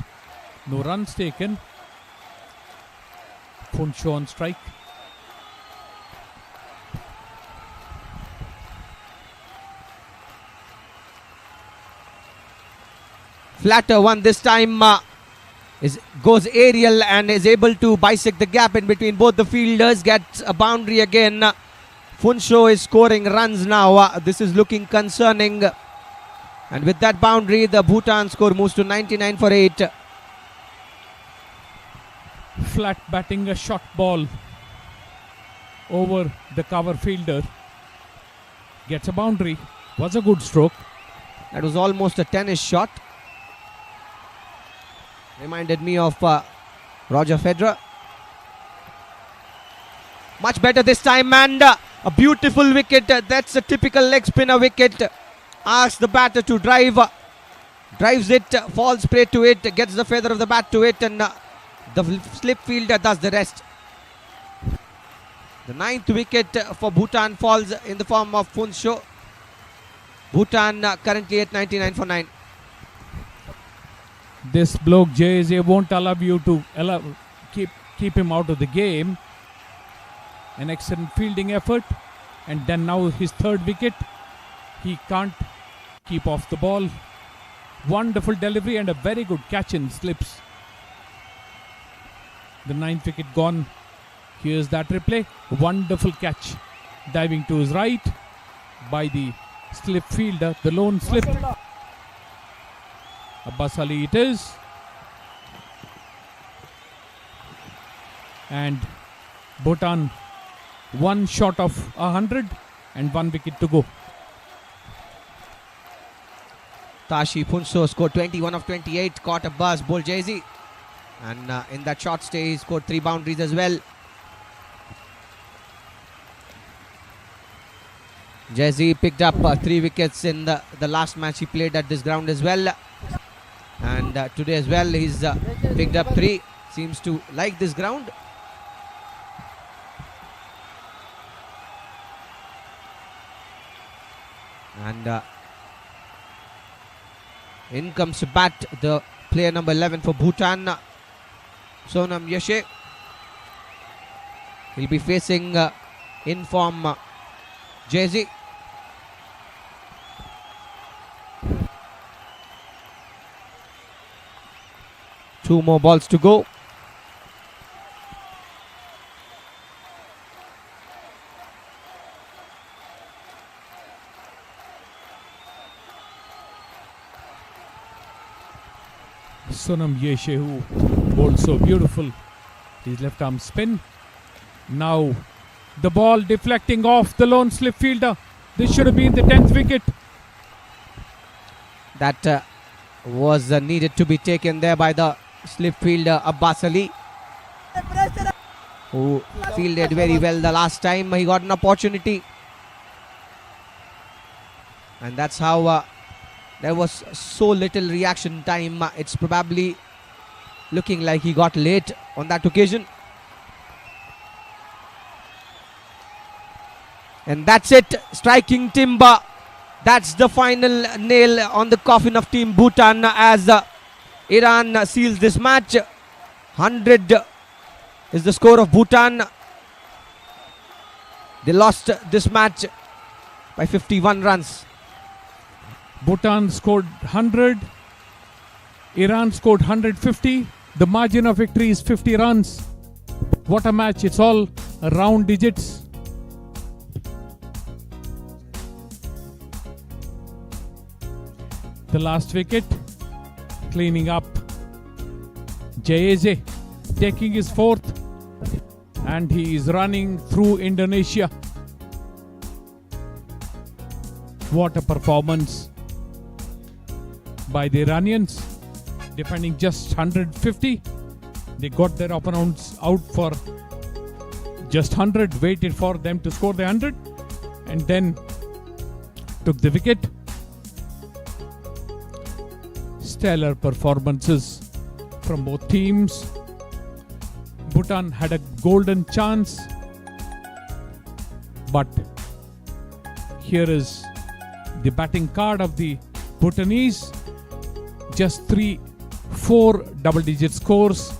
no runs taken. Funsho on strike. Flatter one this time goes aerial and is able to bisect the gap in between both the fielders. Gets a boundary again. Funsho is scoring runs now. This is looking concerning. And with that boundary, the Bhutan score moves to 99 for 8. Flat batting a short ball over the cover fielder. Gets a boundary. Was a good stroke. That was almost a tennis shot. Reminded me of Roger Federer. Much better this time, and a beautiful wicket. That's a typical leg spinner wicket. Asks the batter to drive. Drives it, falls straight to it, gets the feather of the bat to it, and the slip fielder does the rest. The 9th wicket for Bhutan falls in the form of Funsho. Bhutan currently at 99 for 9. This bloke Jayze won't allow you to keep him out of the game. An excellent fielding effort, and then now his 3rd wicket. He can't keep off the ball. Wonderful delivery and a very good catch in slips. The 9th wicket gone. Here's that replay. Wonderful catch. Diving to his right by the slip fielder, the lone slip. Abbas Ali it is. And Bhutan 1 short of 100 and 1 wicket to go. Tashi Funsho scored 21 of 28, caught a buzz, bowled Jayze. And in that short stay, he scored 3 boundaries as well. Jayze picked up 3 wickets in the last match he played at this ground as well. And today as well, he's picked up 3. Seems to like this ground. And in comes to bat the player number 11 for Bhutan, Sonam Yeshe. He'll be facing in form Jayze. 2 more balls to go. Sonam Yeshehu bowled so beautiful. His left arm spin. Now the ball deflecting off the lone slip fielder. This should have been the 10th wicket. That was needed to be taken there by the slip fielder Abbas Ali, who fielded very well the last time he got an opportunity. And that's how there was so little reaction time. It's probably looking like he got late on that occasion. And that's it, striking timber. That's the final nail on the coffin of Team Bhutan as Iran seals this match. 100 is the score of Bhutan. They lost this match by 51 runs. Bhutan scored 100. Iran scored 150. The margin of victory is 50 runs. What a match. It's all round digits. The last wicket, cleaning up. Jayeze taking his 4th, and he is running through Indonesia. What a performance by the Iranians, defending just 150. They got their opponents out for just 100, waited for them to score the 100, and then took the wicket. Stellar performances from both teams. Bhutan had a golden chance, but here is the batting card of the Bhutanese. Just 3-4 double-digit scores.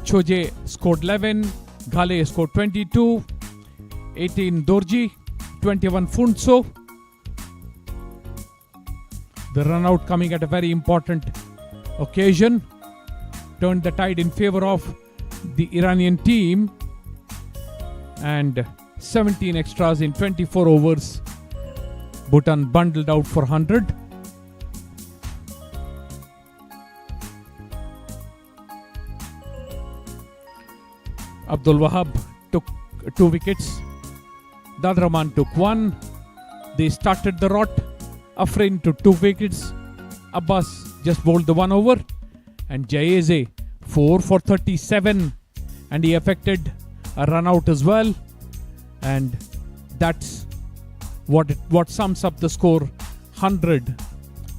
Choje scored 11, Ghale scored 22, 18 Dorji, 21 Funso. The run out coming at a very important occasion turned the tide in favor of the Iranian team, and 17 extras in 24 overs. Bhutan bundled out for 100. Abdul Wahab took 2 wickets. Dadraman took 1. They started the rot. Afrin took 2 wickets. Abbas just bowled the 1 over. And Jayeze 4 for 37. And he affected a run out as well. And that's what sums up the score: 100.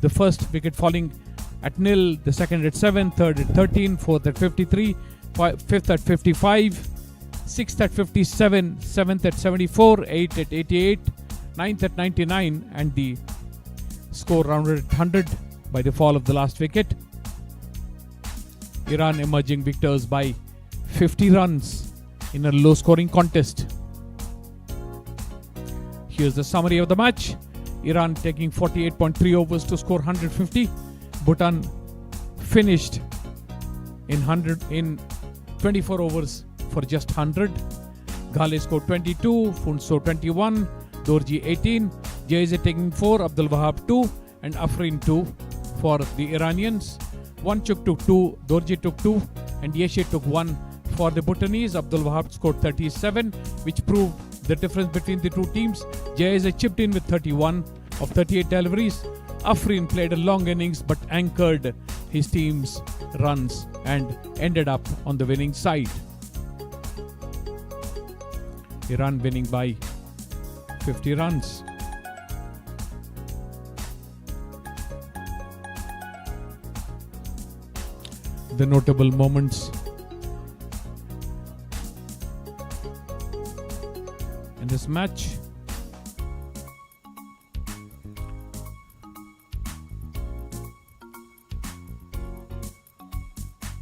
The first wicket falling at nil, the second at 7, third at 13, fourth at 53, fifth at 55, sixth at 57, seventh at 74, eighth at 88, ninth at 99, and the score rounded at 100 by the fall of the last wicket. Iran emerging victors by 50 runs in a low-scoring contest. Here's the summary of the match. Iran taking 48.3 overs to score 150. Bhutan finished in 24 overs for just 100. Ghale scored 22, Funso 21, Dorji 18, Jayeze taking 4, Abdul Wahab 2, and Afrin 2 for the Iranians. Wanchuk took 2, Dorji took 2, and Yeshe took 1 for the Bhutanese. Abdul Wahab scored 37, which proved the difference between the two teams. Jayeze chipped in with 31 of 38 deliveries. Afrin played a long innings but anchored his team's runs and ended up on the winning side. Iran winning by 50 runs. The notable moments in this match: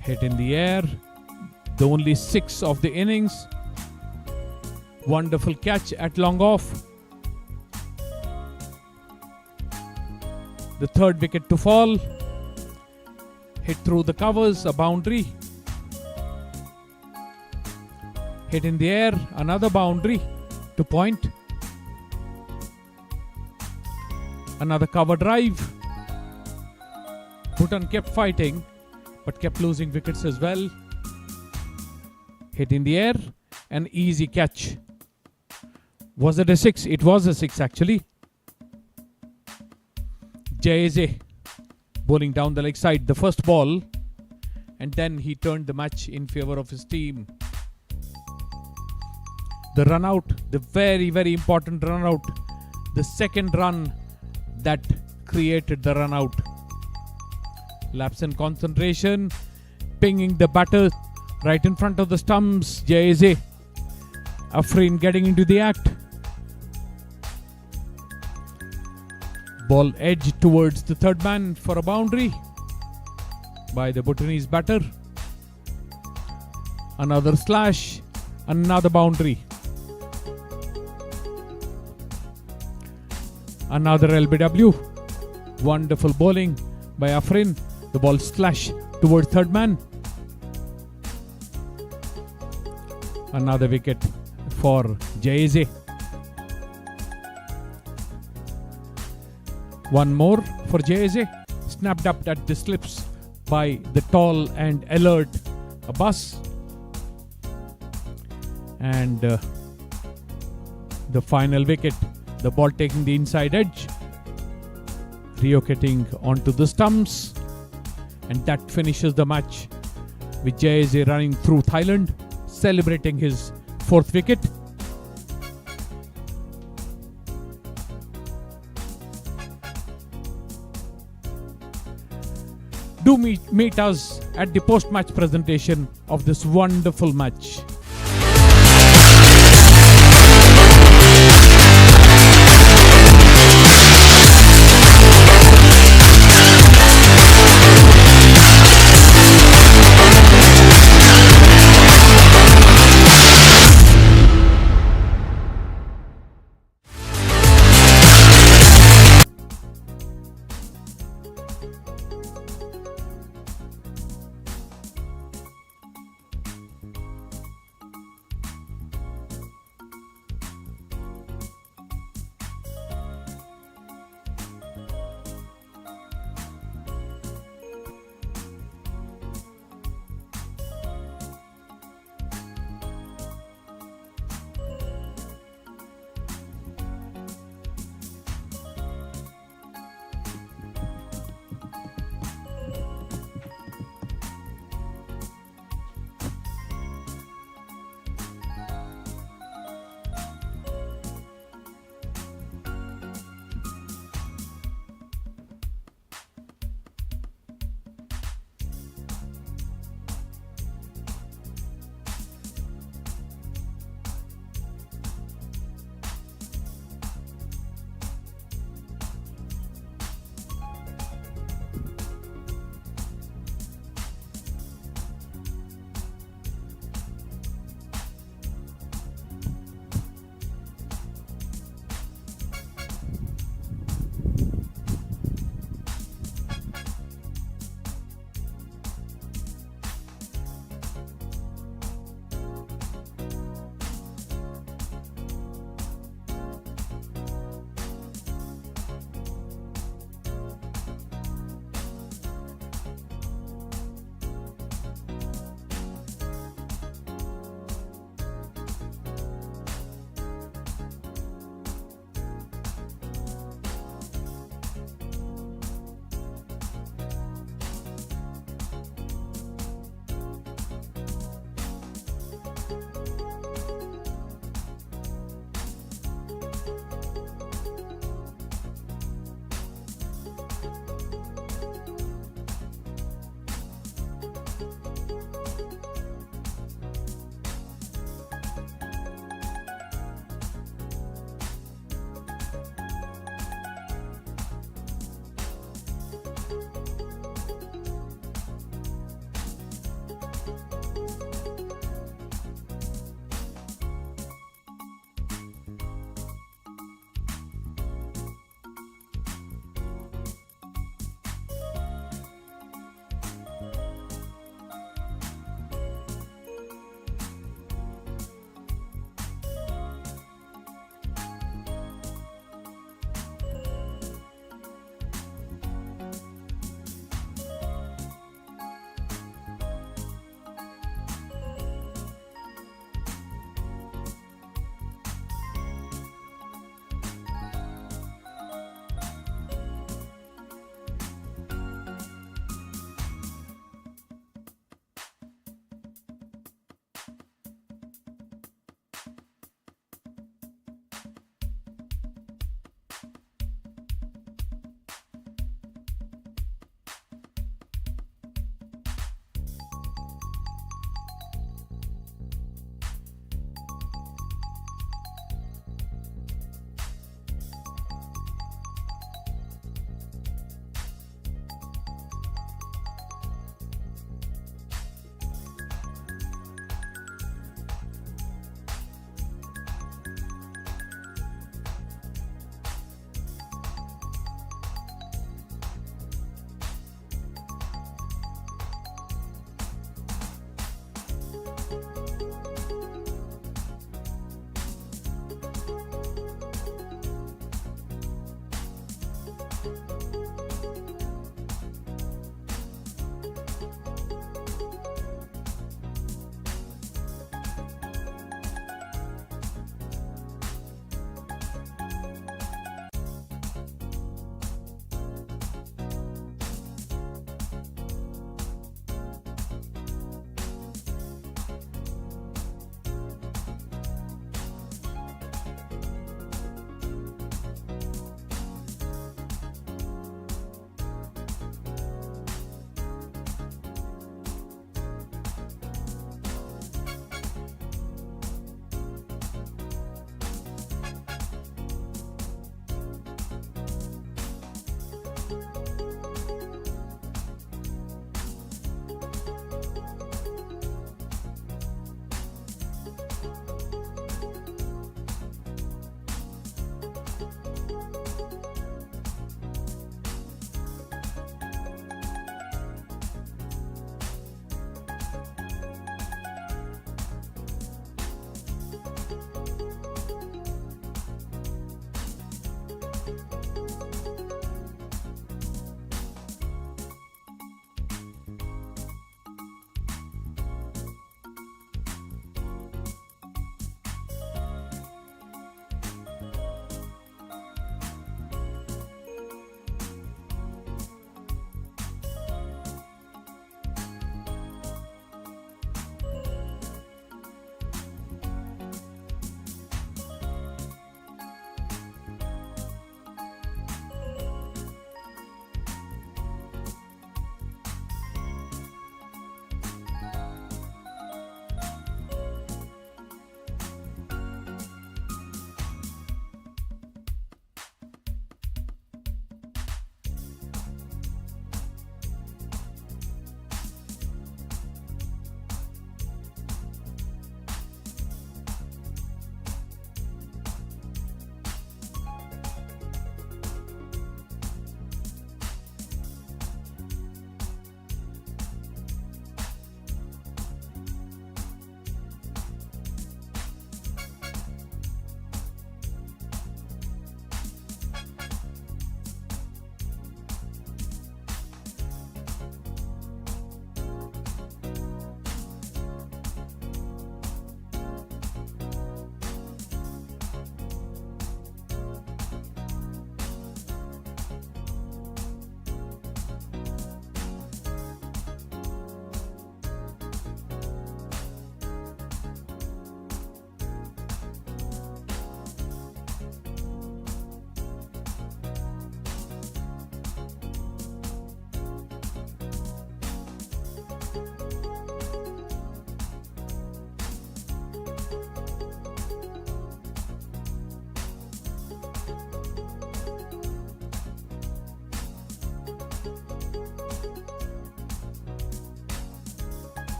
hit in the air, the only 6 of the innings. Wonderful catch at long off. The third wicket to fall. Hit through the covers, a boundary. Hit in the air, another boundary to point. Another cover drive. Bhutan kept fighting, but kept losing wickets as well. Hit in the air, an easy catch. Was it a 6? It was a 6 actually. Jayeze bowling down the leg side, the first ball, and then he turned the match in favor of his team. The run out, the very, very important run out, the second run that created the run out. Lapse in concentration, pinging the batter right in front of the stumps. Jayeze, Afrin getting into the act. Ball edged towards the third man for a boundary by the Bhutanese batter. Another slash, another boundary. Another LBW. Wonderful bowling by Afrin. The ball slash towards third man. Another wicket for Jayeze. One more for Jayeze. Snapped up at the slips by the tall and alert Abbas. And the final wicket, the ball taking the inside edge, relocating onto the stumps, and that finishes the match with Jayeze running through Thailand, celebrating his fourth wicket. Do meet us at the post-match presentation of this wonderful match.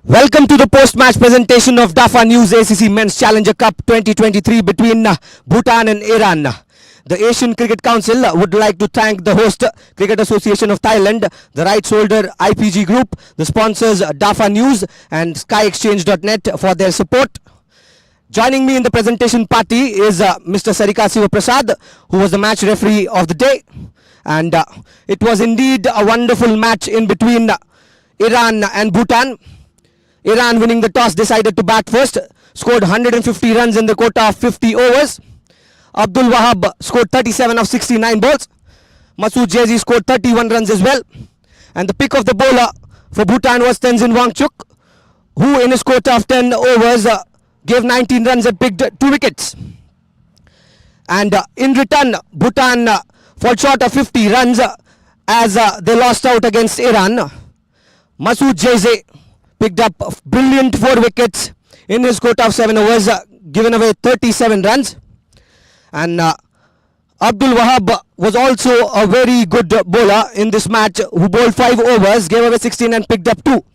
Welcome to the post-match presentation of DAFA News ACC Men's Challenger Cup 2023 between Bhutan and Iran. The Asian Cricket Council would like to thank the host Cricket Association of Thailand, the rights holder IPG Group, the sponsors DAFA News and SkyExchange.net for their support. Joining me in the presentation party is Mr. Sarika Sivaprasad, who was the match referee of the day. And it was indeed a wonderful match in between Iran and Bhutan. Iran, winning the toss, decided to bat first, scored 150 runs in the quota of 50 overs. Abdul Wahab scored 37 of 69 balls. Masood Jaizi scored 31 runs as well. And the pick of the bowler for Bhutan was Tenzin Wangchuk, who in his quota of 10 overs gave 19 runs and picked 2 wickets. And in return, Bhutan fall short of 50 runs as they lost out against Iran. Masood Jaizi picked up brilliant 4 wickets in his quota of 7 overs, given away 37 runs. And Abdul Wahab was also a very good bowler in this match, who bowled 5 overs, gave away 16 and picked up 2.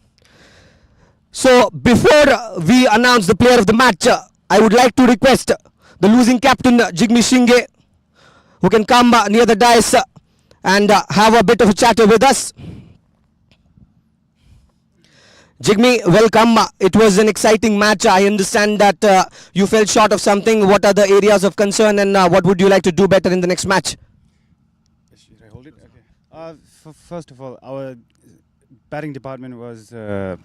So before we announce the player of the match, I would like to request the losing captain Jigme Singhe, who can come near the dais and have a bit of a chatter with us. Jigme, welcome. It was an exciting match. I understand that you fell short of something. What are the areas of concern, and what would you like to do better in the next match? Should I hold it? Okay. First of all, our batting department was a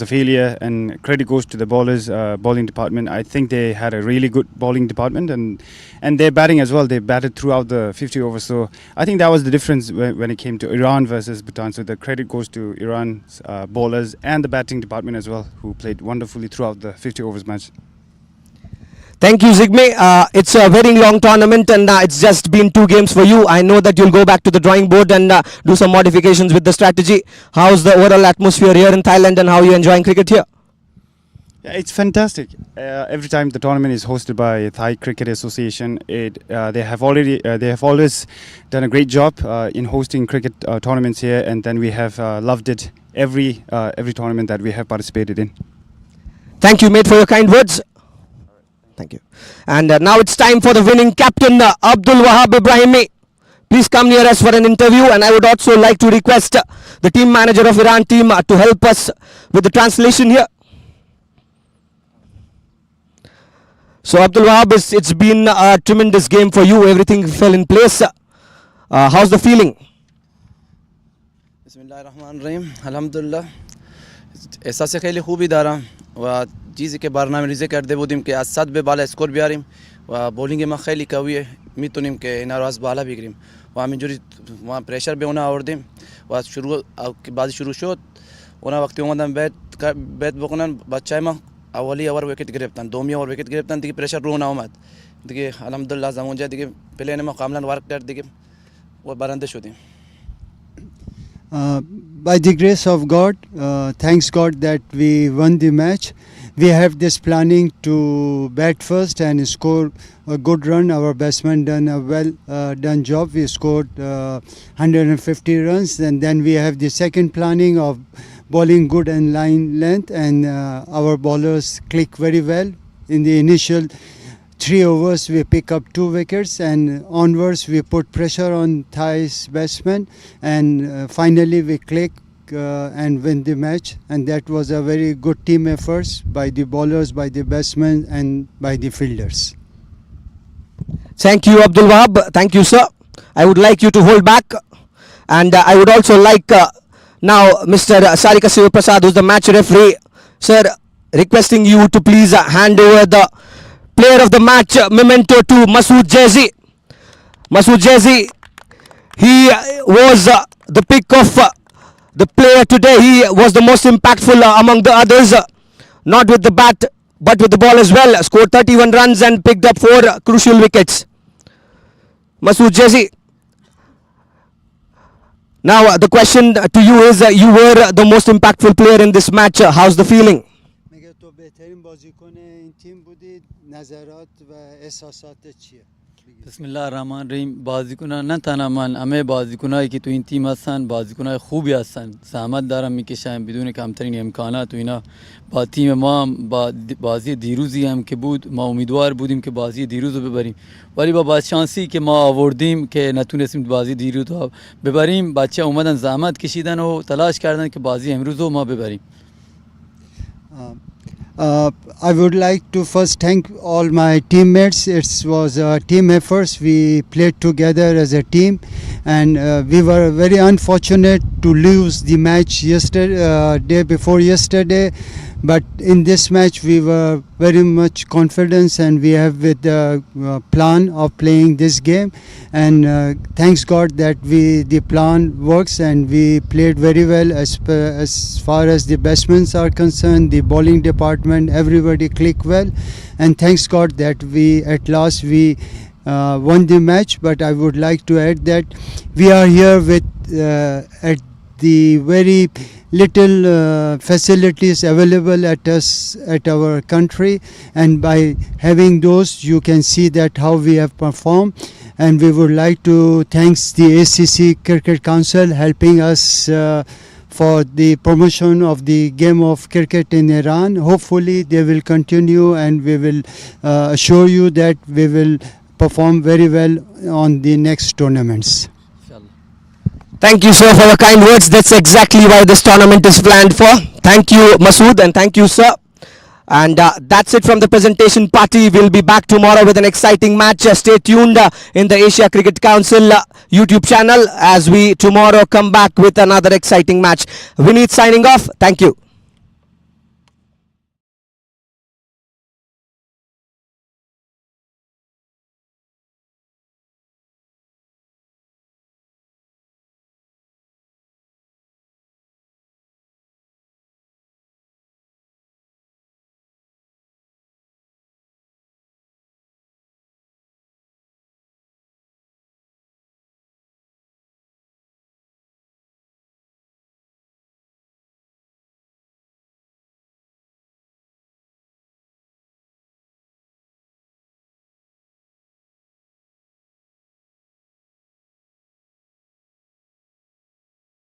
failure, and credit goes to the bowlers, bowling department. I think they had a really good bowling department, and their batting as well. They batted throughout the 50 overs. So I think that was the difference when it came to Iran versus Bhutan. So the credit goes to Iran's bowlers and the batting department as well, who played wonderfully throughout the 50 overs match. Thank you, Jigme. It's a very long tournament, and it's just been 2 games for you. I know that you'll go back to the drawing board and do some modifications with the strategy. How's the overall atmosphere here in Thailand, and how are you enjoying cricket here? Yeah, it's fantastic. Every time the tournament is hosted by Thai Cricket Association, they have always done a great job in hosting cricket tournaments here, and then we have loved it every tournament that we have participated in. Thank you, mate, for your kind words. Thank you. And now it's time for the winning captain, Abdul Wahab Ibrahimi. Please come near us for an interview, and I would also like to request the team manager of Iran team to help us with the translation here. So Abdul Wahab, it's been a tremendous game for you. Everything fell in place. How's the feeling? Bismillahirrahmanirrahim. Alhamdulillah. एहसास खैली खूबी दारा व चीज़ के बारनामे रिजे कर दे बुदिम के आज 7 बे बाला score बियारिम व bowling में खैली कविए मितुनिम के नाराज बाला बिगरिम व हम जुरी वहाँ प्रेशर बे होना और दिम व शुरू के बाद शुरू शोत वना वक्त उमदम बैट बकनन बच्चा में अवली ओवर विकेट गिरफ्तान दोमी ओवर विकेट गिरफ्तान दिके प्रेशर रोना उमद दिके अल्हम्दुलिल्लाह जमुंजा दिके पहले ने मुकामलन वर्क कर दिके वो बरंदे शुदी. By the grace of God, thanks God that we won the match. We have this planning to bat first and score a good run. Our batsman done a well done job. We scored 150 runs, and then we have the second planning of bowling good and line length, and our bowlers click very well. In the initial 3 overs we pick up 2 wickets, and onwards we put pressure on Thai's batsmen, and finally we click and win the match. And that was a very good team efforts by the bowlers, by the batsmen and by the fielders. Thank you, Abdul Wahab. Thank you, sir. I would like you to hold back, and I would also like now Mr. Sarika Sivaprasad, who's the match referee, sir, requesting you to please hand over the player of the match memento to Masood Jaizi. Masood Jaizi, he was the pick of the player today. He was the most impactful among the others, not with the bat but with the ball as well. Scored 31 runs and picked up 4 crucial wickets. Masood Jaizi. Now the question to you is, you were the most impactful player in this match. How's the feeling? بهترین بازیکن این تیم بودید، نظرات و احساسات چیه؟ Bismillahirrahmanirrahim. Bazikuna nantanaman ame bazikunai ki tu in team hasan bazikunai خوبی هستن زحمت دارم میکشن بدون کمترین امکانات و اینا با تیم ما هم با بازی دیروزی هم که بود ما امیدوار بودیم که بازی دیروز رو ببریم ولی با بازشانسی که ما آوردیم که نتونستیم بازی دیروز رو ببریم بچه اومدن زحمت کشیدن و تلاش کردن که بازی امروز رو ما ببریم. I would like to first thank all my teammates. It was a team effort. We played together as a team, and we were very unfortunate to lose the match yesterday, day before yesterday. But in this match, we were very much confident, and we have with the plan of playing this game. And thanks God that the plan works, and we played very well as far as the batsmen are concerned. The bowling department, everybody clicked well, and thanks God that we at last won the match. But I would like to add that we are here with at the very little facilities available at our country, and by having those you can see that how we have performed. And we would like to thank the ACC Cricket Council helping us for the promotion of the game of cricket in Iran. Hopefully they will continue, and we will assure you that we will perform very well on the next tournaments. Thank you, sir, for your kind words. That's exactly why this tournament is planned for. Thank you, Masood, and thank you, sir. And that's it from the presentation party. We'll be back tomorrow with an exciting match. Stay tuned in the Asia Cricket Council YouTube channel as we tomorrow come back with another exciting match. Vineet signing off. Thank you.